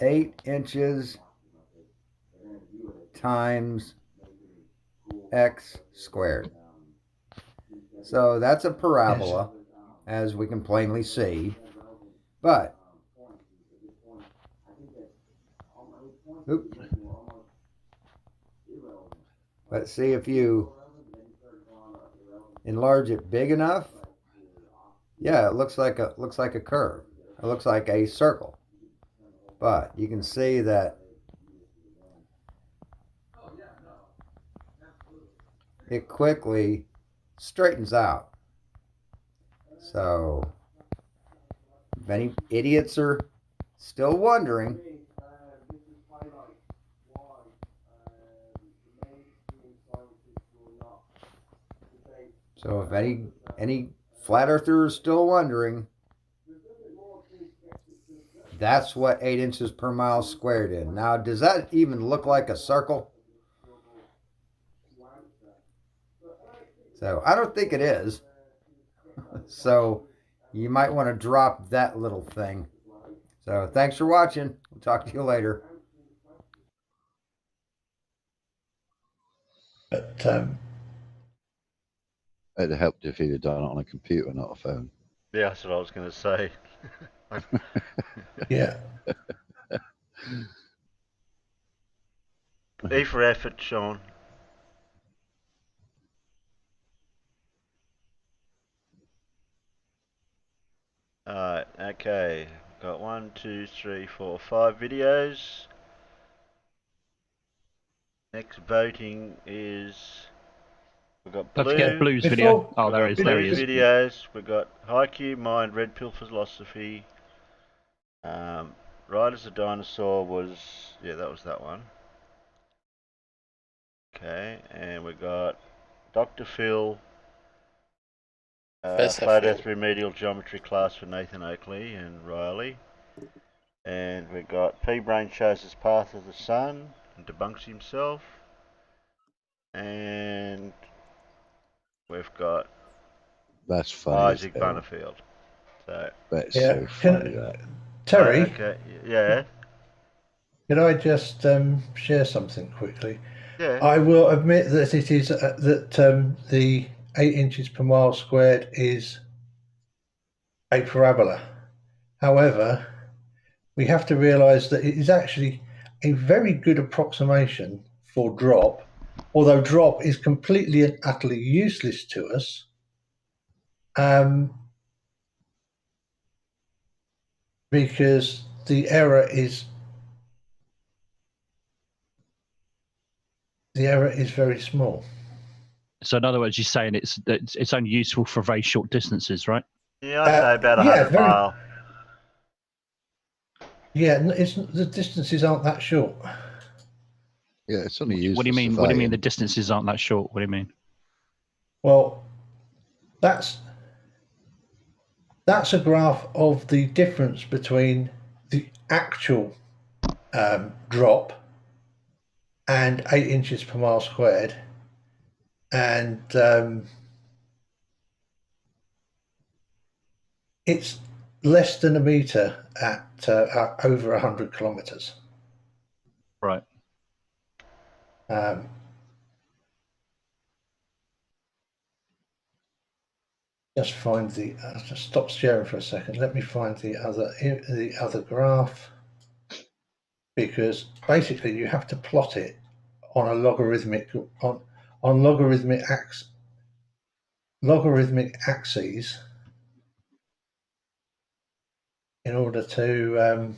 8 inches times x squared. So that's a parabola, as we can plainly see. But let's see if you enlarge it big enough. Yeah, it looks like a curve. It looks like a circle. But you can see that it quickly straightens out. So if any idiots are still wondering, so if any flat earthers are still wondering, that's what 8 inches per mile squared is. Now, does that even look like a circle? So I don't think it is. So you might want to drop that little thing. So thanks for watching. We'll talk to you later. But It'd have helped if he'd have done it on a computer, not a phone. Yeah, that's what I was going to say. Yeah. E for effort, Sean. Alright, okay. Got 1, 2, 3, 4, 5 videos. Next voting is we've got Don't forget blue. Blue's video. Oh, there he is. There he Blue is. videos. We've got Haiku, Mind, Red Pill Philosophy. Ride as a Dinosaur was, yeah, that was that one. Okay, and we got Dr. Phil, Flat Earth Remedial Geometry class for Nathan Oakley and Riley. And we got P-Brain shows his path of the sun and debunks himself. And we've got That's funny. Isaac Butterfield. So that's so funny. That Terry. Okay, yeah. Can I just share something quickly? Yeah. I will admit that it is that the 8 inches per mile squared is a parabola. However, we have to realise that it is actually a very good approximation for drop, although drop is completely and utterly useless to us. Because the error is very small. So in other words, you're saying it's only useful for very short distances, right? Yeah, I say about 100 mile. Yeah, the distances aren't that short. Yeah, it's only used. What do you mean? What do you mean the distances aren't that short? What do you mean? Well, that's a graph of the difference between the actual drop and 8 inches per mile squared, and it's less than a meter at over 100 kilometers. Right. Just find the. Just stop sharing for a second. Let me find the other graph, because basically you have to plot it on a logarithmic on logarithmic axes in order to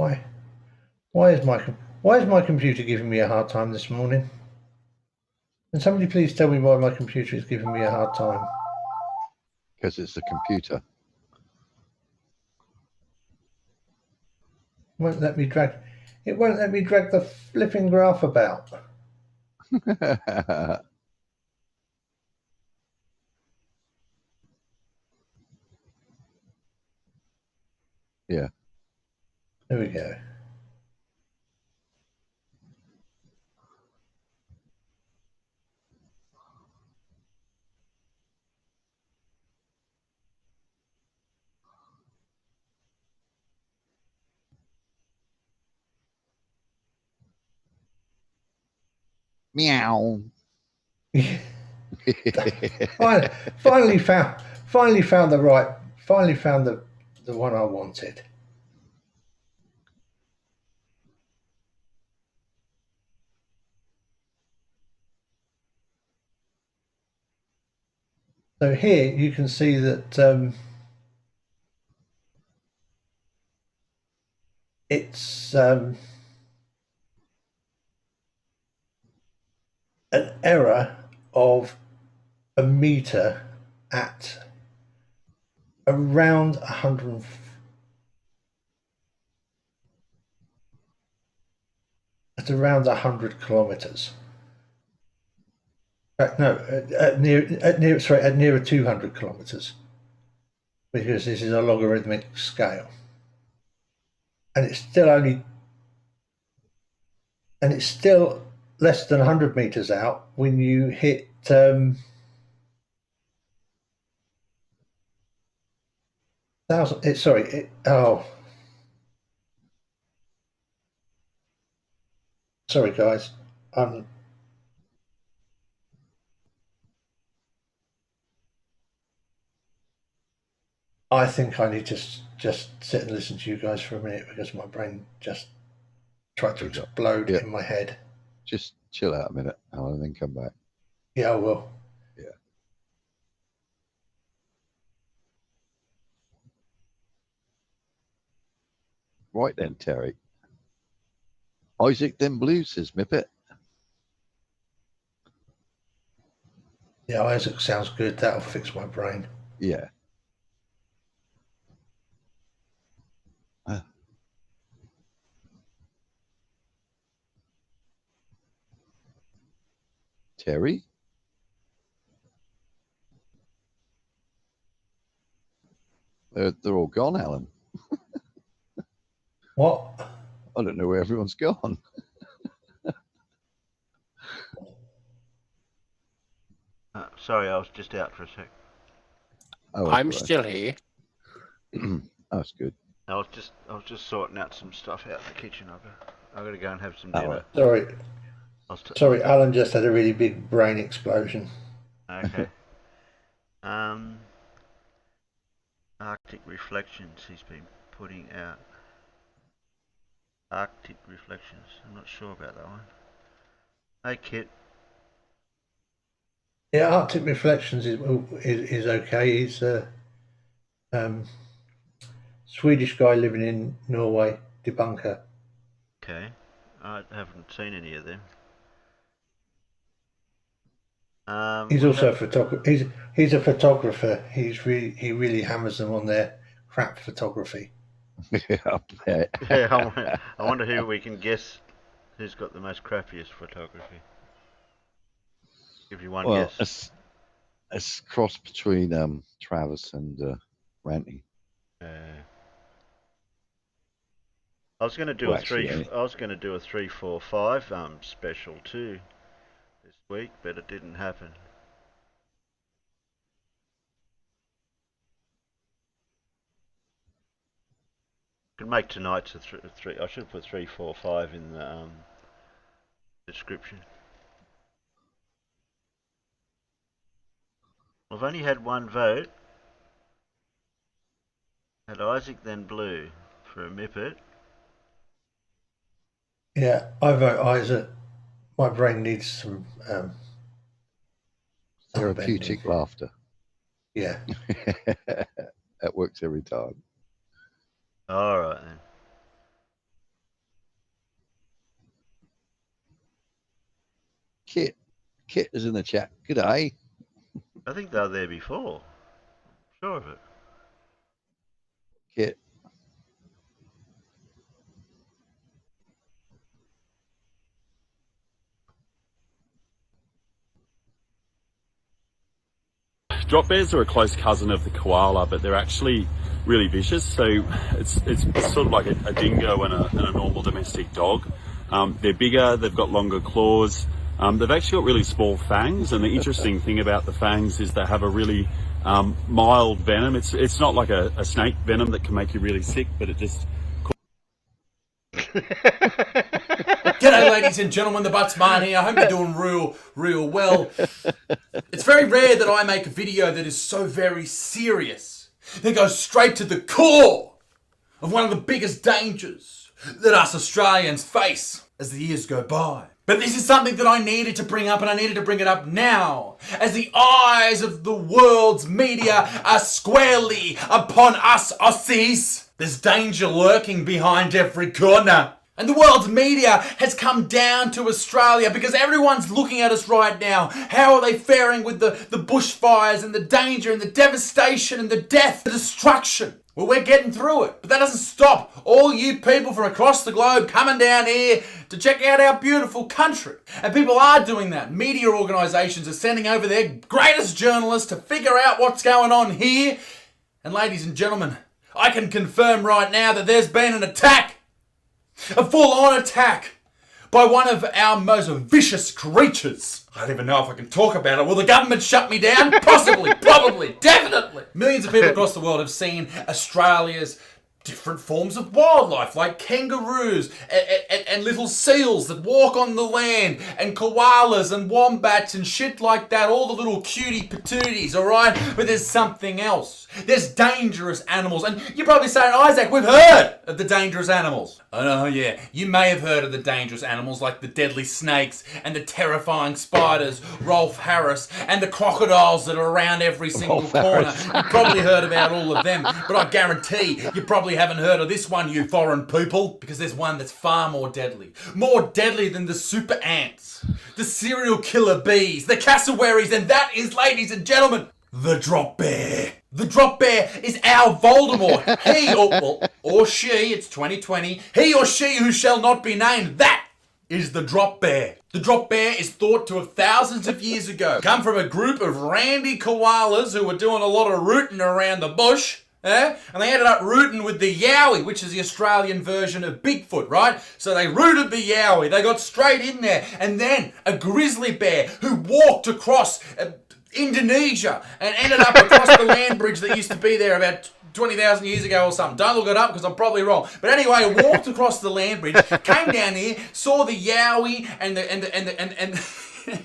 Why? Why is my computer giving me a hard time this morning? Can somebody please tell me why my computer is giving me a hard time? Because it's a computer. It won't let me drag the flipping graph about. Yeah. There we go. Meow. finally found the one I wanted. So here you can see that it's an error of a meter at around 100. At around 100 kilometers. No, at nearer 200 kilometers, because this is a logarithmic scale, and it's still less than 100 meters out when you hit sorry guys, I think I need to just sit and listen to you guys for a minute because my brain just tried to explode in my head. Just chill out a minute, Alan, and then come back. Yeah, I will. Yeah. Right then, Terry. Isaac then Blue says, Mippet. Yeah, Isaac sounds good. That'll fix my brain. Yeah. Terry? They're all gone, Alan. What? I don't know where everyone's gone. Sorry, I was just out for a sec. Oh, I'm still here. That's good. I was just sorting out some stuff out in the kitchen. I've got to go and have some dinner. Sorry, Alan just had a really big brain explosion. Okay. Arctic Reflections he's been putting out. Arctic Reflections. I'm not sure about that one. Hey, Kit. Yeah, Arctic Reflections is okay. He's a Swedish guy living in Norway, debunker. Okay. I haven't seen any of them. He's also a photographer. He's a photographer. He really hammers them on their crap photography. Yeah, I wonder who we can guess who's got the most crappiest photography. Give you one guess. It's cross between Travis and Ranty. I was going to do I was going to do a 345 special too this week, but it didn't happen. Could make tonight's a three. I should put 345 in the description. I've only had one vote. Had Isaac then Blue for a Mippet. Yeah, I vote Isaac. My brain needs some therapeutic laughter. Yeah. That works every time. All right then. Kit is in the chat. Good day. I think they were there before. Sure of it. Kit. Drop bears are a close cousin of the koala, but they're actually really vicious. So it's sort of like a dingo and a normal domestic dog. They're bigger, they've got longer claws. They've actually got really small fangs, and the interesting thing about the fangs is they have a really mild venom. It's not like a snake venom that can make you really sick, but it just... G'day ladies and gentlemen, the Buttsman here. I hope you're doing real well. It's very rare that I make a video that is so very serious, that goes straight to the core of one of the biggest dangers that us Australians face as the years go by. But this is something that I needed to bring up, and I needed to bring it up now, as the eyes of the world's media are squarely upon us Aussies. There's danger lurking behind every corner. And the world's media has come down to Australia because everyone's looking at us right now. How are they faring with the bushfires and the danger and the devastation and the death, the destruction? Well, we're getting through it. But that doesn't stop all you people from across the globe coming down here to check out our beautiful country. And people are doing that. Media organisations are sending over their greatest journalists to figure out what's going on here. And ladies and gentlemen, I can confirm right now that there's been an attack. A full-on attack by one of our most vicious creatures. I don't even know if I can talk about it. Will the government shut me down? Possibly, probably, definitely. Millions of people across the world have seen Australia's different forms of wildlife, like kangaroos and little seals that walk on the land, and koalas and wombats and shit like that, all the little cutie patooties, alright? But there's something else. There's dangerous animals, and you're probably saying, Isaac, we've heard of the dangerous animals. Oh no, yeah, you may have heard of the dangerous animals like the deadly snakes and the terrifying spiders, Rolf Harris, and the crocodiles that are around every single corner. You've probably heard about all of them, but I guarantee you probably haven't heard of this one, you foreign people, because there's one that's far more deadly than the super ants, the serial killer bees, the cassowaries, and that is, ladies and gentlemen, the drop bear. The drop bear is our Voldemort. He or she, it's 2020, he or she who shall not be named, that is the drop bear. The drop bear is thought to have thousands of years ago come from a group of randy koalas who were doing a lot of rooting around the bush. And they ended up rooting with the yowie, which is the Australian version of Bigfoot, right? So they rooted the yowie, they got straight in there, and then a grizzly bear who walked across Indonesia and ended up across the land bridge that used to be there about 20,000 years ago or something. Don't look it up because I'm probably wrong. But anyway, walked across the land bridge, came down here, saw the yowie and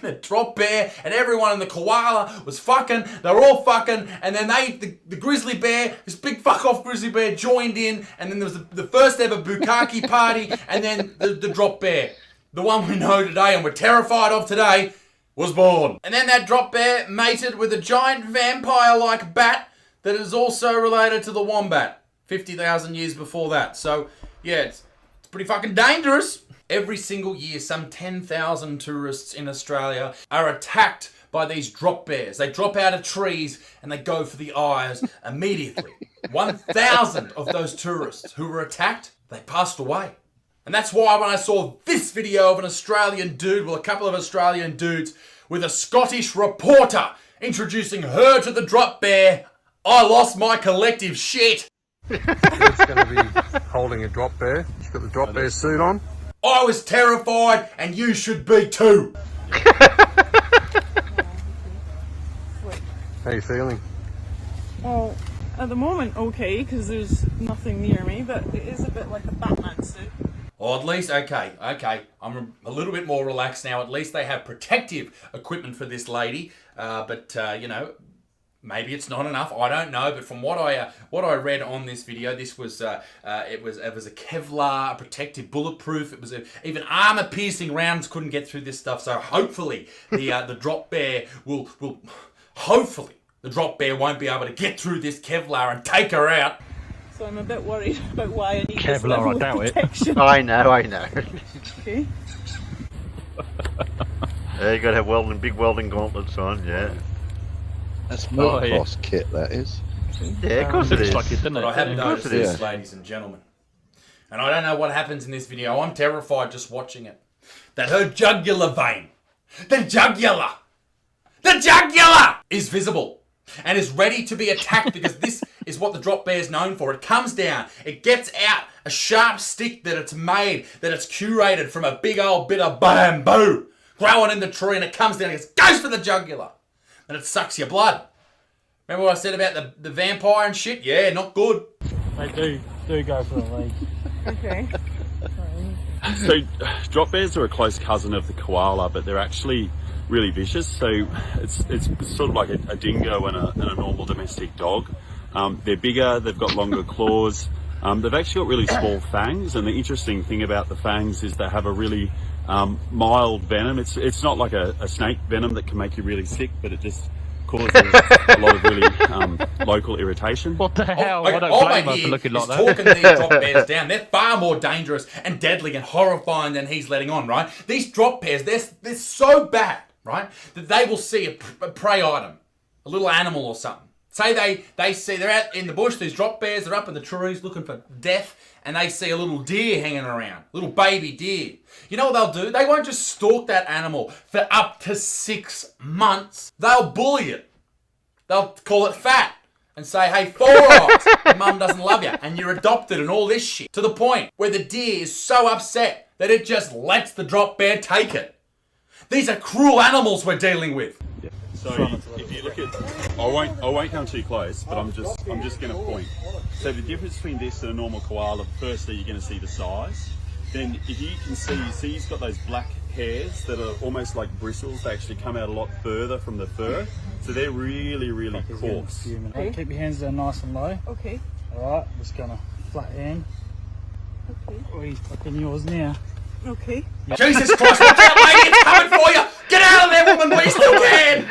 the drop bear, and everyone in the koala was fucking. They were all fucking, and then the grizzly bear, this big fuck off grizzly bear, joined in, and then there was the first ever bukkake party, and then the drop bear, the one we know today and we're terrified of today, was born. And then that drop bear mated with a giant vampire-like bat that is also related to the wombat 50,000 years before that. So yeah, it's pretty fucking dangerous. Every single year, some 10,000 tourists in Australia are attacked by these drop bears. They drop out of trees and they go for the eyes immediately. 1,000 of those tourists who were attacked, they passed away. And that's why when I saw this video of an Australian dude, well, a couple of Australian dudes, with a Scottish reporter introducing her to the drop bear, I lost my collective shit. It's going to be holding a drop bear. She's got the drop bear suit on. I was terrified, and you should be too. How are you feeling? Well, at the moment, okay, because there's nothing near me, but it is a bit like a Batman suit. Oh, at least, okay. I'm a little bit more relaxed now. At least they have protective equipment for this lady. But you know, maybe it's not enough. I don't know. But from what I read on this video, this was it was a Kevlar, protective, bulletproof. It was even armor-piercing rounds couldn't get through this stuff. So hopefully the drop bear will hopefully the drop bear won't be able to get through this Kevlar and take her out. So I'm a bit worried about why I need this Kevlar, level I of doubt it. protection. I know. Okay. Yeah, you got to have big welding gauntlets on. Yeah. That's motocross kit. That is. Yeah, of course it is. Like it, doesn't But it? I have Yeah. noticed this, ladies and gentlemen. And I don't know what happens in this video. I'm terrified just watching it. That her jugular vein, the jugular is visible and is ready to be attacked because this is what the drop bear is known for. It comes down, it gets out a sharp stick that it's made, that it's curated from a big old bit of bamboo growing in the tree, and it comes down and it goes for the jugular. And it sucks your blood. Remember what I said about the vampire and shit? Yeah, not good. They do go for the leg. Okay. So drop bears are a close cousin of the koala, but they're actually really vicious. So it's sort of like a dingo and a normal domestic dog. They're bigger, they've got longer claws. They've actually got really small fangs, and the interesting thing about the fangs is they have a really mild venom. It's not like a snake venom that can make you really sick, but it just causes a lot of really local irritation. What the hell? Okay, I don't all blame I her hear for looking like is that. talking these drop bears down. They're far more dangerous and deadly and horrifying than he's letting on, right? These drop bears, they're so bad, right, that they will see a prey item, a little animal or something. Say they see, they're out in the bush, these drop bears, they're up in the trees looking for death, and they see a little deer hanging around, little baby deer. You know what they'll do? They won't just stalk that animal for up to 6 months. They'll bully it. They'll call it fat and say, hey, 4 eyes, your mum doesn't love you, and you're adopted and all this shit. To the point where the deer is so upset that it just lets the drop bear take it. These are cruel animals we're dealing with. So if you look at, I won't come too close, but I'm just going to point. So the difference between this and a normal koala, firstly, you're going to see the size. Then if you can see he's got those black hairs that are almost like bristles. They actually come out a lot further from the fur, so they're really, really coarse. Okay. Keep your hands down nice and low. Okay. All right, just gonna flat hand. Okay. Oh, he's fucking yours now. Okay. Jesus Christ, watch out, lady, it's coming for you! Get out of there, woman, we still can!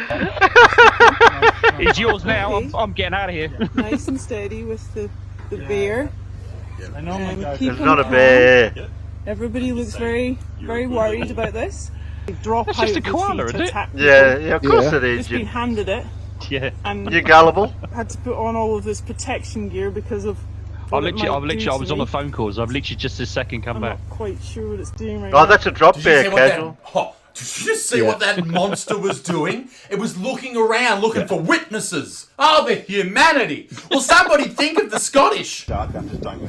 It's yours now, I'm getting out of here. Nice and steady with the bear. It's not a bear. Everybody looks very worried about this. They drop It's out just a the koala, tree to isn't it? attack Yeah, people. yeah, of course it is. Just been handed it. Yeah. And You're gullible. had to put on all of this protection gear because of I what it might do to was on me. the phone calls. I've literally just this second come I'm back. not quite sure what it's doing right Oh, now. that's a drop Did you bear, see what casual. Did you just see what that monster was doing? It was looking around, looking for witnesses. Oh, the humanity! Will somebody think of the Scottish? Just don't go.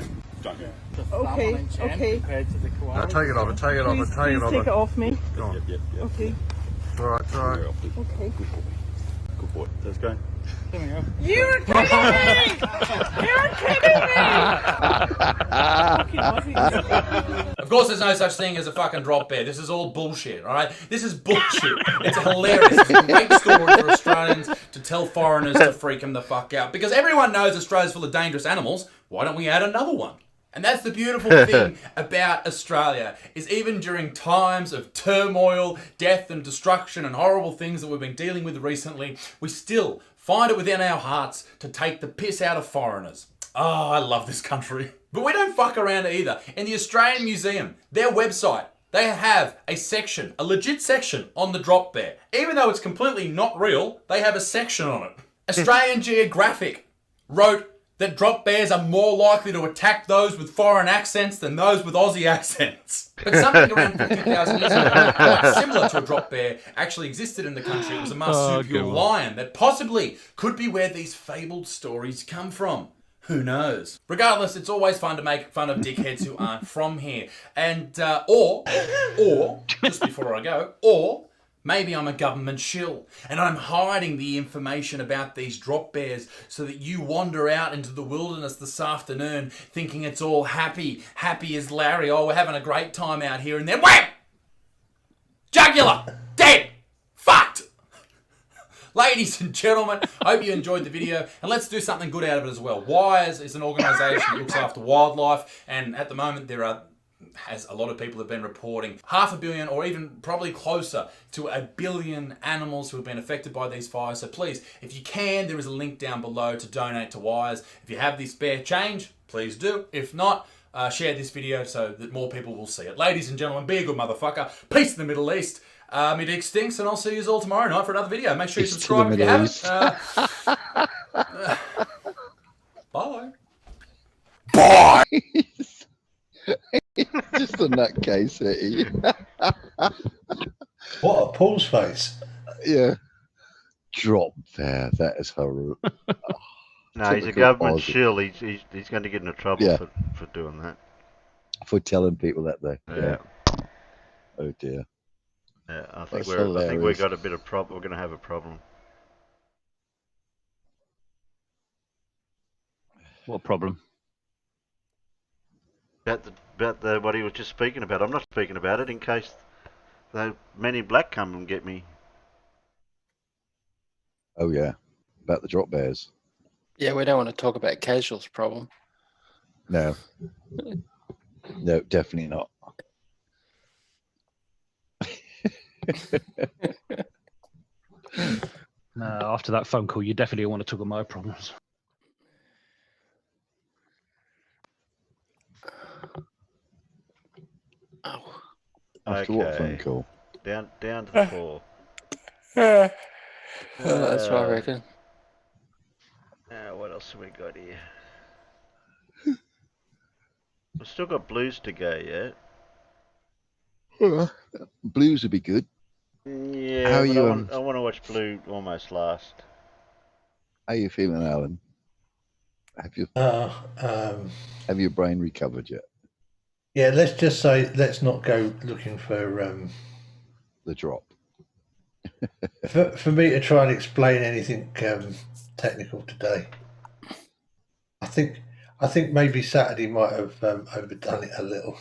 Okay, okay. No, take it off, take it off, Please, take please it off. take it off me. Go on. Yep. Okay. It's all right, it's all right. Okay. Good boy. Let's go. You were kidding me! You were kidding me! Of course, there's no such thing as a fucking drop bear. This is all bullshit, all right? This is bullshit. It's hilarious. It's a great story for Australians to tell foreigners to freak them the fuck out. Because everyone knows Australia's full of dangerous animals. Why don't we add another one? And that's the beautiful thing about Australia, is even during times of turmoil, death and destruction and horrible things that we've been dealing with recently, we still find it within our hearts to take the piss out of foreigners. Oh, I love this country. But we don't fuck around either. In the Australian Museum, their website, they have a section, a legit section on the drop bear. Even though it's completely not real, they have a section on it. Australian Geographic wrote that drop bears are more likely to attack those with foreign accents than those with Aussie accents. But something around 50,000 years ago, quite similar to a drop bear, actually existed in the country. It was a marsupial lion that possibly could be where these fabled stories come from. Who knows? Regardless, it's always fun to make fun of dickheads who aren't from here. And, or, just before I go, or maybe I'm a government shill and I'm hiding the information about these drop bears so that you wander out into the wilderness this afternoon thinking it's all happy as Larry. Oh, we're having a great time out here, and then wham! Jugular! Dead! Fucked! Ladies and gentlemen, hope you enjoyed the video, and let's do something good out of it as well. Wires is an organisation that looks after wildlife, and at the moment there are, as a lot of people have been reporting, 500 million or even probably closer to 1 billion animals who have been affected by these fires. So please, if you can, there is a link down below to donate to Wires. If you have the spare change, please do. If not, Share this video so that more people will see it. Ladies and gentlemen, be a good motherfucker. Peace in the Middle East. Me Dick Stinks, and I'll see you all tomorrow night for another video. Make sure you subscribe if you haven't. Bye. Bye. Just a nutcase, eh? What a Paul's face. Yeah. Drop there. That is horrible. No, he's a government shill. He's going to get into trouble for doing that. For telling people that they. Yeah. Oh dear. Yeah, I think we've got a bit of problem. We're going to have a problem. What problem? About the what he was just speaking about. I'm not speaking about it in case the Men in Black come and get me. Oh yeah, about the drop bears. Yeah, we don't want to talk about Casual's problem. No. No, definitely not. No, after that phone call, you definitely want to talk about my problems. After what phone call? Down to 4. That's what I reckon. What else have we got here? We've still got Blues to go yet. Blues would be good. Yeah, How are you, I want to watch Blue almost last. How are you feeling, Alan? Have your brain recovered yet? Yeah, let's just say let's not go looking for the drop. for me to try and explain anything technical today. I think maybe Saturday might have overdone it a little.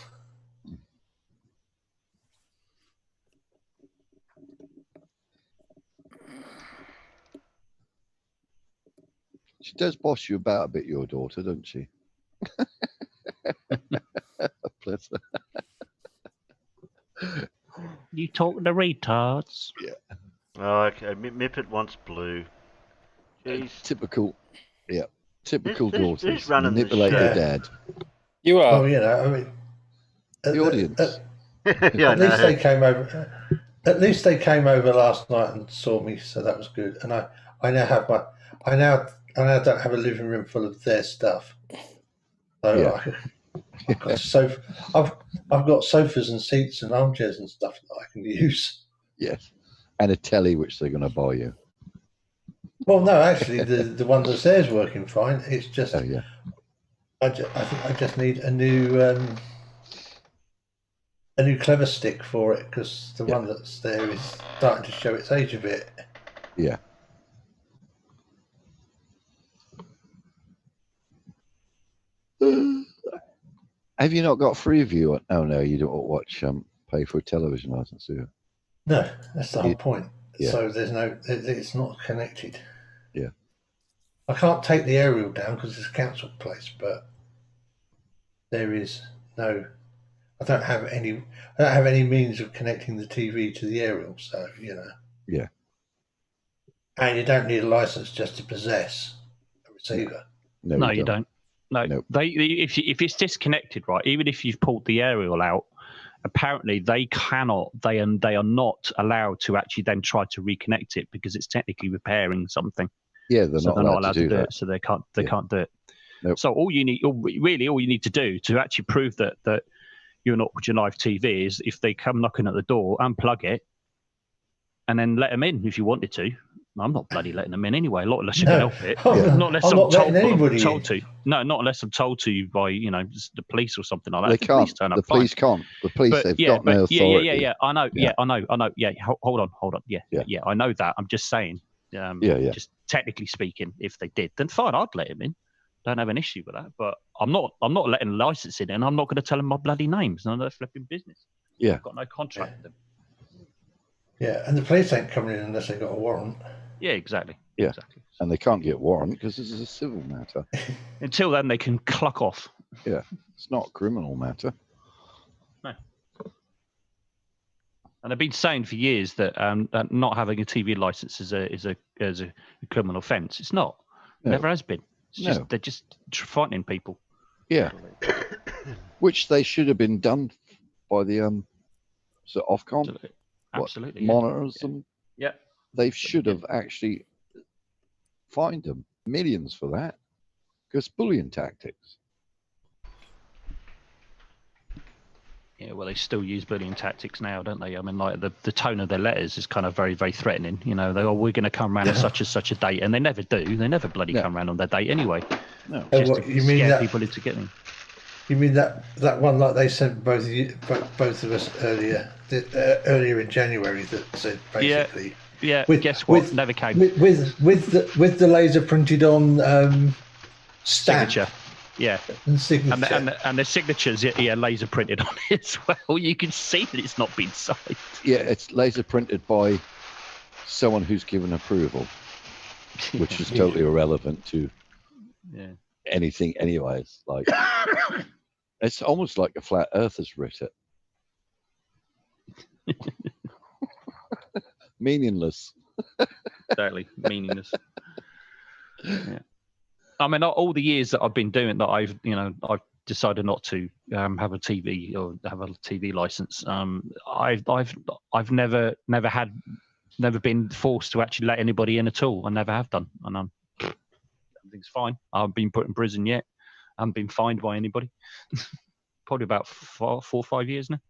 She does boss you about a bit, your daughter, doesn't she? Bless her. You talk to retards. Yeah. Oh, okay. Mippet wants Blue. Jeez. Typical. Yeah. Typical daughters. Who's running manipulate the show? their dad. You are. Well, you know, I mean, The audience. At least they came over. At least they came over last night and saw me, so that was good. And I now have I now don't have a living room full of their stuff. So Yeah. I've got sofas and seats and armchairs and stuff that I can use. Yes. And a telly which they're going to buy you. Well, no, actually, the one that's there's working fine. It's just, Oh yeah. I think I just need a new clever stick for it because the one that's there is starting to show its age a bit. Yeah. Have you not got Freeview? Oh no, you don't watch pay for a television license, do you? No, that's the whole point. Yeah. So it's not connected. Yeah. I can't take the aerial down because it's a council place, but there is no. I don't have any means of connecting the TV to the aerial, so you know. Yeah. And you don't need a license just to possess a receiver. No, you don't. No, if it's disconnected, right? Even if you've pulled the aerial out, apparently they cannot. They are not allowed to actually then try to reconnect it because it's technically repairing something. Yeah, they're not allowed to do that. it, so they can't. They can't do it. Nope. So all you need to do to actually prove that you're not watching live TV is if they come knocking at the door, unplug it, and then let them in if you wanted to. I'm not bloody letting them in anyway. Not unless you can help it. Not unless I'm told to. No, not unless I'm told to by the police or something like that. They can't. The police can't. The police they've got no authority. Yeah. I know. Yeah, I know. Yeah, hold on. Yeah. I know that. I'm just saying. Just technically speaking, if they did, then fine. I'd let him in. Don't have an issue with that. But I'm not letting the license in, and I'm not going to tell them my bloody names. None of their flipping business. Yeah. I've got no contract with them. Yeah, and the police ain't coming in unless they got a warrant. Yeah, exactly. Yeah. Exactly. And they can't get warrant because this is a civil matter. Until then, they can cluck off. Yeah, it's not a criminal matter. No. And I've been saying for years that not having a TV license is a criminal offence. It's not. No. Never has been. It's No. just they're just frightening people. Yeah. which they should have been done by the Ofcom. Absolutely. Monitors them. Yeah. They should have actually fined them millions for that, because bullying tactics. Yeah, well, they still use bullying tactics now, don't they? I mean, like the tone of their letters is kind of very, very threatening. You know, we're going to come around on such and such a date, and they never do. They never bloody come around on their date anyway. No, just to scare people into getting. You mean that one like they sent both of us earlier in January that said basically. Yeah. Guess what? Never came. With the laser printed on stamp. Signature. Yeah, and signature. And the signatures, laser printed on it as well. You can see that it's not been signed. Yeah, it's laser printed by someone who's given approval, which is totally irrelevant to anything anyways. Like, it's almost like a flat earther's writ it. Meaningless. Exactly, meaningless. Yeah. I mean, all the years that I've been doing that, I've decided not to have a TV or have a TV license. I've never been forced to actually let anybody in at all. I never have done, and everything's fine. I haven't been put in prison yet. I haven't been fined by anybody. Probably about 4 or 5 years now.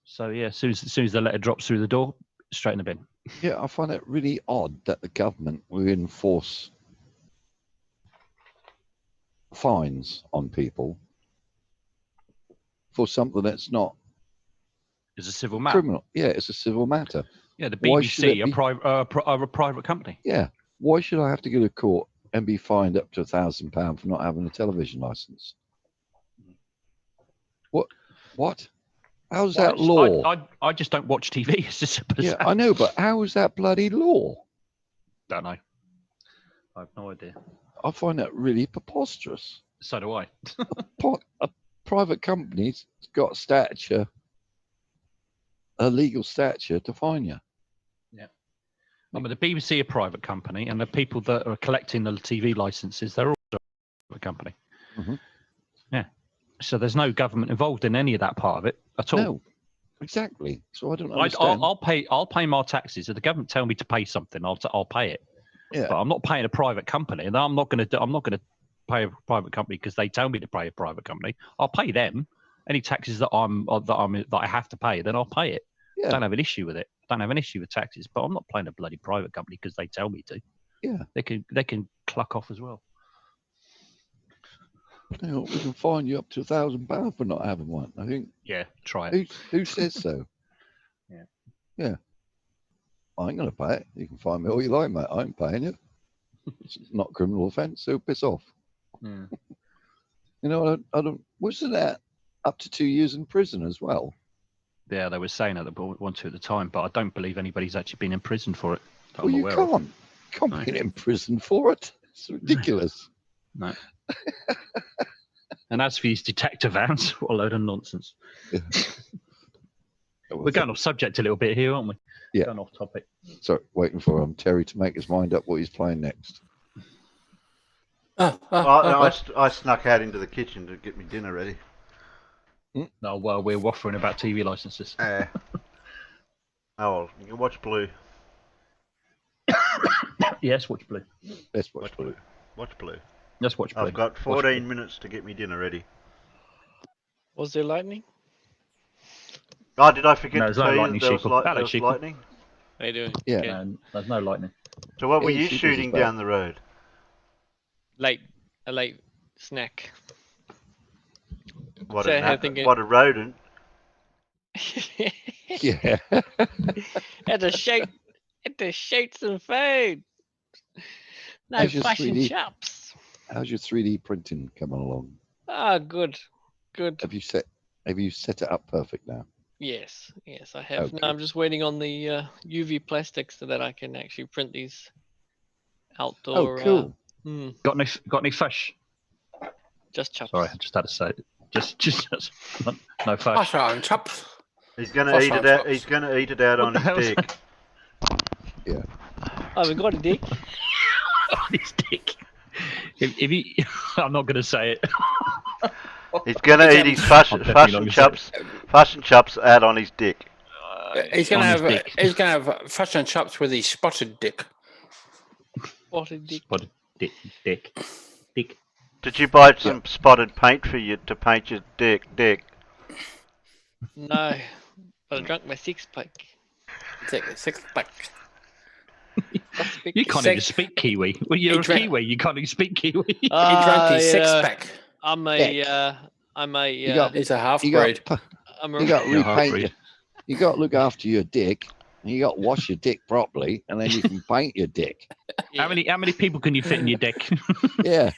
So yeah, as soon as the letter drops through the door, straight in the bin. Yeah, I find it really odd that the government will enforce fines on people for something that's not. It's a civil matter. Criminal. Yeah, it's a civil matter. Yeah, the BBC are a private company. Yeah, why should I have to go to court and be fined up to £1,000 for not having a television license? What? How's that law? I just don't watch TV. It's just I know, but how is that bloody law? Don't know. I have no idea. I find that really preposterous. So do I. A private company's got stature, a legal stature to fine you. Yeah. I mean, the BBC are a private company, and the people that are collecting the TV licenses, they're also a private company. Mm-hmm. Yeah. So there's no government involved in any of that part of it at all. No, exactly. So I don't understand. I'll pay my taxes. If the government tell me to pay something, I'll pay it. Yeah. But I'm not paying a private company, and I'm not going to pay a private company because they tell me to pay a private company. I'll pay them any taxes that I have to pay. Then I'll pay it. Yeah. I don't have an issue with it. I don't have an issue with taxes, but I'm not paying a bloody private company because they tell me to. Yeah. They can cluck off as well. You know, we can fine you up to £1,000 for not having one. I think. Yeah, try it. Who says so? Yeah. I ain't gonna pay it. You can fine me all you like, mate. I ain't paying you. It's not a criminal offence, so piss off. Mm. You know, I don't. Wasn't that up to 2 years in prison as well? Yeah, they were saying that they want to at the time, but I don't believe anybody's actually been in prison for it. Well, you can't be in prison for it. It's ridiculous. No. And as for these detective vans, what a load of nonsense. Yeah. We're going off subject a little bit here, aren't we? Yeah. Going off topic. So waiting for Terry to make his mind up what he's playing next. I snuck out into the kitchen to get me dinner ready. No, well, we're waffling about TV licenses. Oh, well, you can watch Blue. Yes, watch Blue. Let's watch Blue. Watch Blue. Let's watch Blue. I've got 14 minutes to get me dinner ready. Was there lightning? Oh, did I forget no, to tell lightning, you there was lightning? How you doing? Yeah, okay. no, there's no lightning. So what were you shooting down the road? A late snack. What So a rodent. Yeah. Had to shoot some food. No How's your flashing 3D chops. How's your 3D printing coming along? Ah, good. Have you set it up perfect now? Yes, I have. Okay. No, I'm just waiting on the UV plastics so that I can actually print these outdoor. Oh, cool. Got any fish? Just chops. Sorry, I just had to say it. Just no fish. Fish on chops. He's gonna eat it out. He's gonna eat it out on his dick. Yeah. Oh, we got a dick. On his dick. If you, I'm not going to say it. He's going to eat his fish and chops out on his dick. He's going to have fish and chops with his spotted dick. Spotted dick. Spotted dick. Did you buy some spotted paint for you to paint your dick? No, but I drank my six-pack. Take a six-pack. You can't even speak Kiwi. Well, you're a Kiwi. You can't even speak Kiwi. He drank his six-pack. He's a half-breed. You got to repaint. You got to look after your dick. And you got to wash your dick properly, and then you can paint your dick. How many people can you fit in your dick? Yeah.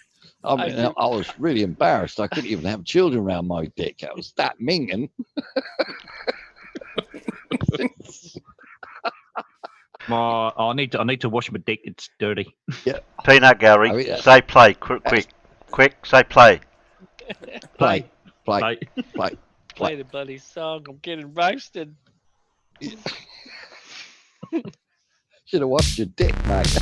I mean, I was really embarrassed. I couldn't even have children around my dick. I was that minging. I need to wash my dick. It's dirty. Yeah. Peanut Gallery, say play, quick, say play. Play. Play the bloody song. I'm getting roasted. Should have washed your dick, mate.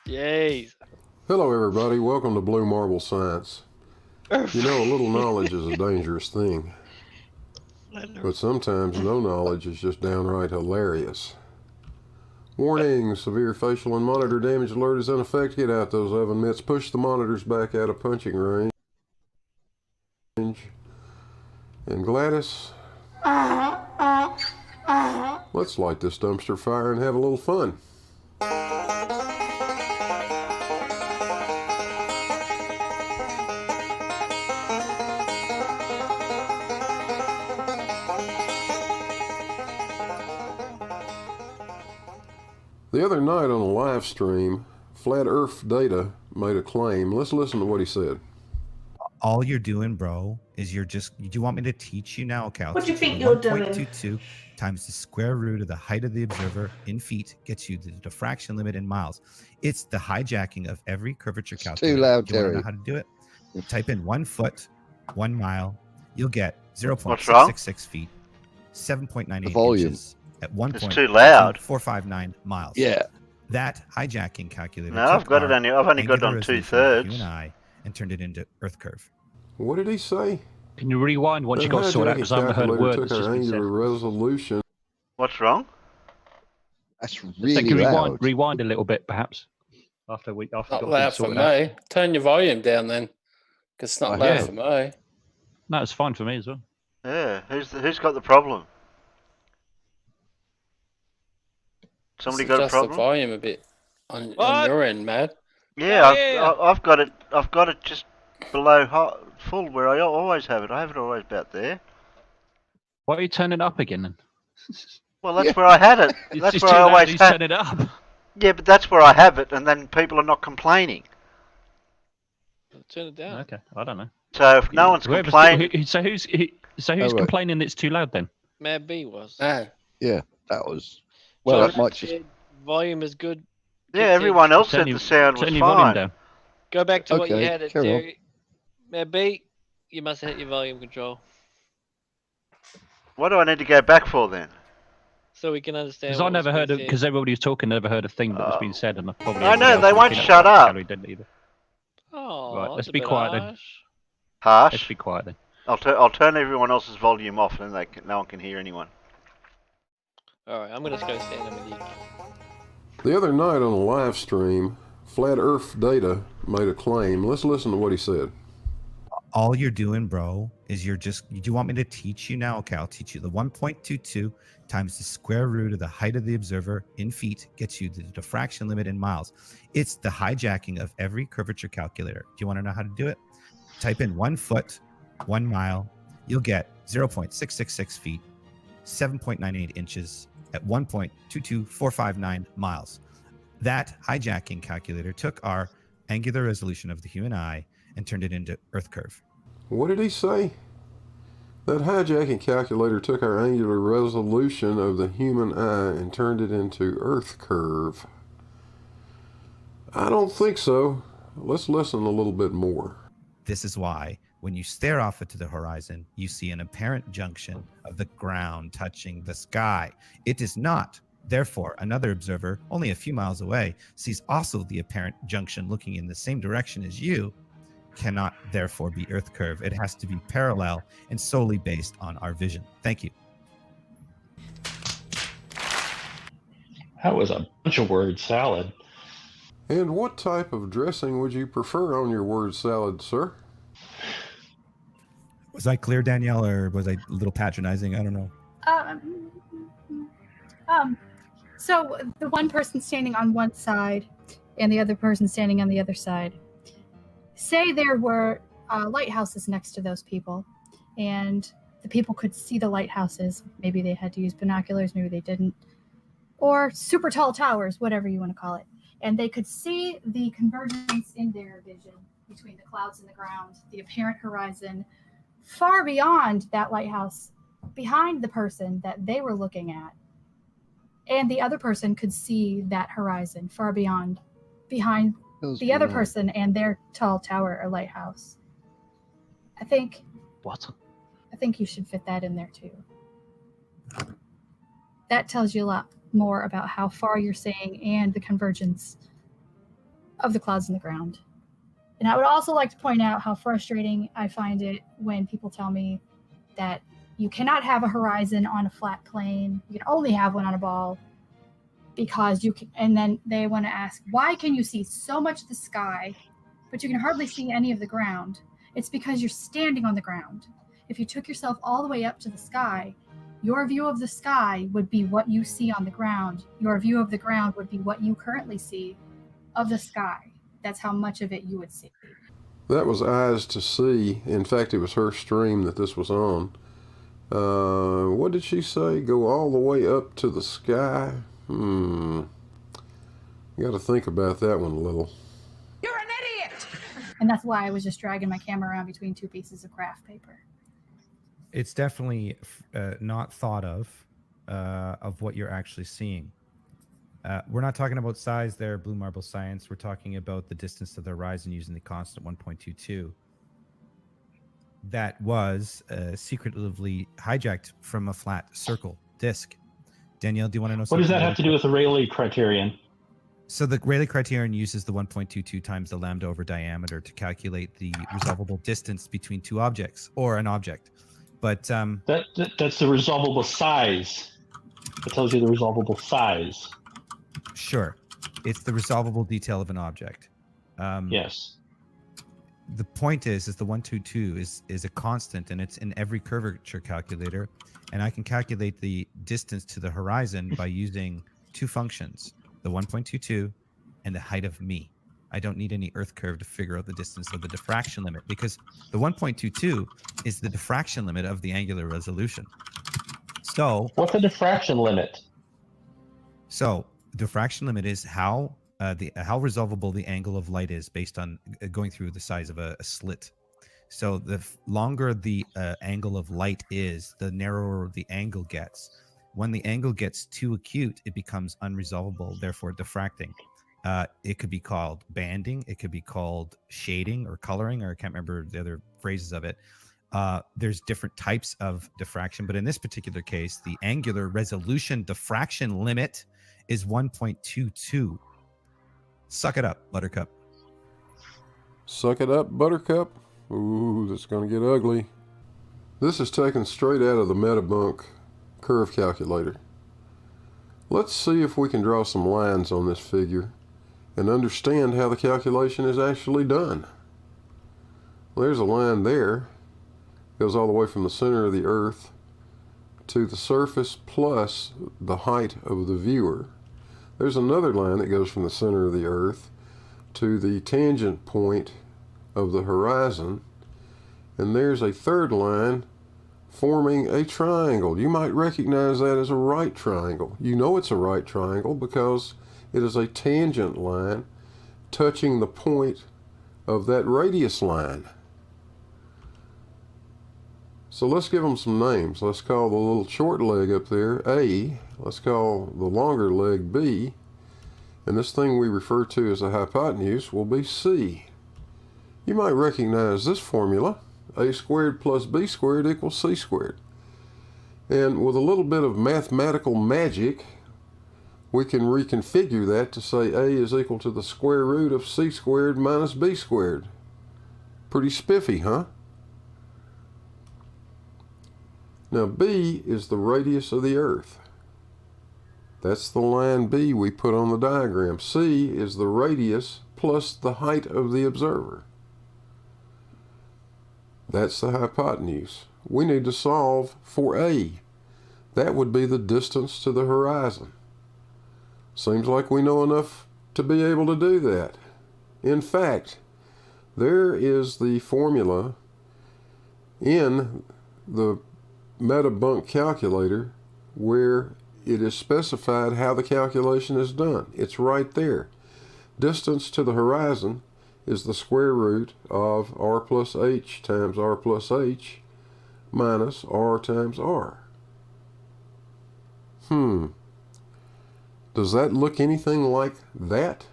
Jeez. Hello, everybody. Welcome to Blue Marble Science. You know, a little knowledge is a dangerous thing. But sometimes no knowledge is just downright hilarious. Warning, severe facial and monitor damage alert is in effect. Get out those oven mitts. Push the monitors back out of punching range. And Gladys, let's light this dumpster fire and have a little fun. The other night on a live stream, Flat Earth Data made a claim. Let's listen to what he said. All you're doing, bro, is do you want me to teach you now, Cal? What do you think you're doing? 1.22 times the square root of the height of the observer in feet gets you the diffraction limit in miles. It's the hijacking of every curvature calculator. Too loud, Do you want to Terry. know how to do it? Type in 1 foot, 1 mile. You'll get What's wrong? 0.666 feet, 7.98 The volume. inches at 1. It's too loud. 459 miles. Yeah. That hijacking calculator. No, I've took got it our only. I've only got it on angular resolution of 2/3. you and I and turned it into Earth curve. What did he say? Can you rewind once you got sorted out? Because I haven't heard a word that's just been said. Resolution. What's wrong? That's Can really you loud. rewind a little bit, perhaps? After Not got loud things for sorted out. me. Turn your volume down then, because it's not loud for me. No, it's fine for me as well. Yeah, who's got the problem? Somebody got a Adjust problem? the volume a bit on your end, Matt. Yeah, I've got it. I've got it just below full where I always have it. I have it always about there. Why are you turning it up again then? Well, that's where I had it. It's That's just where too I loud, always he's had turn it up. Yeah, but that's where I have it, and then people are not complaining. Turn it down. Okay, I don't know. So if no one's complaining, So who's complaining that it's too loud then? Mad B was. Yeah, that was. Well, that might just. Volume is good. yeah, everyone else said the sound was Turn your volume fine. down. Go back to what you Okay, had it, carry on. Terry. Mad B, you must have hit your volume control. What do I need to go back for then? So we can understand. Because I never heard of, because everybody was talking, never heard a thing that was being said, and probably. I know, everybody they else won't was shut up. Gary didn't either. Oh, Right, that's let's a be bit quiet then. harsh. Harsh. Let's be quiet then. I'll turn everyone else's volume off, and no one can hear anyone. All right, I'm gonna just go stand up with you. The other night on a live stream, Flat Earth Data made a claim. Let's listen to what he said. All you're doing, bro, is do you want me to teach you now? Okay, I'll teach you. The 1.22 times the square root of the height of the observer in feet gets you the diffraction limit in miles. It's the hijacking of every curvature calculator. Do you want to know how to do it? Type in 1 foot, 1 mile. You'll get 0.666 feet, 7.98 inches at 1.22459 miles. That hijacking calculator took our angular resolution of the human eye and turned it into Earth curve. What did he say? That hijacking calculator took our angular resolution of the human eye and turned it into Earth curve. I don't think so. Let's listen a little bit more. This is why When you stare off into the horizon, you see an apparent junction of the ground touching the sky. It is not. Therefore, another observer, only a few miles away, sees also the apparent junction looking in the same direction as you, cannot therefore be Earth curve. It has to be parallel and solely based on our vision. Thank you. That was a bunch of word salad. And what type of dressing would you prefer on your word salad, sir? Was I clear, Danielle, or was I a little patronizing? I don't know. So the one person standing on one side and the other person standing on the other side. Say there were lighthouses next to those people, and the people could see the lighthouses. Maybe they had to use binoculars, maybe they didn't. Or super tall towers, whatever you want to call it. And they could see the convergence in their vision between the clouds and the ground, the apparent horizon, far beyond that lighthouse, behind the person that they were looking at. And the other person could see that horizon far behind the other person and their tall tower or lighthouse. I think you should fit that in there too. That tells you a lot more about how far you're seeing and the convergence of the clouds and the ground. And I would also like to point out how frustrating I find it when people tell me that you cannot have a horizon on a flat plane. You can only have one on a ball because you can, and then they want to ask, why can you see so much of the sky, but you can hardly see any of the ground? It's because you're standing on the ground. If you took yourself all the way up to the sky, your view of the sky would be what you see on the ground. Your view of the ground would be what you currently see of the sky. That's how much of it you would see. That was Eyes to See. In fact, it was her stream that this was on. What did she say? Go all the way up to the sky? You got to think about that one a little. You're an idiot! And that's why I was just dragging my camera around between two pieces of craft paper. It's definitely not thought of what you're actually seeing. We're not talking about size there, Blue Marble Science. We're talking about the distance to the horizon using the constant 1.22. That was secretively hijacked from a flat circle disk. Danielle, do you want to know something? What does that have to do with the Rayleigh criterion? So the Rayleigh criterion uses the 1.22 times the lambda over diameter to calculate the resolvable distance between two objects or an object. But that's the resolvable size. It tells you the resolvable size. Sure, it's the resolvable detail of an object. Yes. The point is the 122 is a constant, and it's in every curvature calculator, and I can calculate the distance to the horizon by using two functions, the 1.22 and the height of me. I don't need any Earth curve to figure out the distance of the diffraction limit, because the 1.22 is the diffraction limit of the angular resolution. So what's the diffraction limit? So diffraction limit is how resolvable the angle of light is based on going through the size of a slit. So the longer the angle of light is, the narrower the angle gets. When the angle gets too acute, it becomes unresolvable, therefore diffracting. It could be called banding. It could be called shading or coloring, or I can't remember the other phrases of it. There's different types of diffraction, but in this particular case, the angular resolution diffraction limit is 1.22. Suck it up, Buttercup. Suck it up, Buttercup. Ooh, that's going to get ugly. This is taken straight out of the Metabunk curve calculator. Let's see if we can draw some lines on this figure and understand how the calculation is actually done. Well, there's a line there. Goes all the way from the center of the Earth to the surface plus the height of the viewer. There's another line that goes from the center of the Earth to the tangent point of the horizon. And there's a third line forming a triangle. You might recognize that as a right triangle. You know it's a right triangle because it is a tangent line touching the point of that radius line. So let's give them some names. Let's call the little short leg up there A. Let's call the longer leg B. And this thing we refer to as the hypotenuse will be C. You might recognize this formula a squared plus b squared equals c squared. And with a little bit of mathematical magic, we can reconfigure that to say a is equal to the square root of c squared minus b squared. Pretty spiffy, huh? Now b is the radius of the Earth. That's the line B we put on the diagram. C is the radius plus the height of the observer. That's the hypotenuse. We need to solve for A. That would be the distance to the horizon. Seems like we know enough to be able to do that. In fact, there is the formula in the MetaBunk calculator where it is specified how the calculation is done. It's right there. Distance to the horizon is the square root of r plus h times r plus h minus r times r. Does that look anything like that?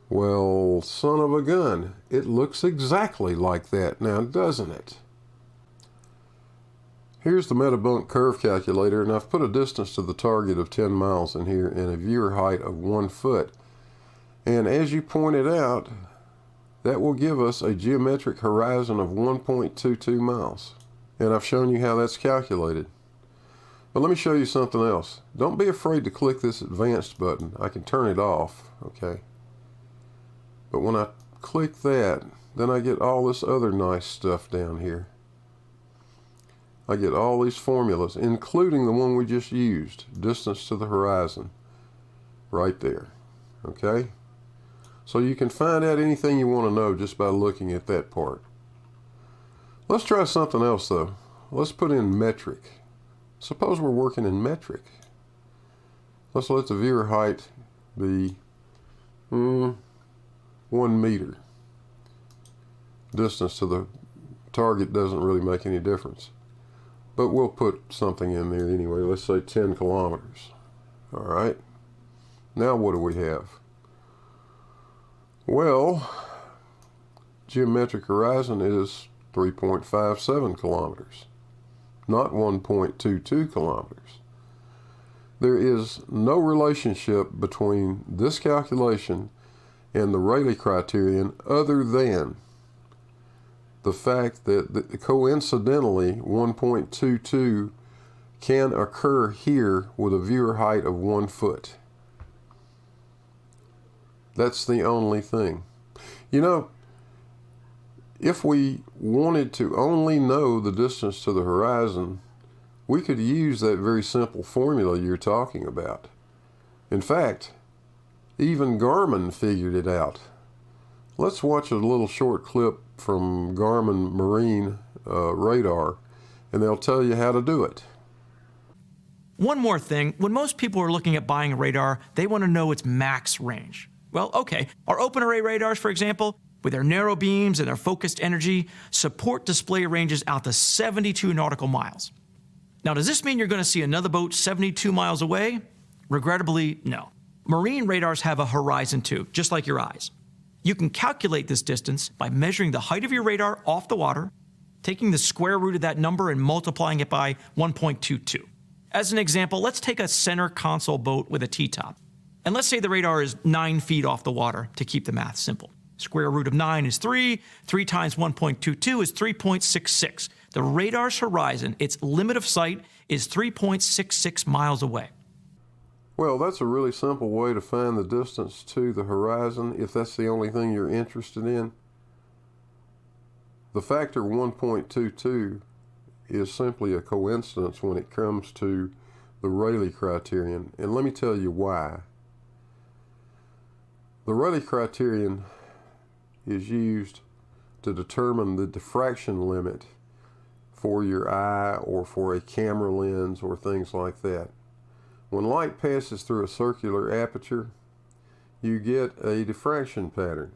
Well, son of a gun, it looks exactly like that now, doesn't it? Here's the MetaBunk curve calculator, and I've put a distance to the target of 10 miles in here and a viewer height of 1 foot. And as you pointed out, that will give us a geometric horizon of 1.22 miles. And I've shown you how that's calculated. But let me show you something else. Don't be afraid to click this advanced button. I can turn it off, okay? But when I click that, then I get all this other nice stuff down here. I get all these formulas, including the one we just used, distance to the horizon, right there, okay? So you can find out anything you want to know just by looking at that part. Let's try something else though. Let's put in metric. Suppose we're working in metric. Let's let the viewer height be 1 meter. Distance to the target doesn't really make any difference. But we'll put something in there anyway. Let's say 10 kilometers. All right. Now what do we have? Well, geometric horizon is 3.57 kilometers, not 1.22 kilometers. There is no relationship between this calculation and the Rayleigh criterion other than the fact that coincidentally 1.22 can occur here with a viewer height of 1 foot. That's the only thing. You know, if we wanted to only know the distance to the horizon, we could use that very simple formula you're talking about. In fact, even Garmin figured it out. Let's watch a little short clip from Garmin Marine radar, and they'll tell you how to do it. One more thing, when most people are looking at buying a radar, they want to know its max range. Well, okay, our open array radars, for example, with their narrow beams and their focused energy, support display ranges out to 72 nautical miles. Now, does this mean you're going to see another boat 72 miles away? Regrettably, no. Marine radars have a horizon too, just like your eyes. You can calculate this distance by measuring the height of your radar off the water, taking the square root of that number and multiplying it by 1.22. As an example, let's take a center console boat with a T-top. And let's say the radar is 9 feet off the water to keep the math simple. Square root of 9 is 3. 3 times 1.22 is 3.66. The radar's horizon, its limit of sight, is 3.66 miles away. Well, that's a really simple way to find the distance to the horizon if that's the only thing you're interested in. The factor 1.22 is simply a coincidence when it comes to the Rayleigh criterion, and let me tell you why. The Rayleigh criterion is used to determine the diffraction limit for your eye or for a camera lens or things like that. When light passes through a circular aperture, you get a diffraction pattern,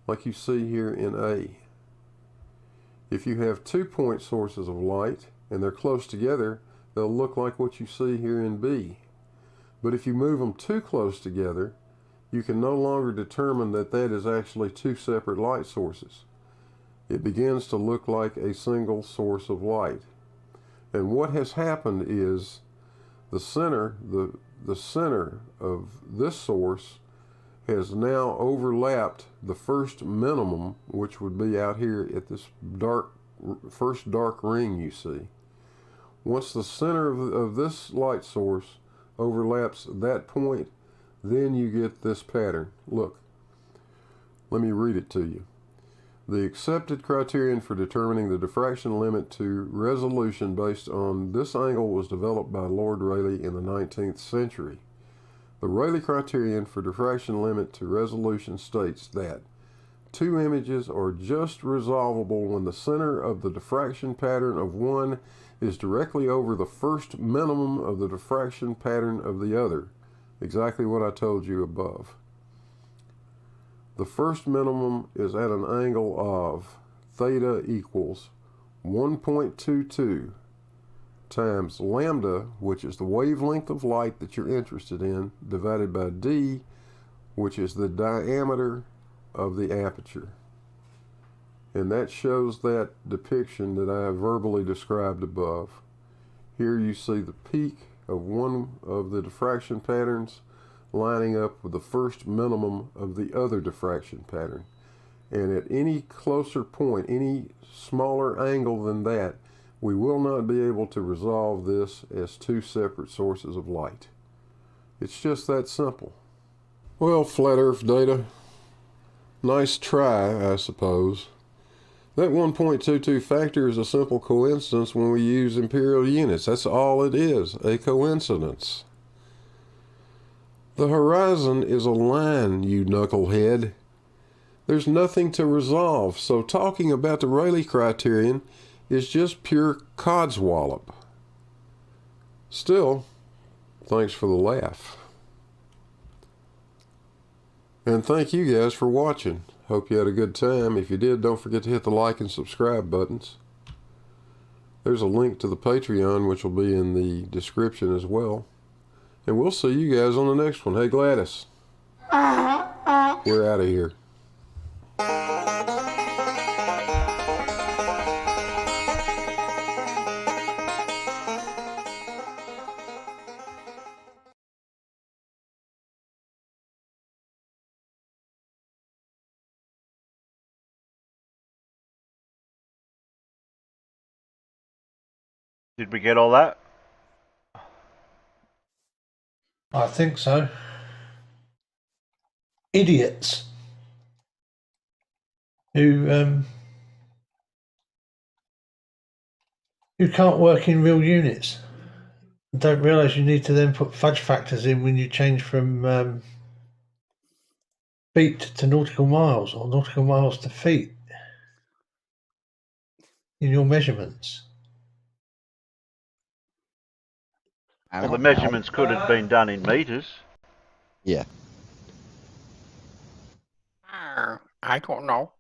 like you see here in A. If you have 2 point sources of light and they're close together, they'll look like what you see here in B. But if you move them too close together, you can no longer determine that that is actually 2 separate light sources. it begins to look like a single source of light. And what has happened is the center of this source has now overlapped the first minimum, which would be out here at this first dark ring you see. Once the center of this light source overlaps that point, then you get this pattern. Look, let me read it to you. The accepted criterion for determining the diffraction limit to resolution based on this angle was developed by Lord Rayleigh in the 19th century. The Rayleigh criterion for diffraction limit to resolution states that two images are just resolvable when the center of the diffraction pattern of one is directly over the first minimum of the diffraction pattern of the other. Exactly what I told you above. The first minimum is at an angle of theta equals 1.22 times lambda, which is the wavelength of light that you're interested in, divided by d, which is the diameter of the aperture. And that shows that depiction that I have verbally described above. Here you see the peak of one of the diffraction patterns lining up with the first minimum of the other diffraction pattern. And at any closer point, any smaller angle than that, we will not be able to resolve this as two separate sources of light. It's just that simple. Well, flat earth data, nice try, I suppose. That 1.22 factor is a simple coincidence when we use imperial units. That's all it is, a coincidence. The horizon is a line, you knucklehead. There's nothing to resolve, so talking about the Rayleigh criterion is just pure codswallop. Still, thanks for the laugh. And thank you guys for watching. Hope you had a good time. If you did, don't forget to hit the like and subscribe buttons. There's a link to the Patreon, which will be in the description as well. And we'll see you guys on the next one. Hey, Gladys. We're out of here. Did we get all that? I think so. Idiots who can't work in real units. Don't realise you need to then put fudge factors in when you change from feet to nautical miles or nautical miles to feet in your measurements. Well, the measurements could have been done in meters. Yeah. I don't know.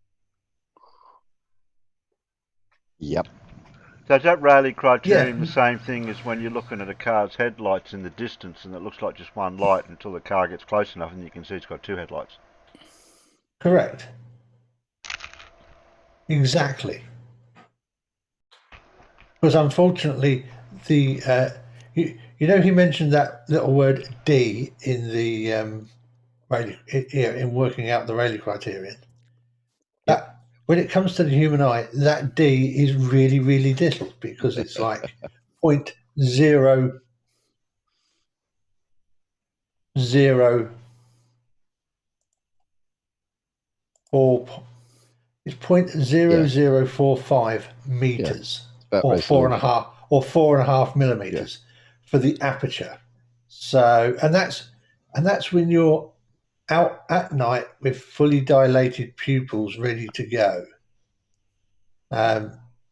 Yep. So is that Rayleigh criterion the same thing as when you're looking at a car's headlights in the distance and it looks like just one light until the car gets close enough and you can see it's got two headlights? Correct. Exactly. Because unfortunately, the you know he mentioned that little word D in the in working out the Rayleigh criterion. That when it comes to the human eye, that D is really, really little because it's like 0.004. It's 0.0045 meters, or resolution. 4.5 millimeters for the aperture. So, and that's when you're out at night with fully dilated pupils ready to go.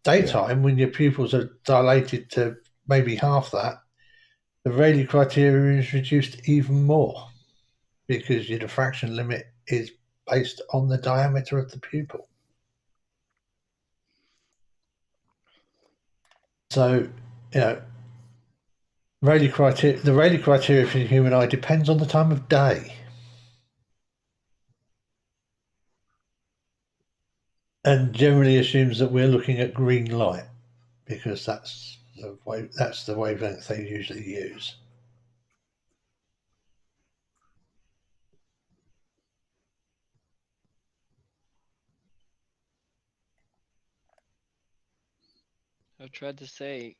Daytime, when your pupils are dilated to maybe half that, the Rayleigh criterion is reduced even more because your diffraction limit is based on the diameter of the pupil. So, you know, the Rayleigh criteria for the human eye depends on the time of day. and generally assumes that we're looking at green light because that's the wavelength they usually use. I've tried to say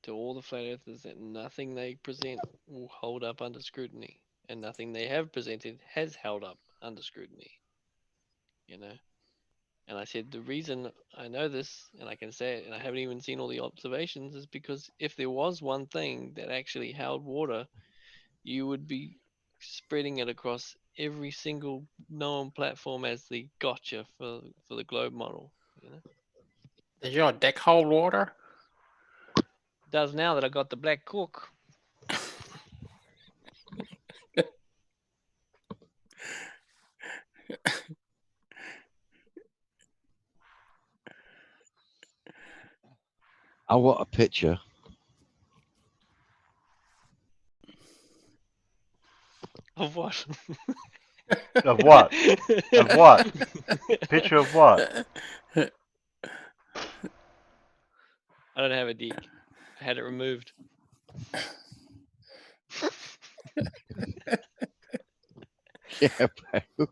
to all the flat earthers that nothing they present will hold up under scrutiny, and nothing they have presented has held up under scrutiny. You know? And I said the reason I know this, and I can say it, and I haven't even seen all the observations, is because if there was one thing that actually held water, you would be spreading it across every single known platform as the gotcha for the globe model. You know? Does your deck hold water? It does now that I got the black cork. I want a picture. Of what? Of what? Of what? Picture of what? I don't have a deek. I had it removed. Yeah, bro.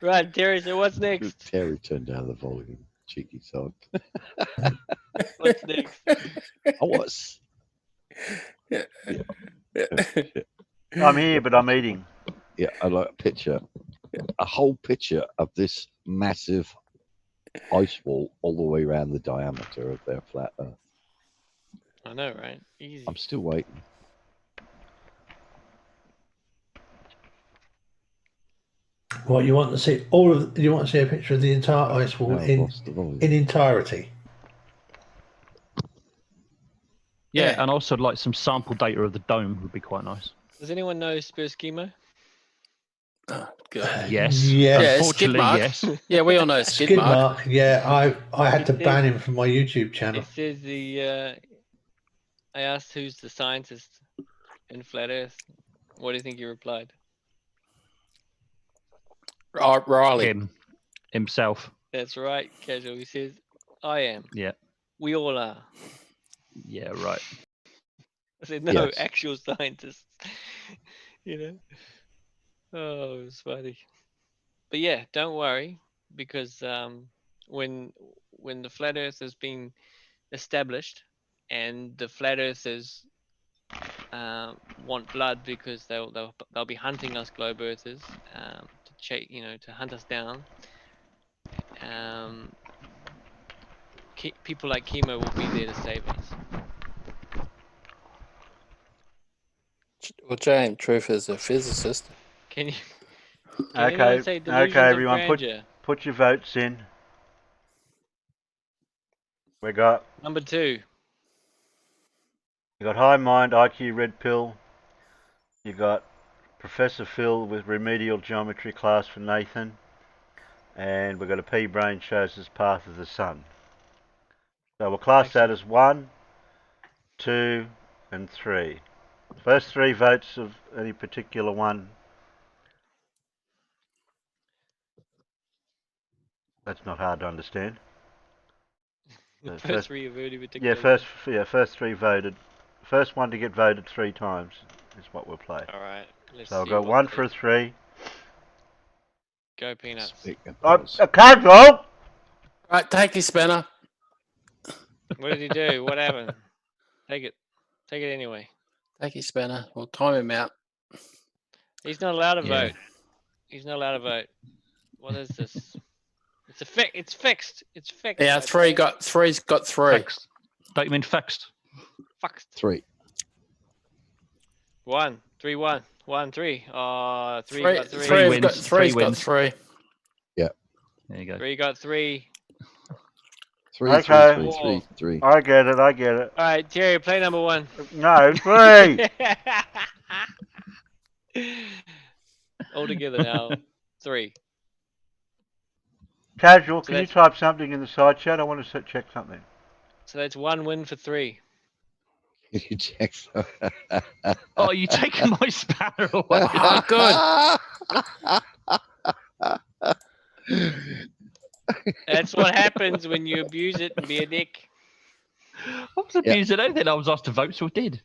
Right, Terry, so what's next? Terry turned down the volume. Cheeky son. What's next? I was. I'm here, but I'm eating. Yeah, I like a picture. A whole picture of this massive ice wall all the way around the diameter of their flat Earth. I know, right? Easy. I'm still waiting. What you want to see? You want to see a picture of the entire ice wall No, I've in lost the volume. entirety. Yeah, and also like some sample data of the dome would be quite nice. Does anyone know Spurs Chemo? Oh, God. Yes. Yeah. Unfortunately, Skidmark. yes. Yeah, we all know Skidmark. Yeah, I had to It ban says- him from my YouTube channel. It says I asked who's the scientist in Flat Earth. What do you think he replied? Riley. Himself. That's right, Casual. He says, I am. Yeah. We all are. Yeah, right. I said, no, Yes. actual scientists. You know? Oh, it's funny. But yeah, don't worry, because when the flat Earth has been established, and the flat earthers want blood because they'll be hunting us globe earthers to hunt us down. People like Chemo will be there to save us. Well, Jane Truth is a physicist. Can Okay, anyone say delusions okay, of everyone, grandeur? put your votes in. We got Number 2. You got High Mind, IQ Red Pill. You got Professor Phil with Remedial Geometry class for Nathan. And we've got a P-Brain shows us Path of the Sun. So we'll class that as 1, 2, and 3. First 3 votes of any particular one. That's not hard to understand. The first 3 of any particular. Yeah, first 3 voted. First one to get voted 3 times is what we'll play. All right. Let's So I'll see go what 1 for a 3. Go Peanuts. I can't go. Right, take your spinner. What did he do? What happened? Take it. Take it anyway. Take your spinner. We'll time him out. He's not allowed to Yeah. vote. He's not allowed to vote. What is this? It's it's fixed. It's fixed. Yeah, three's got 3. Fixed. Don't you mean fixed? Fixed. 3. 1, 3, 1, 1, 3. 3 got 3. Three's got 3. Yeah. There you go. 3 got 3. 3, Okay. 3, 3. I get it. All right, Jerry, play number 1. No, 3. All together now. 3. Casual, So can you that's- type something in the side chat? I want to check something. So that's 1 win for 3. You check. Oh, you taking my spanner away? Oh, good. That's what happens when you abuse it and be a dick. I was abusing anything. I was asked to vote, so I did.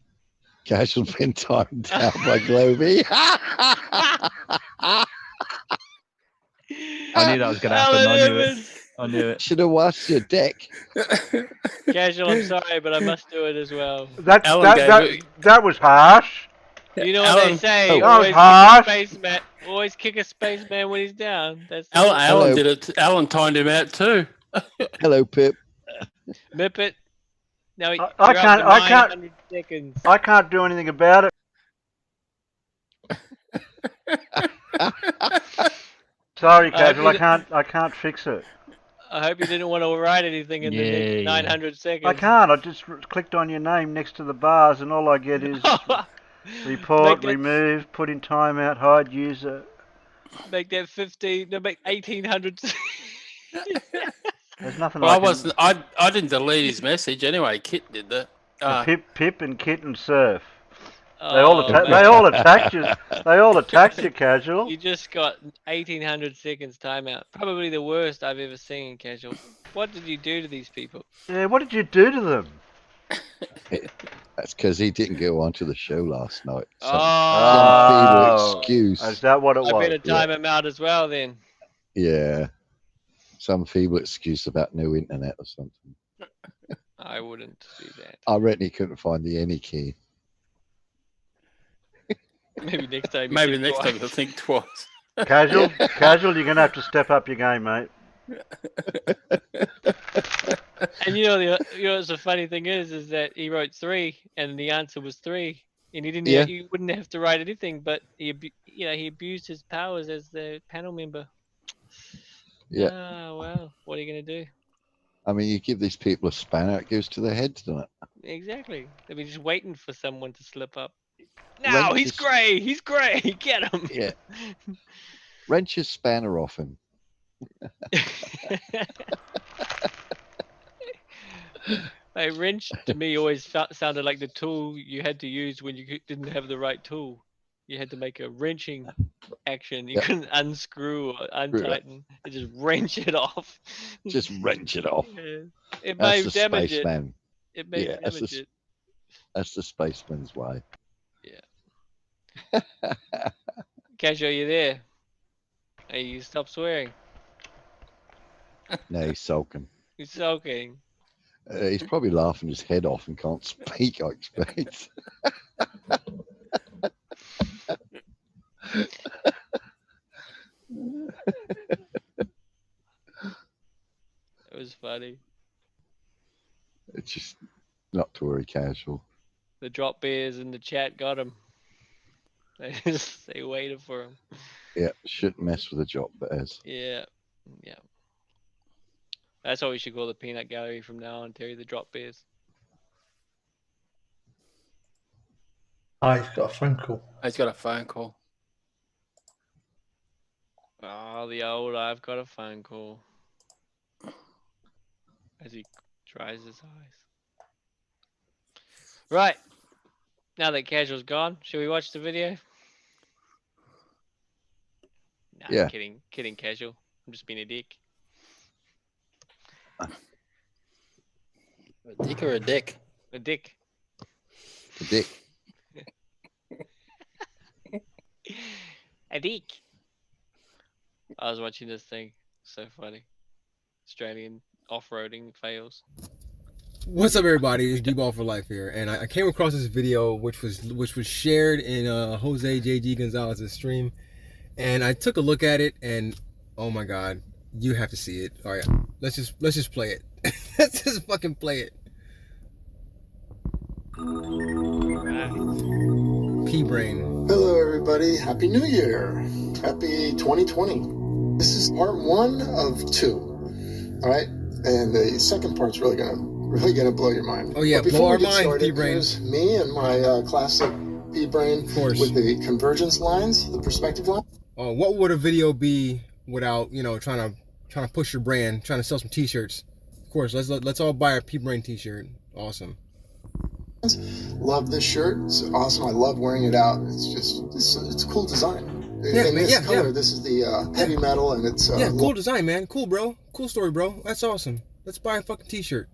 Casual's been timed down by Globy. I knew that was going to happen. I knew it. I knew it. Should have watched your deck. Casual, I'm sorry, but I must do it as well. That was harsh. You know what they say? That was Always harsh. always kick a spaceman when he's down. That's Alan did it. Alan timed him out too. Hello, Pip. Mippet. No, I can't. Seconds. I can't do anything about it. Sorry, Casual. I can't fix it. I hope you didn't want to write anything in the next 900 seconds. I can't. I just clicked on your name next to the bars, and all I get is report, remove, put in timeout, hide user. Make that 1800. There's nothing. Well, I didn't delete his message anyway. Kit did that. Pip and Kit and Surf. They all attacked you. They all attacked you, Casual. You just got 1800 seconds timeout. Probably the worst I've ever seen, Casual. What did you do to these people? Yeah, what did you do to them? That's because he didn't go on to the show last night. Some feeble excuse. Is that what it was? I better time him out as well then. Yeah. Some feeble excuse about no internet or something. I wouldn't do that. I reckon he couldn't find the any key. Maybe next time. Maybe next time he'll think twice. Casual, you're gonna have to step up your game, mate. And you know the funny thing is that he wrote 3 and the answer was 3, and he didn't. Yeah. He wouldn't have to write anything, but he abused his powers as the panel member. Yeah. Ah, well, what are you gonna do? I mean, you give these people a spanner, it goes to their heads, doesn't it? Exactly. They'll be just waiting for someone to slip up. No, he's grey. He's grey. Get him. Yeah. Wrench his spanner off him. A wrench to me always sounded like the tool you had to use when you didn't have the right tool. You had to make a wrenching action. You couldn't unscrew or untighten. You just wrench it off. Just wrench it off. Yeah. It That's may the damage spaceman. it. It may damage it. That's the spaceman's way. Yeah. Cash, are you there? Hey, you stop swearing. No, he's sulking. He's sulking. He's probably laughing his head off and can't speak, I expect. It was funny. It's just not to worry, Casual. The drop bears in the chat got him. They waited for him. Yeah, shouldn't mess with the drop bears. Yeah. That's what we should call the peanut gallery from now on, Terry, the drop bears. He's got a phone call. He's got a phone call. Oh, the old I've got a phone call. As he dries his eyes. Right. Now that Casual's gone, should we watch the video? Nah, Yeah. Kidding, Casual. I'm just being a dick. A dick or a dick? A dick. A dick. A dick. I was watching this thing. So funny. Australian off-roading fails. What's up, everybody? It's D-Ball for Life here, and I came across this video which was shared in Jose JG Gonzalez's stream, and I took a look at it, and oh my god, you have to see it. All right, let's just play it. Let's just fucking play it. P-Brain. Hello, everybody. Happy New Year. Happy 2020. This is part 1 of 2. All right, and the second part's really gonna blow your mind. Oh yeah, but blow our we get mind, started, P-Brain. here's me and my classic P-Brain with the convergence lines, the perspective line. What would a video be without trying to push your brand, trying to sell some T-shirts? Of course, let's all buy a P-Brain T-shirt. Awesome. Love this shirt. It's awesome. I love wearing it out. It's a cool design. in this color. This is the heavy metal, and it's cool design, man. Cool, bro. Cool story, bro. That's awesome. Let's buy a fucking t-shirt.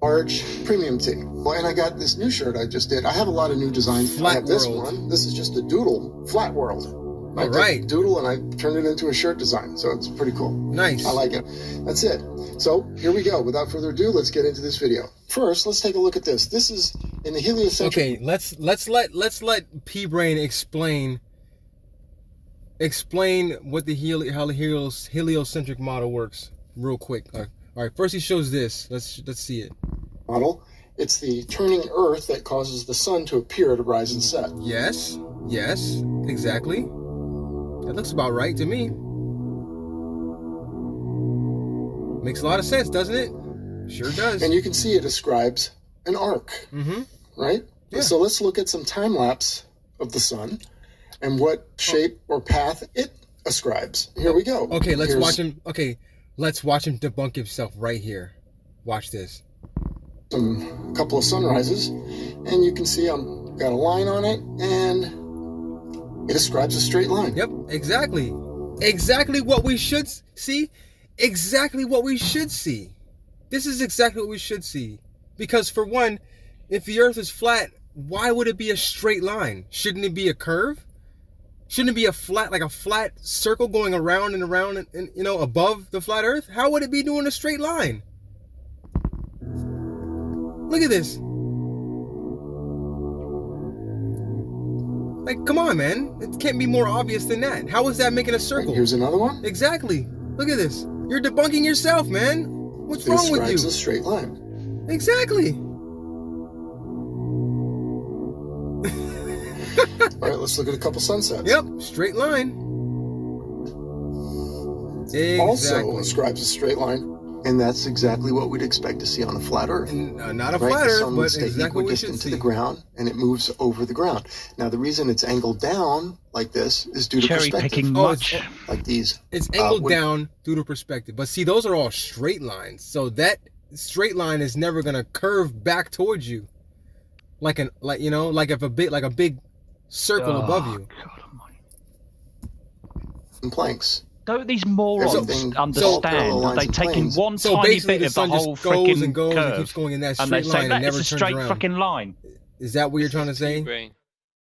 Large premium tee. Well, and I got this new shirt I just did. I have a lot of new designs. I have this one. This is just a doodle, flat world. I took doodle and I turned it into a shirt design, so it's pretty cool. Nice. I like it. That's it. So here we go. Without further ado, let's get into this video. First, let's take a look at this. This is in the heliocentric. Okay, let's let P Brain explain what the heliocentric model works real quick. All right, first he shows this. Let's see it. Model. It's the turning Earth that causes the sun to appear to rise and set. Yes, exactly. That looks about right to me. Makes a lot of sense, doesn't it? Sure does. And you can see it describes an arc, right? Yeah. So let's look at some time lapse of the sun and what shape or path it ascribes. Here we go. Okay, let's watch him. Okay, let's watch him debunk himself right here. Watch this. A couple of sunrises, and you can see I've got a line on it, and it describes a straight line. Yep, exactly what we should see. Exactly what we should see. This is exactly what we should see. Because for one, if the Earth is flat, why would it be a straight line? Shouldn't it be a curve? Shouldn't it be a flat circle going around and around and above the flat Earth? How would it be doing a straight line? Look at this. Like, come on, man. It can't be more obvious than that. How is that making a circle? And here's another one. Exactly. Look at this. You're debunking yourself, man. What's wrong with you? It's a straight line. Exactly. All right, let's look at a couple sunsets. Yep, straight line. Exactly. Also ascribes a straight line. And that's exactly what we'd expect to see on a flat Earth. Not a flat Earth, but exactly what we should see. To the ground, and it moves over the ground. Now, the reason it's angled down like this is due to perspective. Picking much. Like these. It's angled down due to perspective. But see, those are all straight lines. So that straight line is never gonna curve back towards you, like a big circle above you. God almighty. And planks. Don't these morons understand that they take in one tiny bit of the whole freaking curve and keeps going in that and they straight say line that and never it's a turns straight around? fucking line? Is that what you're trying to say? Brain.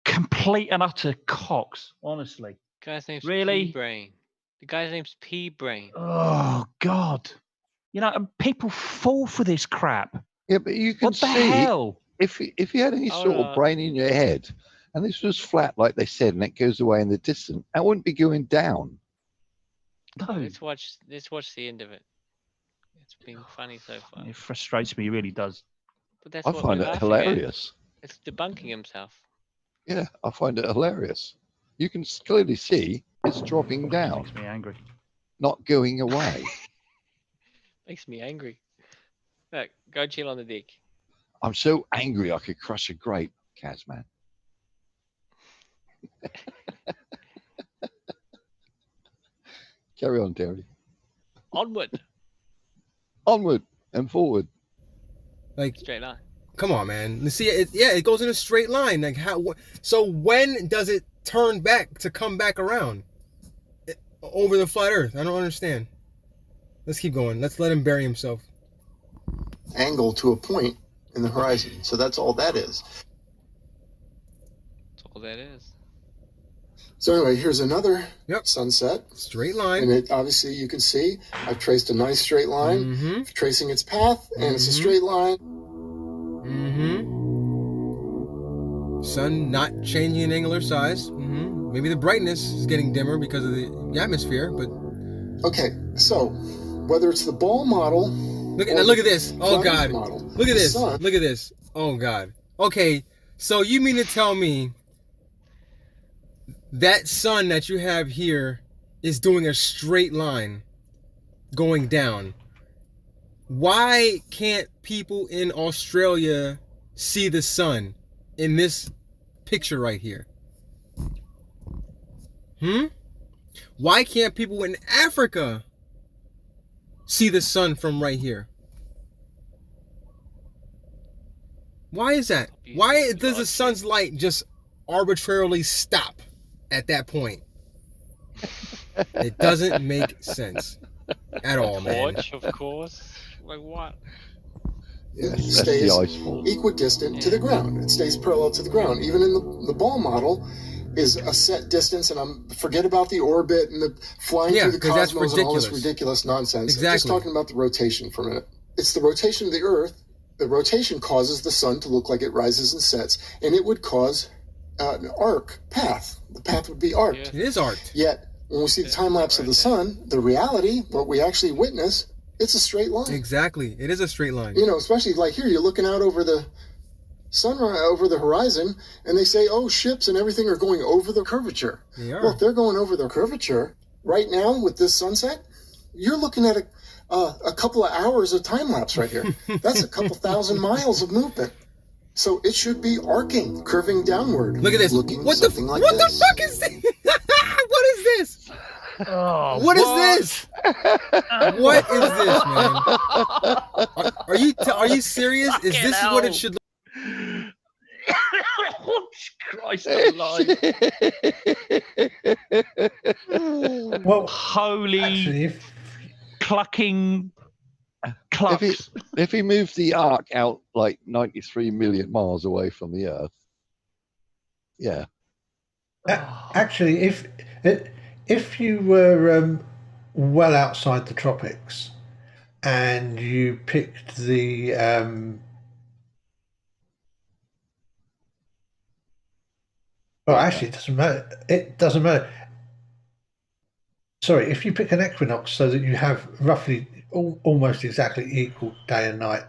Complete and utter cocks, honestly. Guy's name's Really? P-Brain. The guy's name's P-Brain. Oh God! And people fall for this crap. Yeah, but you can What the see hell? if you had any sort of brain in your head, and this was flat like they said, and it goes away in the distance, that wouldn't be going down. No. Let's watch the end of it. It's been funny so far. It frustrates me. It really does. But that's I what find we're it laughing hilarious. at. It's debunking himself. Yeah, I find it hilarious. You can clearly see it's dropping down, Makes me angry. not going away. Makes me angry. Look, go chill on the deck. I'm so angry I could crush a grape, Kazman. Carry on, Terry. Onward. Onward and forward. Like, straight line. Come on, man. See, it goes in a straight line. Like so when does it turn back to come back around over the flat Earth? I don't understand. Let's keep going. Let's let him bury himself. Angle to a point in the horizon. So that's all that is. That's all that is. So anyway, here's another sunset. Straight line. And it obviously you can see I've traced a nice straight line, tracing its path, and it's a straight line. Sun not changing in angular size. Maybe the brightness is getting dimmer because of the atmosphere, but okay, so whether it's the ball model, look at this. Oh God, look at this. Look at this. Oh God. Okay, so you mean to tell me that sun that you have here is doing a straight line going down? Why can't people in Australia see the sun in this picture right here? Why can't people in Africa see the sun from right here? Why is that? Why does the sun's light just arbitrarily stop at that point? It doesn't make sense at all, man. Torch, of course. Like what? Yes, that's stays the ice ball. equidistant to the ground. It stays parallel to the ground. Even in the ball model is a set distance, and forget about the orbit and the flying through the cosmos and all this ridiculous nonsense. Exactly. I'm just talking about the rotation for a minute. It's the rotation of the Earth. The rotation causes the sun to look like it rises and sets, and it would cause an arc path. The path would be arced. It is arced. Yet, when we see the time lapse of the sun, the reality, what we actually witness, it's a straight line. Exactly. It is a straight line. You know, especially like here, you're looking out over the sunrise, over the horizon, and they say, oh, ships and everything are going over the curvature. They are. Well, if they're going over the curvature, right now with this sunset, you're looking at a couple of hours of time lapse right here. That's a couple thousand miles of movement. So it should be arcing, curving downward. Look at this. Looking What something the like what this. the fuck is this? What is this? Oh, what is this? What is this, man? Are you serious? Is this what it should look? Christ alive. Well, holy actually, clucking clucks. If he moved the arc out like 93 million miles away from the Earth, yeah. Actually, if you were well outside the tropics and you picked the well, actually, it doesn't matter. It doesn't matter. Sorry, if you pick an equinox so that you have roughly almost exactly equal day and night,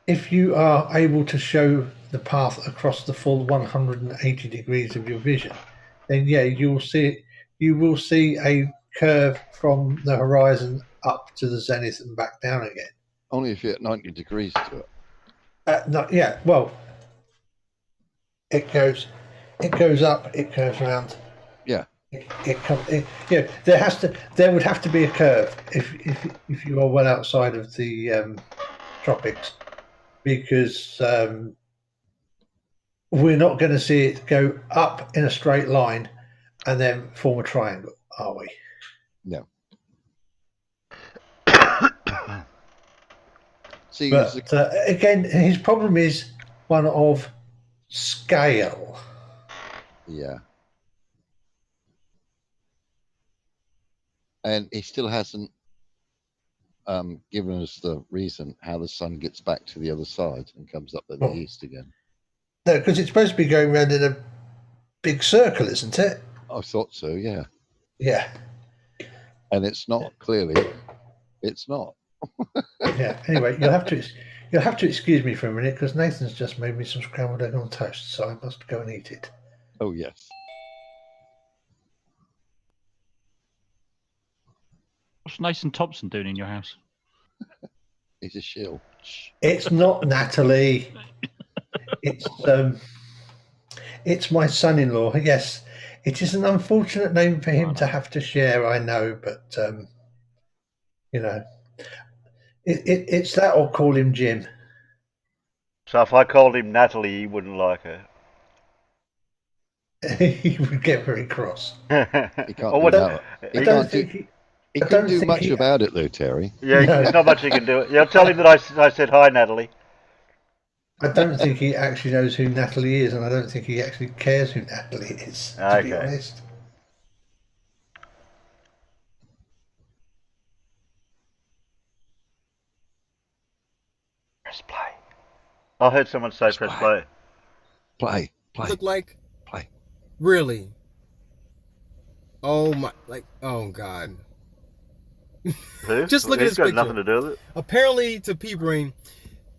if you are able to show the path across the full 180 degrees of your vision, then yeah, you will see a curve from the horizon up to the zenith and back down again. Only if you're at 90 degrees to it. No, yeah, well, it goes up, it curves around. Yeah. Yeah, there would have to be a curve if you are well outside of the tropics, because we're not going to see it go up in a straight line and then form a triangle, are we? No. See, but again, his problem is one of scale. Yeah. And he still hasn't given us the reason how the sun gets back to the other side and comes up at the east again. No, because it's supposed to be going around in a big circle, isn't it? I thought so, yeah. Yeah. And it's not, clearly. It's not. Yeah. Anyway, you'll have to excuse me for a minute because Nathan's just made me some scrambled egg on toast, so I must go and eat it. Oh yes. What's Nathan Thompson doing in your house? He's a shill. It's not Natalie. It's my son-in-law. Yes, it is an unfortunate name for him to have to share. I know, but you know, it's that, or call him Jim. So if I called him Natalie, he wouldn't like her. He would get very cross. He can't do that. He can't do much about it, though, Terry. Yeah, there's not much he can do. Yeah, tell him that I said hi, Natalie. I don't think he actually knows who Natalie is, and I don't think he actually cares who Natalie is, to be honest. Press play. I heard someone say press play. Play. Look like? Play. Really? Oh my, oh God. Who? Just look at this got picture. Nothing to do with it. Apparently, to P-Brain,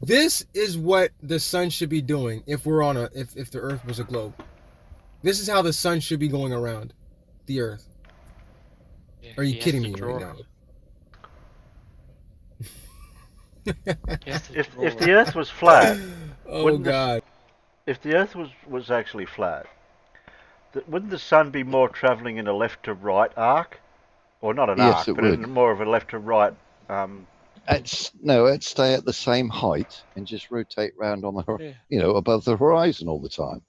this is what the sun should be doing if we're on if the Earth was a globe. This is how the sun should be going around the Earth. Yeah, Are you kidding me right now? If the Earth was flat, oh God! If the Earth was actually flat, wouldn't the sun be more travelling in a left to right arc, or not an arc, but in more of a left to right? It'd stay at the same height and just rotate round on the, above the horizon all the time.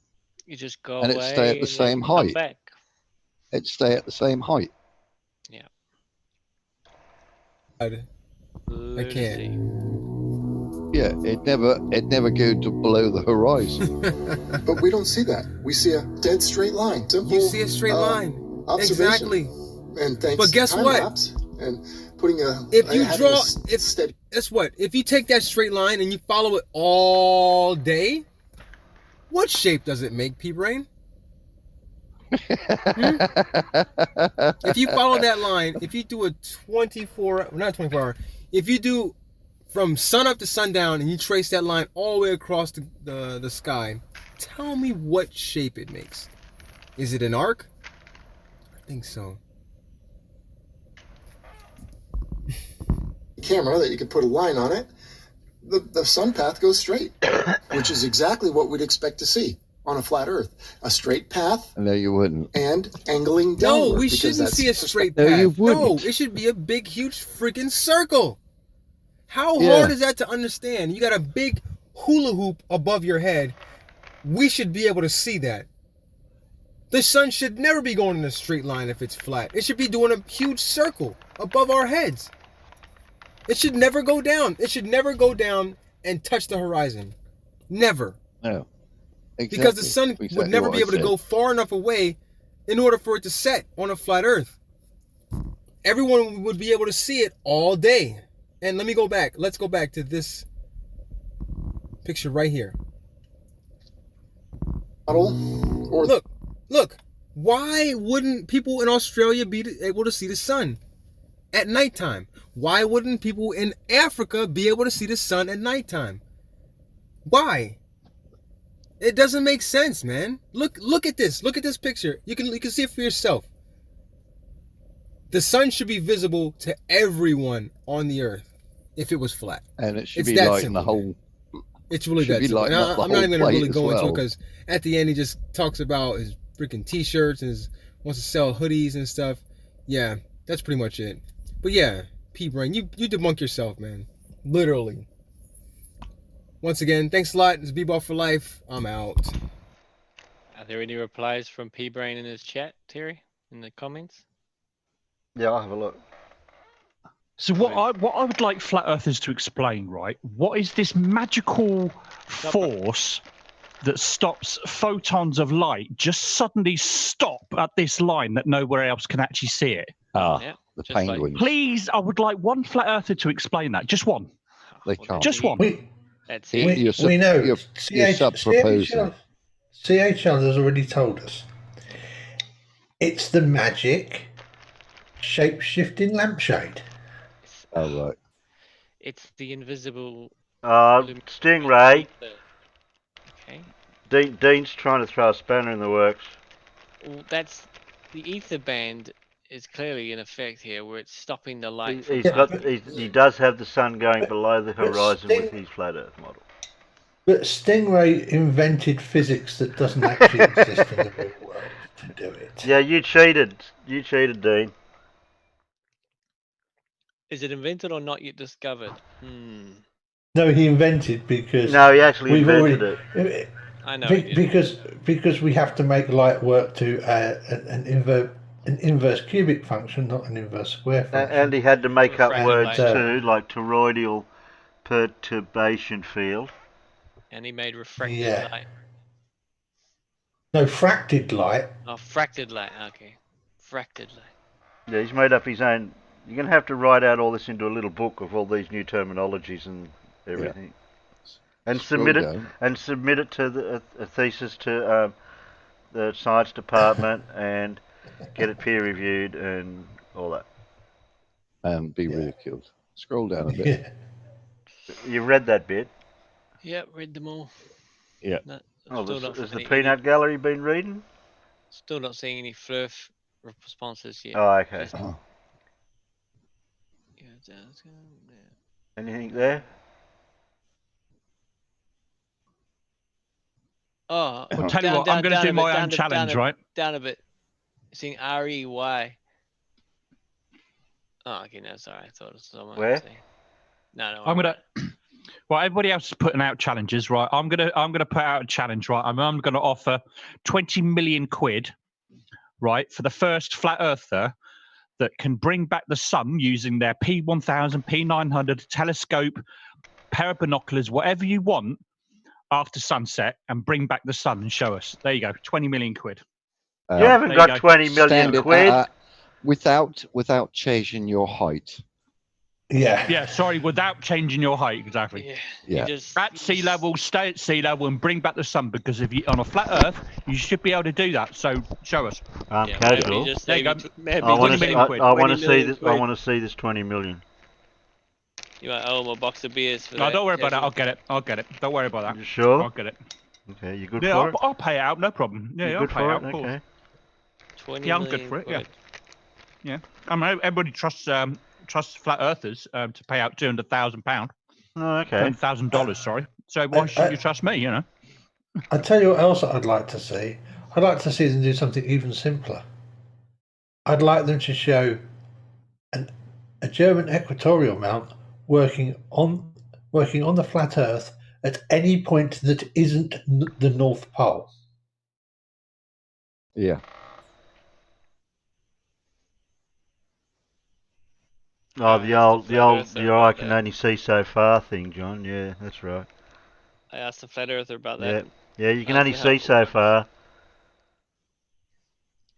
You just go and away it'd stay at the same height. Back. it'd stay at the same height. Yeah. I can't. Yeah, it never go to below the horizon. But we don't see that. We see a dead straight line. Simple. You see a straight line. Observation. Exactly. And thanks But guess to time what? lapse and putting a If you having draw, a steady. Guess what? If you take that straight line and you follow it all day, what shape does it make, P-Brain? If you follow that line, if you do a 24 hour, if you do from sun up to sundown and you trace that line all the way across the sky, tell me what shape it makes. Is it an arc? I think so. Camera that you could put a line on it, the sun path goes straight, which is exactly what we'd expect to see on a flat Earth. A straight path. No, you wouldn't. And angling downward. No, we shouldn't see a straight No, path. you wouldn't. No, it should be a big, huge freaking circle. How hard is that to understand? You got a big hula hoop above your head. We should be able to see that. The sun should never be going in a straight line if it's flat. It should be doing a huge circle above our heads. It should never go down. It should never go down and touch the horizon. Never. No. Exactly. Because the sun would never be able to go far enough away in order for it to set on a flat Earth. Everyone would be able to see it all day. And let me go back. Let's go back to this picture right here. Look. Why wouldn't people in Australia be able to see the sun at nighttime? Why wouldn't people in Africa be able to see the sun at nighttime? Why? It doesn't make sense, man. Look at this. Look at this picture. You can see it for yourself. The sun should be visible to everyone on the earth if it was flat. And it should be lighting the whole. It's really that simple. And I'm not even going to really go into it because at the end he just talks about his freaking t-shirts and wants to sell hoodies and stuff. Yeah, that's pretty much it. But yeah, P-Brain, you debunk yourself, man. Literally. Once again, thanks a lot. It's B-Ball for Life. I'm out. Are there any replies from P-Brain in his chat, Terry, in the comments? Yeah, I'll have a look. So what I would like flat earthers to explain, right? What is this magical force that stops photons of light just suddenly stop at this line that nowhere else can actually see it? The penguins. Please, I would like one flat earther to explain that. Just one. They can't. Just one. We know. Sub-proposal. CHL has already told us. It's the magic shape-shifting lampshade. Oh, right. It's the invisible... Stingray. Okay. Dean's trying to throw a spanner in the works. Well, that's... The ether band is clearly in effect here, where it's stopping the light. He does have the sun going below the horizon with his flat Earth model. But Stingray invented physics that doesn't actually exist in the real world to do it. Yeah, you cheated. You cheated, Dean. Is it invented or not yet discovered? No, he invented because... No, he actually invented it. I know. Because we have to make light work to an inverse cubic function, not an inverse square function. And he had to make up words light. too, like toroidal perturbation field. And he made refracted light. No, fracted light. Oh, fracted light. Okay. Fracted light. Yeah, he's made up his own... You're going to have to write out all this into a little book of all these new terminologies and everything. Yeah. And submit it to a thesis to the science department and get it peer reviewed and all that. And be ridiculed. Scroll down a bit. You read that bit? Yep, read them all. Yeah. No, has the Peanut Gallery been reading? Still not seeing any flurf responses yet. Oh, okay. Anything there? Oh, I'll tell you what, I'm going to do my own challenge, right? Down a bit. Seeing R-E-Y. Oh, okay, no, sorry. I thought it was someone. Where? No. I'm gonna. Well, everybody else is putting out challenges, right? I'm gonna put out a challenge, right? I'm gonna offer 20 million quid right, for the first flat earther that can bring back the sun using their P1000, P900 telescope, pair of binoculars, whatever you want, after sunset, and bring back the sun and show us. There you go, 20 million quid. You haven't There you got go. 20 million quid. Without changing your height. Yeah, sorry, without changing your height, exactly. Yeah. At sea level, stay at sea level, and bring back the sun, because if you on a flat Earth, you should be able to do that. So show us. Casual. There you go. I want 20 million quid. to see this. I want to see this 20 million. You might owe him a box of beers for No, that. don't worry about that. Kevin. I'll get it. I'll get it. Don't worry about that. You sure? I'll get it. Okay, you good Yeah, for it? I'll pay it out. No problem. Yeah, You I'll good pay for it out. it? Of course. Okay. 20 Yeah, I'm good million for it. Yeah. quid. Yeah. I mean, everybody trusts flat earthers to pay out £200,000. Oh, okay. $200,000. Sorry. So why should you trust me? You know. I tell you what else I'd like to see. I'd like to see them do something even simpler. I'd like them to show a German equatorial mount working on the flat Earth at any point that isn't the North Pole. Yeah. Oh, the I can only see so far thing, John. Yeah, that's right. I asked the flat earther about Yeah, that. yeah, you can only see so far.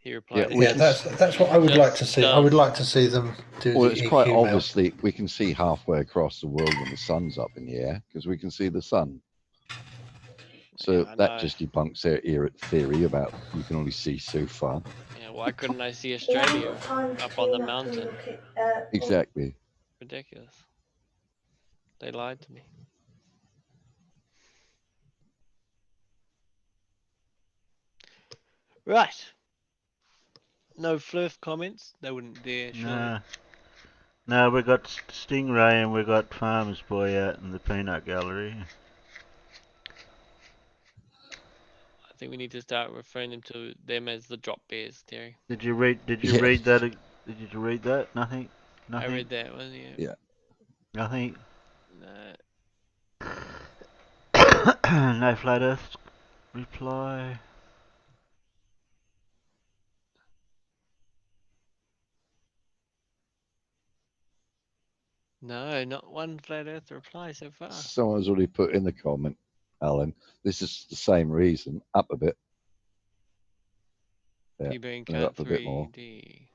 He replied, Yeah, that's what I would like to see. I would like to see them do Well, the it's EQ quite mount. obviously we can see halfway across the world when the sun's up in the air because we can see the sun. So that just debunks their theory about you can only see so far. Yeah, why couldn't I see Australia up on the mountain? Exactly. Ridiculous. They lied to me. Right. No flurf comments. They wouldn't dare. Surely. No, we got Stingray and we got Farmer's Boy out in the peanut gallery. I think we need to start referring to them as the drop bears, Terry. Did you read that? Did you read that? Nothing. I read that one. Yeah. Nothing. No. No flat Earth reply. No, not one flat Earth reply so far. Someone's already put in the comment, Alan. This is the same reason. Up a bit. Yeah, P-Brain and up a bit more. 3D.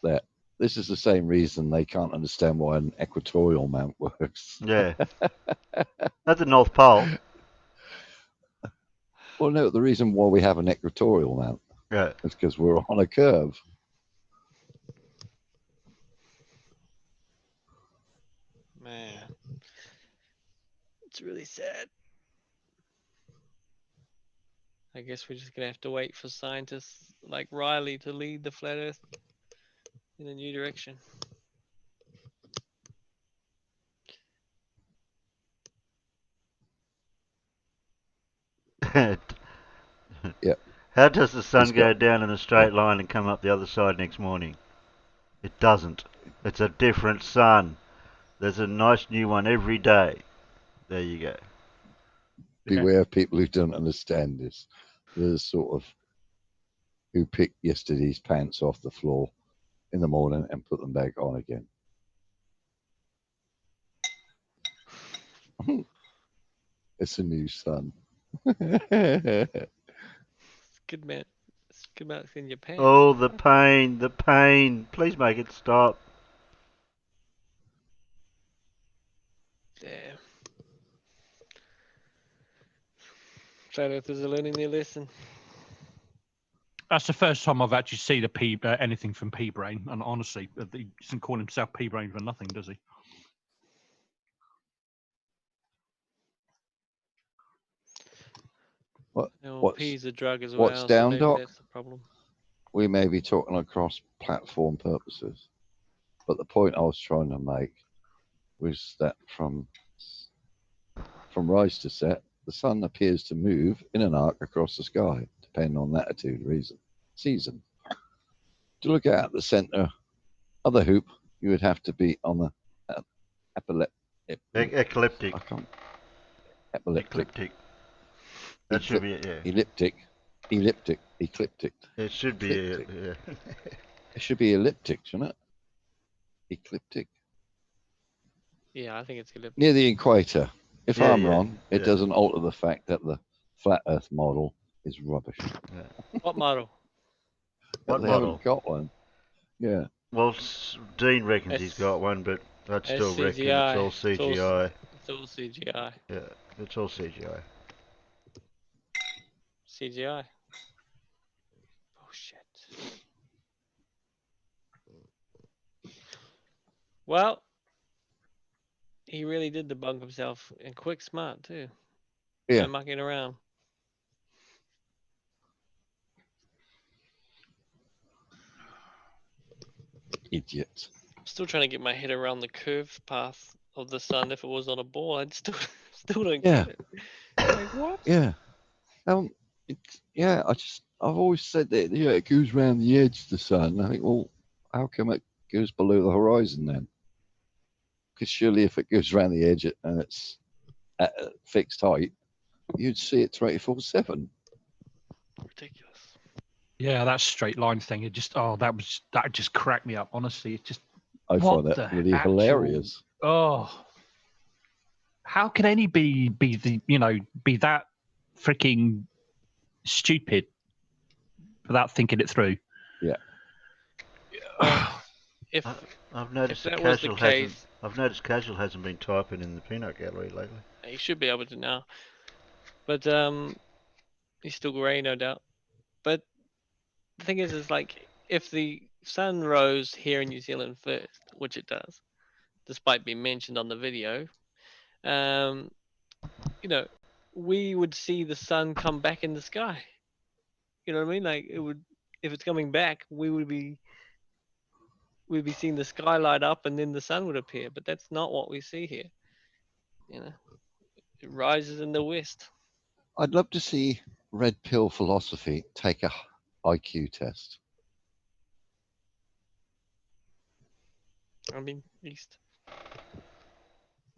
There. This is the same reason they can't understand why an equatorial mount works. Yeah. At the North Pole. Well, no, the reason why we have an equatorial mount is because we're on a curve. Man, it's really sad. I guess we're just gonna have to wait for scientists like Riley to lead the flat Earth in a new direction. Yeah. How does the sun go down in a straight line and come up the other side next morning? It doesn't. It's a different sun. There's a nice new one every day. There you go. Beware of people who don't understand this. There's sort of who picked yesterday's pants off the floor in the morning and put them back on again. It's a new sun. Good man. It's good man in your pants. Oh, the pain, the pain. Please make it stop. Damn. Flat Earthers are learning their lesson. That's the first time I've actually seen anything from P-Brain, and honestly, he doesn't call himself P-Brain for nothing, does he? P's a drug as well. What's down, so maybe Doc? that's the problem. We may be talking across platform purposes, but the point I was trying to make was that from rise to set, the sun appears to move in an arc across the sky, depending on latitude, season. To look at the center of the hoop, you would have to be on the ecliptic. Elliptic. That should be it, yeah. Elliptic ecliptic. It should be. Yeah. It should be elliptic, shouldn't it? Ecliptic. Yeah, I think it's elliptic. Near the equator. If Yeah, I'm yeah, wrong, it yeah. doesn't alter the fact that the flat Earth model is rubbish. What model? What They model? haven't got one. Yeah. Well, Dean reckons he's got one, but I'd still reckon it's all CGI. It's all CGI. Yeah, it's all CGI. CGI. Bullshit. Well, he really did debunk himself, and quick, smart too. Yeah. No mucking around. Idiot. I'm still trying to get my head around the curved path of the sun. If it was on a ball, I'd still don't Yeah. get it. Like what? Yeah. I've always said that, yeah, it goes round the edge of the sun. I think, well, how come it goes below the horizon then? Because surely if it goes around the edge and it's at a fixed height, you'd see it 24/7. Ridiculous. Yeah, that straight line thing. It just that just cracked me up. Honestly, it just. I what find that the really actual- hilarious. Oh, how can any be that freaking stupid without thinking it through? Yeah. If I've noticed that was the case, Casual hasn't been typing in the peanut gallery lately. he should be able to now. But he's still grey, no doubt. But the thing is like if the sun rose here in New Zealand first, which it does, despite being mentioned on the video, we would see the sun come back in the sky. You know what I mean? Like it would, if it's coming back, we'd be seeing the sky light up, and then the sun would appear. But that's not what we see here. It rises in the west. I'd love to see Red Pill Philosophy take a IQ test. I mean, east.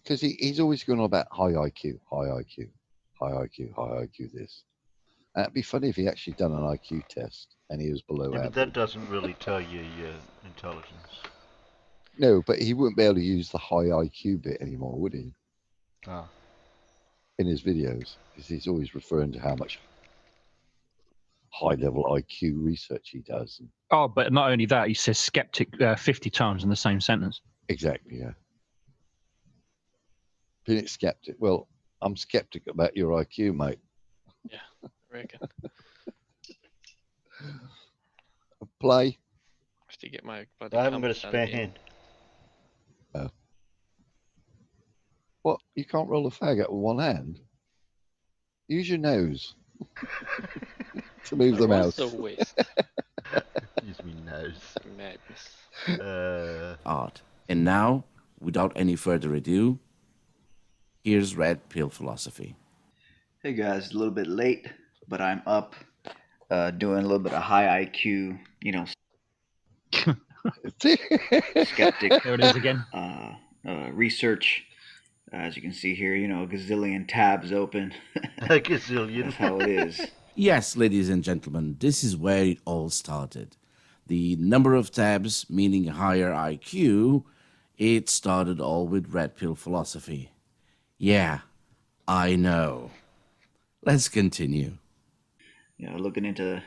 Because he's always going on about high IQ, high IQ, high IQ, high IQ this. It'd be funny if he actually done an IQ test and he was below Yeah, average. but that doesn't really tell you your intelligence. No, but he wouldn't be able to use the high IQ bit anymore, would he? Ah. In his videos, because he's always referring to how much high-level IQ research he does. Oh, but not only that, he says skeptic 50 times in the same sentence. Exactly, yeah. Being skeptic. Well, I'm skeptic about your IQ, mate. Yeah, I reckon. Play. I have to get my. I haven't got a spare hand. What? You can't roll a fag out with one hand? Use your nose to move the mouse. What's the waste? Use me nose. Madness. Art. And now, without any further ado, here's Red Pill Philosophy. Hey guys, a little bit late, but I'm up doing a little bit of high IQ, skeptic. There it is again. Research. As you can see here, a gazillion tabs open. A gazillion. That's how it is. Yes, ladies and gentlemen, this is where it all started. The number of tabs, meaning higher IQ, it started all with Red Pill Philosophy. Yeah, I know. Let's continue. Looking into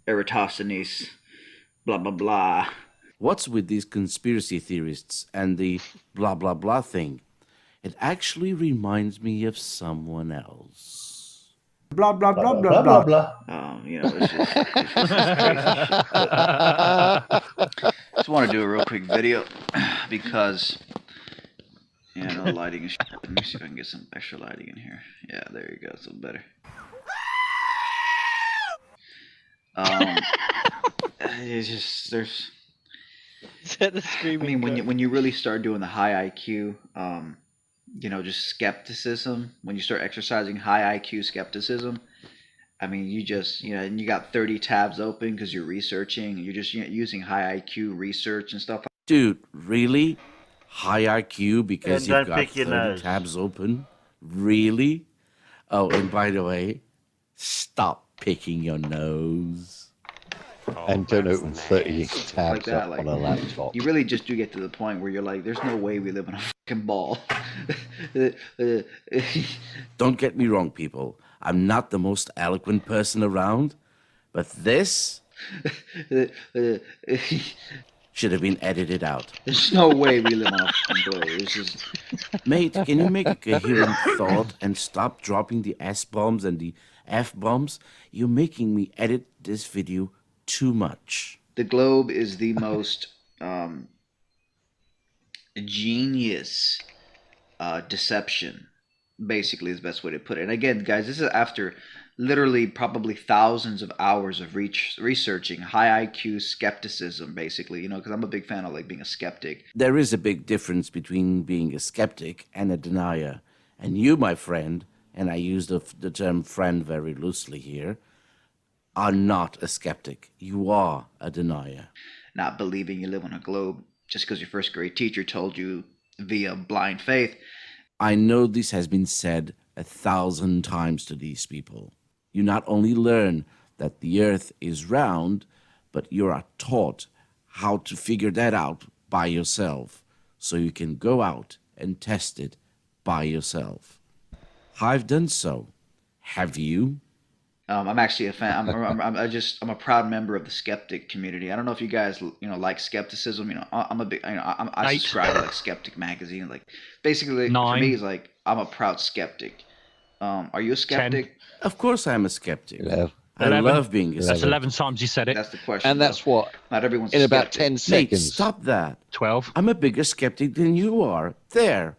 Eratosthenes, blah, blah, blah. What's with these conspiracy theorists and the blah, blah, blah thing? It actually reminds me of someone else. Blah, blah, blah, blah, blah, blah. It's just want to do a real quick video because, the lighting is Let me see if I can get some extra lighting in here. Yeah, there you go. It's a little better. It's just, there's... Is that the screaming? When you really start doing the high IQ, just skepticism, when you start exercising high IQ skepticism, you just, and you got 30 tabs open because you're researching, and you're just using high IQ research and stuff. Dude, really? High IQ because And you've don't got pick your 30 nose. tabs open? Really? Oh, and by the way, stop picking your nose. And don't open 30 tabs that, up on a laptop. You really just do get to the point where you're like, there's no way we live in a fucking ball. Don't get me wrong, people. I'm not the most eloquent person around, but this should have been edited out. There's no way we live on a fucking globe. It's just... Mate, can you make a coherent thought and stop dropping the S-bombs and the F-bombs? You're making me edit this video too much. The globe is the most genius deception, basically, is the best way to put it. And again, guys, this is after literally probably thousands of hours of researching high IQ skepticism, basically, you know, because I'm a big fan of like being a skeptic. There is a big difference between being a skeptic and a denier. And you, my friend, and I use the term friend very loosely here, are not a skeptic. You are a denier. Not believing you live on a globe just because your first grade teacher told you via blind faith. I know this has been said 1,000 times to these people. You not only learn that the earth is round, but you are taught how to figure that out by yourself, so you can go out and test it by yourself. I've done so. Have you? I'm actually a fan. I'm a proud member of the skeptic community. I don't know if you guys, like skepticism. I'm a big. I subscribe to like Skeptic magazine. Like basically, for me, it's like I'm a proud skeptic. Are you a skeptic? 10. Of course, I'm a skeptic. 11. I love being a That's skeptic. 11 times you said it. That's the question. And that's what? Not everyone's in a about skeptic. 10 Mate, seconds. stop that. 12. I'm a bigger skeptic than you are. There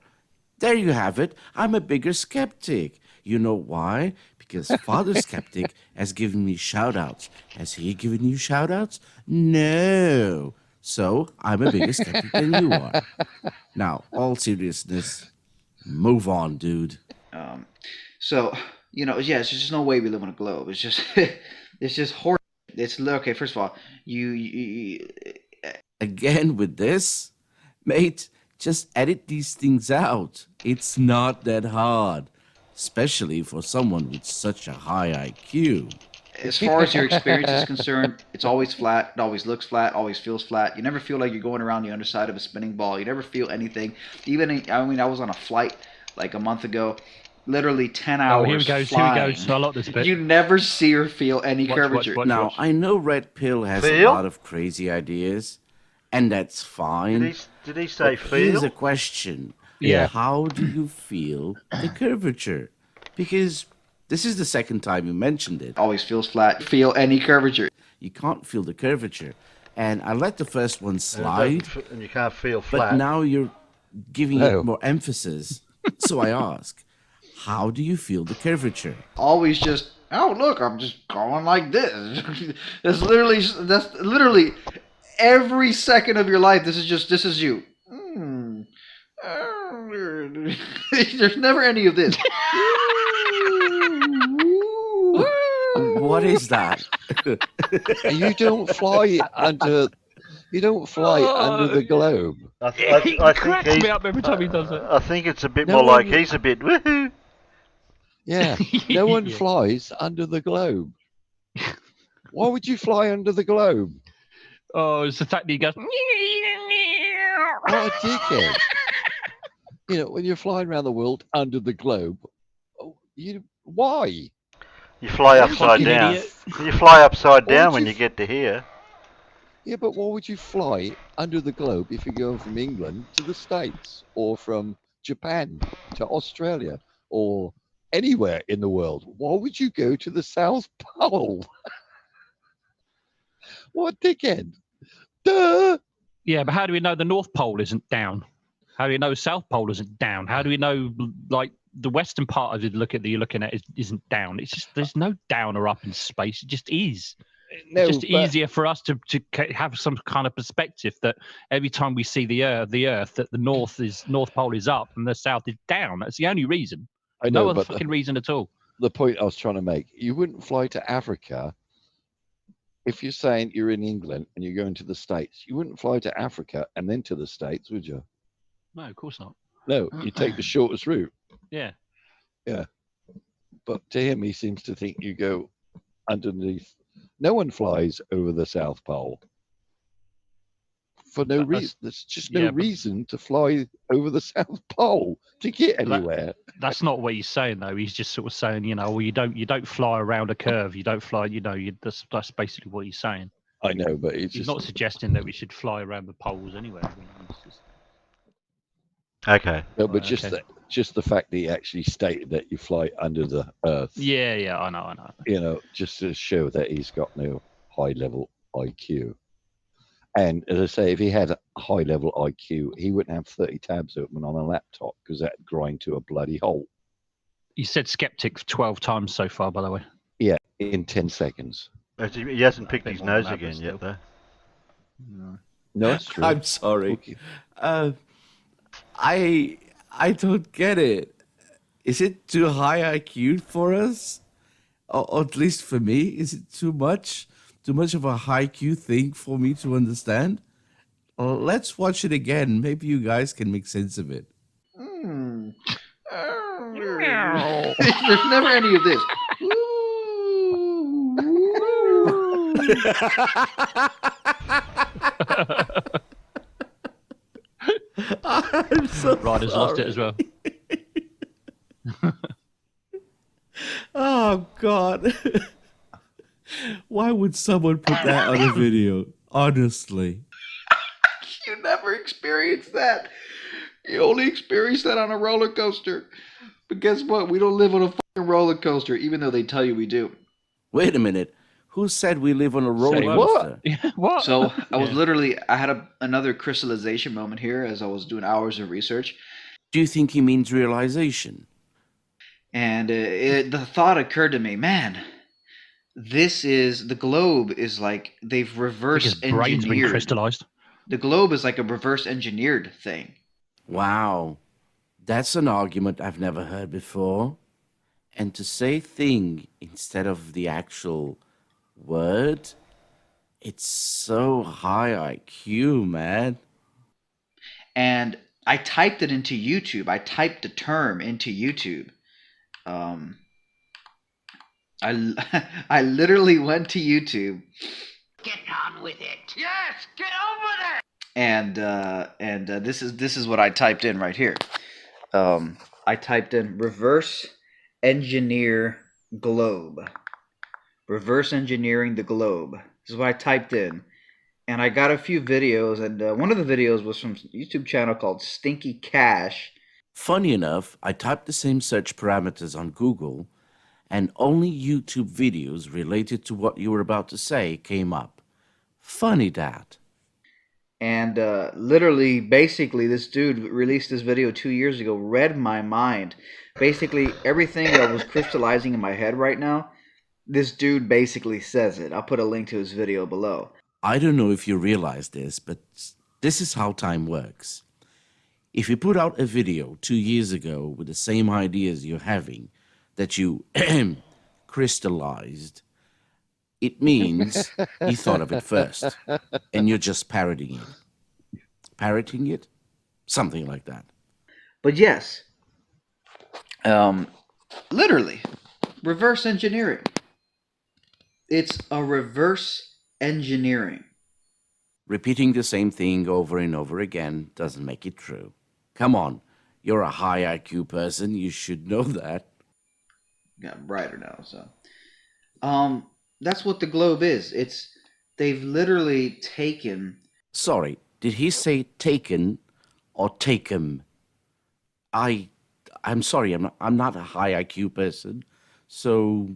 you have it. I'm a bigger skeptic. You know why? Because Father Skeptic has given me shout-outs. Has he given you shout-outs? No. So, I'm a bigger skeptic than you are. Now, all seriousness, move on, dude. So, it's just no way we live on a globe. It's just, it's just horrible. It's okay. First of all, you again with this, mate. Just edit these things out. It's not that hard, especially for someone with such a high IQ. As far as your experience is concerned, it's always flat. It always looks flat. Always feels flat. You never feel like you're going around the underside of a spinning ball. You never feel anything. I was on a flight like a month ago. Literally 10 hours. Oh, here we go. Flying. Here we go. I like this bit. You never see or feel any curvature. Now, I know Red Pill has a lot of crazy ideas, and that's fine. Did he say feel? Here's a question. Yeah. How do you feel the curvature? Because this is the second time you mentioned it. Always feels flat. Feel any curvature. You can't feel the curvature. And I let the first one slide. And you can't feel flat. But now you're giving it more emphasis. So I ask, how do you feel the curvature? Always just, oh look, I'm just going like this. That's literally every second of your life. This is you. There's never any of this. What is that? You don't fly under. You don't fly under the globe. He cracks me up every time he does it. I think it's a bit more like he's a bit woohoo. Yeah, no one flies under the globe. Why would you fly under the globe? Oh, it's the fact that he goes. What a dickhead. When you're flying around the world under the globe, why? You fly upside down. You fly upside down when you get to here. Yeah, but why would you fly under the globe if you're going from England to the States or from Japan to Australia or anywhere in the world? Why would you go to the South Pole? What a dickhead. Duh! Yeah, but how do we know the North Pole isn't down? How do we know the South Pole isn't down? How do we know, like, the western part of it that you're looking at isn't down? It's just, there's no down or up in space. It just is. No, it's just easier for us to have some kind of perspective that every time we see the Earth, that the North Pole is up and the South is down. That's the only reason. I know, no other but fucking reason at all. The point I was trying to make, you wouldn't fly to Africa if you're saying you're in England and you're going to the States. You wouldn't fly to Africa and then to the States, would you? No, of course not. No, you take the shortest route. Yeah. Yeah. But to him, he seems to think you go underneath. No one flies over the South Pole for no reason. There's just no reason to fly over the South Pole to get anywhere. That's not what he's saying, though. He's just sort of saying, well, you don't fly around a curve. You don't fly. That's basically what he's saying. I know, but he's not suggesting that we should fly around the poles anyway. Okay. No, but just the fact that he actually stated that you fly under the Earth. Yeah, I know. Just to show that he's got no high level IQ. And as I say, if he had a high level IQ, he wouldn't have 30 tabs open on a laptop because that'd grind to a bloody halt. You said skeptic 12 times so far, by the way. Yeah, in 10 seconds. He hasn't picked his nose again yet, though. No, that's true. I'm sorry. Okay. I don't get it. Is it too high IQ for us? Or at least for me? Is it too much? Too much of a high IQ thing for me to understand? Let's watch it again. Maybe you guys can make sense of it. There's never any of this. I'm so Ryder's lost it as well. Oh, God. Why would someone put that on a video? Honestly. You never experienced that. You only experienced that on a roller coaster. But guess what? We don't live on a fucking roller coaster, even though they tell you we do. Wait a minute. Who said we live on a roller coaster? What? So I had another crystallization moment here as I was doing hours of research. Do you think he means realization? And the thought occurred to me, man, the globe is like they've reverse brain's been engineered. crystallized. The globe is like a reverse engineered thing. Wow. That's an argument I've never heard before. And to say thing instead of the actual word, it's so high IQ, man. And I typed it into YouTube. I typed the term into YouTube. I literally went to YouTube. Get on with it. Yes, get over there. And this is what I typed in right here. I typed in reverse engineer globe. Reverse engineering the globe. This is what I typed in. And I got a few videos, and one of the videos was from a YouTube channel called Stinky Cash. Funny enough, I typed the same search parameters on Google, and only YouTube videos related to what you were about to say came up. Funny that. And literally, basically, this dude released this video 2 years ago, read my mind. Basically, everything that was crystallizing in my head right now, this dude basically says it. I'll put a link to his video below. I don't know if you realize this, but this is how time works. If you put out a video 2 years ago with the same ideas you're having, that you crystallized, it means you thought of it first, and you're just parroting it. Parroting it? Something like that. But yes, literally, reverse engineering. It's a reverse engineering. Repeating the same thing over and over again doesn't make it true. Come on, you're a high IQ person, you should know that. Yeah, I'm brighter now, so. That's what the globe is. They've literally taken... Sorry, did he say taken or take 'em? I'm sorry, I'm not a high IQ person, so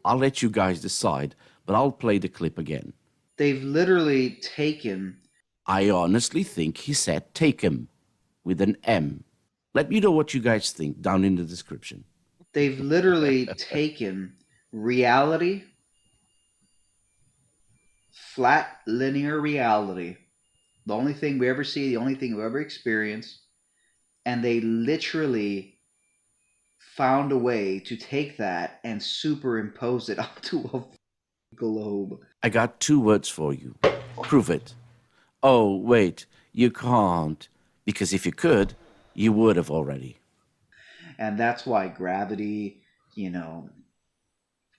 I'll let you guys decide, but I'll play the clip again. They've literally taken... I honestly think he said take 'em with an M. Let me know what you guys think down in the description. They've literally taken reality, flat linear reality, the only thing we ever see, the only thing we ever experience, and they literally found a way to take that and superimpose it onto a globe. I got 2 words for you. Prove it. Oh, wait, you can't. Because if you could, you would have already. And that's why gravity,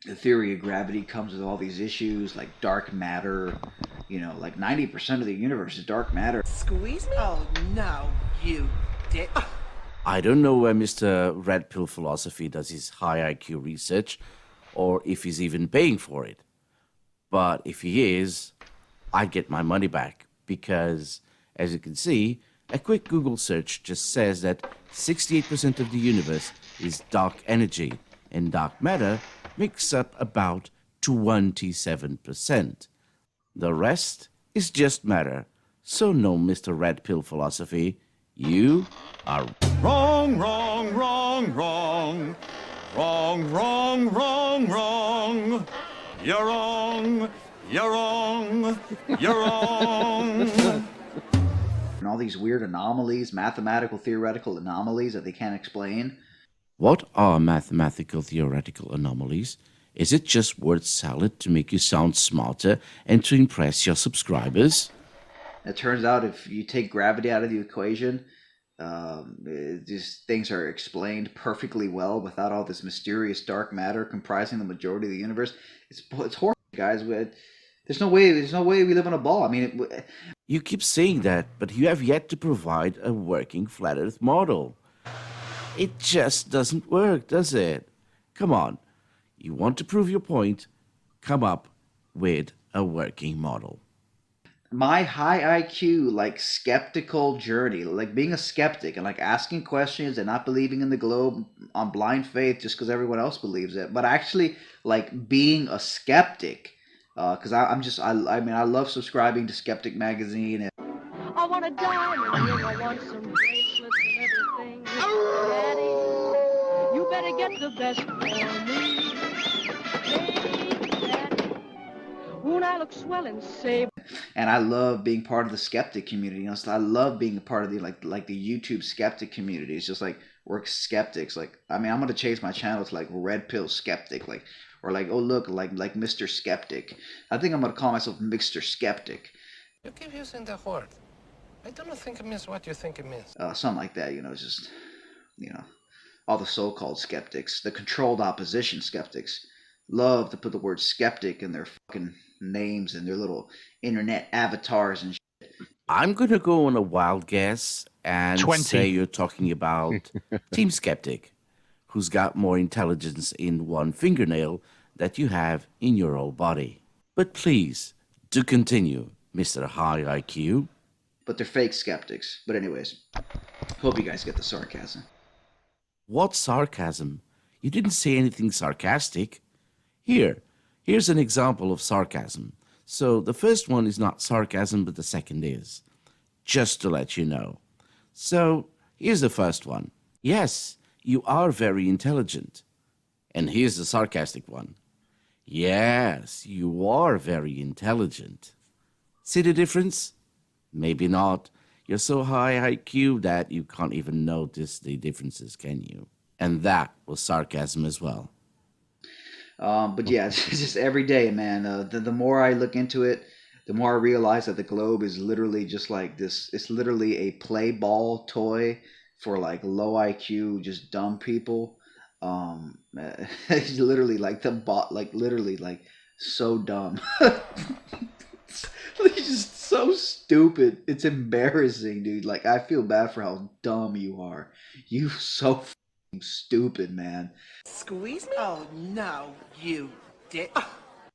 the theory of gravity comes with all these issues like dark matter. You know, like 90% of the universe is dark matter. Squeeze me? Oh, no, you dick. I don't know where Mr. Red Pill Philosophy does his high IQ research, or if he's even paying for it. But if he is, I get my money back, because, as you can see, a quick Google search just says that 68% of the universe is dark energy, and dark matter makes up about 27%. The rest is just matter. So no, Mr. Red Pill Philosophy, you are wrong, wrong, wrong, wrong. Wrong, wrong, wrong, wrong. You're wrong, you're wrong, you're wrong. And all these weird anomalies, mathematical theoretical anomalies that they can't explain. What are mathematical theoretical anomalies? Is it just word salad to make you sound smarter and to impress your subscribers? It turns out if you take gravity out of the equation, these things are explained perfectly well without all this mysterious dark matter comprising the majority of the universe. It's horrible, guys. There's no way we live on a ball. I mean, you keep saying that, but you have yet to provide a working flat Earth model. It just doesn't work, does it? Come on. You want to prove your point? Come up with a working model. My high IQ, like, skeptical journey, like being a skeptic and like asking questions and not believing in the globe on blind faith just because everyone else believes it, but actually like being a skeptic, because I mean I love subscribing to Skeptic Magazine. And I want a diamond ring, I want some bracelets and everything. Daddy, you better get the best for me. Hey, Daddy, won't I look swell and say? And I love being part of the skeptic community. You know, so I love being a part of the like the YouTube skeptic community. It's just like we're skeptics. Like, I mean, I'm gonna change my channel to like Red Pill Skeptic, like, or like, oh look, like Mr. Skeptic. I think I'm gonna call myself Mr. Skeptic. You keep using the word. I don't think it means what you think it means. Something like that. You know, it's just, you know, all the so-called skeptics, the controlled opposition skeptics, love to put the word skeptic in their fucking names and their little internet avatars and shit. I'm going to go on a wild guess and 20. say you're talking about Team Skeptic, who's got more intelligence in one fingernail that you have in your whole body. But please, do continue, Mr. High IQ. But they're fake skeptics. But anyways, hope you guys get the sarcasm. What sarcasm? You didn't say anything sarcastic. Here's an example of sarcasm. So the first one is not sarcasm, but the second is. Just to let you know. So here's the first one. Yes, you are very intelligent. And here's the sarcastic one. Yes, you are very intelligent. See the difference? Maybe not. You're so high IQ that you can't even notice the differences, can you? And that was sarcasm as well. But yeah, it's just every day, man. The more I look into it, the more I realize that the globe is literally just like this. It's literally a play ball toy for like low IQ, just dumb people. It's literally like the bot, like literally like so dumb. It's just so stupid. It's embarrassing, dude. Like, I feel bad for how dumb you are. You so f***ing stupid, man. Squeeze me? Oh, no, you dick.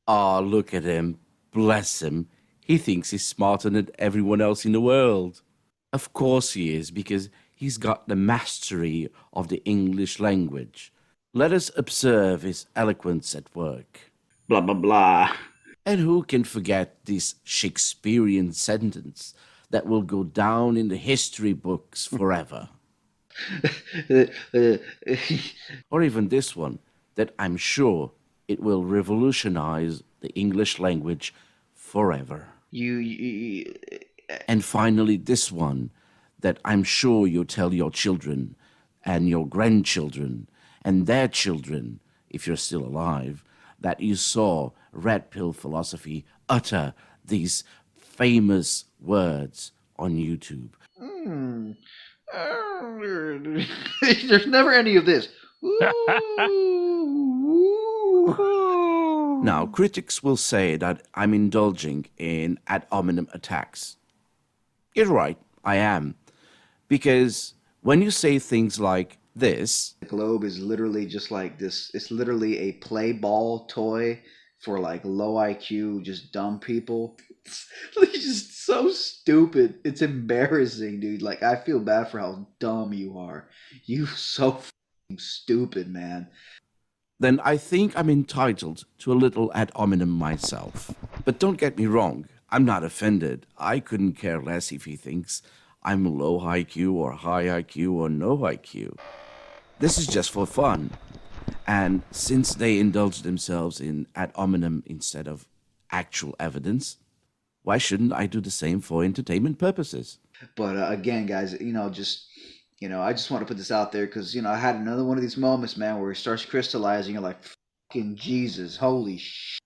Oh, look at him. Bless him. He thinks he's smarter than everyone else in the world. Of course he is, because he's got the mastery of the English language. Let us observe his eloquence at work. Blah, blah, blah. And who can forget this Shakespearean sentence that will go down in the history books forever? Or even this one, that I'm sure it will revolutionize the English language forever. And finally, this one, that I'm sure you'll tell your children and your grandchildren and their children, if you're still alive, that you saw Red Pill Philosophy utter these famous words on YouTube. There's never any of this. Now, critics will say that I'm indulging in ad hominem attacks. You're right, I am. Because when you say things like this, The globe is literally just like this. It's literally a play ball toy for like low IQ, just dumb people. It's just so stupid. It's embarrassing, dude. Like, I feel bad for how dumb you are. You so f***ing stupid, man. then I think I'm entitled to a little ad hominem myself. But don't get me wrong, I'm not offended. I couldn't care less if he thinks I'm low IQ or high IQ or no IQ. This is just for fun. And since they indulge themselves in ad hominem instead of actual evidence, why shouldn't I do the same for entertainment purposes? But again, guys, I just want to put this out there because, I had another one of these moments, man, where it starts crystallizing. You're like, fucking Jesus, holy shit.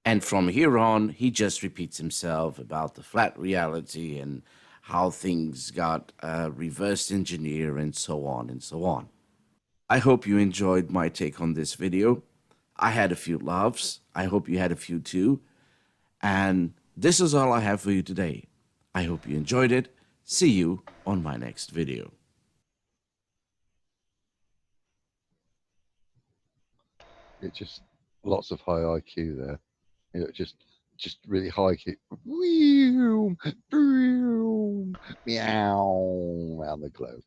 And from here on, he just repeats himself about the flat reality and how things got reverse engineered and so on and so on. I hope you enjoyed my take on this video. I had a few laughs. I hope you had a few too. And this is all I have for you today. I hope you enjoyed it. See you on my next video. It's just lots of high IQ there. Just really high IQ. Meow, meow, around the globe.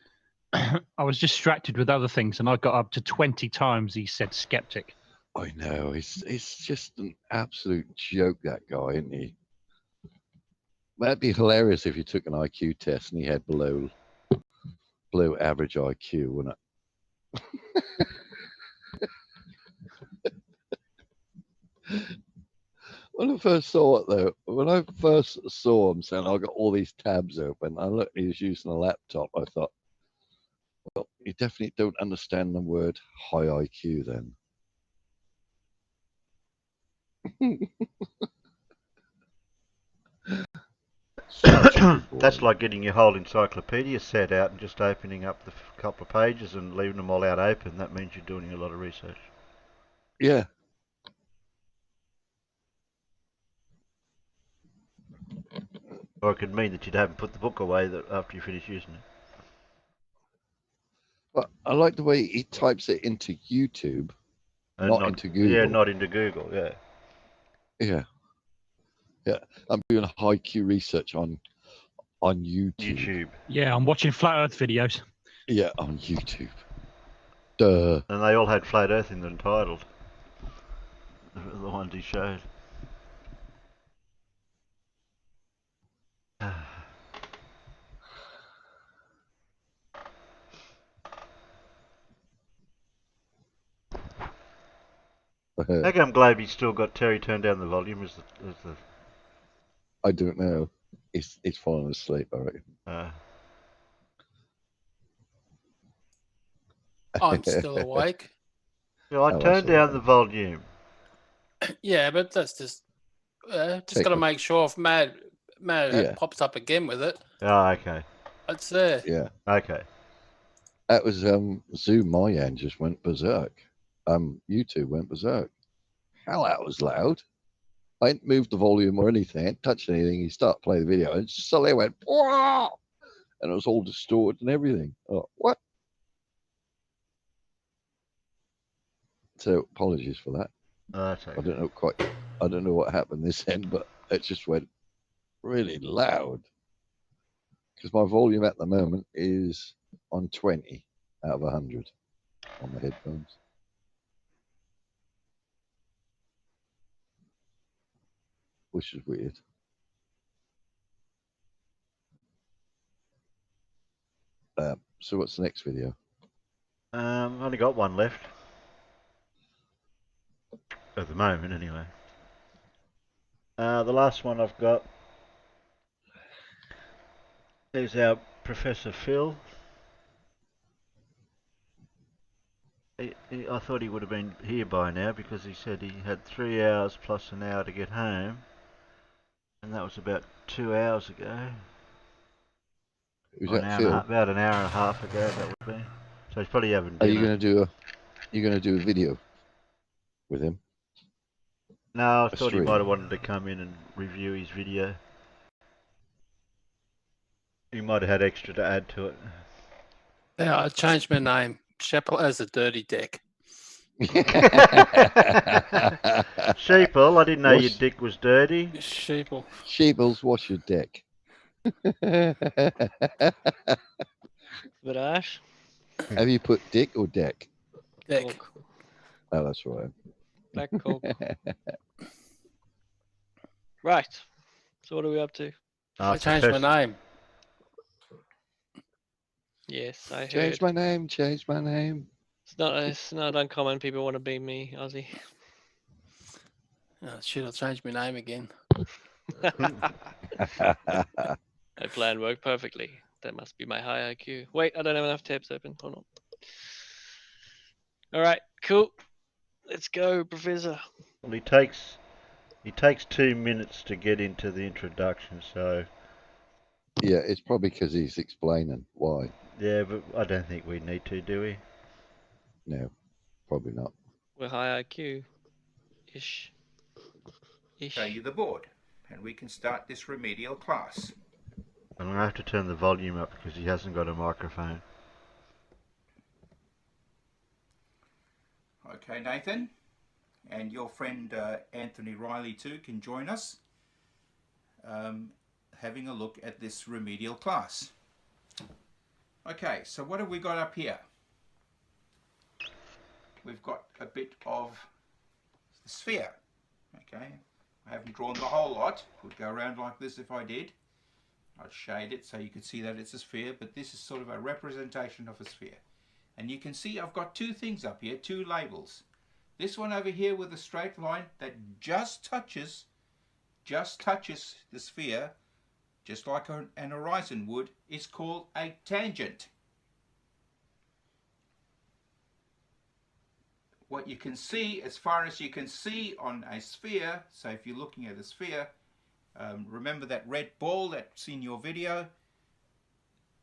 I was distracted with other things, and I got up to 20 times he said skeptic. I know. It's just an absolute joke, that guy, isn't he? That'd be hilarious if you took an IQ test and he had below average IQ, wouldn't it? When I first saw it, though, when I first saw him saying, I've got all these tabs open, I looked, he was using a laptop. I thought, well, you definitely don't understand the word high IQ then. That's like getting your whole encyclopedia set out and just opening up the couple of pages and leaving them all out open. That means you're doing a lot of research. Yeah. Or it could mean that you haven't put the book away after you finish using it. But I like the way he types it into YouTube, And not into Google. Yeah, not into Google, yeah. Yeah. Yeah. I'm doing a high Q research on YouTube. Yeah, I'm watching flat Earth videos. Yeah, on YouTube. Duh. And they all had flat Earth in the title. The ones he showed. How come Globy's still got Terry turned down the volume as the... I don't know. It's fallen asleep, I reckon. I'm still awake. Yeah, I turned down the volume. Yeah, but that's just got to make sure if Mad pops up again with it. Oh, okay. It's there. Yeah. Okay. That was Zoom. My end just went berserk. YouTube went berserk. Hell, that was loud. I hadn't moved the volume or anything. I hadn't touched anything. He started playing the video, and suddenly it went, "Wah!" And it was all distorted and everything. Oh, what? So apologies for that. That's okay. I don't know what happened this end, but it just went really loud. Because my volume at the moment is on 20 out of 100 on the headphones. Which is weird. So what's the next video? I've only got one left. At the moment, anyway. The last one I've got is our Professor Phil. I thought he would have been here by now because he said he had 3 hours plus an hour to get home. And that was about 2 hours ago. Who's that, Phil? About an hour and a half ago, that would be. So he's probably having dinner. Are you going to do a video with him? No, I A thought he stream. might have wanted to come in and review his video. He might have had extra to add to it. Yeah, I changed my name. Sheppel has a dirty deck. Sheeple, I didn't know your Wash- dick was dirty. Sheeple. Sheebles, wash your dick. But Ash? Have you put dick or deck? Deck. Oh, that's right. Black Cock. Right. So what are we up to? I changed my name. Yes, I heard. Change my name. Change my name. It's not uncommon. People want to be me, Ozzie. Oh, shit, I'll change my name again. That plan worked perfectly. That must be my high IQ. Wait, I don't have enough tabs open. Hold on. All right, cool. Let's go, Professor. Well, he takes 2 minutes to get into the introduction, so Yeah, it's probably because he's explaining why. yeah, but I don't think we need to, do we? No, probably not. We're high IQ. Ish. Show you the board, and we can start this remedial class. I'm going to have to turn the volume up because he hasn't got a microphone. Okay, Nathan, and your friend Anthony Riley too can join us, having a look at this remedial class. Okay, so what have we got up here? We've got a bit of the sphere. Okay, I haven't drawn the whole lot. It would go around like this if I did. I'd shade it so you could see that it's a sphere, but this is sort of a representation of a sphere. And you can see I've got two things up here, two labels. This one over here with a straight line that just touches the sphere, just like an horizon would, is called a tangent. What you can see, as far as you can see on a sphere, so if you're looking at a sphere, remember that red ball that's in your video,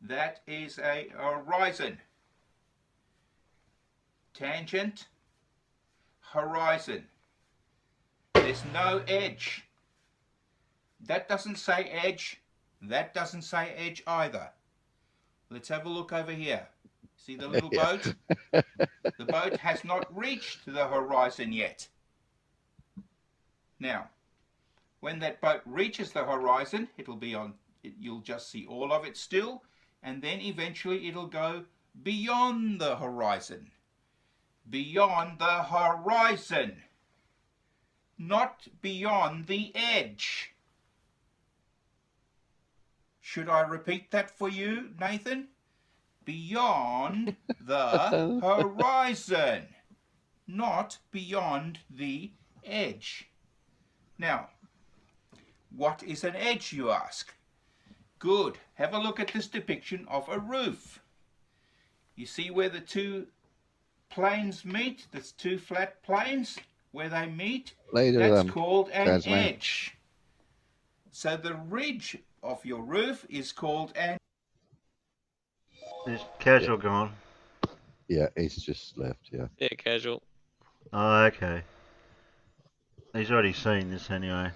that is a horizon. Tangent, horizon. There's no edge. That doesn't say edge. That doesn't say edge either. Let's have a look over here. See the little boat? The boat has not reached the horizon yet. Now, when that boat reaches the horizon, it'll be on, you'll just see all of it still, and then eventually it'll go beyond the horizon. Beyond the horizon, not beyond the edge. Should I repeat that for you, Nathan? Beyond the horizon, not beyond the edge. Now, what is an edge, you ask? Good. Have a look at this depiction of a roof. You see where the two planes meet, the two flat planes, where they meet? That's called an edge. So the ridge of your roof is called an... Is Casual gone? Yeah, he's just left, yeah. Yeah, Casual. Oh, okay. He's already seen this anyway.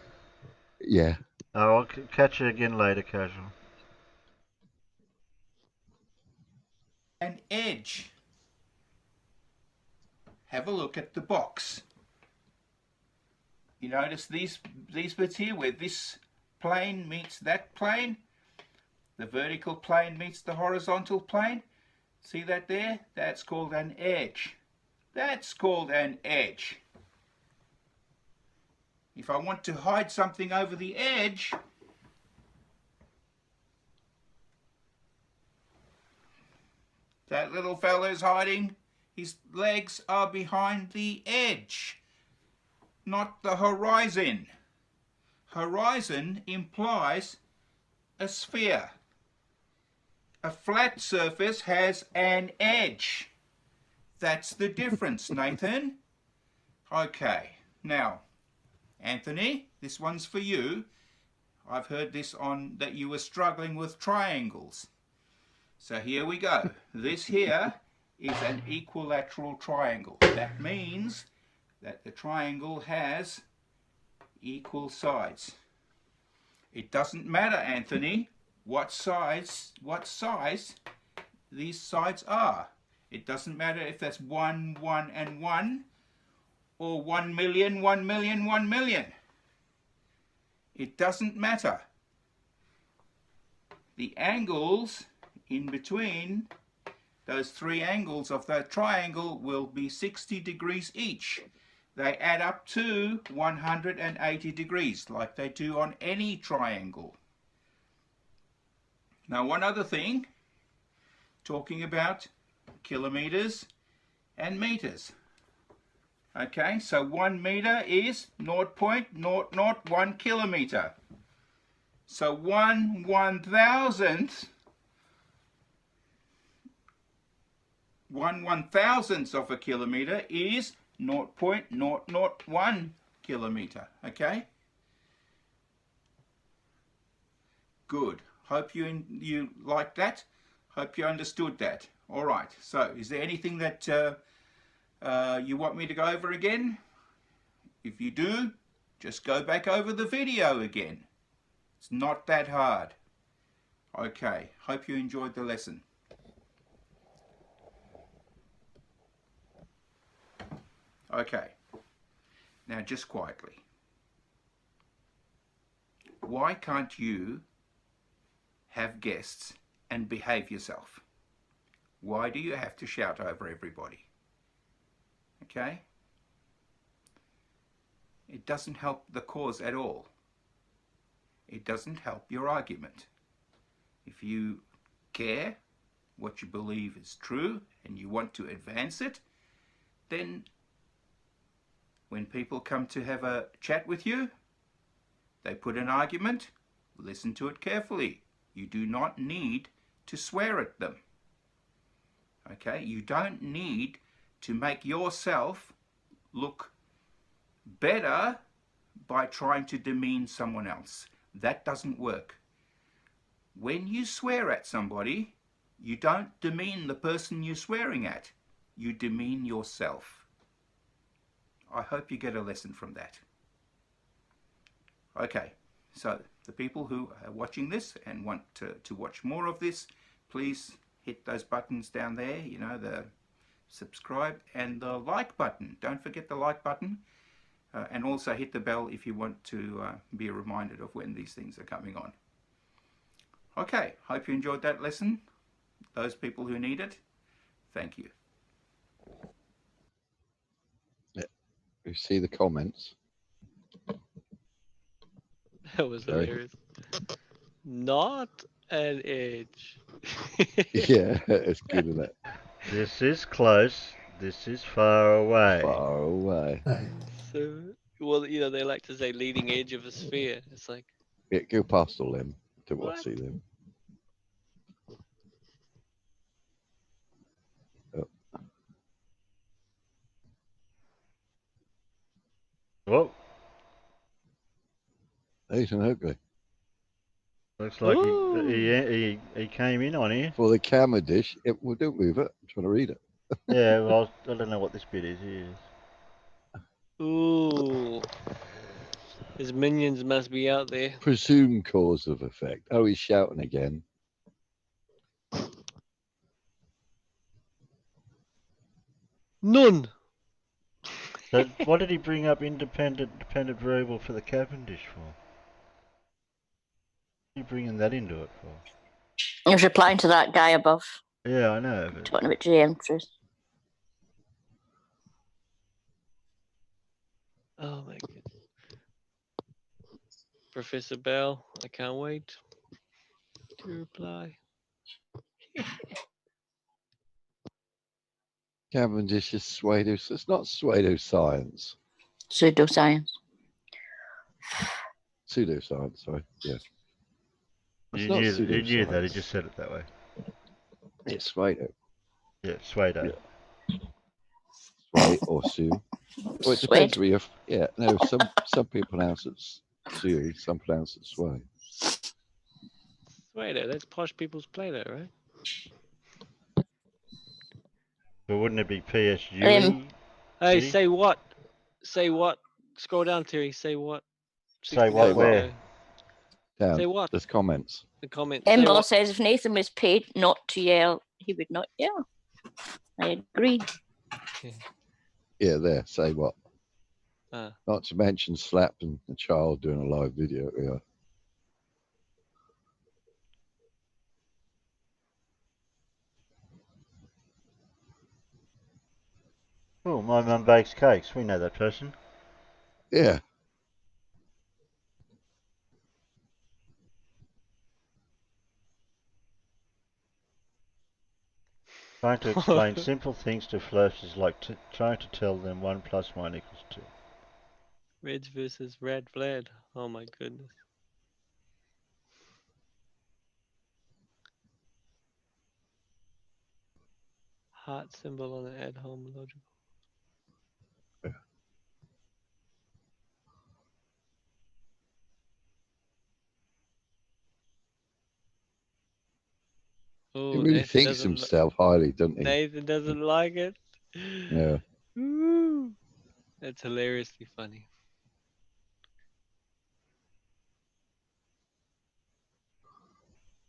Yeah. Oh, I'll catch you again later, Casual. An edge. Have a look at the box. You notice these bits here where this plane meets that plane? The vertical plane meets the horizontal plane. See that there? That's called an edge. That's called an edge. If I want to hide something over the edge, that little fellow's hiding. His legs are behind the edge, not the horizon. Horizon implies a sphere. A flat surface has an edge. That's the difference, Nathan. Okay, now, Anthony, this one's for you. I've heard this on that you were struggling with triangles. So here we go. This here is an equilateral triangle. That means that the triangle has equal sides. It doesn't matter, Anthony, what size these sides are. It doesn't matter if that's 1, 1, and 1, or 1 million, 1 million, 1 million. It doesn't matter. The angles in between those three angles of that triangle will be 60 degrees each. They add up to 180 degrees, like they do on any triangle. Now, one other thing, talking about kilometers and meters. Okay, so 1 meter is 0.001 kilometer. So 1/1000th of a kilometer is 0.001 kilometer. Okay? Good. Hope you like that. Hope you understood that. All right. So, is there anything that you want me to go over again? If you do, just go back over the video again. It's not that hard. Okay. Hope you enjoyed the lesson. Okay. Now, just quietly. Why can't you have guests and behave yourself? Why do you have to shout over everybody? Okay? It doesn't help the cause at all. It doesn't help your argument. If you care what you believe is true and you want to advance it, then when people come to have a chat with you, they put an argument, listen to it carefully. You do not need to swear at them. Okay? You don't need to make yourself look better by trying to demean someone else. That doesn't work. When you swear at somebody, you don't demean the person you're swearing at. You demean yourself. I hope you get a lesson from that. Okay, so the people who are watching this and want to watch more of this, please hit those buttons down there, you know, the subscribe and the like button. Don't forget the like button. And also hit the bell if you want to be reminded of when these things are coming on. Okay, hope you enjoyed that lesson. Those people who need it, thank you. Yeah. You see the comments? That was hilarious. Not an edge. Yeah, it's good, isn't it? This is close. This is far away. Far away. So, well, you know, they like to say leading edge of a sphere. It's like, Yeah, go past the limb to What? see them. Oh. Whoa. He's an ugly. Looks like he came in on here. For the camera dish, well, don't move it. I'm trying to read it. Yeah, well, I don't know what this bit is. ooh, his minions must be out there. Presume cause of effect. Oh, he's shouting again. None. So what did he bring up dependent variable for the Cavendish for? What are you bringing that into it for? He was replying to that guy above. Yeah, I know. But... talking about geometries. Oh my goodness. Professor Bell, I can't wait to reply. Cavendish is pseudo. It's not pseudoscience. Pseudoscience. Pseudoscience, sorry. Yeah. You knew that. He just said it that way. It's pseudo. Yeah, pseudo. Yeah. Sway or Sue. Well, it depends where you're. Yeah, no. Some people pronounce it Sue. Some pronounce it sway. Play-Doh, that's posh people's Play-Doh, right? But wouldn't it be PSG? Hey, say what? Say what? Scroll down, Terry. Say what? Say what? Where? Down. Say what? There's comments. The comment. Embla says if Nathan was paid not to yell, he would not yell. I agree. Yeah, there. Say what? Ah. Not to mention slapping a child doing a live video. Yeah. Oh, my mum bakes cakes. We know that person. Yeah. Trying to explain simple things to flirt is like trying to tell them 1 + 1 = 2. Reds versus Red Vlad. Oh my goodness. Heart symbol on an at-home logical. Oh, He really Nathan thinks doesn't himself highly, doesn't he? Nathan doesn't like it. Yeah. Ooh, that's hilariously funny.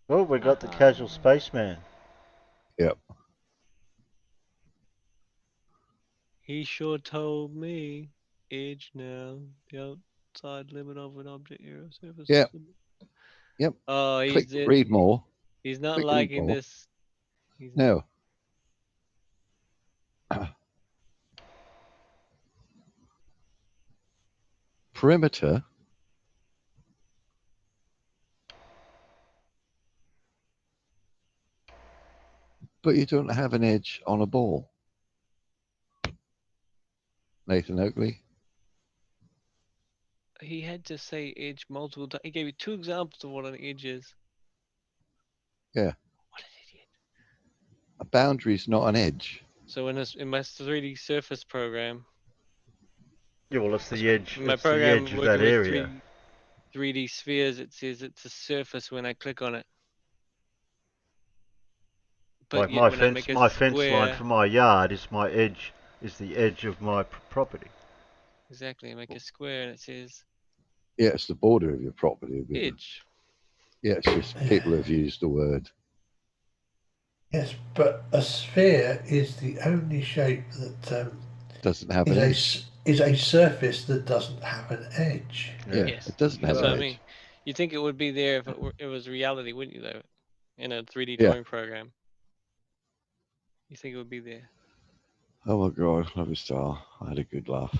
Oh, we got the casual spaceman. Yep. He sure told me. Edge now. The outside limit of an object area surface. Yep. Yep. Oh, Click read more. He's not Click read liking more. this. He's No. Perimeter. But you don't have an edge on a ball. Nathan Oakley. He had to say edge multiple times. He gave you 2 examples of what an edge is. Yeah. What an idiot. A boundary is not an edge. So in my 3D surface program. Yeah, well, it's the edge. My It's the program edge of working that with area. 3D spheres. It says it's a surface when I click on it. But Like yet when I make a my fence line square, for my yard is my edge. Is the edge of my property. exactly, I make a square and it says Yeah, it's the border of your property. edge. Yeah, it's just people have used the word. Yes, but a sphere is the only shape that Doesn't have an edge. Is a surface that doesn't have an edge. Yeah, Yes, it doesn't have that's an what I edge. mean. You think it would be there if it was reality, wouldn't you? Though, in a 3D Yeah. drawing program, you think it would be there. Oh my God, love a star. I had a good laugh.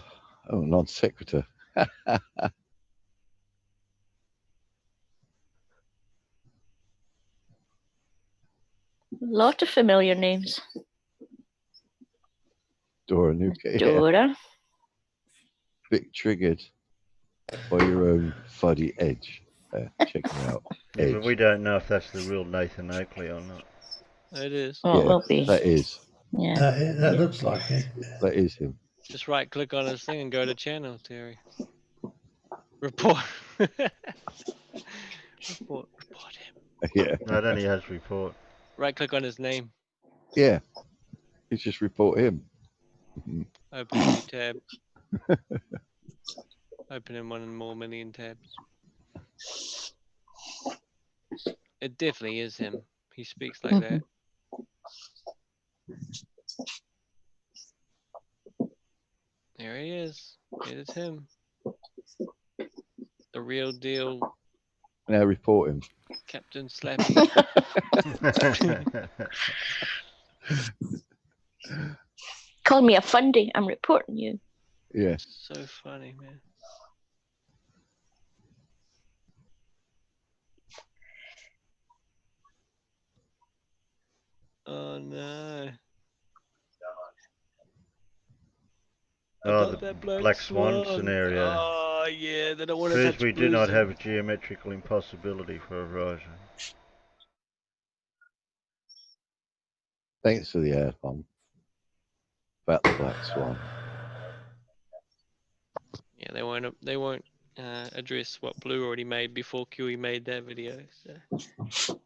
Oh, non sequitur. Lot of familiar names. Dora Nuka. Dora. Bit triggered by your own fuddy edge. Check it out. Yeah, Edge. but we don't know if that's the real Nathan Oakley or not. It is. Oh, it will be. That is. Yeah. That looks like it. That is him. Just right click on his thing and go to channel, Terry. Report. report him. Yeah. No, it only has report. Right click on his name. Yeah. You just report him. Open a new tab. Open in 1 more million tabs. It definitely is him. He speaks like that. There he is. It is him. The real deal. Now report him. Captain Slappy. Call me a fundy. I'm reporting you. Yeah. So funny, man. Oh no. Oh, About the that Black Swan scenario. Oh yeah, they don't want to Proves touch we do not blues. have a geometrical impossibility for a horizon. Thanks for the air bomb. About the Black Swan. Yeah, they won't address what Blue already made before QE made that video. So.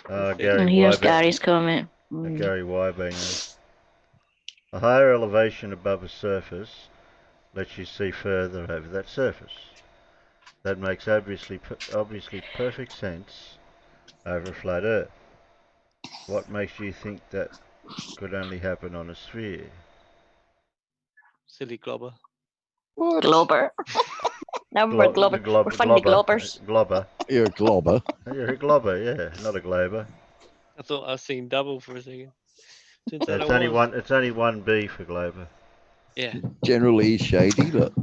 Gary And here's Wybe- Gary's comment. Gary Wybe. A higher elevation above a surface lets you see further over that surface. That makes obviously perfect sense over a flat Earth. What makes you think that could only happen on a sphere? Silly globber. What? Globber. Now we're we're funny globbers. Globber. You're a globber. You're a globber, yeah, not a glober. I thought I was seeing double for a second. Turns out It's I only was. one. It's only one B for glober. Yeah. Generally shady. Look.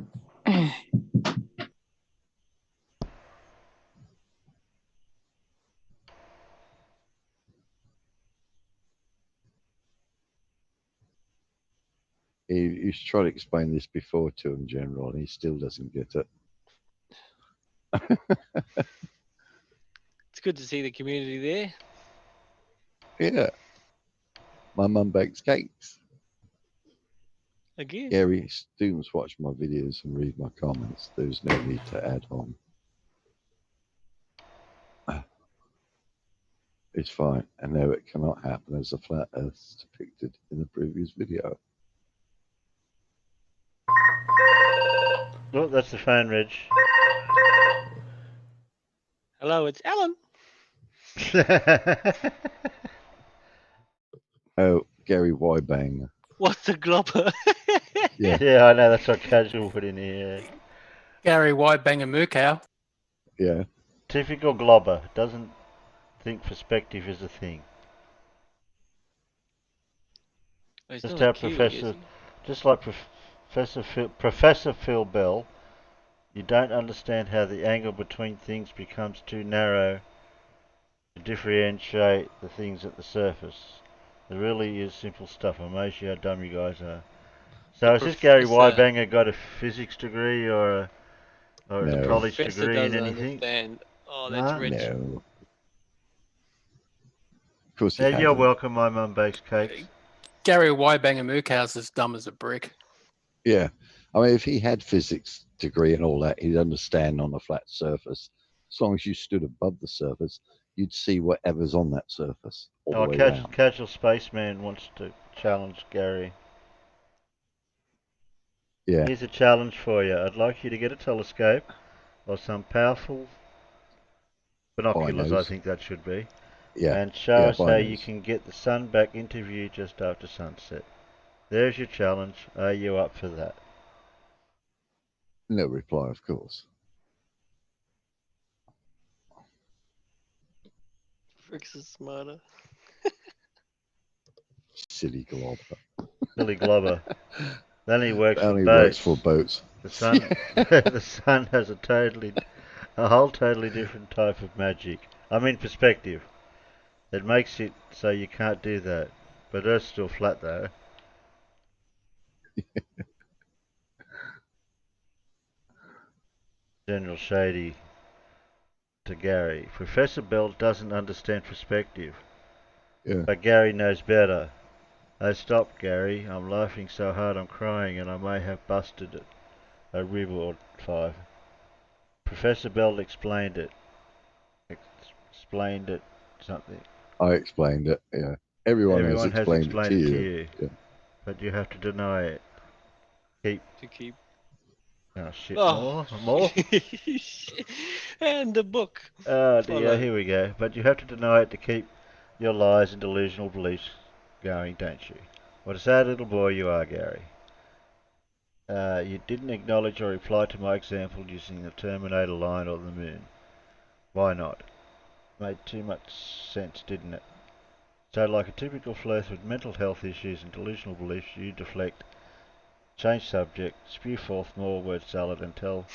He's tried to explain this before to him, General, and he still doesn't get it. It's good to see the community there. Yeah. My mum bakes cakes. Again. Gary, students watch my videos and read my comments. There's no need to add on. It's fine. I know it cannot happen as a flat earth depicted in the previous video. Oh, that's the phone, Reg. Hello, it's Alan. Oh, Gary Wybanger. What's a globber? Yeah. Yeah, I know, that's what Casual put in here. Gary Whitebanger Mookow. Yeah. Typical globber. Doesn't think perspective is a thing. Oh, he's Just not how a Kiwi, is he? just like Professor Phil Bell, you don't understand how the angle between things becomes too narrow to differentiate the things at the surface. There really is simple stuff. Amazed you how dumb you guys are. So The has this Gary professor- Wybanger got a physics degree or a No. college Professor degree in doesn't anything? understand. Oh, that's No? rich. No. Of course he Ed, you're hasn't. welcome. My mum bakes cakes. Gary Whitebanger Mookow's as dumb as a brick. Yeah. I mean, if he had physics degree and all that, he'd understand on a flat surface. As long as you stood above the surface, you'd see whatever's on that surface all Oh, the way around. Casual Spaceman wants to challenge Gary. Yeah. Here's a challenge for you. I'd like you to get a telescope or some powerful binoculars, I Binos. think that should be, Yeah. and show Yeah, us how you binos. can get the sun back into view just after sunset. There's your challenge. Are you up for that? No reply, of course. Fricks is smarter. Silly globber. Billy Globber. Then he works for Only boats. works for boats. The sun, the sun has a whole totally different type of magic. I mean perspective. It makes it so you can't do that. But Earth's still flat though. General Shady to Gary. Professor Bell doesn't understand perspective. Yeah. But Gary knows better. Oh, stop, Gary. I'm laughing so hard I'm crying and I may have busted it. A rib or 5. Professor Bell explained it. Explained it something. I explained it, yeah. Everyone has explained it to you. Yeah. But you have to deny it. Keep. Oh shit, Oh. more? And the book. Oh dear, Follow. here we go. But you have to deny it to keep your lies and delusional beliefs going, don't you? What a sad little boy you are, Gary. You didn't acknowledge or reply to my example using the Terminator line or the moon. Why not? Made too much sense, didn't it? So like a typical flirt with mental health issues and delusional beliefs, you deflect, change subject, spew forth more word salad and tell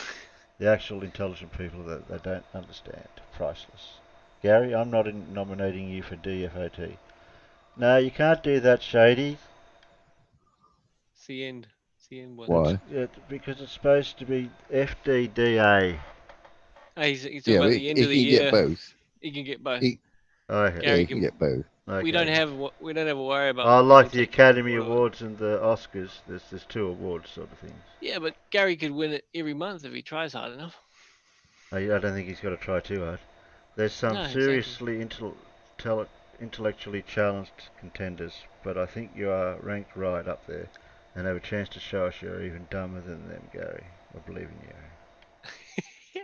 the actual intelligent people that they don't understand. Priceless. Gary, I'm not nominating you for DFOT. No, you can't do that, Shady. It's the end. It's the end one. Why? Because it's supposed to be FDDA. Oh, he's talking Yeah, about but the end he of the can year. get both. He can get both. Okay. Yeah, he can get both. We don't have a worry about. I like the taking Academy whatever. Awards and the Oscars. There's 2 awards sort of things. Yeah, but Gary could win it every month if he tries hard enough. I don't think he's got to try too hard. There's some No, exactly. seriously intellectually challenged contenders, but I think you are ranked right up there and have a chance to show us you're even dumber than them, Gary. I believe in you.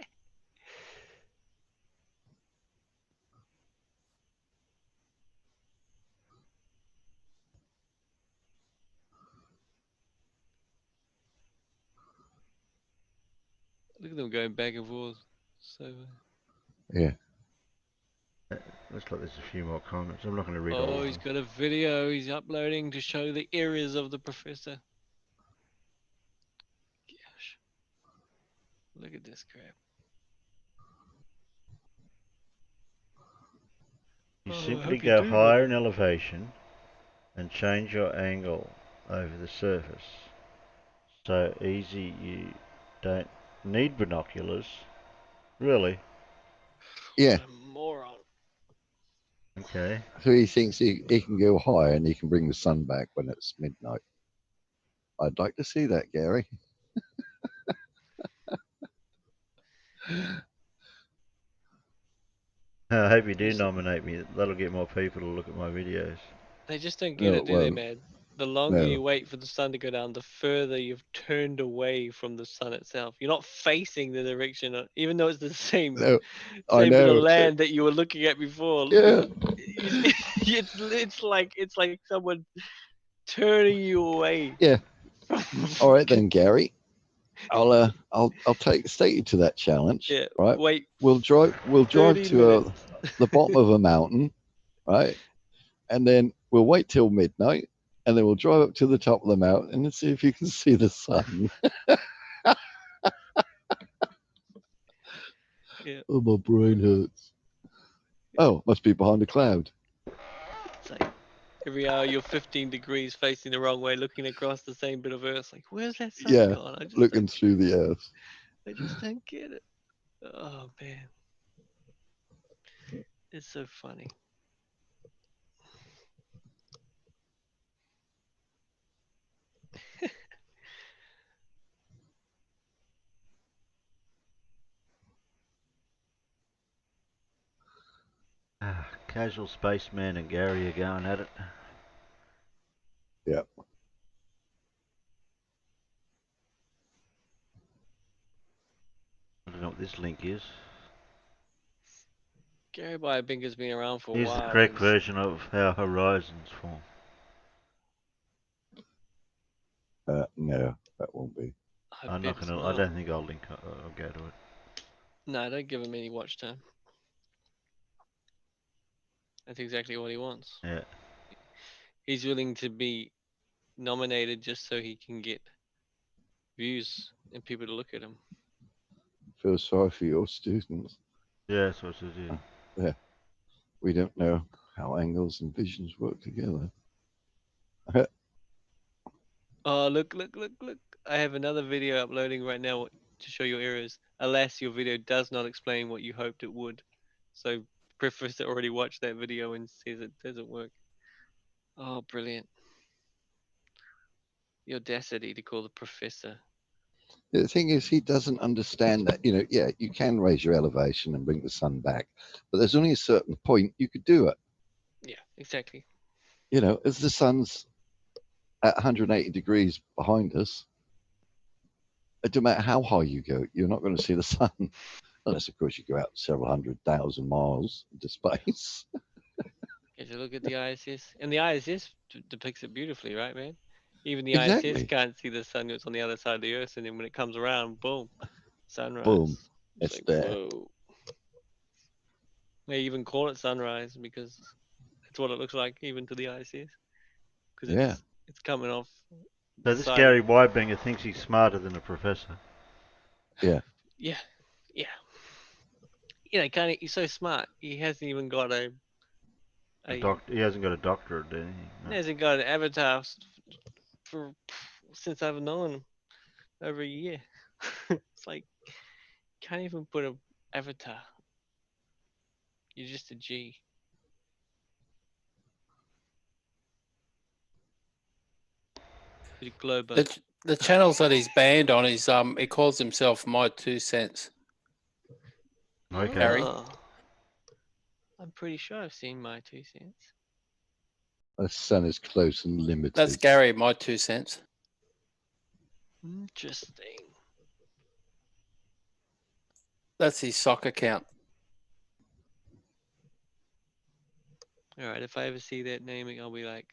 Look at them going back and forth. So. Yeah. Looks like there's a few more comments. I'm not going to read all Oh, of he's them. got a video he's uploading to show the areas of the professor. Gosh. Look at this crap. You Oh, I simply hope you go do, man. higher in elevation and change your angle over the surface. So easy you don't need binoculars. Really? Yeah. What a moron. Okay. So he thinks he can go higher and he can bring the sun back when it's midnight. I'd like to see that, Gary. I hope you do nominate me. That'll get more people to look at my videos. They just don't get No, it, it do they, won't. man? The longer No. you wait for the sun to go down, the further you've turned away from the sun itself. You're not facing the direction, even though it's the same No, I same bit of know. land that you were looking at before. Yeah. It's like someone turning you away. Yeah. from All right then, Gary. I'll take you to that challenge. Yeah, Right. wait We'll drive 30 to minutes. the bottom of a mountain, right? And then we'll wait till midnight, and then we'll drive up to the top of the mountain and see if you can see the sun. Yeah. Oh, my brain hurts. Oh, must be behind a cloud. It's like every hour you're 15 degrees facing the wrong way, looking across the same bit of earth. Like, where's that sun Yeah, gone? looking through the earth. I just don't get it. Oh man, it's so funny. Casual Spaceman and Gary are going at it. Yep. I don't know what this link is. Gary Biobinker's been around for a Here's the while. correct version of how horizons form. No, that won't be. I'm not gonna. I don't think I'll link. I'll go to it. No, don't give him any watch time. That's exactly what he wants. Yeah. He's willing to be nominated just so he can get views and people to look at him. Feel sorry for your students. Yeah, that's what it is. Yeah. We don't know how angles and visions work together. Oh, look. I have another video uploading right now to show your errors. Alas, your video does not explain what you hoped it would. So, Professor already watched that video and says it doesn't work. Oh, brilliant. The audacity to call the professor. The thing is, he doesn't understand that, yeah, you can raise your elevation and bring the sun back, but there's only a certain point you could do it. Yeah, exactly. As the sun's at 180 degrees behind us, it don't matter how high you go, you're not going to see the sun. Unless, of course, you go out several 100,000 miles into space. If you look at the ISS, and the ISS depicts it beautifully, right, man? Even the Exactly. ISS can't see the sun; it's on the other side of the Earth, and then when it comes around, boom, sunrise. Boom, It's it's like, there. whoa. They even call it sunrise because it's what it looks like, even to the ISS, because Yeah. it's coming off. So this Gary Wybinger thinks he's smarter than a professor. Yeah. Yeah. He's so smart. He hasn't even got He hasn't got a doctorate or anything. No. He hasn't got an avatar since I've known him over a year. It's like can't even put an avatar. You're just a G. You're a Glober. The channels that he's banned on is he calls himself My 2 Cents. Okay. Gary. I'm pretty sure I've seen My 2 Cents. The sun is close and limited. That's Gary, My 2 Cents. Interesting. That's his sock account. All right, if I ever see that naming, I'll be like,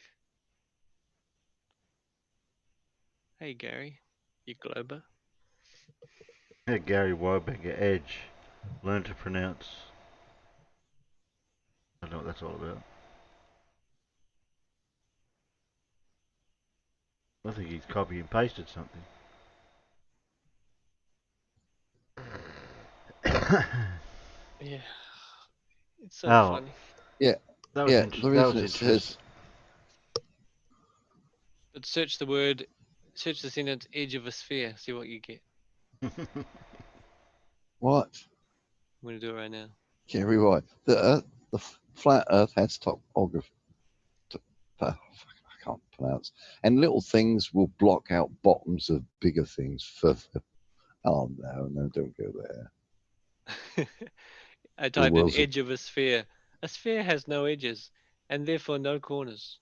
"Hey Gary, you Glober." Yeah, Gary Weibanger, Edge. Learn to pronounce. I don't know what that's all about. I think he's copy and pasted something. Yeah. It's so Oh, funny. Yeah. that was Yeah. The that reason was it interesting. says But search the sentence edge of a sphere, see what you get. what? I'm going to do it right now. Gary White. The flat Earth has topography. I can't pronounce. And little things will block out bottoms of bigger things further. Oh no, don't go there. I The typed in world's edge of a sphere. A sphere has no edges, and therefore no corners.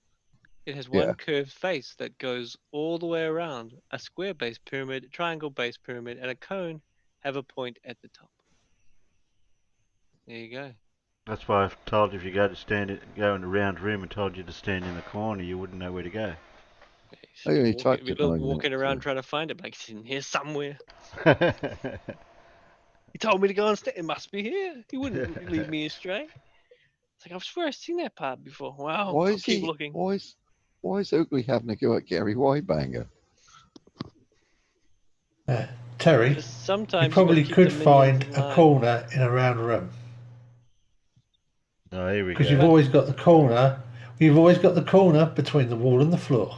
It has Yeah. one curved face that goes all the way around. A square-based pyramid, triangle-based pyramid, and a cone have a point at the top. There you go. That's why I've told you if you go in a round room and told you to stand in the corner, you wouldn't know where to go. I only typed Be it 9 walking minutes around ago. trying to find it, like it's in here somewhere. He told me to go and stay. It must be here. He wouldn't lead me astray. It's like I swear I've seen that part before. Wow. Why I'll is keep looking. Why is Oakley having to go at Gary Whitebanger? Terry, Because you sometimes you got to probably keep the could minions find in a line. corner in a round room. Oh, here we Because go. you've always got the corner. You've always got the corner between the wall and the floor.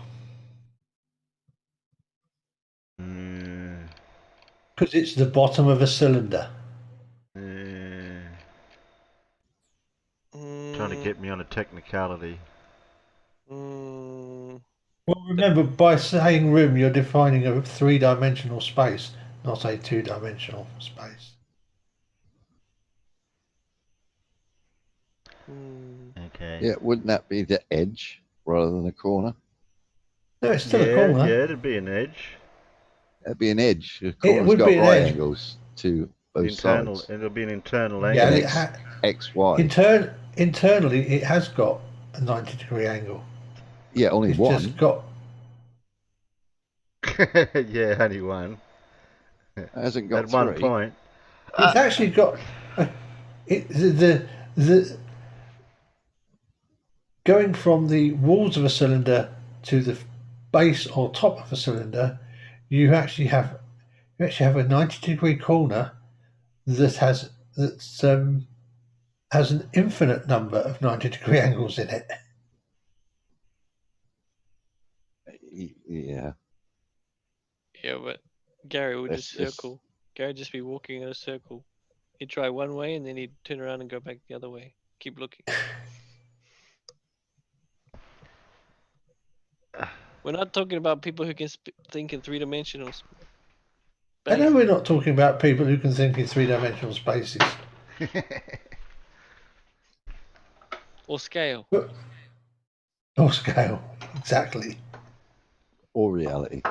Because it's the bottom of a cylinder. Trying to get me on a technicality. Well, remember, by saying room, you're defining a three-dimensional space, not a two-dimensional space. Okay. Yeah, wouldn't that be the edge rather than a corner? No, it's still a corner. Yeah, it'd be an edge. That'd be an edge. The It corner's would got be an right edge. angles to both Internal. sides. It'll be an internal Yeah, angle. and X, Y. internally, it has got a 90-degree angle. Yeah, only It's one. just got. Yeah, only one. It hasn't got At one three. point. It's actually got the going from the walls of a cylinder to the base or top of a cylinder. You actually have a 90-degree corner that has an infinite number of 90-degree angles in it. Yeah. Yeah, but Gary would It's just circle. Gary would just be walking in a circle. He'd try one way and then he'd turn around and go back the other way. Keep looking. We're not talking about people who can think in three-dimensional space. I know we're not talking about people who can think in three-dimensional spaces. Or scale. Or scale, exactly. Or reality.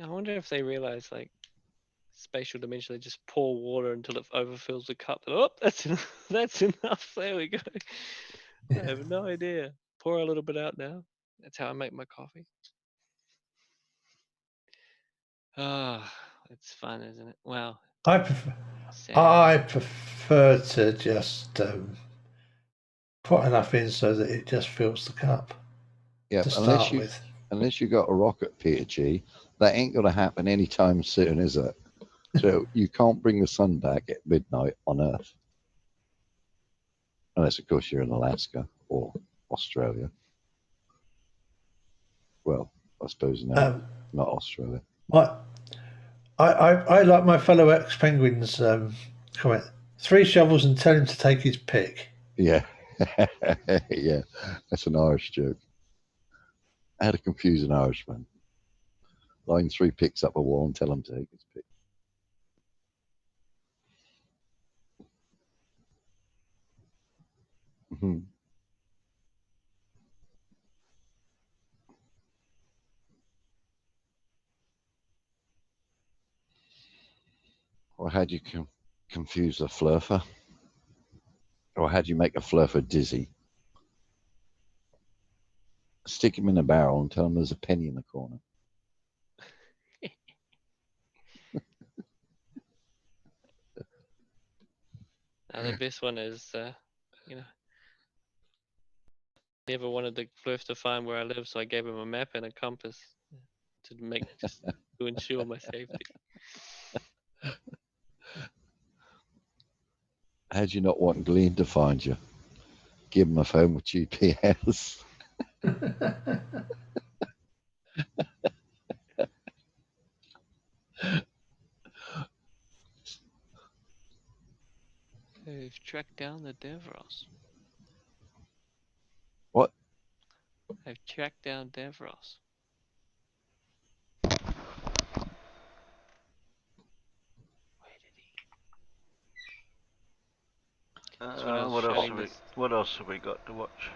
I wonder if they realize, like, spatial dimension, they just pour water until it overfills the cup. Oh, that's enough. That's enough. There we go. I have no idea. Pour a little bit out now. That's how I make my coffee. Ah, it's fun, isn't it? Wow. I prefer to just put enough in so that it just fills the cup. Yeah, to start with. Unless you got a rocket PhD, that ain't going to happen anytime soon, is it? So you can't bring the sun back at midnight on Earth, unless of course you're in Alaska or Australia. Well, I suppose no, not Australia. I like my fellow ex-penguins comment. 3 shovels and tell him to take his pick. Yeah, yeah, that's an Irish joke. How to confuse an Irishman. Line 3 picks up a wall and tell him to take his pick. Mm-hmm. Or how do you confuse a flurfer? Or how do you make a flurfer dizzy? Stick him in a barrel and tell him there's a penny in the corner. Now the best one is, you know, never wanted the Flurf to find where I live, so I gave him a map and a compass to ensure my safety. How'd you not want Glenn to find you? Give him a phone with GPS. They've tracked down the Devros. What? I've tracked down Devros. What else have we got to watch?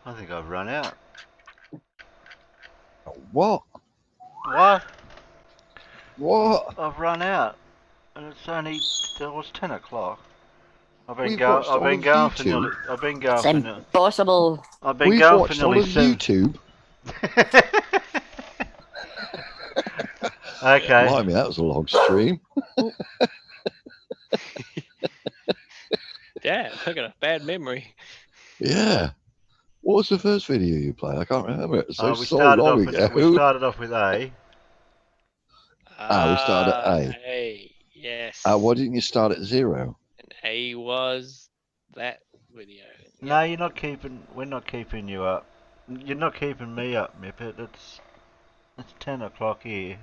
I think I've run out. What? What? What? I've run out, and it's only it was 10 o'clock. I've been We've going. watched I've all been of going for YouTube. nearly. I've been going It's for nearly. impossible. I've been We've going for watched all nearly of 7. YouTube. Okay. Blimey, that was a long stream. Damn, I got a bad memory. Yeah. What was the first video you played? I can't remember. It was so We long ago. we started off with A. We started at A. A, yes. Why didn't you start at 0? And A was that video. No, you're not keeping. We're not keeping you up. You're not keeping me up, Mippet. It's 10 o'clock here.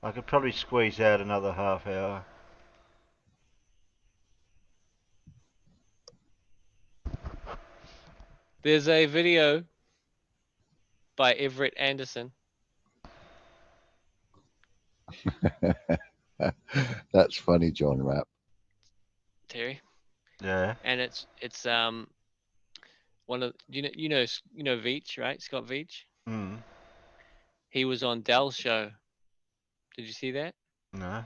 I could probably squeeze out another half hour. There's a video by Everett Anderson. That's funny, John Rapp. Terry. Yeah. And it's one of you know Veach, right? Scott Veach. Mm. He was on Dell's show. Did you see that? No.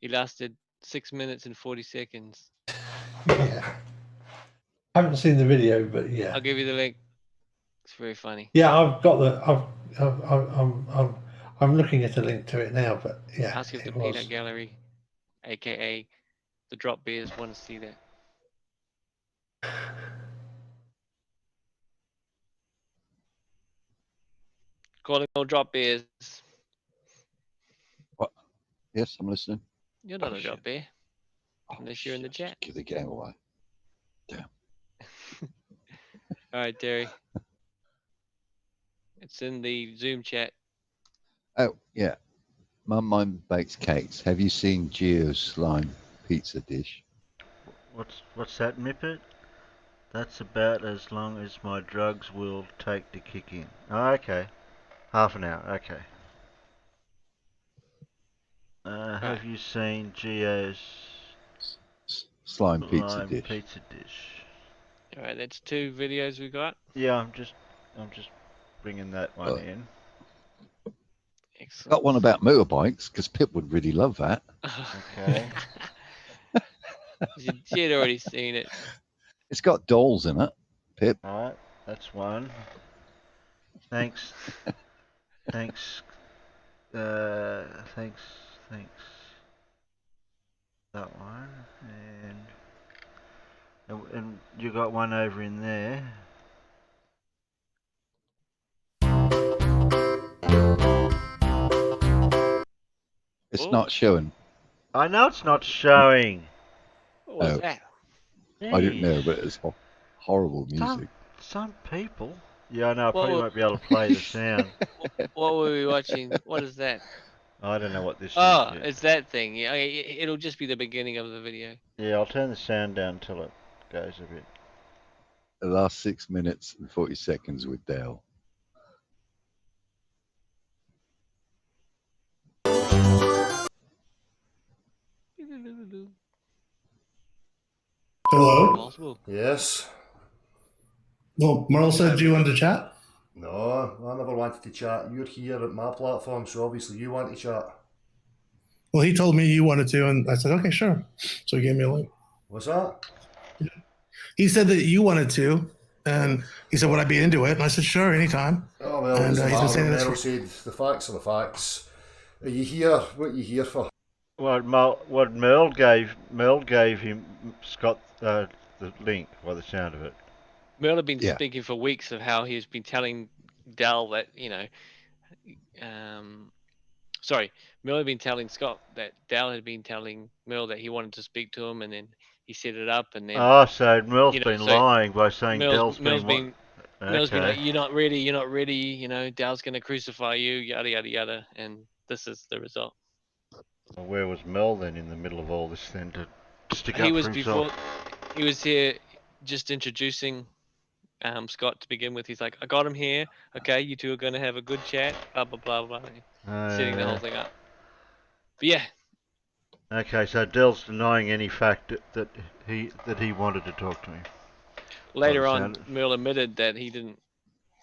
He lasted 6 minutes and 40 seconds. Yeah. I haven't seen the video, but yeah. I'll give you the link. It's very funny. Yeah, I've got the. I'm looking at a link to it now, but yeah, Ask if the it was. Peanut Gallery, aka the Drop Bears, want to see that. Calling all Drop Bears. What? Yes, I'm listening. You're not a Drop Bear. Unless you're in the chat. Give the game away. Damn. All right, Terry. It's in the Zoom chat. Oh, yeah. Mum bakes cakes. Have you seen Gio's slime pizza dish? What's that, Mippet? That's about as long as my drugs will take to kick in. Oh, okay. Half an hour. Okay. Have you seen Gio's slime pizza dish? All right, that's 2 videos we got. Yeah, I'm just bringing that one in. Excellent. Got one about motorbikes because Pip would really love that. Okay. She had already seen it. It's got dolls in it, Pip. Alright, that's one. Thanks. Thanks. Thanks. That one. And you got one over in there. It's not showing. I know it's not showing. What was that? I didn't know, but it's horrible music. Some people. Yeah, I know. I probably won't be able to play the sound. What were we watching? What is that? I don't know what this is. Oh, it's that thing. Yeah, it'll just be the beginning of the video. Yeah, I'll turn the sound down until it goes a bit. The last 6 minutes and 40 seconds with Dale. Hello? Possible. Yes. Well, Merle said you wanted to chat? No, I never wanted to chat. You're here at my platform, so obviously you want to chat. Well, he told me you wanted to, and I said, okay, sure. So he gave me a link. What's that? He said that you wanted to, and he said, would I be into it? And I said, sure, anytime. Oh, well, and he's been saying this Merrill said the facts are the facts. Are you here? What are you here for? What Merle gave him Scott the link by the sound of it. Merle had been speaking for weeks of how he's been telling Dal that, sorry, Merle had been telling Scott that Dal had been telling Merle that he wanted to speak to him, and then he set it up, and then. Oh, so Merle's been lying by saying Dal's Merle's been. Merle's been like, you're not ready, Dal's gonna crucify you, yada yada yada, and this is the result. Well, where was Mel then in the middle of all this then to stick He up was for himself? he was here just introducing Scott to begin with. He's like, I got him here. Okay, you two are gonna have a good chat. Blah blah blah blah. Setting the whole thing up. But yeah. Okay, so Dell's denying any fact that he wanted to talk to him. Later on, Merle admitted that he didn't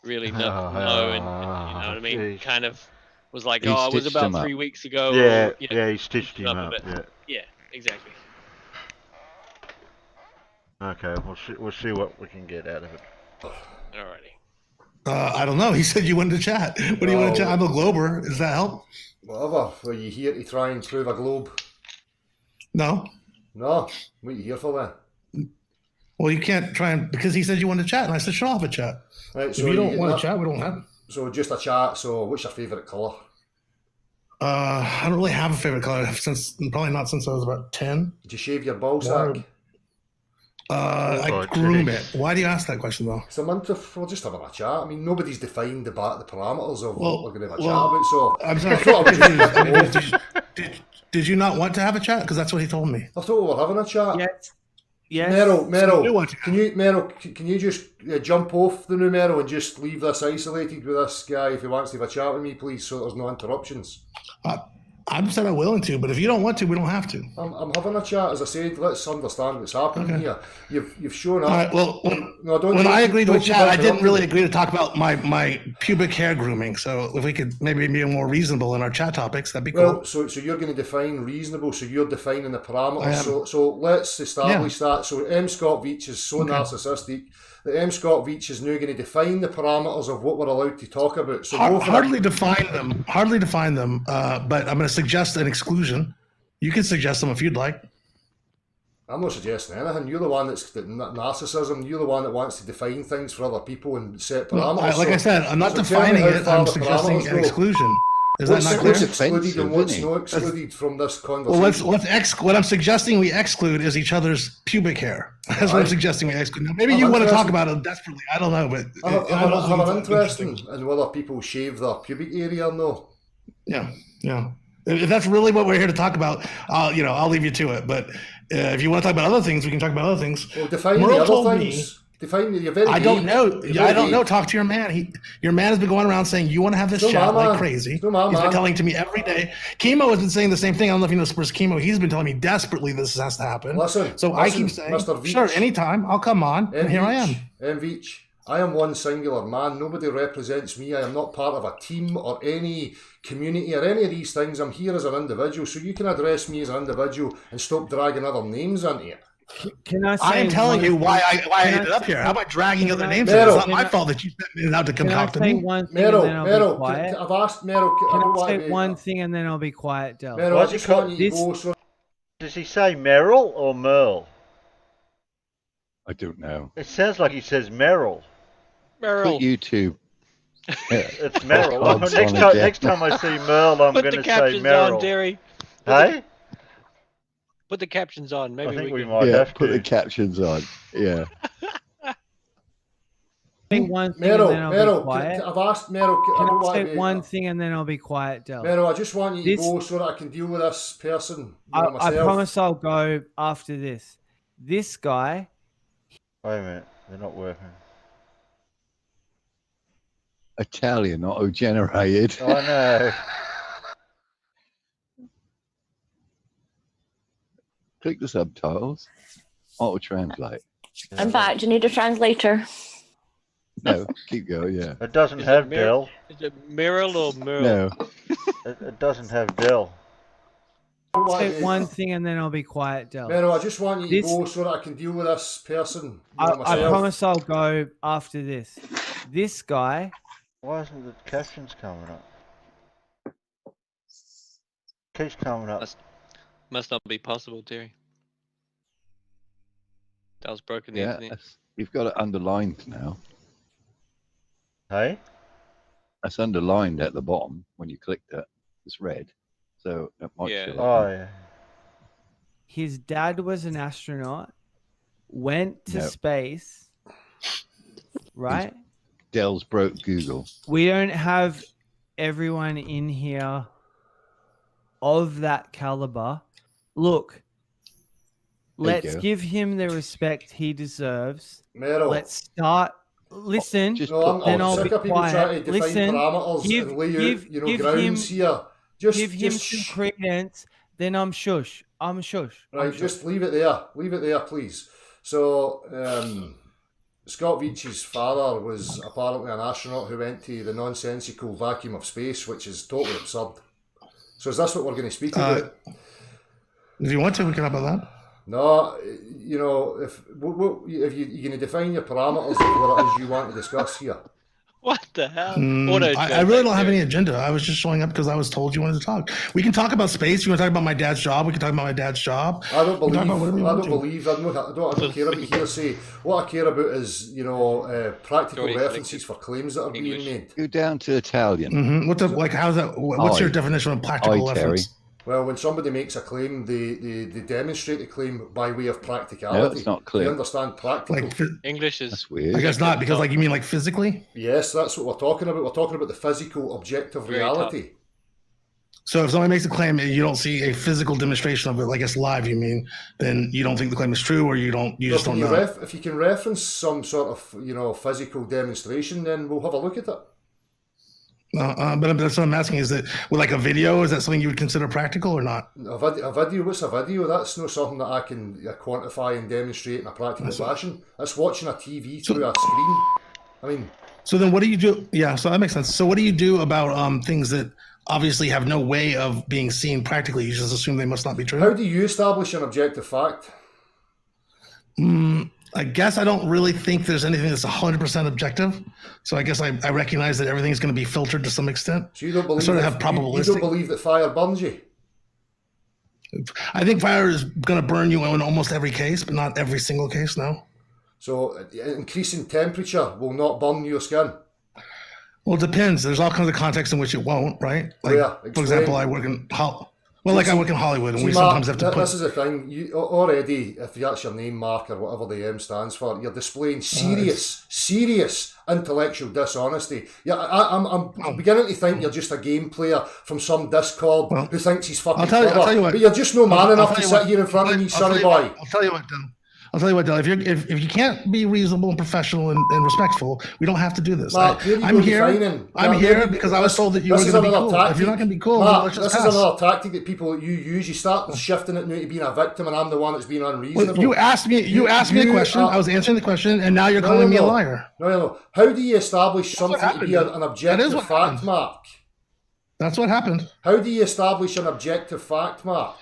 really know, and you know what I mean. Geez. Kind of was like, oh, it was about 3 weeks ago. Yeah, or, yeah, he stitched him up. Yeah, exactly. Okay, we'll see what we can get out of it. Alrighty. I don't know. He said you wanted to chat. What do you want to chat? I'm a Glober. Does that help? Whatever. Were you here to try and prove a globe? No. No. What are you here for then? Well, you can't try and, because he said you wanted to chat, and I said, sure, I'll have a chat. Right, if you don't want to chat, we don't have. So just a chat. So what's your favourite colour? I don't really have a favourite colour probably not since I was about 10. Did you shave your ball sack? I groom it. Why do you ask that question though? So we're just having a chat. I mean, nobody's defined the parameters of what we're going to have a chat about. So I'm sorry. Did you not want to have a chat? Because that's what he told me. I thought we were having a chat. Yes. Meryl, can you just jump off the numero and just leave this isolated with this guy if he wants to have a chat with me, please, so there's no interruptions. I'm said I'm willing to, but if you don't want to, we don't have to. I'm having a chat, as I said. Let's understand what's happening here. You've shown up. All right, well, when I agreed to a chat, I didn't really agree to talk about my pubic hair grooming. So if we could maybe be more reasonable in our chat topics, that'd be cool. Well, so you're going to define reasonable. So you're defining the parameters. So let's establish that. So M. Scott Veach is so narcissistic that M. Scott Veach is now going to define the parameters of what we're allowed to talk about. So hardly define them. But I'm going to suggest an exclusion. You can suggest them if you'd like. I'm not suggesting anything. You're the one that's narcissism. You're the one that wants to define things for other people and set parameters. Like I said, I'm not defining it. I'm suggesting an exclusion. Is that not clear? What's excluded and what's not excluded from this conversation? Well, what I'm suggesting we exclude is each other's pubic hair. That's what I'm suggesting we exclude. Now, maybe you want to talk about it desperately. I don't know, but I'm interested in whether people shave their pubic area or no. Yeah. If that's really what we're here to talk about, I'll leave you to it. But if you want to talk about other things, we can talk about other things. Well, define the other things. I don't know. I don't know. Talk to your man. Your man has been going around saying you want to have this chat like crazy. He's been telling to me every day. Chemo has been saying the same thing. I don't know if you know Spurs Chemo. He's been telling me desperately this has to happen. I keep saying, sure, anytime. I'll come on. And here I am. Veach, I am one singular man. Nobody represents me. I am not part of a team or any community or any of these things. I'm here as an individual. So you can address me as an individual and stop dragging other names into it. Can I say I am telling you why I ended up here. How about dragging other names? It's not my fault that you sent me out to come talk to me. Meryl, I've asked Meryl. Can I say one thing and then I'll be quiet, Del? Meryl, I just want you to go. So... Does he say Meryl or Merle? I don't know. It sounds like he says Meryl. Put YouTube. It's Meryl. Next time I see Merle, I'm going to say Meryl. On, Derry. Hey? Put the captions on. Maybe I think we might have to. Put the captions on. Yeah. Meryl, I've asked Meryl. Can I say one thing and then I'll be quiet, Del? Meryl, I just want you to go so that I can deal with this person. I promise I'll go after this. This guy. Wait a minute, they're not working. Italian, auto-generated. I know. Click the subtitles. Auto-translate. I'm back. Do you need a translator? No, keep going. Yeah. It doesn't Is have Dell. Is it Meryl or Merle? No. It doesn't have Dell. Say one thing and then I'll be quiet, Del. Mero, I just want you to This- go so that I can deal with this person. I myself. promise I'll go after this. This guy. Why isn't the captions coming up? Keeps coming up. Must not be possible, Terry. That was broken the Yeah, internet. you've got it underlined now. Hey? That's underlined at the bottom when you clicked it. It's red. So it might Yeah. show up. Oh, yeah. His dad was an astronaut, went to No. space, right? Dell's broke Google. We don't have everyone in here of that caliber. Look, There you let's go. give him the respect he deserves. Mero. Let's start. Listen, No, then I'm I'll sick be of people trying quiet. to define Listen, parameters and lay out, grounds here. give him some credence. Then I'm shush. I'm shush. I'm Right, shush. just leave it there. Leave it there, please. So, Scott Veitch's father was apparently an astronaut who went to the nonsensical vacuum of space, which is totally absurd. So is this what we're going to speak about? If you want to, we can talk about that. No, if you're going to define your parameters of what it is you want to discuss here. What the hell? I really don't have any agenda. I was just showing up because I was told you wanted to talk. We can talk about space. You want to talk about my dad's job? We can talk about my dad's job. I don't believe. I don't care about hearsay. What I care about is practical references for claims that are being made. Go down to Italian. Mm-hmm. How's that? What's your definition of practical reference? Well, when somebody makes a claim, they demonstrate the claim by way of practicality. No, it's not clear. They understand practical. English is That's weird. I guess not, because you mean physically? Yes, that's what we're talking about. We're talking about the physical, objective reality. So if somebody makes a claim and you don't see a physical demonstration of it, like it's live, you mean, then you don't think the claim is true, or you just don't know. If you can reference some sort of physical demonstration, then we'll have a look at it. But that's what I'm asking. Is that like a video? Is that something you would consider practical or not? A video? What's a video? That's not something that I can quantify and demonstrate in a practical fashion. That's watching a TV through a screen. I mean. So then, what do you do? Yeah, so that makes sense. So what do you do about things that obviously have no way of being seen practically? You just assume they must not be true. How do you establish an objective fact? I guess I don't really think there's anything that's 100% objective. So I guess I recognize that everything's going to be filtered to some extent. So you don't believe I sort of have probabilistic. You don't believe that fire burns you? I think fire is going to burn you in almost every case, but not every single case, no. So increasing temperature will not burn your skin? Well, it depends. There's all kinds of contexts in which it won't, right? For example, I work in I work in Hollywood, and we sometimes have to put... This is the thing. You already, if that's your name, Mark, or whatever the M stands for, you're displaying serious intellectual dishonesty. Yeah, I'm beginning to think you're just a game player from some Discord who thinks he's fucking clever. I'll tell you what, but you're just no man enough to sit here in front of me, sonny boy. I'll tell you what, Del. If you can't be reasonable and professional and respectful, we don't have to do this. Mark, I'm here because I was told that you were going to be cool. Tactic. If you're not going to be cool, Mark, let's just this pass. is another tactic that people you use. You start shifting it now to being a victim, and I'm the one that's being unreasonable. Well, you asked me a question. I was answering the question, and now you're calling me a liar. No. How do you establish something to be an objective fact, Mark? That's what happened. How do you establish an objective fact, Mark?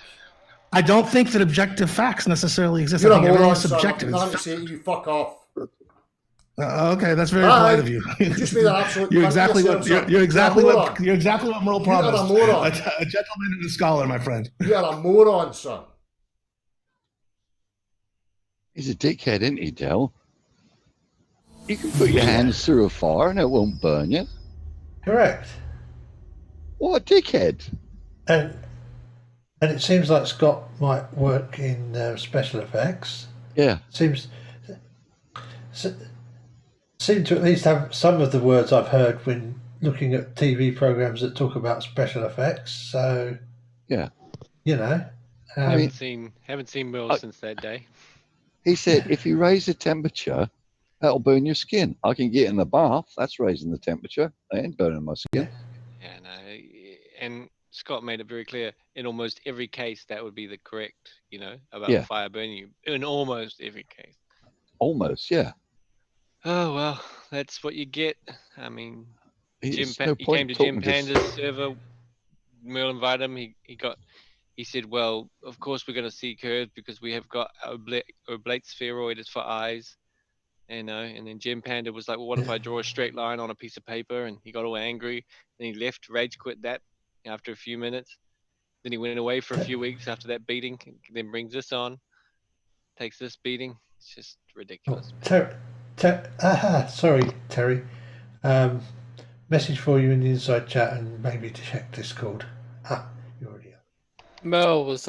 I don't think that objective facts necessarily exist. You're I think a moron, everything's subjective. son. I'm not say you fuck off. Okay, that's very polite of you. You just made an absolute. You're exactly what moral promised. You're a moron. A gentleman and a scholar, my friend. You are a moron, son. He's a dickhead, isn't he, Del? You can put your hands through a fire and it won't burn you. Correct. What a dickhead. And it seems like Scott might work in special effects. Yeah. Seem to at least have some of the words I've heard when looking at TV programs that talk about special effects. So, yeah, haven't seen Will since that day. He said, if you raise the temperature, that'll burn your skin. I can get in the bath. That's raising the temperature. They ain't burning my skin. Yeah, no. And Scott made it very clear in almost every case that would be the correct, about fire burning you. In almost every case. Almost, yeah. Oh, well, that's what you get. I mean, It's he no came point to Jim talking to. Panda's server. Merle invited him. He said, "Well, of course we're going to see curves because we have got oblate spheroids for eyes." And then Jim Panda was like, "Well, what if I draw a straight line on a piece of paper?" And he got all angry. And he left, rage quit that after a few minutes. Then he went away for a few weeks after that beating. Then brings this on, takes this beating. It's just ridiculous. Sorry, Terry. Message for you in the inside chat and maybe to check Discord. You already are. Mel was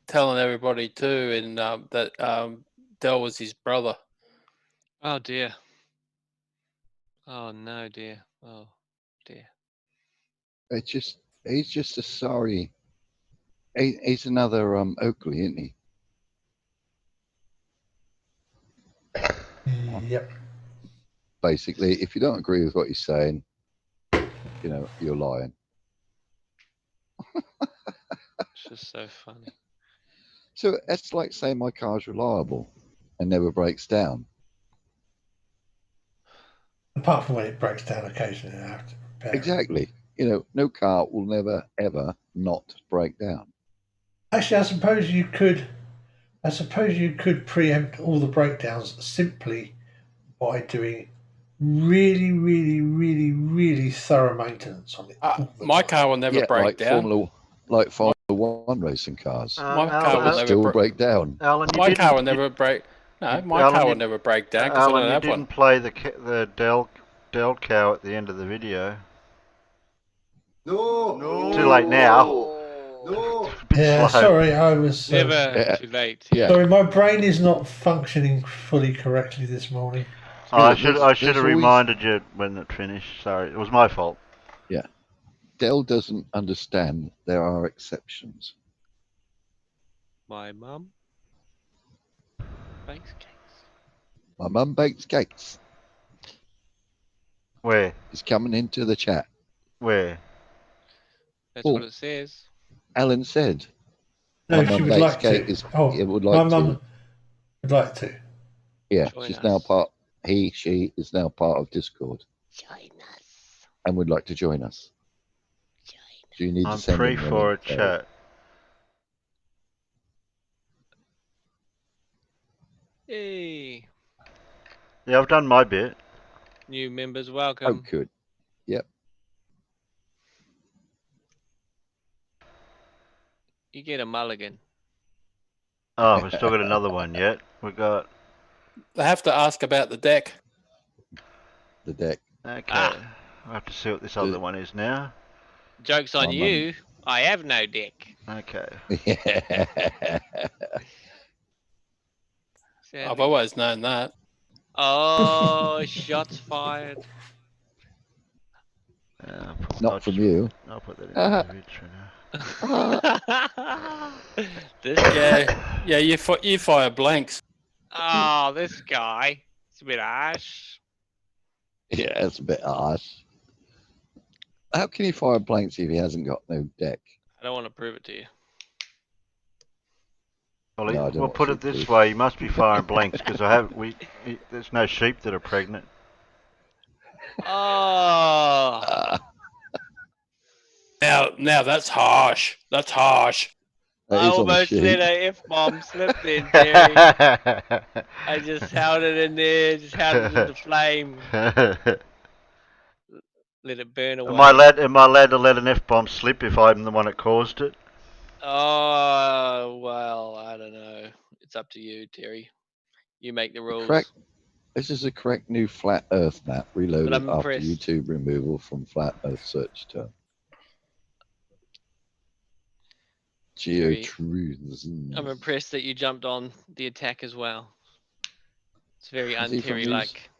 telling everybody too, and that Del was his brother. Oh dear. Oh no, dear. Oh dear. He's just a sorry. He's another Oakley, isn't he? Yep. Basically, if you don't agree with what he's saying, you're lying. It's just so funny. So it's like saying my car's reliable and never breaks down. Apart from when it breaks down occasionally, I have to repair it. Exactly. No car will never ever not break down. Actually, I suppose you could preempt all the breakdowns simply by doing really, really, really, really thorough maintenance on it. My car will never break down. Formula One racing cars. My car will never break down. Alan, my car will never break. No, my car will never break down because I don't have you didn't one. play the Del cow at the end of the video. No. Too late now. No. Yeah, slow. sorry, I was Never too late. Yeah. Sorry, my brain is not functioning fully correctly this morning. I should have reminded you when it finished. Sorry, it was my fault. Yeah. Del doesn't understand there are exceptions. My mum bakes cakes. My mum bakes cakes. Where? It's coming into the chat. Where? That's what it says. Alan said. No, my she mum would bakes like cake. to. Would my like mum to. would like to. Yeah, Join she's us. now part. She is now part of Discord. Join us. And would like to join us. Do you need I'm to send free him the for link, a Terry? chat. Hey, Yeah, I've done my bit. new members, Oh, welcome. good. Yep. You get a mulligan. Oh, we've still got another one yet. We got. They have to ask about the deck. The deck. Okay. I have to see what this other one is now. Joke's on you. I have no dick. Okay. I've always known that. Oh, shots fired. Not from you. I'll put that in the inventory now. This Yeah, you fire blanks. Oh, this guy. It's a bit harsh. Yeah, it's a bit harsh. How can he fire blanks if he hasn't got no deck? I don't want to prove it to you. Well, No, I don't we'll want put to it this prove. way: you must be firing blanks because there's no sheep that are pregnant. Oh. Now that's harsh. That's harsh. I almost let a F-bomb slip then, Terry. I just held it in there, just held it in the flame. Let it burn away. Am I allowed to let an F-bomb slip if I'm the one that caused it? Oh, well, I don't know. It's up to you, Terry. You make the rules. This is a correct new flat Earth map reloaded I'm after impressed. YouTube removal from flat Earth search term. Geotruths. I'm impressed that you jumped on the attack as well. It's very Is he from un-Terry-like.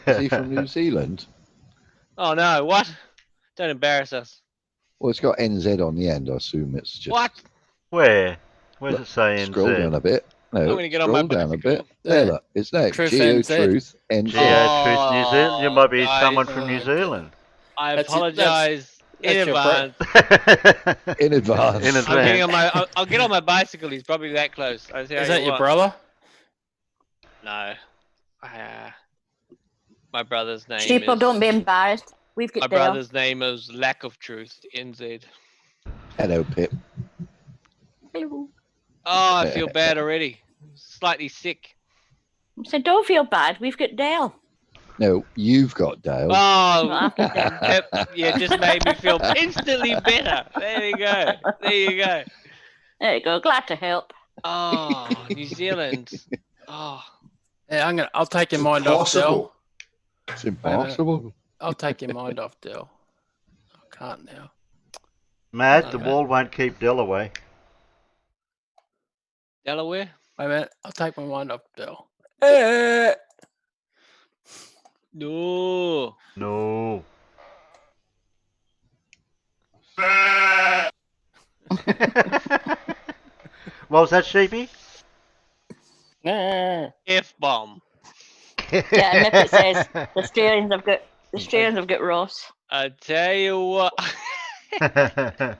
Is he from New Zealand? Oh no, what? Don't embarrass us. Well, it's got NZ on the end. I assume it's just. What? Where? Where's it saying? Scroll down a bit. No, I'm gonna get on my scroll down a bit. bicycle. There, look. It's there. Truth Geotruth NZ. Geotruth New Zealand. You might be guys. someone from New Zealand. I That's- apologize in that's your advance. In advance. In I'm getting on advance. I'll get on my bicycle. He's probably that close. Is that your brother? No. My brother's name Sheeple, is. don't be embarrassed. We've My got Dale. brother's name is Lack of Truth. NZ. Hello, Pip. Hello. Oh, I feel bad already. Slightly sick. So don't feel bad. We've got Dale. No, you've got Dale. Oh, Well, I've got Dale. Pip, you just made me feel instantly better. There you go. There you go. There you go. Glad to help. Oh, New Zealand. Oh, Yeah, I'll take your mind off, Dell. It's impossible. I'll take your mind off, Dell. I can't now. Mad, the wall won't keep Dell away. Delaware? Wait a minute. I'll take my mind off, Dell. No. No. What was that, Sheepy? F-bomb. Yeah, and if it says the Australians have got Ross. I tell you what. I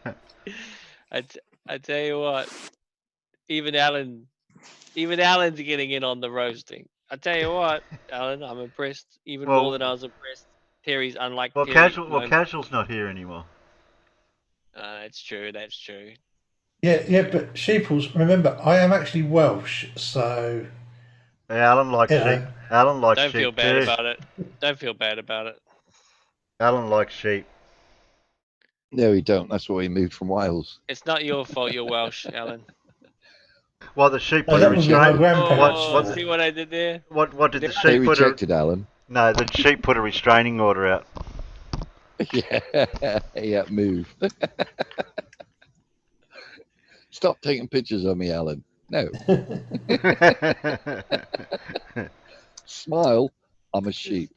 tell you what. Even Alan's getting in on the roasting. I tell you what, Alan, I'm impressed even more than I was impressed. Terry's unlike Well, Terry. Casual's not here anymore. That's true. That's true. Yeah, but Sheeples, remember, I am actually Welsh, so. Yeah, Alan likes sheep. Alan likes Don't sheep feel bad too. about it. Don't feel bad about it. Alan likes sheep. No, he don't. That's why he moved from Wales. It's not your fault. You're Welsh, Alan. Well, the sheep Oh, put a that would be my restraint. grandparents' What, See what I did there? what did the sheep They put? rejected Alan. No, the sheep put a restraining order out. Yeah, move. Stop taking pictures of me, Alan. No. Smile. I'm a sheep.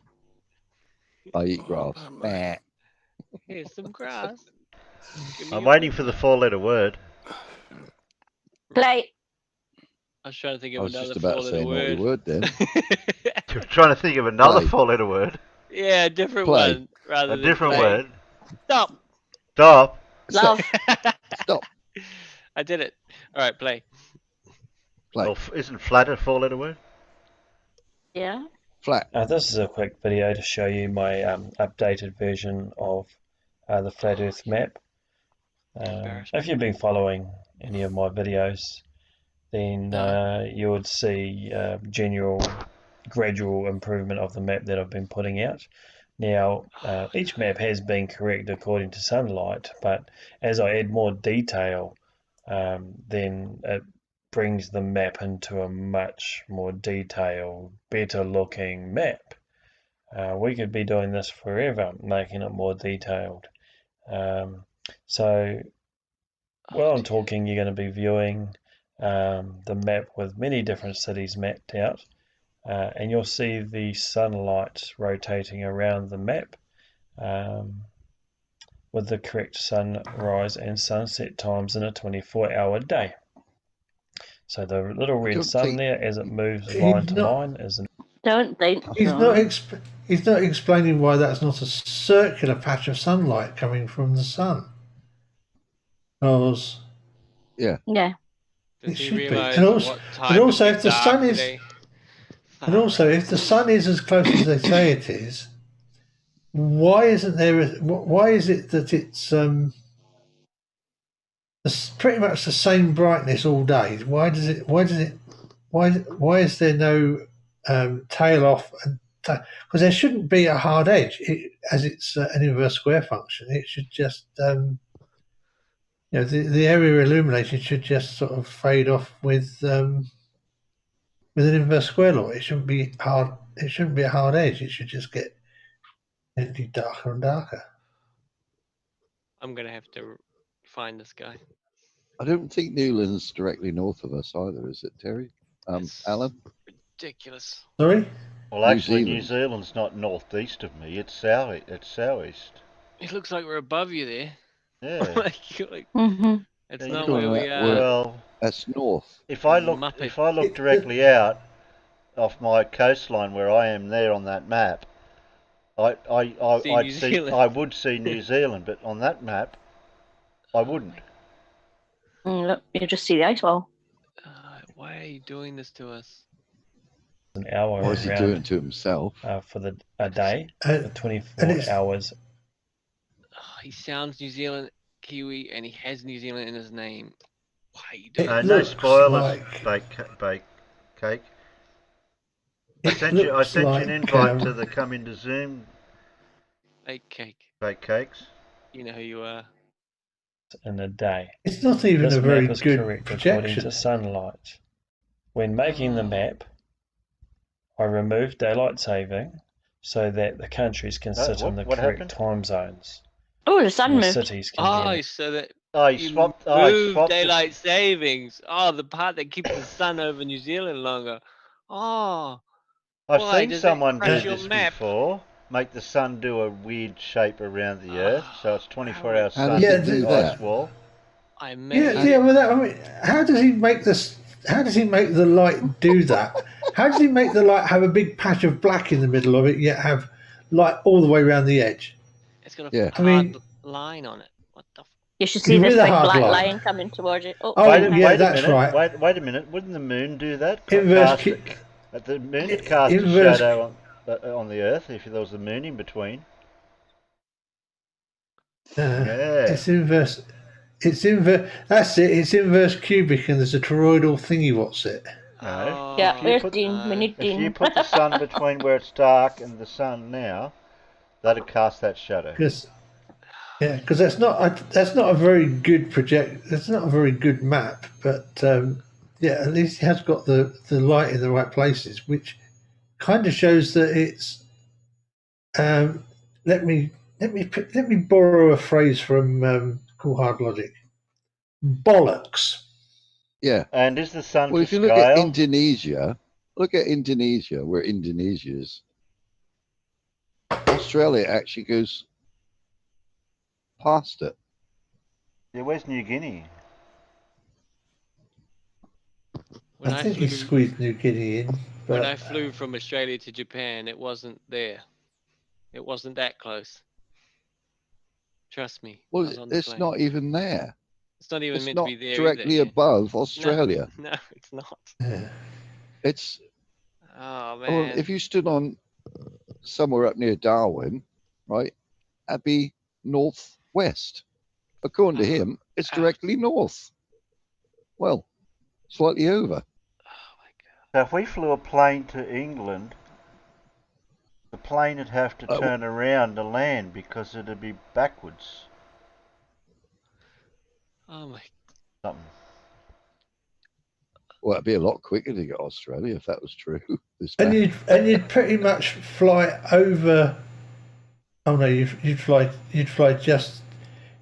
I eat grass. Meh. Here's some grass. I'm waiting for the four-letter word. Play. I was trying to think I of was another just about to say a naughty word then. You're trying to think of another Play. four-letter word. Yeah, a different Play. one rather A than different play. word. Stop. Stop. Love. Stop. I did it. All right, play. Well, isn't flat a four-letter word? Yeah. Flat. This is a quick video to show you my updated version of the Flat Earth map. If you've been following any of my videos, then you would see general gradual improvement of the map that I've been putting out. Now, each map has been correct according to sunlight, but as I add more detail, then it brings the map into a much more detailed, better looking map. We could be doing this forever, making it more detailed. So while I'm talking, you're going to be viewing the map with many different cities mapped out, and you'll see the sunlight rotating around the map with the correct sunrise and sunset times in a 24-hour day. So the little red sun there, as it moves line to line, is Don't think He's so. not. He's not explaining why that's not a circular patch of sunlight coming from the sun. Because yeah, it Does he should be. realize And also, what time if it's the dark sun is, today? and also if the sun is as close as they say it is, why isn't there? Why is it that it's pretty much the same brightness all day? Why does it? Why is there no tail off? Because there shouldn't be a hard edge, as it's an inverse square function. It should just, the area illuminated should just sort of fade off with an inverse square law. It shouldn't be hard. It shouldn't be a hard edge. It should just get darker and darker. I'm gonna have to find this guy. I don't think Newland's directly north of us either, is it, Terry? Alan? Ridiculous. Sorry? Well, actually, New Zealand's not northeast of me. It's southeast. It looks like we're above you there. Yeah. It's not where we are. Well, that's north. If I look directly out off my coastline where I am there on that map, I would see New Zealand, but on that map, I wouldn't. Look, you just see the ice wall. Why are you doing this to us? an hour Or is he around doing it to himself? for a day, And- for and 24 it's- hours. He sounds New Zealand Kiwi, and he has New Zealand in his name. Why are you doing It No looks spoilers, like bake cake. it I looks sent you like an invite to the come into Zoom Bake cake? bake cakes. You know who you are. In a day. it's not even This a map very is good correct according projection. to sunlight. When making the map, I removed daylight saving so that the countries can sit in the what correct happened? time zones. Oh, the sun And the moved. cities can be So that you move swapped daylight savings. Oh, the part that keeps the sun over New Zealand longer. Oh, I've why seen does someone that do crash your this map? before. Make the sun do a weird shape around the Earth, so it's 24-hour How sun does it do ice that? wall. I Yeah, made yeah. Well, I mean, how does he make this? How does he make the light do that? How does he make the light have a big patch of black in the middle of it, yet have light all the way around the edge? It's got a Yeah. hard I mean- line on it. What the? You should see With this a big hard black line. line coming towards you. Oh, Oh, behind yeah, you. that's right. Wait a minute. Wouldn't the moon do that? Inverse The moon would cast a inverse- shadow on the Earth if there was a moon in between. Yeah. It's inverse. It's inverse. That's it. It's inverse cubic, and there's a toroidal thingy. What's it? No. Yeah, If you where's put Dean? We need if you Dean. put the sun between where it's dark and the sun now, that'd cast that shadow. Because that's not a very good project. That's not a very good map. But yeah, at least he has got the light in the right places, which kind of shows that it's. Let me borrow a phrase from Cool Hard Logic. Bollocks. Yeah. And is the sun Well, to if you look scale? at Indonesia, where Indonesia is. Australia actually goes past it. Yeah, where's New Guinea? When I I think he flew, squeezed New Guinea in. when But I flew from Australia to Japan, it wasn't there. It wasn't that close. Trust me. I Well, was on the it's plane. not even there. It's not even It's meant not to be there directly either. above Australia. No, it's not. It's Oh well, man. if you stood on somewhere up near Darwin, right, that'd be northwest. According to him, it's directly north. Well, slightly over. So if we flew a plane to England, the plane would have to turn around to land because it'd be backwards. Oh my. Something. Well, it'd be a lot quicker to get to Australia if that was true. and you'd pretty much fly over. Oh no, you'd fly just.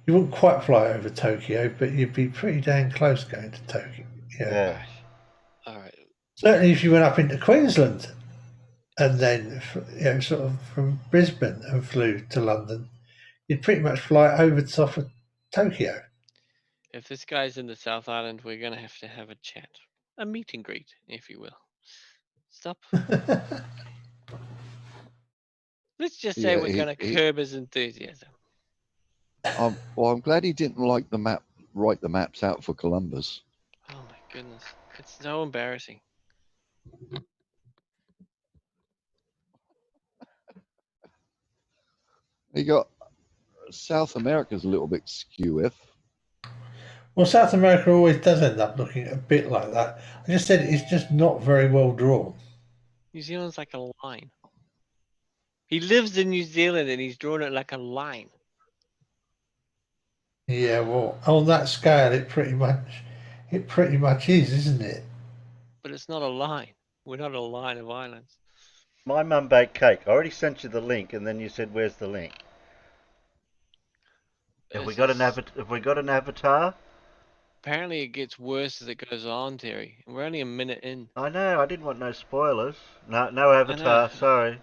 You wouldn't quite fly over Tokyo, but you'd be pretty dang close going to Tokyo. Yeah. All right. Certainly, if you went up into Queensland, and then sort of from Brisbane and flew to London, you'd pretty much fly over the top of Tokyo. If this guy's in the South Island, we're gonna have to have a chat, a meet and greet, if you will. Stop. Let's just say Yeah, we're gonna curb his enthusiasm. Well, I'm glad he didn't write the maps out for Columbus. Oh my goodness, it's so embarrassing. You got South America's a little bit skew. Well, South America always does end up looking a bit like that. I just said it's just not very well drawn. New Zealand's like a line. He lives in New Zealand and he's drawn it like a line. Yeah, well, on that scale, it pretty much is, isn't it? But it's not a line. We're not a line of islands. My mum baked cake. I already sent you the link, and then you said, "Where's the link?" Have we got an avatar? Apparently it gets worse as it goes on, Terry. And we're only a minute in. I know. I didn't want no spoilers. No avatar. Sorry.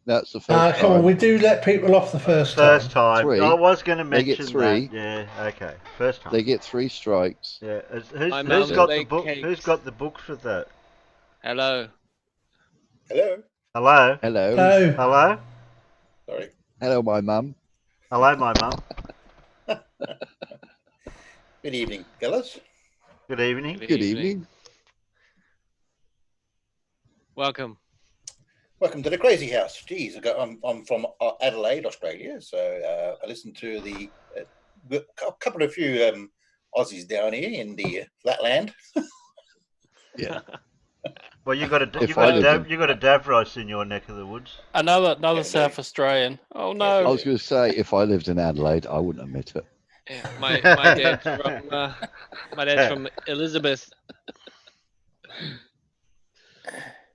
That's the first Come on, time. we do let people off the first time. First time. Three. I was going to They mention get three. that. Yeah. Okay. First time. They get 3 strikes. Yeah. My Who's mum got the baked book? cakes. Who's got the books with that? Hello. Hello. Hello. Hello. Hello. Hello. Sorry. Hello, my mum. Hello, my mum. Good evening, fellas. Good evening. Good evening. Welcome. Welcome to the Crazy House. Geez, I'm from Adelaide, Australia, so I listen to the a couple of few Aussies down here in the flatland. Yeah. Well, you got a Davros in your neck of the woods. Another South Australian. Oh no! I was going to say, if I lived in Adelaide, I wouldn't admit it. Yeah, my dad's from Elizabeth.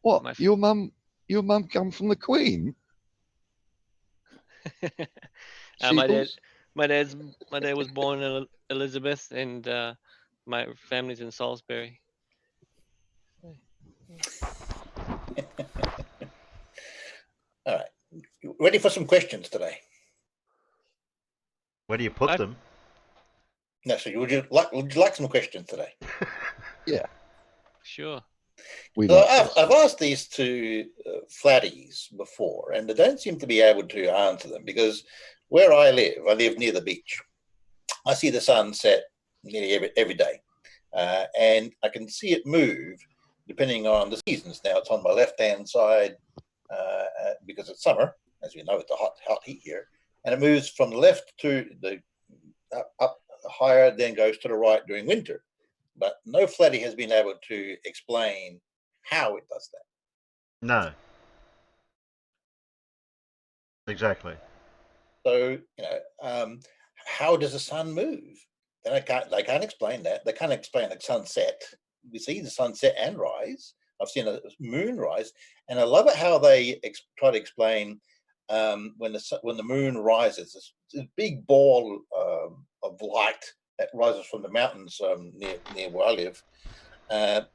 What? Your mum come from the Queen? My dad was born in Elizabeth, and my family's in Salisbury. All right, you ready for some questions today? Where do you put them? No, so would you like some questions today? Yeah. Sure. I've asked these to flatties before, and they don't seem to be able to answer them because where I live near the beach. I see the sun set nearly every day, and I can see it move depending on the seasons. Now it's on my left-hand side because it's summer, as we know, it's a hot heat here, and it moves from the left to the up higher, then goes to the right during winter. But no flatty has been able to explain how it does that. No. Exactly. So, how does the sun move? They can't explain that. They can't explain the sunset. We see the sunset and rise. I've seen a moon rise, and I love it how they try to explain when the moon rises. This big ball of light that rises from the mountains near where I live.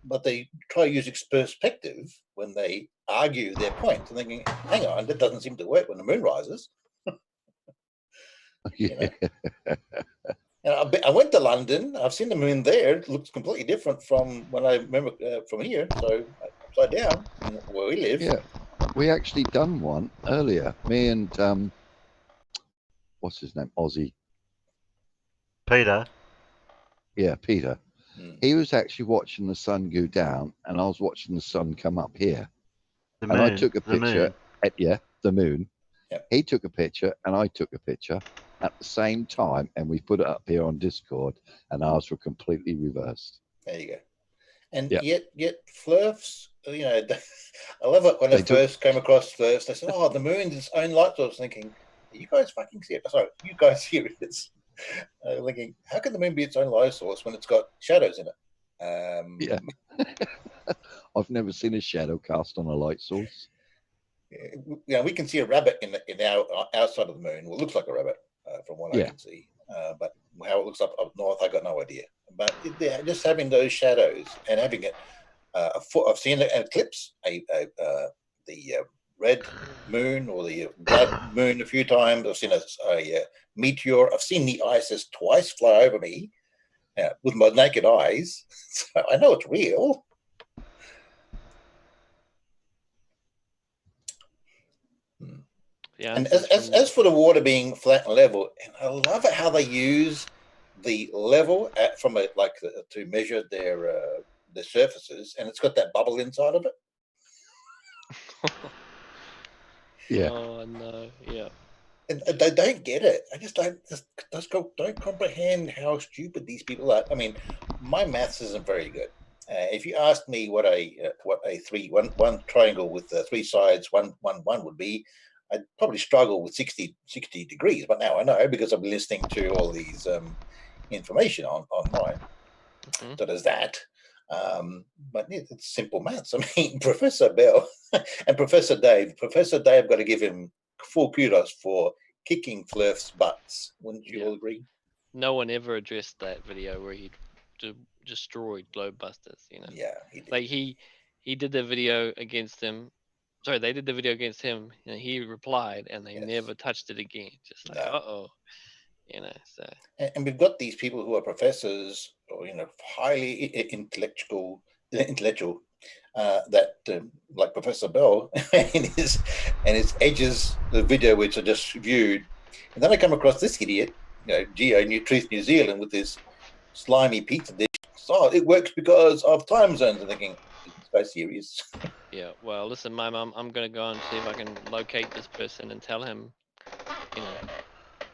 But they try to use perspective when they argue their point. And thinking, hang on, that doesn't seem to work when the moon rises. Yeah. I went to London. I've seen the moon there. It looks completely different from when I remember from here. So upside down where we live. Yeah. We actually done one earlier. Me and what's his name? Ozzie. Peter. Yeah, Peter. He was actually watching the sun go down, and I was watching the sun come up here. The and I moon, took a the picture. moon. The moon. Yep. He took a picture, and I took a picture at the same time, and we put it up here on Discord, and ours were completely reversed. There you go. And Yeah. yet flirfs, I love it when I first came across flirfs. They said, "Oh, the moon's its own light source." Thinking, "Are you guys fucking serious?" Sorry, you guys serious? Thinking, how can the moon be its own light source when it's got shadows in it? Yeah. I've never seen a shadow cast on a light source. We can see a rabbit in our outside of the moon. Well, it looks like a rabbit from what I can see. But how it looks up north, I got no idea. But just having those shadows and having it, I've seen an eclipse, the red moon or the blood moon a few times. I've seen a meteor. I've seen the ISIS twice fly over me with my naked eyes. So I know it's real. Yeah. And as for the water being flat and level, and I love it how they use the level to measure their surfaces, and it's got that bubble inside of it. Yeah. Oh no. Yeah. And they don't get it. I just don't comprehend how stupid these people are. I mean, my maths isn't very good. If you asked me what a one triangle with three sides, one would be, I'd probably struggle with 60 degrees. But now I know because I've been listening to all these information online. So there's that. But it's simple maths. I mean, Professor Bell and Professor Dave got to give him full kudos for kicking Flurf's butts. Wouldn't you all agree? No one ever addressed that video where he destroyed Globebusters. Yeah, he did. Like he did the video against him. Sorry, they did the video against him, and he replied, and they never touched it again. Just like, So. And we've got these people who are professors or highly intellectual that like Professor Bell and his edges, the video which I just viewed, and then I come across this idiot, Geo New Zealand with this slimy pizza dish. Oh, it works because of time zones. I'm thinking, it's so serious. Yeah, well, listen, my mum, I'm gonna go and see if I can locate this person and tell him,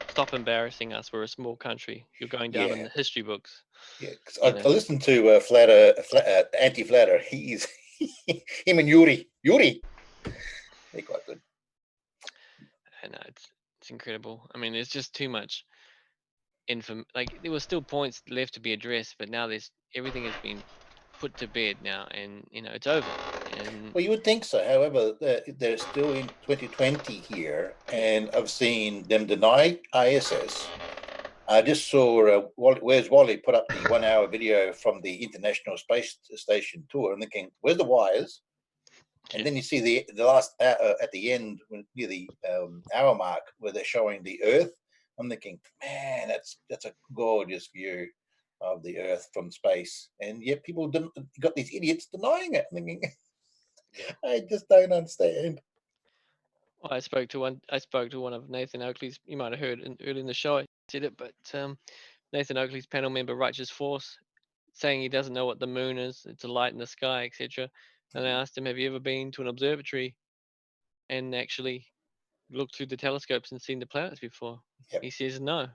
stop embarrassing us. We're a small country. You're going down in Yeah. the history books. Yeah, 'cause I listened to Anti-Flatter. He's him and Yuri. They're quite good. I know it's incredible. I mean, there's just too much like there were still points left to be addressed, but now everything has been put to bed now, and it's over. And Well, you would think so. However, they're still in 2020 here, and I've seen them deny ISS. I just saw Where's Wally put up the 1-hour video from the International Space Station tour, and thinking, where's the wires? And then you see the last at the end, near the hour mark, where they're showing the Earth. I'm thinking, man, that's a gorgeous view of the Earth from space, and yet people got these idiots denying it. I'm thinking, I just don't understand. well, I spoke to one of Nathan Oakley's. You might have heard early in the show I said it, but Nathan Oakley's panel member Righteous Force saying he doesn't know what the moon is. It's a light in the sky, etc. And I asked him, "Have you ever been to an observatory and actually looked through the telescopes and seen the planets before?" Yep. He says no.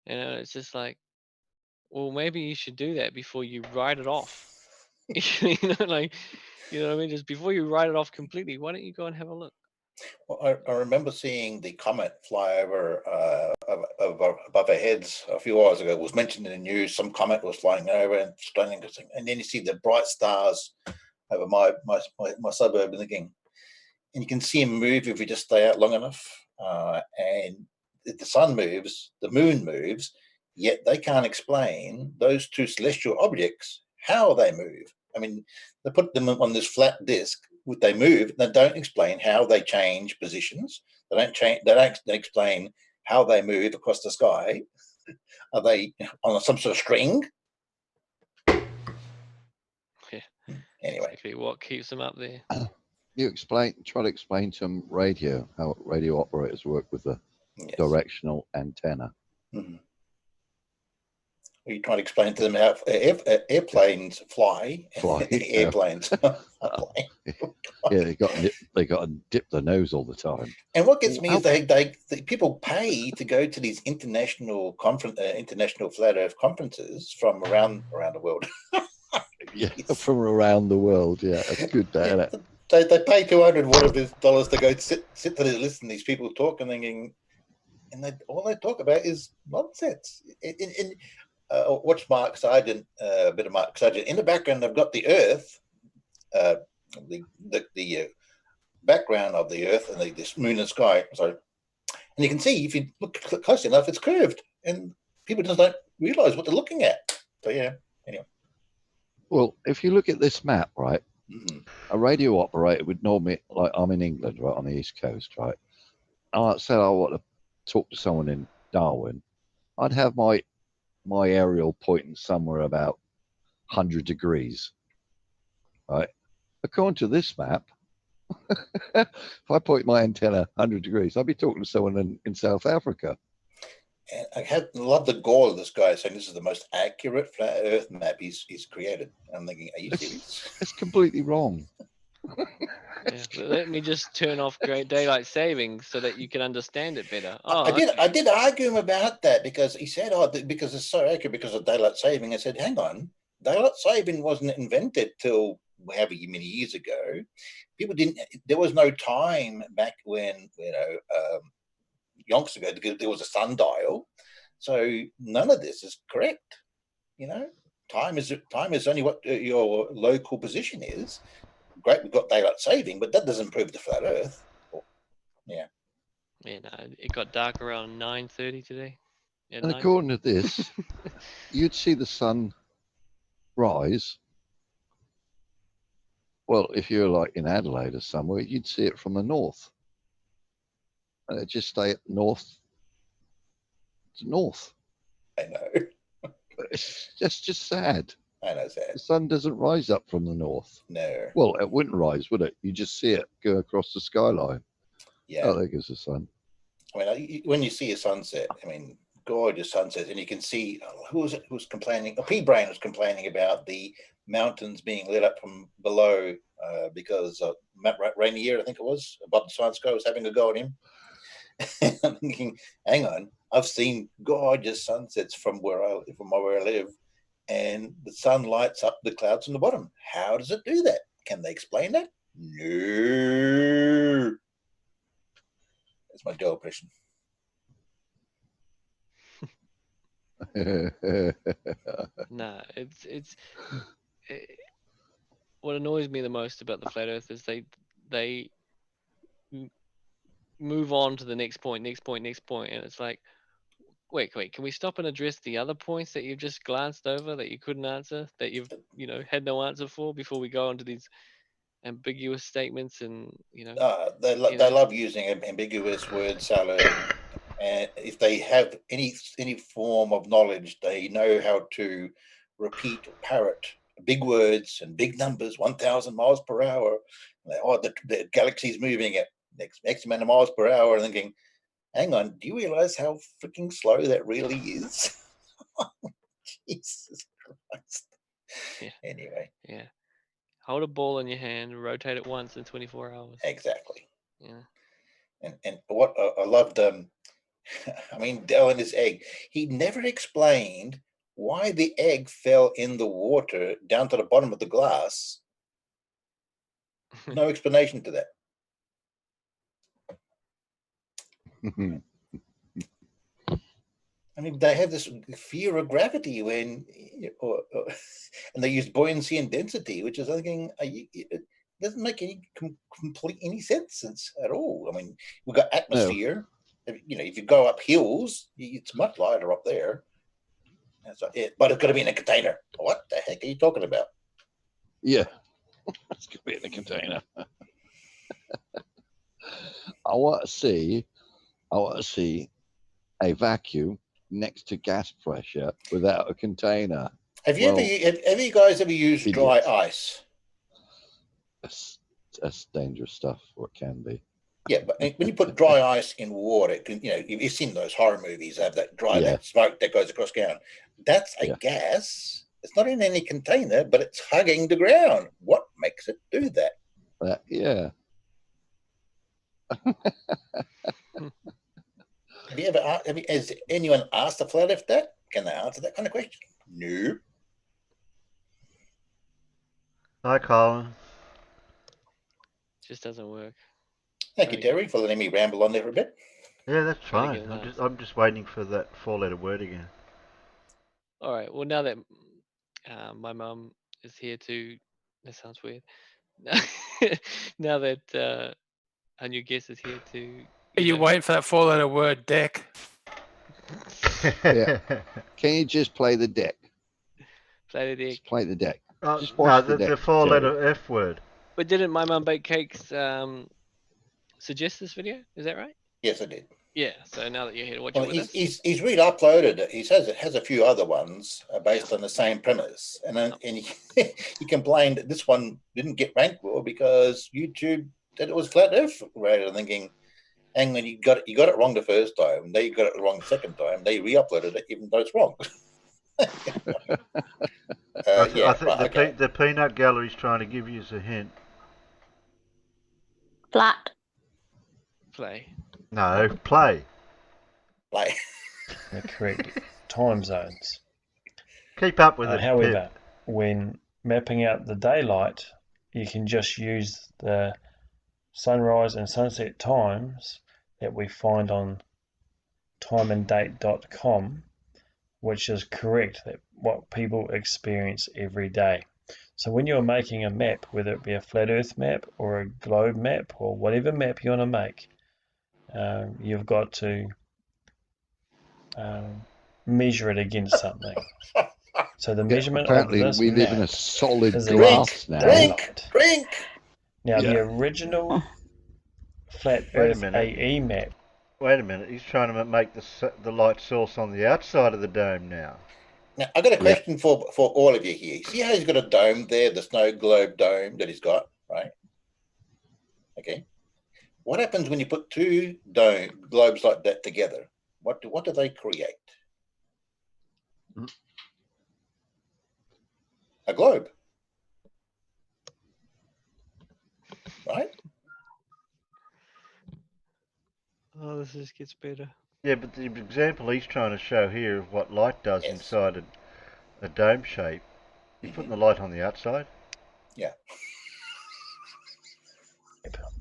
It's just like, well, maybe you should do that before you write it off. You know what I mean? Just before you write it off completely, why don't you go and have a look? Well, I remember seeing the comet fly over above our heads a few hours ago. It was mentioned in the news. Some comet was flying over and stunning, and then you see the bright stars over my suburb, and thinking, and you can see them move if you just stay out long enough. And the sun moves, the moon moves, yet they can't explain those two celestial objects how they move. I mean, they put them on this flat disk. They move. They don't explain how they change positions. They don't change. They don't explain how they move across the sky. Are they on some sort of string? Yeah. Anyway, exactly what keeps them up there. Try to explain to them how radio operators work with the directional antenna. Mm-hmm. We try to explain to them how airplanes fly. Airplanes. Yeah, they got to dip their nose all the time. And what gets me is they people pay to go to these international flat Earth conferences from around the world. Yeah, from around the world. Yeah, that's good. That isn't They it? pay $200 to go sit to listen to these people talk, and thinking, and all they talk about is nonsense. Watch Mark Sargent, a bit of Mark Sargent. In the background, they've got the Earth, the background of the Earth and this moon and sky. And you can see, if you look close enough, it's curved, and people just don't realise what they're looking at. So yeah, anyway. Well, if you look at this map, right, a radio operator would normally, like I'm in England, right, on the East Coast, right, and I said I want to talk to someone in Darwin, I'd have my aerial pointing somewhere about 100 degrees, right? According to this map, if I point my antenna 100 degrees, I'd be talking to someone in South Africa. And I love the goal of this guy saying this is the most accurate flat Earth map he's created. I'm thinking, are you serious? It's completely wrong. Yeah, let me just turn off Great Daylight Savings so that you can understand it better. I did argue him about that, because he said, because it's so accurate because of daylight saving. I said, hang on, daylight saving wasn't invented till however many years ago. People didn't. There was no time back when yonks ago, because there was a sundial. So none of this is correct. Time is only what your local position is. Great, we've got daylight saving, but that doesn't prove the flat Earth. Yeah. Yeah, no, it got dark around 9:30 today. And according to this, you'd see the sun rise. Well, if you're like in Adelaide or somewhere, you'd see it from the north. And it'd just stay north to north. I know. It's just sad. I know, sad. The sun doesn't rise up from the north. No. Well, it wouldn't rise, would it? You just see it go across the skyline. Yeah. Oh, there goes the sun. I mean, when you see a sunset, I mean, gorgeous sunset, and you can see who's complaining. P Brain was complaining about the mountains being lit up from below because Matt Rainier, I think it was, Bob the Science Guy, was having a go at him. I'm thinking, hang on, I've seen gorgeous sunsets from where I live, and the sun lights up the clouds on the bottom. How does it do that? Can they explain that? No. That's my Joe impression. Nah, what annoys me the most about the flat Earth is they move on to the next point, and it's like, wait, can we stop and address the other points that you've just glanced over that you couldn't answer, that you've had no answer for before we go on to these ambiguous statements and they love using ambiguous word salad, and if they have any form of knowledge, they know how to repeat or parrot big words and big numbers, 1,000 miles per hour. The galaxy's moving at X amount of miles per hour, and thinking, hang on, do you realize how freaking slow that really is? Jesus Christ. Yeah. Anyway. Yeah. Hold a ball in your hand, rotate it once in 24 hours. Exactly. Yeah. And what I loved, I mean, Dell and his egg, he never explained why the egg fell in the water down to the bottom of the glass. No explanation to that. I mean, they have this fear of gravity and they use buoyancy and density, which is thinking it doesn't make any sense at all. I mean, we've got atmosphere. No. If you go up hills, it's much lighter up there. But it's got to be in a container. What the heck are you talking about? Yeah, it's going to be in a container. I want to see a vacuum next to gas pressure without a container. Have you guys ever used dry ice? That's dangerous stuff, or it can be. Yeah, but when you put dry ice in water, you've seen those horror movies, have that that smoke that goes across ground. That's a gas. It's not in any container, but it's hugging the ground. What makes it do that? Yeah. Has anyone asked the flat Earth that? Can they answer that kind of question? No. Hi, Colin. Just doesn't work. Thank you, Terry, for letting me ramble on there for a bit. Yeah, that's fine. I'm just waiting for that 4-letter word again. All right. Well, now that my mum is here to, that sounds weird. Now that our new guest is here to. Are you waiting for that 4-letter word, deck? Yeah. Can you just play the deck? Play the deck. Just play the deck. Just no, watch the deck, 4-letter F word. But didn't My Mum Bake Cakes suggest this video? Is that right? Yes, I did. Yeah. So now that you're here to watch it with us. He's re-uploaded it. He says it has a few other ones based on the same premise, and he complained that this one didn't get ranked well because YouTube said it was flat Earth. Rather than thinking, hang on, you got it wrong the first time. They got it wrong the second time. They re-uploaded it even though it's wrong. I think the peanut gallery's trying to give you a hint. Flat. Play. No, play. Play. The correct time zones. Keep up with it. However, when mapping out the daylight, you can just use the sunrise and sunset times that we find on timeanddate.com, which is correct, that what people experience every day. So when you're making a map, whether it be a flat earth map or a globe map or whatever map you want to make, you've got to measure it against something. So the measurement apparently of this we live map in a solid is glass now. Drink. Now the original flat Earth AE map. Wait a minute. He's trying to make the light source on the outside of the dome now. Now, I've got a question for all of you here. See how he's got a dome there, the snow globe dome that he's got, right? Okay. What happens when you put two globes like that together? What do they create? A globe. right? Oh, this just gets better. Yeah, but the example he's trying to show here of what light does inside a dome shape, he's putting the light on the outside. Yeah.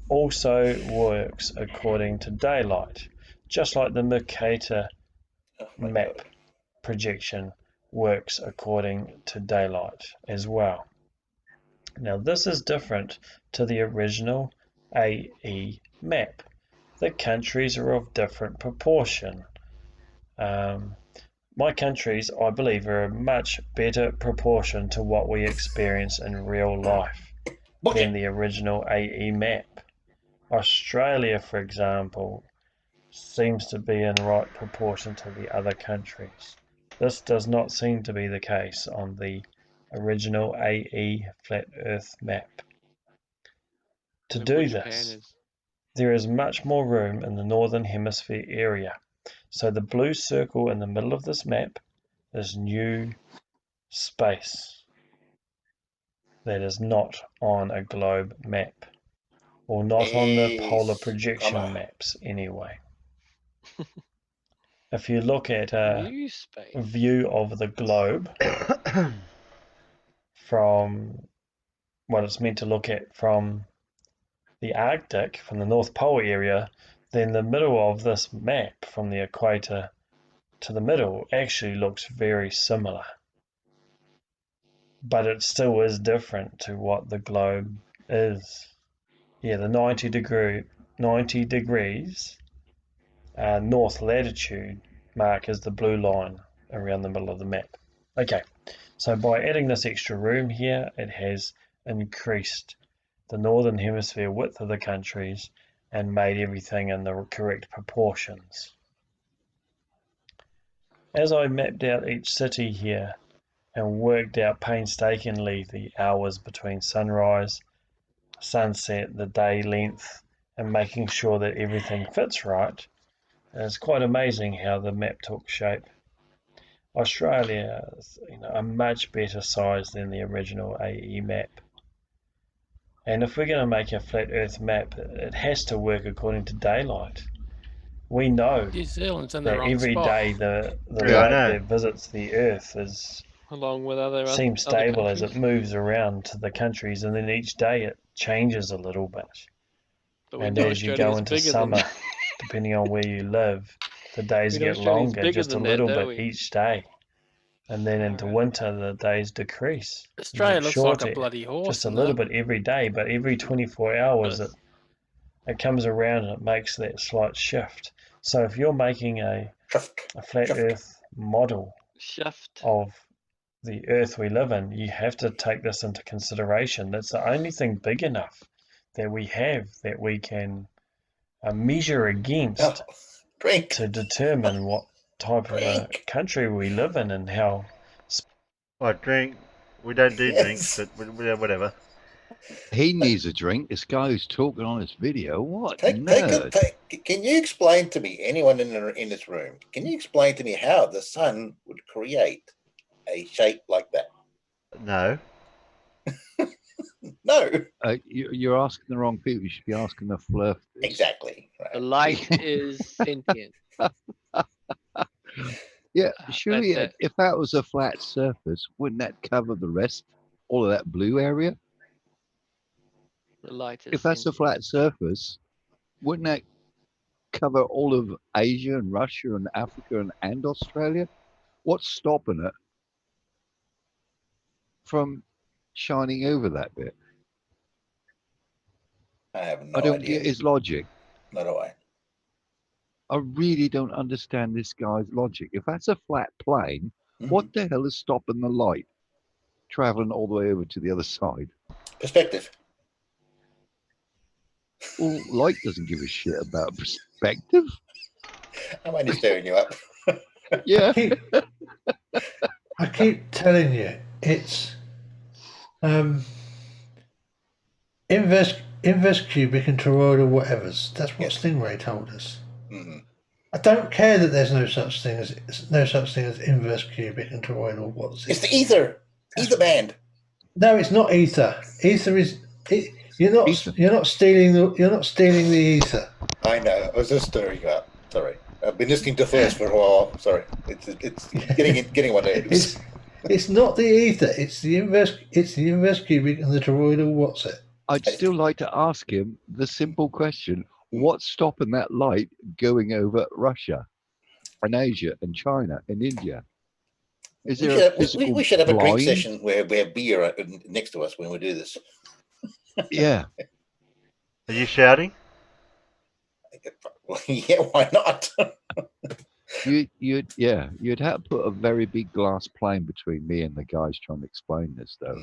Also works according to daylight, just like the Mercator map projection works according to daylight as well. Now this is different to the original AE map. The countries are of different proportion. My countries, I believe, are a much better proportion to what we experience in real life than the original AE map. Australia, for example, seems to be in right proportion to the other countries. This does not seem to be the case on the original AE flat Earth map. To do this, there is much more room in the Northern Hemisphere area. So the blue circle in the middle of this map is new space that is not on a globe map, or not on the polar projection maps anyway. If you look at a view of the globe from what it's meant to look at from the Arctic, from the North Pole area, then the middle of this map from the equator to the middle actually looks very similar. But it still is different to what the globe is. Yeah, the 90 degrees north latitude mark is the blue line around the middle of the map. Okay, so by adding this extra room here, it has increased the northern hemisphere width of the countries and made everything in the correct proportions. As I mapped out each city here and worked out painstakingly the hours between sunrise, sunset, the day length, and making sure that everything fits right, it's quite amazing how the map took shape. Australia is a much better size than the original AE map. And if we're going to make a flat Earth map, it has to work according to daylight. We know New Zealand's in the that wrong every spot. day the light that visits the Earth along with other seems stable as it countries. moves around to the countries, and then each day it changes a little bit. But we And know as you Australia's go into bigger than summer, depending on where you live, the days We know get Australia's longer bigger just a than that, little don't bit we? each day. And then into winter, the days decrease. They Australia get looks like a shorter, bloody horse just a in little that. bit every day, but every 24 hours it comes around and it makes that slight shift. So if you're making a flat Earth model of the Earth we live in, you have to take this into consideration. That's the only thing big enough that we have that we can measure against to determine what type of a country we live in and how. Drink. We don't do drinks, but whatever. He needs a drink. This guy who's talking on this video. What Can you explain to me, anyone in this room, can you explain to me how the sun would create a shape like that? No. No. You're asking the wrong people. You should be asking the flirt. Exactly. Right. The light is sentient. Yeah, surely if that was a flat surface, wouldn't that cover the rest, all of that blue area? The light is If that's a flat surface, wouldn't that cover all of Asia and Russia and Africa and Australia? What's stopping it from shining over that bit? I have no I don't idea. get his logic. Nor do I. I really don't understand this guy's logic. If that's a flat plane, what the hell is stopping the light traveling all the way over to the other side? Perspective. Well, light doesn't give a shit about perspective. I'm only stirring you up. Yeah. I keep telling you, it's inverse cubic and toroidal whatevers. That's what Stingray told us. Mm-hmm. I don't care that there's no such thing as inverse cubic and toroidal what's it. It's the ether band. No, it's not ether. Ether is you You're not stealing the ether. I know. I was just stirring up. Sorry, I've been listening to First for a while. Sorry, it's getting on nerves. It's not the ether. It's the inverse cubic and the toroidal. What's it? I'd still like to ask him the simple question: what's stopping that light going over Russia, and Asia, and China, and India? Is there a physical we should have a drink blind? session where we have beer next to us when we do this. Yeah. Are you shouting? Yeah, why not? You'd have to put a very big glass plane between me and the guys trying to explain this, though,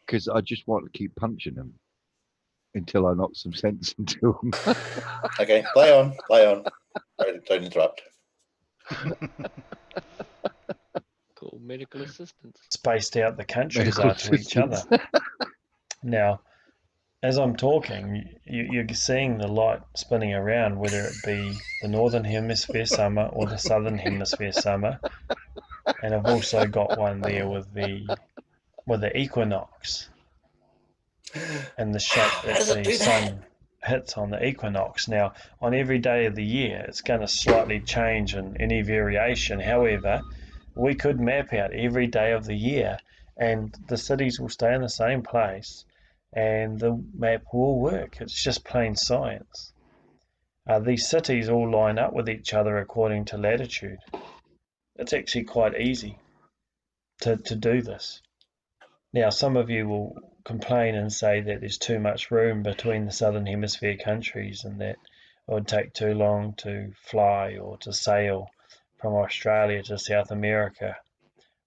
because I just want to keep punching them until I knock some sense into them. Okay, play on. Don't interrupt. Call medical assistance. Spaced out the countries Medical are to each other. Now, as I'm talking, you're seeing the light spinning around, whether it be the northern hemisphere summer or the southern hemisphere summer. And I've also got one there with the equinox and the shape that the sun hits on the equinox. Now, on every day of the year, it's going to slightly change in any variation. However, we could map out every day of the year and the cities will stay in the same place and the map will work. It's just plain science. These cities all line up with each other according to latitude. It's actually quite easy to do this. Now, some of you will complain and say that there's too much room between the southern hemisphere countries and that it would take too long to fly or to sail from Australia to South America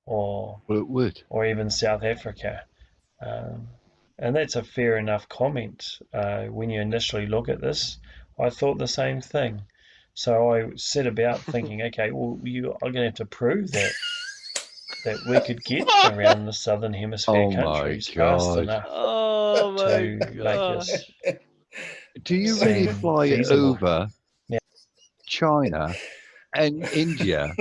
or Well, it would. Or even South Africa. And that's a fair enough comment. When you initially look at this, I thought the same thing. So I set about thinking, okay, well, you are going to have to prove that we could get around the southern hemisphere countries fast enough to make this. Do you really seem fly feasible. over China and India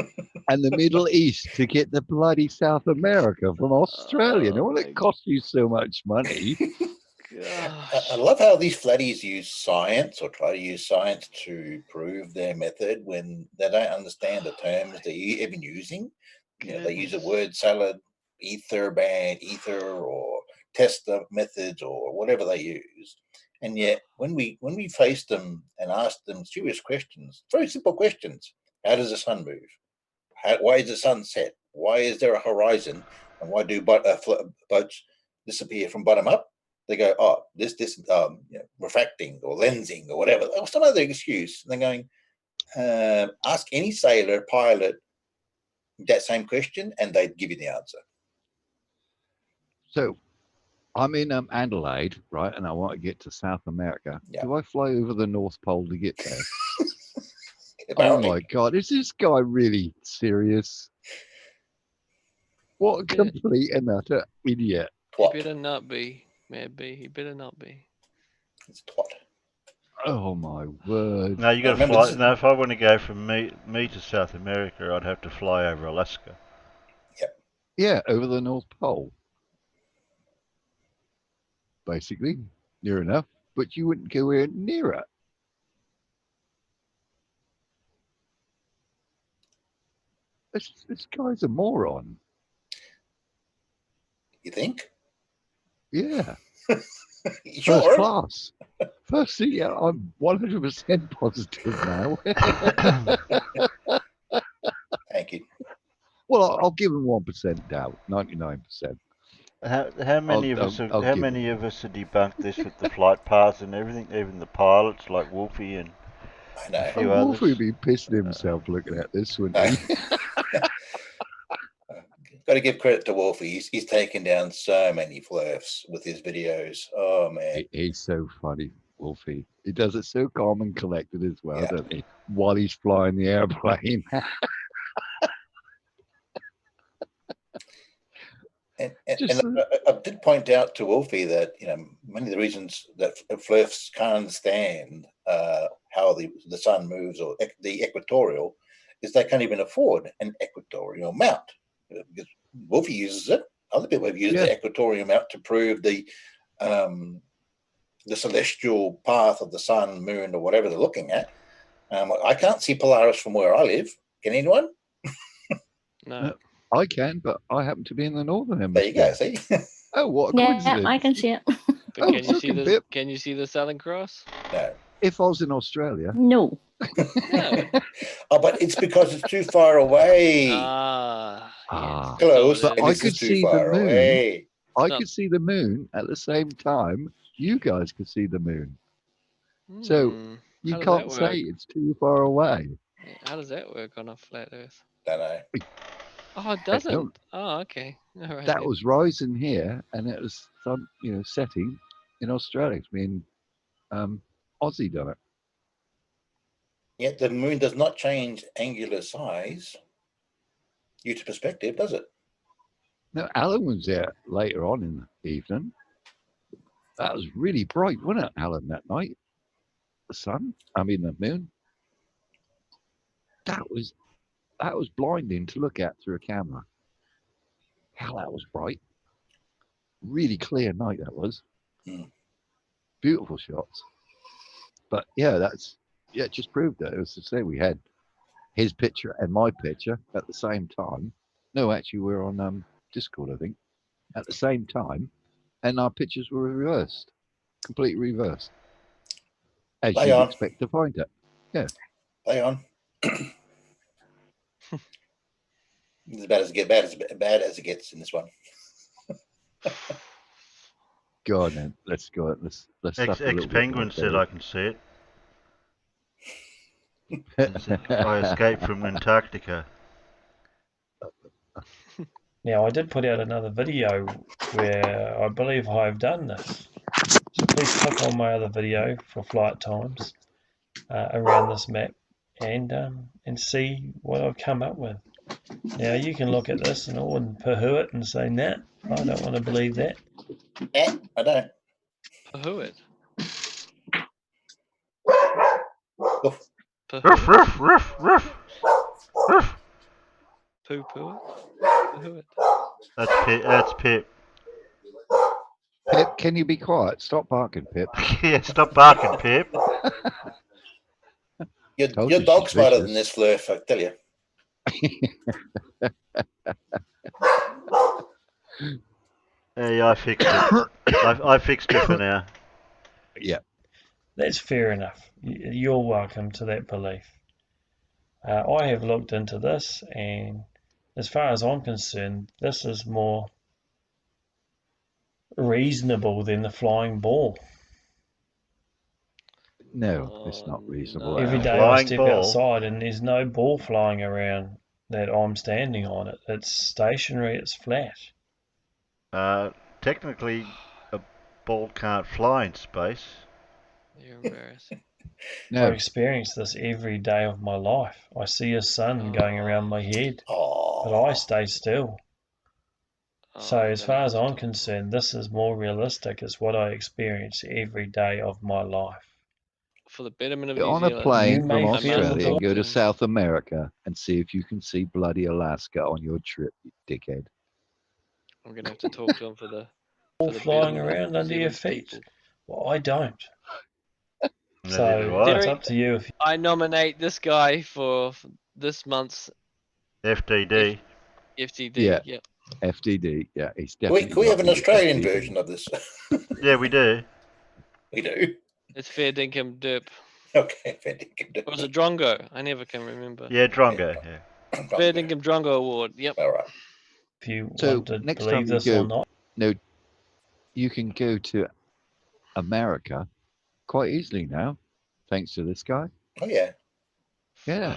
and the Middle East to get the bloody South America from Australia? No, it costs you so much money. I love how these flatties use science or try to use science to prove their method when they don't understand the terms they're even using. You know, they use the word salad, ether band, ether, or test the methods or whatever they use. And yet, when we face them and ask them serious questions, very simple questions: how does the sun move? Why is the sun set? Why is there a horizon? And why do boats disappear from bottom up? They go, oh, this refracting or lensing or whatever, or some other excuse. And they're going, ask any sailor, pilot that same question, and they'd give you the answer. So, I'm in Adelaide, right, and I want to get to South America. Yeah. Do I fly over the North Pole to get there? Oh my God, is this guy really serious? What a complete and utter idiot. He better not be. Maybe he better not be. It's twat. Oh my word. No, you got to fly. No, if I want to go from me to South America, I'd have to fly over Alaska. Yeah, over the North Pole. Basically, near enough, but you wouldn't go near it. This guy's a moron. You think? Yeah. Sure. First class. Firstly, yeah, I'm 100% positive now. Thank you. Well, I'll give him 1% doubt, 99%. How many of us have debunked this with the flight paths and everything, even the pilots like Wolfie and a few others? Wolfie would be pissing himself looking at this, wouldn't he? Got to give credit to Wolfie. He's taken down so many flirts with his videos. Oh man, he's so funny, Wolfie. He does it so calm and collected as well, doesn't he? While he's flying the airplane. And I did point out to Wolfie that many of the reasons that flirts can't understand how the sun moves or the equatorial is they can't even afford an equatorial mount. Because Wolfie uses it. Other people have used the equatorial mount to prove the the celestial path of the sun, moon, or whatever they're looking at. I can't see Polaris from where I live. Can anyone? No. I can, but I happen to be in the northern There you hemisphere. go. See? Oh, what a Yeah, coincidence! I can see it. But Oh, can you so see can the Pip. Can you see the Southern Cross? No. If I was in Australia, No. No. Oh, but it's because it's too far away. Yes. Close, but and I it's could just too see the far moon. away. I could see the moon at the same time you guys could see the moon. So you How does can't that say work? it's too far away. How does that work on a flat Earth? Don't know. Oh, it I don't. doesn't. Oh, okay. All right. That then. was rising here, and it was some, setting in Australia. It's been Ozzie done it. Yet the moon does not change angular size due to perspective, does it? No, Alan was there later on in the evening. That was really bright, wasn't it, Alan, that night? The moon. That was blinding to look at through a camera. Hell, that was bright. Really clear night that was. Beautiful shots. But yeah, it just proved that. It was to say we had his picture and my picture at the same time. No, actually, we're on Discord, I think, at the same time, and our pictures were reversed, completely reversed, as Play you'd on. expect to find it. Yeah. Play on. It's bad as it gets in this one. Go on then. Let's go. Let's suffer a little bit Penguin more, said Billy. I can see it. I escaped from Antarctica. Now, I did put out another video where I believe I've done this. So please click on my other video for flight times around this map and see what I've come up with. Now, you can look at this and all and poo-hoo it and say, nah, I don't want to believe that. I don't. Poo it. Ruff, ruff, ruff, ruff, ruff. Poo poo it. Poo it. That's Pip. Pip, can you be quiet? Stop barking, Pip. Yeah, stop barking, Pip. Your dog's smarter than this, Flurf, I tell you. Hey, I fixed it. I fixed it for now. Yeah. That's fair enough. You're welcome to that belief. I have looked into this, and as far as I'm concerned, this is more reasonable than the flying ball. No, it's not reasonable. Every at day all. I step outside and there's no ball flying around that I'm standing on it. It's stationary, it's flat. Technically, a ball can't fly in space. You're embarrassing. No. I experience this every day of my life. I see a sun going around my head, but I stay still. So as far as I'm concerned, this is more realistic. It's what I experience every day of my life. For the betterment of Get New on a Zealand, plane from may feel Australia and go to important. South America and see if you can see bloody Alaska on your trip, you dickhead. I'm gonna have to talk to him for the Flying betterment of around New under your Zealand's feet. people. Well, I don't. Neither do So I. it's up to you. If I nominate this guy for this month's FTD. FTD. Yeah. Yep. FTD. Yeah, he's Can we definitely. have an Australian FTD. version of this? Yeah, we do. We do. It's Fair Dinkum Derp. Okay, Fair Dinkum Derp. Or was it Drongo? I never can remember. Yeah, Drongo. Yeah. Fair Dinkum Drongo Award. Yep. All right. If you So want to next believe time you this or go, not. no, you can go to America quite easily now, thanks to this guy. Oh yeah. Yeah.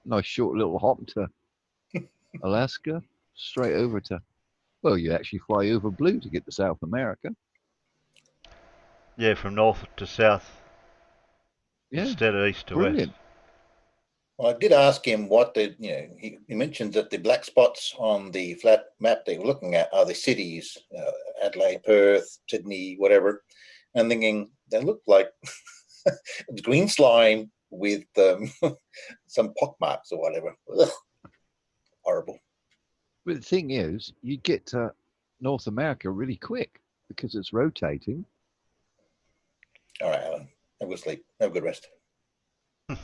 Nice short little hop to Alaska, straight over to. Well, you actually fly over blue to get to South America. Yeah, from north to south. Yeah. Instead of east to Brilliant. west. Well, I did ask him what he mentioned that the black spots on the flat map they were looking at are the cities, Adelaide, Perth, Sydney, whatever. And thinking they look like it's green slime with some pock marks or whatever. Ugh. Horrible. But the thing is, you get to North America really quick because it's rotating. All right, Alan. Have a good sleep. Have a good rest. Right.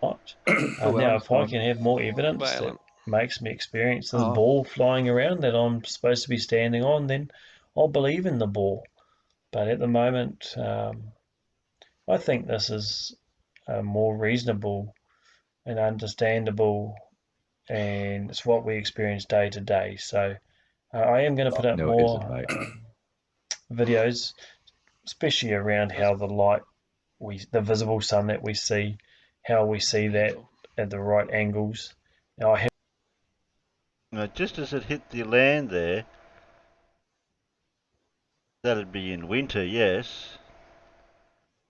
Oh, Now, well, if I can have more evidence Goodbye, that Alan. makes me experience this Oh. ball flying around that I'm supposed to be standing on, then I'll believe in the ball. But at the moment, I think this is more reasonable and understandable, and it's what we experience day to day. So I am going to put up No, it more isn't, mate. videos, especially around how the light, the visible sun that we see, how we see that at the right angles. Now I have Now, just as it hit the land there, that'd be in winter, yes,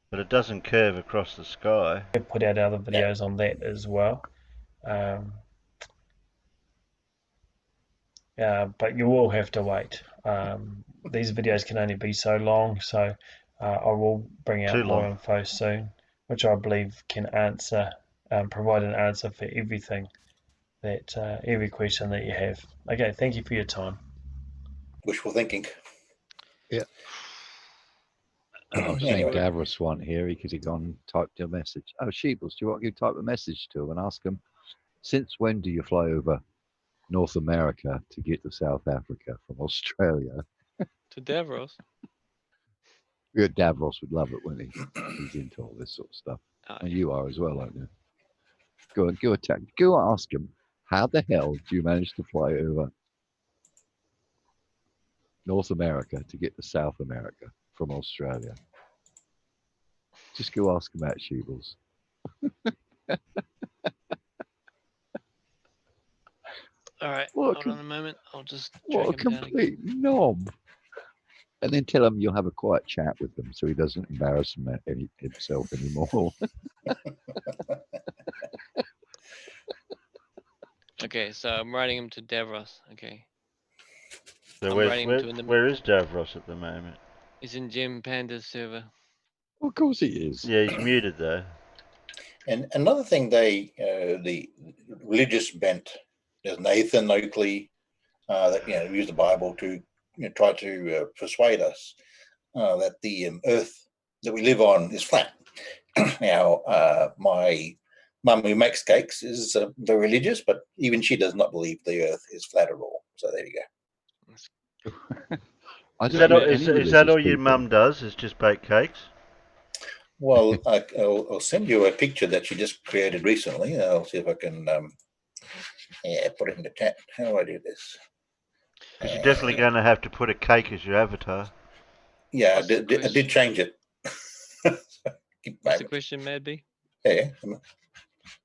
but it doesn't curve across the sky. put out other videos on that as well. But you will have to wait. These videos can only be so long, so I will bring out Too more long. info soon, which I believe can provide an answer for everything every question that you have. Okay, thank you for your time. Wishful thinking. Yeah. I've seen Anyway. Davros one here. He could have gone and typed a message. Oh, Sheebles, do you want to type a message to him and ask him, since when do you fly over North America to get to South Africa from Australia? To Davros. Yeah, Davros would love it, wouldn't he? He's into all this sort of stuff. Oh, And you are as well, aren't you? Go ask him, how the hell do you manage to fly over North America to get to South America from Australia? Just go ask him that, Sheebles. All right. What Hold on a moment. I'll just What a track him down again. complete knob. And then tell him you'll have a quiet chat with them so he doesn't embarrass himself anymore. Okay, so I'm writing him to Davros. Okay. So I'm writing him to in the. where is Davros at the moment? He's in Jim Panda's server. Of course he is. Yeah, he's muted though. And another thing, the religious bent, there's Nathan Oakley, that use the Bible to try to persuade us that the earth that we live on is flat. Now, my mum who makes cakes is very religious, but even she does not believe the earth is flat at all. So there you go. Is that all your mum does? Is just bake cakes? Well, I'll send you a picture that she just created recently. I'll see if I can put it in the chat. How do I do this? Because you're definitely going to have to put a cake as your avatar. Yeah, I did change it. What's the question, Mad B? Yeah.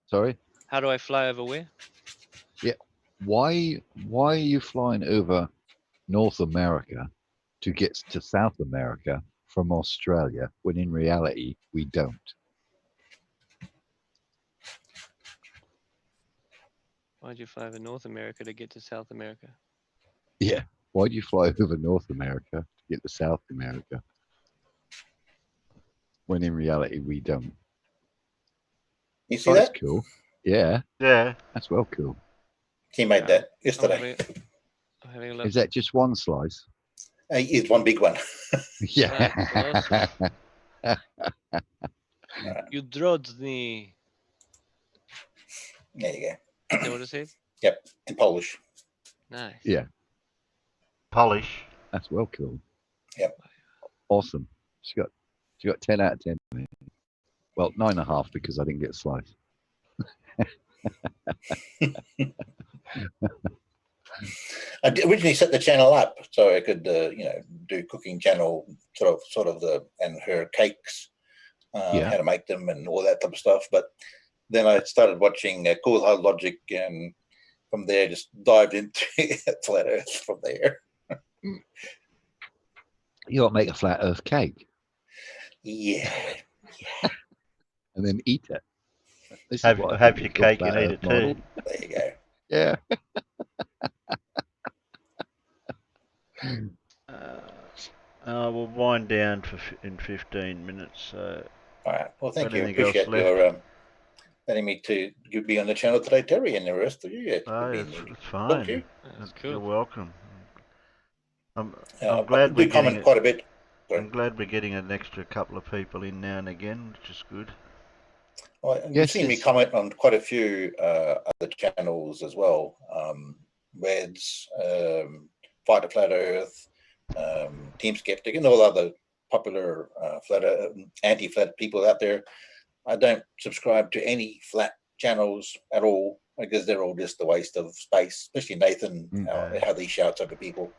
Sorry? How do I fly over where? Yeah. Why are you flying over North America to get to South America from Australia when in reality we don't? Why'd you fly over North America to get to South America? Yeah. Why do you fly over North America to get to South America when in reality we don't? You see That's that? cool. Yeah. Yeah. That's well cool. He made that yesterday. Is that just one slice? It's one big one. Yeah. You dropped me. There you go. Is that what it said? Yep, in Polish. Nice. Yeah. Polish. That's well cool. Yep. Awesome. She got 10 out of 10. Well, 9.5 because I didn't get a slice. I originally set the channel up so I could, do cooking channel sort of and her cakes, how to make them and all that type of stuff. But then I started watching Cool Hard Logic, and from there just dived into Flat Earth from there. You got to make a flat Earth cake. Yeah. And then eat it. This have is what I have think your is cake your and flat eat Earth it model. too. There you go. Yeah. We'll wind down in 15 minutes. So all right. Well, thank you. I anything else appreciate left? your letting me to be on the channel today, Terry, and the rest of you. It's fine. You. That's cool. You're welcome. I'm I glad do we're getting comment it. quite a bit I'm glad we're getting an extra couple of people in now and again, which is good. Well, you've seen me comment on quite a few other channels as well. Reds, Fight the Flat Earth, Team Skeptic, and all other popular anti-flat people out there. I don't subscribe to any flat channels at all because they're all just a waste of space, especially Nathan, how he shouts over people.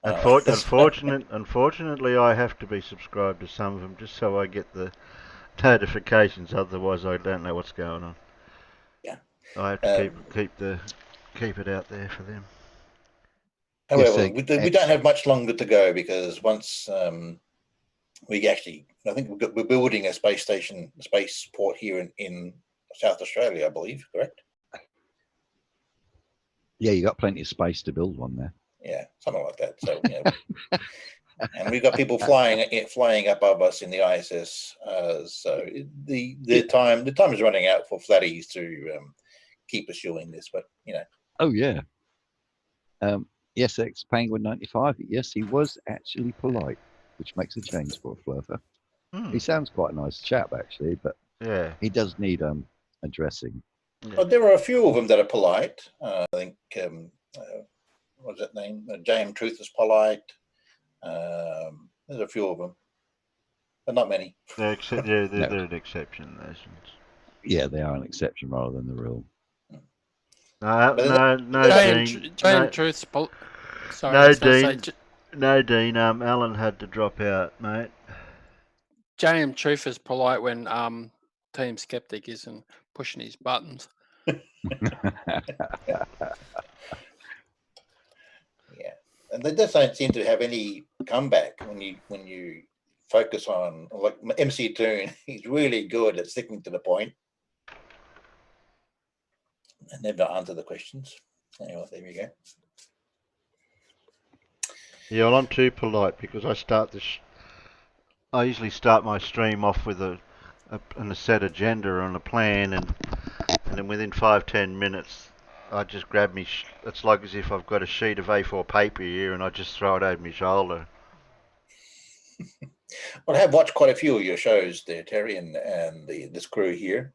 Unfortunately, I have to be subscribed to some of them just so I get the notifications. Otherwise, I don't know what's going on. Yeah, I have to keep it out there for them. However, we don't have much longer to go because once we actually, I think we're building a space station, a space port here in South Australia, I believe, correct? Yeah, you got plenty of space to build one there. Yeah, something like that. So, and we've got people flying above us in the ISS. So the time is running out for flatties to keep pursuing this. But Oh yeah. SX Penguin 95. Yes, he was actually polite, which makes a change for a flirter. He sounds quite a nice chap actually, but he does need addressing. But there are a few of them that are polite. I think what's that name? JM Truth is polite. There's a few of them, but not many. They're an exception. Those ones. Yeah, they are an exception rather than the rule. No, Dean. Alan had to drop out, mate. JM Truth is polite when Team Skeptic isn't pushing his buttons. Yeah, and they just don't seem to have any comeback when you focus on, like MC Toon. He's really good at sticking to the point and never answer the questions. Anyway, there we go. Yeah, well, I'm too polite because I usually start my stream off with a set agenda and a plan, and then within 5-10 minutes, I just grab me. It's like as if I've got a sheet of A4 paper here, and I just throw it over my shoulder. Well, I have watched quite a few of your shows there, Terry, and this crew here.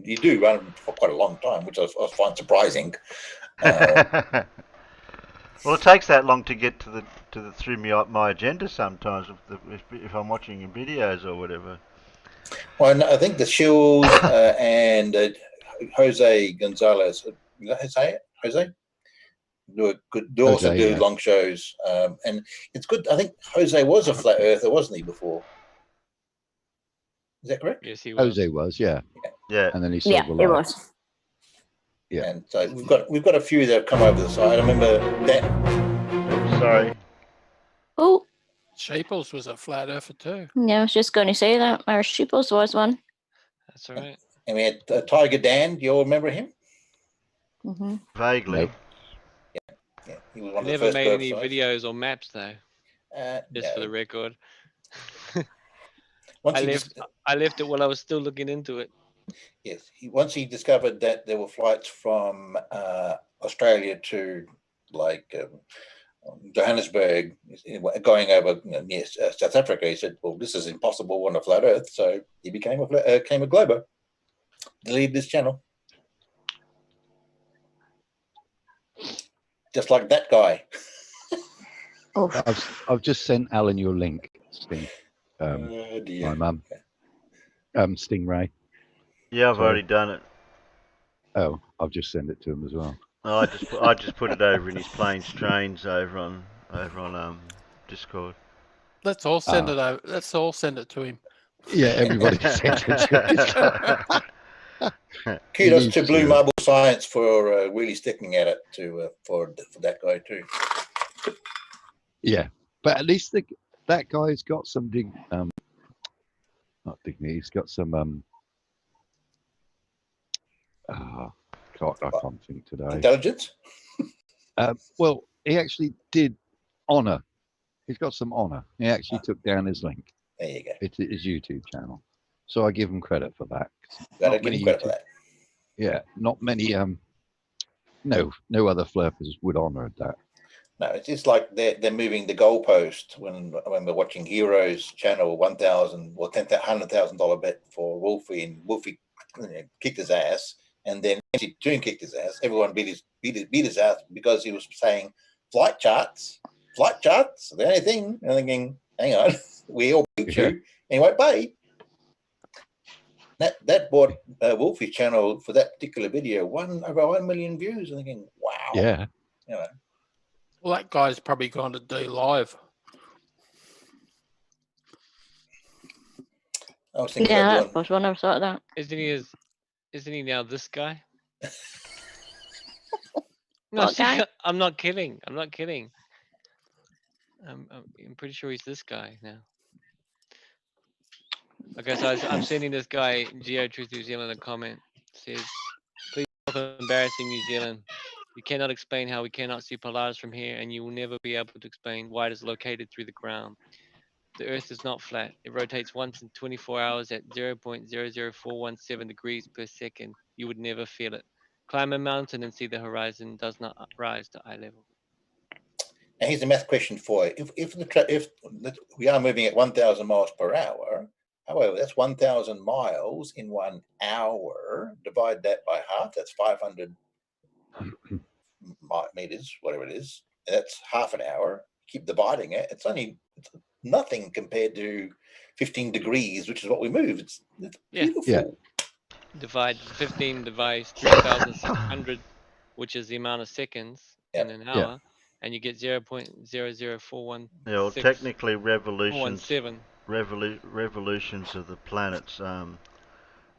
You do run for quite a long time, which I find surprising. Well, it takes that long to get through my agenda sometimes if I'm watching your videos or whatever. Well, I think the Shield and Jose Gonzalez, Jose? Do also do long shows, and it's good. I think Jose was a flat earther, wasn't he, before? Is that correct? Yes, he was. Jose was, yeah. And then he saw the it light. was. Yeah. And so we've got a few that have come over the side. I remember that. Sorry. Oh. Sheeples was a flat earther too. Yeah, I was just going to say that. Our Sheeples was one. That's all right. And we had Tiger Dan. Do you all remember him? Mm-hmm. Vaguely. Yeah, he was one I of the never first made any sites. videos or maps though. Just for the record. I left it while I was still looking into it. Yes, once he discovered that there were flights from Australia to like Johannesburg, going over near South Africa, he said, "Well, this is impossible on a flat Earth." So he became a glober. Deleted this channel, just like that guy. I've just sent Alan your link, Sting. My mum. Stingray. Yeah, I've already done it. Oh, I've just sent it to him as well. Oh, I just put it over in his planes trains over on Discord. Let's all send it over. Let's all send it to him. Yeah, everybody sent it to him. Kudos to Blue Marble Science for really sticking at it for that guy too. Yeah, but at least that guy's got some not dignity. He's got some God, I can't think today. Intelligence. Well, he actually did honor. He's got some honor. He actually took down his link. There you go. It's his YouTube channel, so I give him credit for that. Gotta give him credit for that. Yeah, not many. No other flirters would honor that. No, it's like they're moving the goalpost when we're watching Heroes channel 1,000 or $100,000 bet for Wolfie, and Wolfie kicked his ass, and then June kicked his ass. Everyone beat his ass because he was saying flight charts, the only thing. And thinking, hang on, we all beat you anyway. Bye. That bought Wolfie channel for that particular video over 1 million views. And thinking, wow, Yeah. You know. Well, that guy's probably gone to do live. I was thinking Yeah, about that was one I thought of that. Isn't he now this guy? No, What guy? I'm not kidding. I'm not kidding. I'm pretty sure he's this guy now. Okay, so I'm sending this guy GeoTruth New Zealand a comment. It says, "Please stop embarrassing New Zealand. You cannot explain how we cannot see Polaris from here, and you will never be able to explain why it is located through the ground. The Earth is not flat. It rotates once in 24 hours at 0.00417 degrees per second. You would never feel it. Climb a mountain and see the horizon does not rise to eye level." Now here's a math question for you. If we are moving at 1,000 miles per hour, however, that's 1,000 miles in 1 hour. Divide that by half. That's 500 meters, whatever it is. That's half an hour. Keep dividing it. It's nothing compared to 15 degrees, which is what we move. It's beautiful. Yeah. Divide 15 divides 3,600, which is the amount of seconds in an hour, and you get 0.00416. Yeah, well, technically revolutions 417. Revolutions of the planet's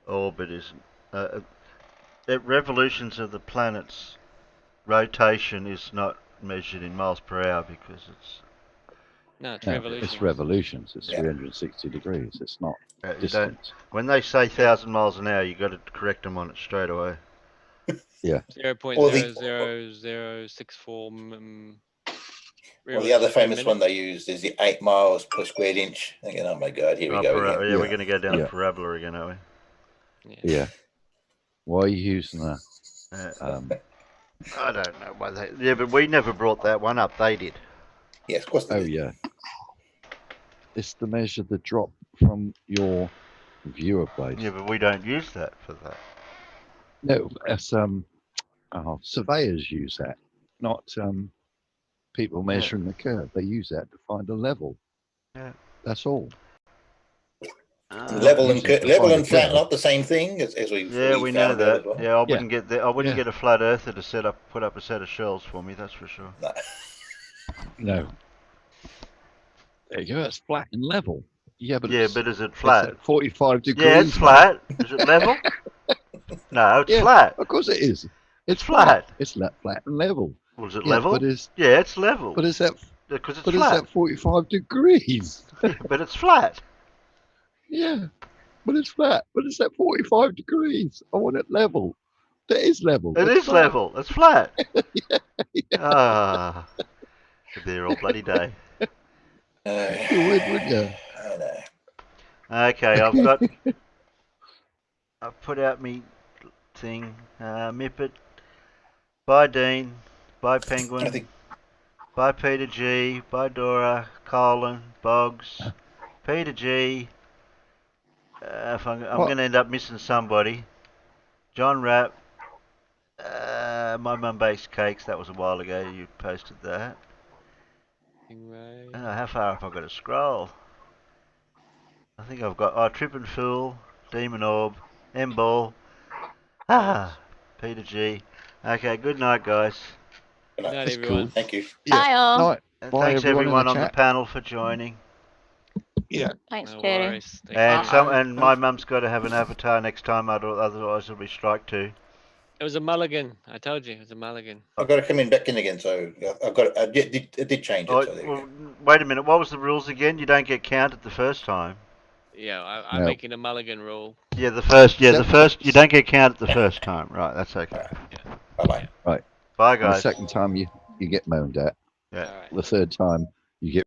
orbit is revolutions of the planet's rotation is not measured in miles per hour because it's revolutions. It's revolutions. It's 360 degrees. It's not distance. When they say 1,000 miles an hour, you got to correct them on it straight away. Yeah. 0.00064. Well, the other famous one they used is the 8 miles per square inch. Thinking, oh my God, here we go again. Yeah, we're going to go down the parabola again, aren't we? Yeah. Why are you using that? I don't know why they. Yeah, but we never brought that one up. They did. Yes, of course they did. Yeah. It's to measure the drop from your viewer base. Yeah, but we don't use that for that. No, as surveyors use that, not people measuring the curve. They use that to find a level. Yeah. That's all. Level and flat, not the same thing as we. Yeah, we know that. Well. Yeah, I wouldn't get that. I wouldn't get a flat earther to put up a set of shells for me. That's for sure. No. There you go. It's flat and level. Yeah, but but is it flat? It's at 45 degrees. Yeah, it's flat. Is it level? No, it's flat. Of course it is. It's flat. It's flat and level. Well, is it level? But it's level. But it's at because it's but flat. It's at 45 degrees. But it's flat. Yeah, but it's flat. But it's at 45 degrees. I want it level. That is level. It is level. It's flat. Yeah. Should be here all bloody day. You would, wouldn't you? I know. Okay, I've put out me thing. Mippet. Bye, Dean. Bye, Penguin. Bye, Peter G. Bye, Dora. Colin. Boggs. Peter G. I'm going to end up missing somebody. John Rapp. My mum bakes cakes. That was a while ago. You posted that. How far have I got to scroll? I think I've got Trip and Fool, Demon Orb, M-Ball. Peter G. Okay, good night, guys. Good night, That's everyone. Cool. Thank you. Bye all. Night. And Bye, thanks everyone on the chat. panel for joining. Yeah. Thanks, No Terry. worries. And my mum's got to have an avatar next time, otherwise it'll be strike 2. It was a mulligan. I told you, it was a mulligan. I've got to come back in again, so I did change it. Oh, so there you well, wait a minute. What was the rules again? You don't get counted the first time. Yeah, I'm making a mulligan rule. Yeah, the first. You don't get counted the first time. Right, that's okay. Yeah. Bye-bye. Right. Bye, guys. The second time you get moaned at. Yeah. All right. The third time you get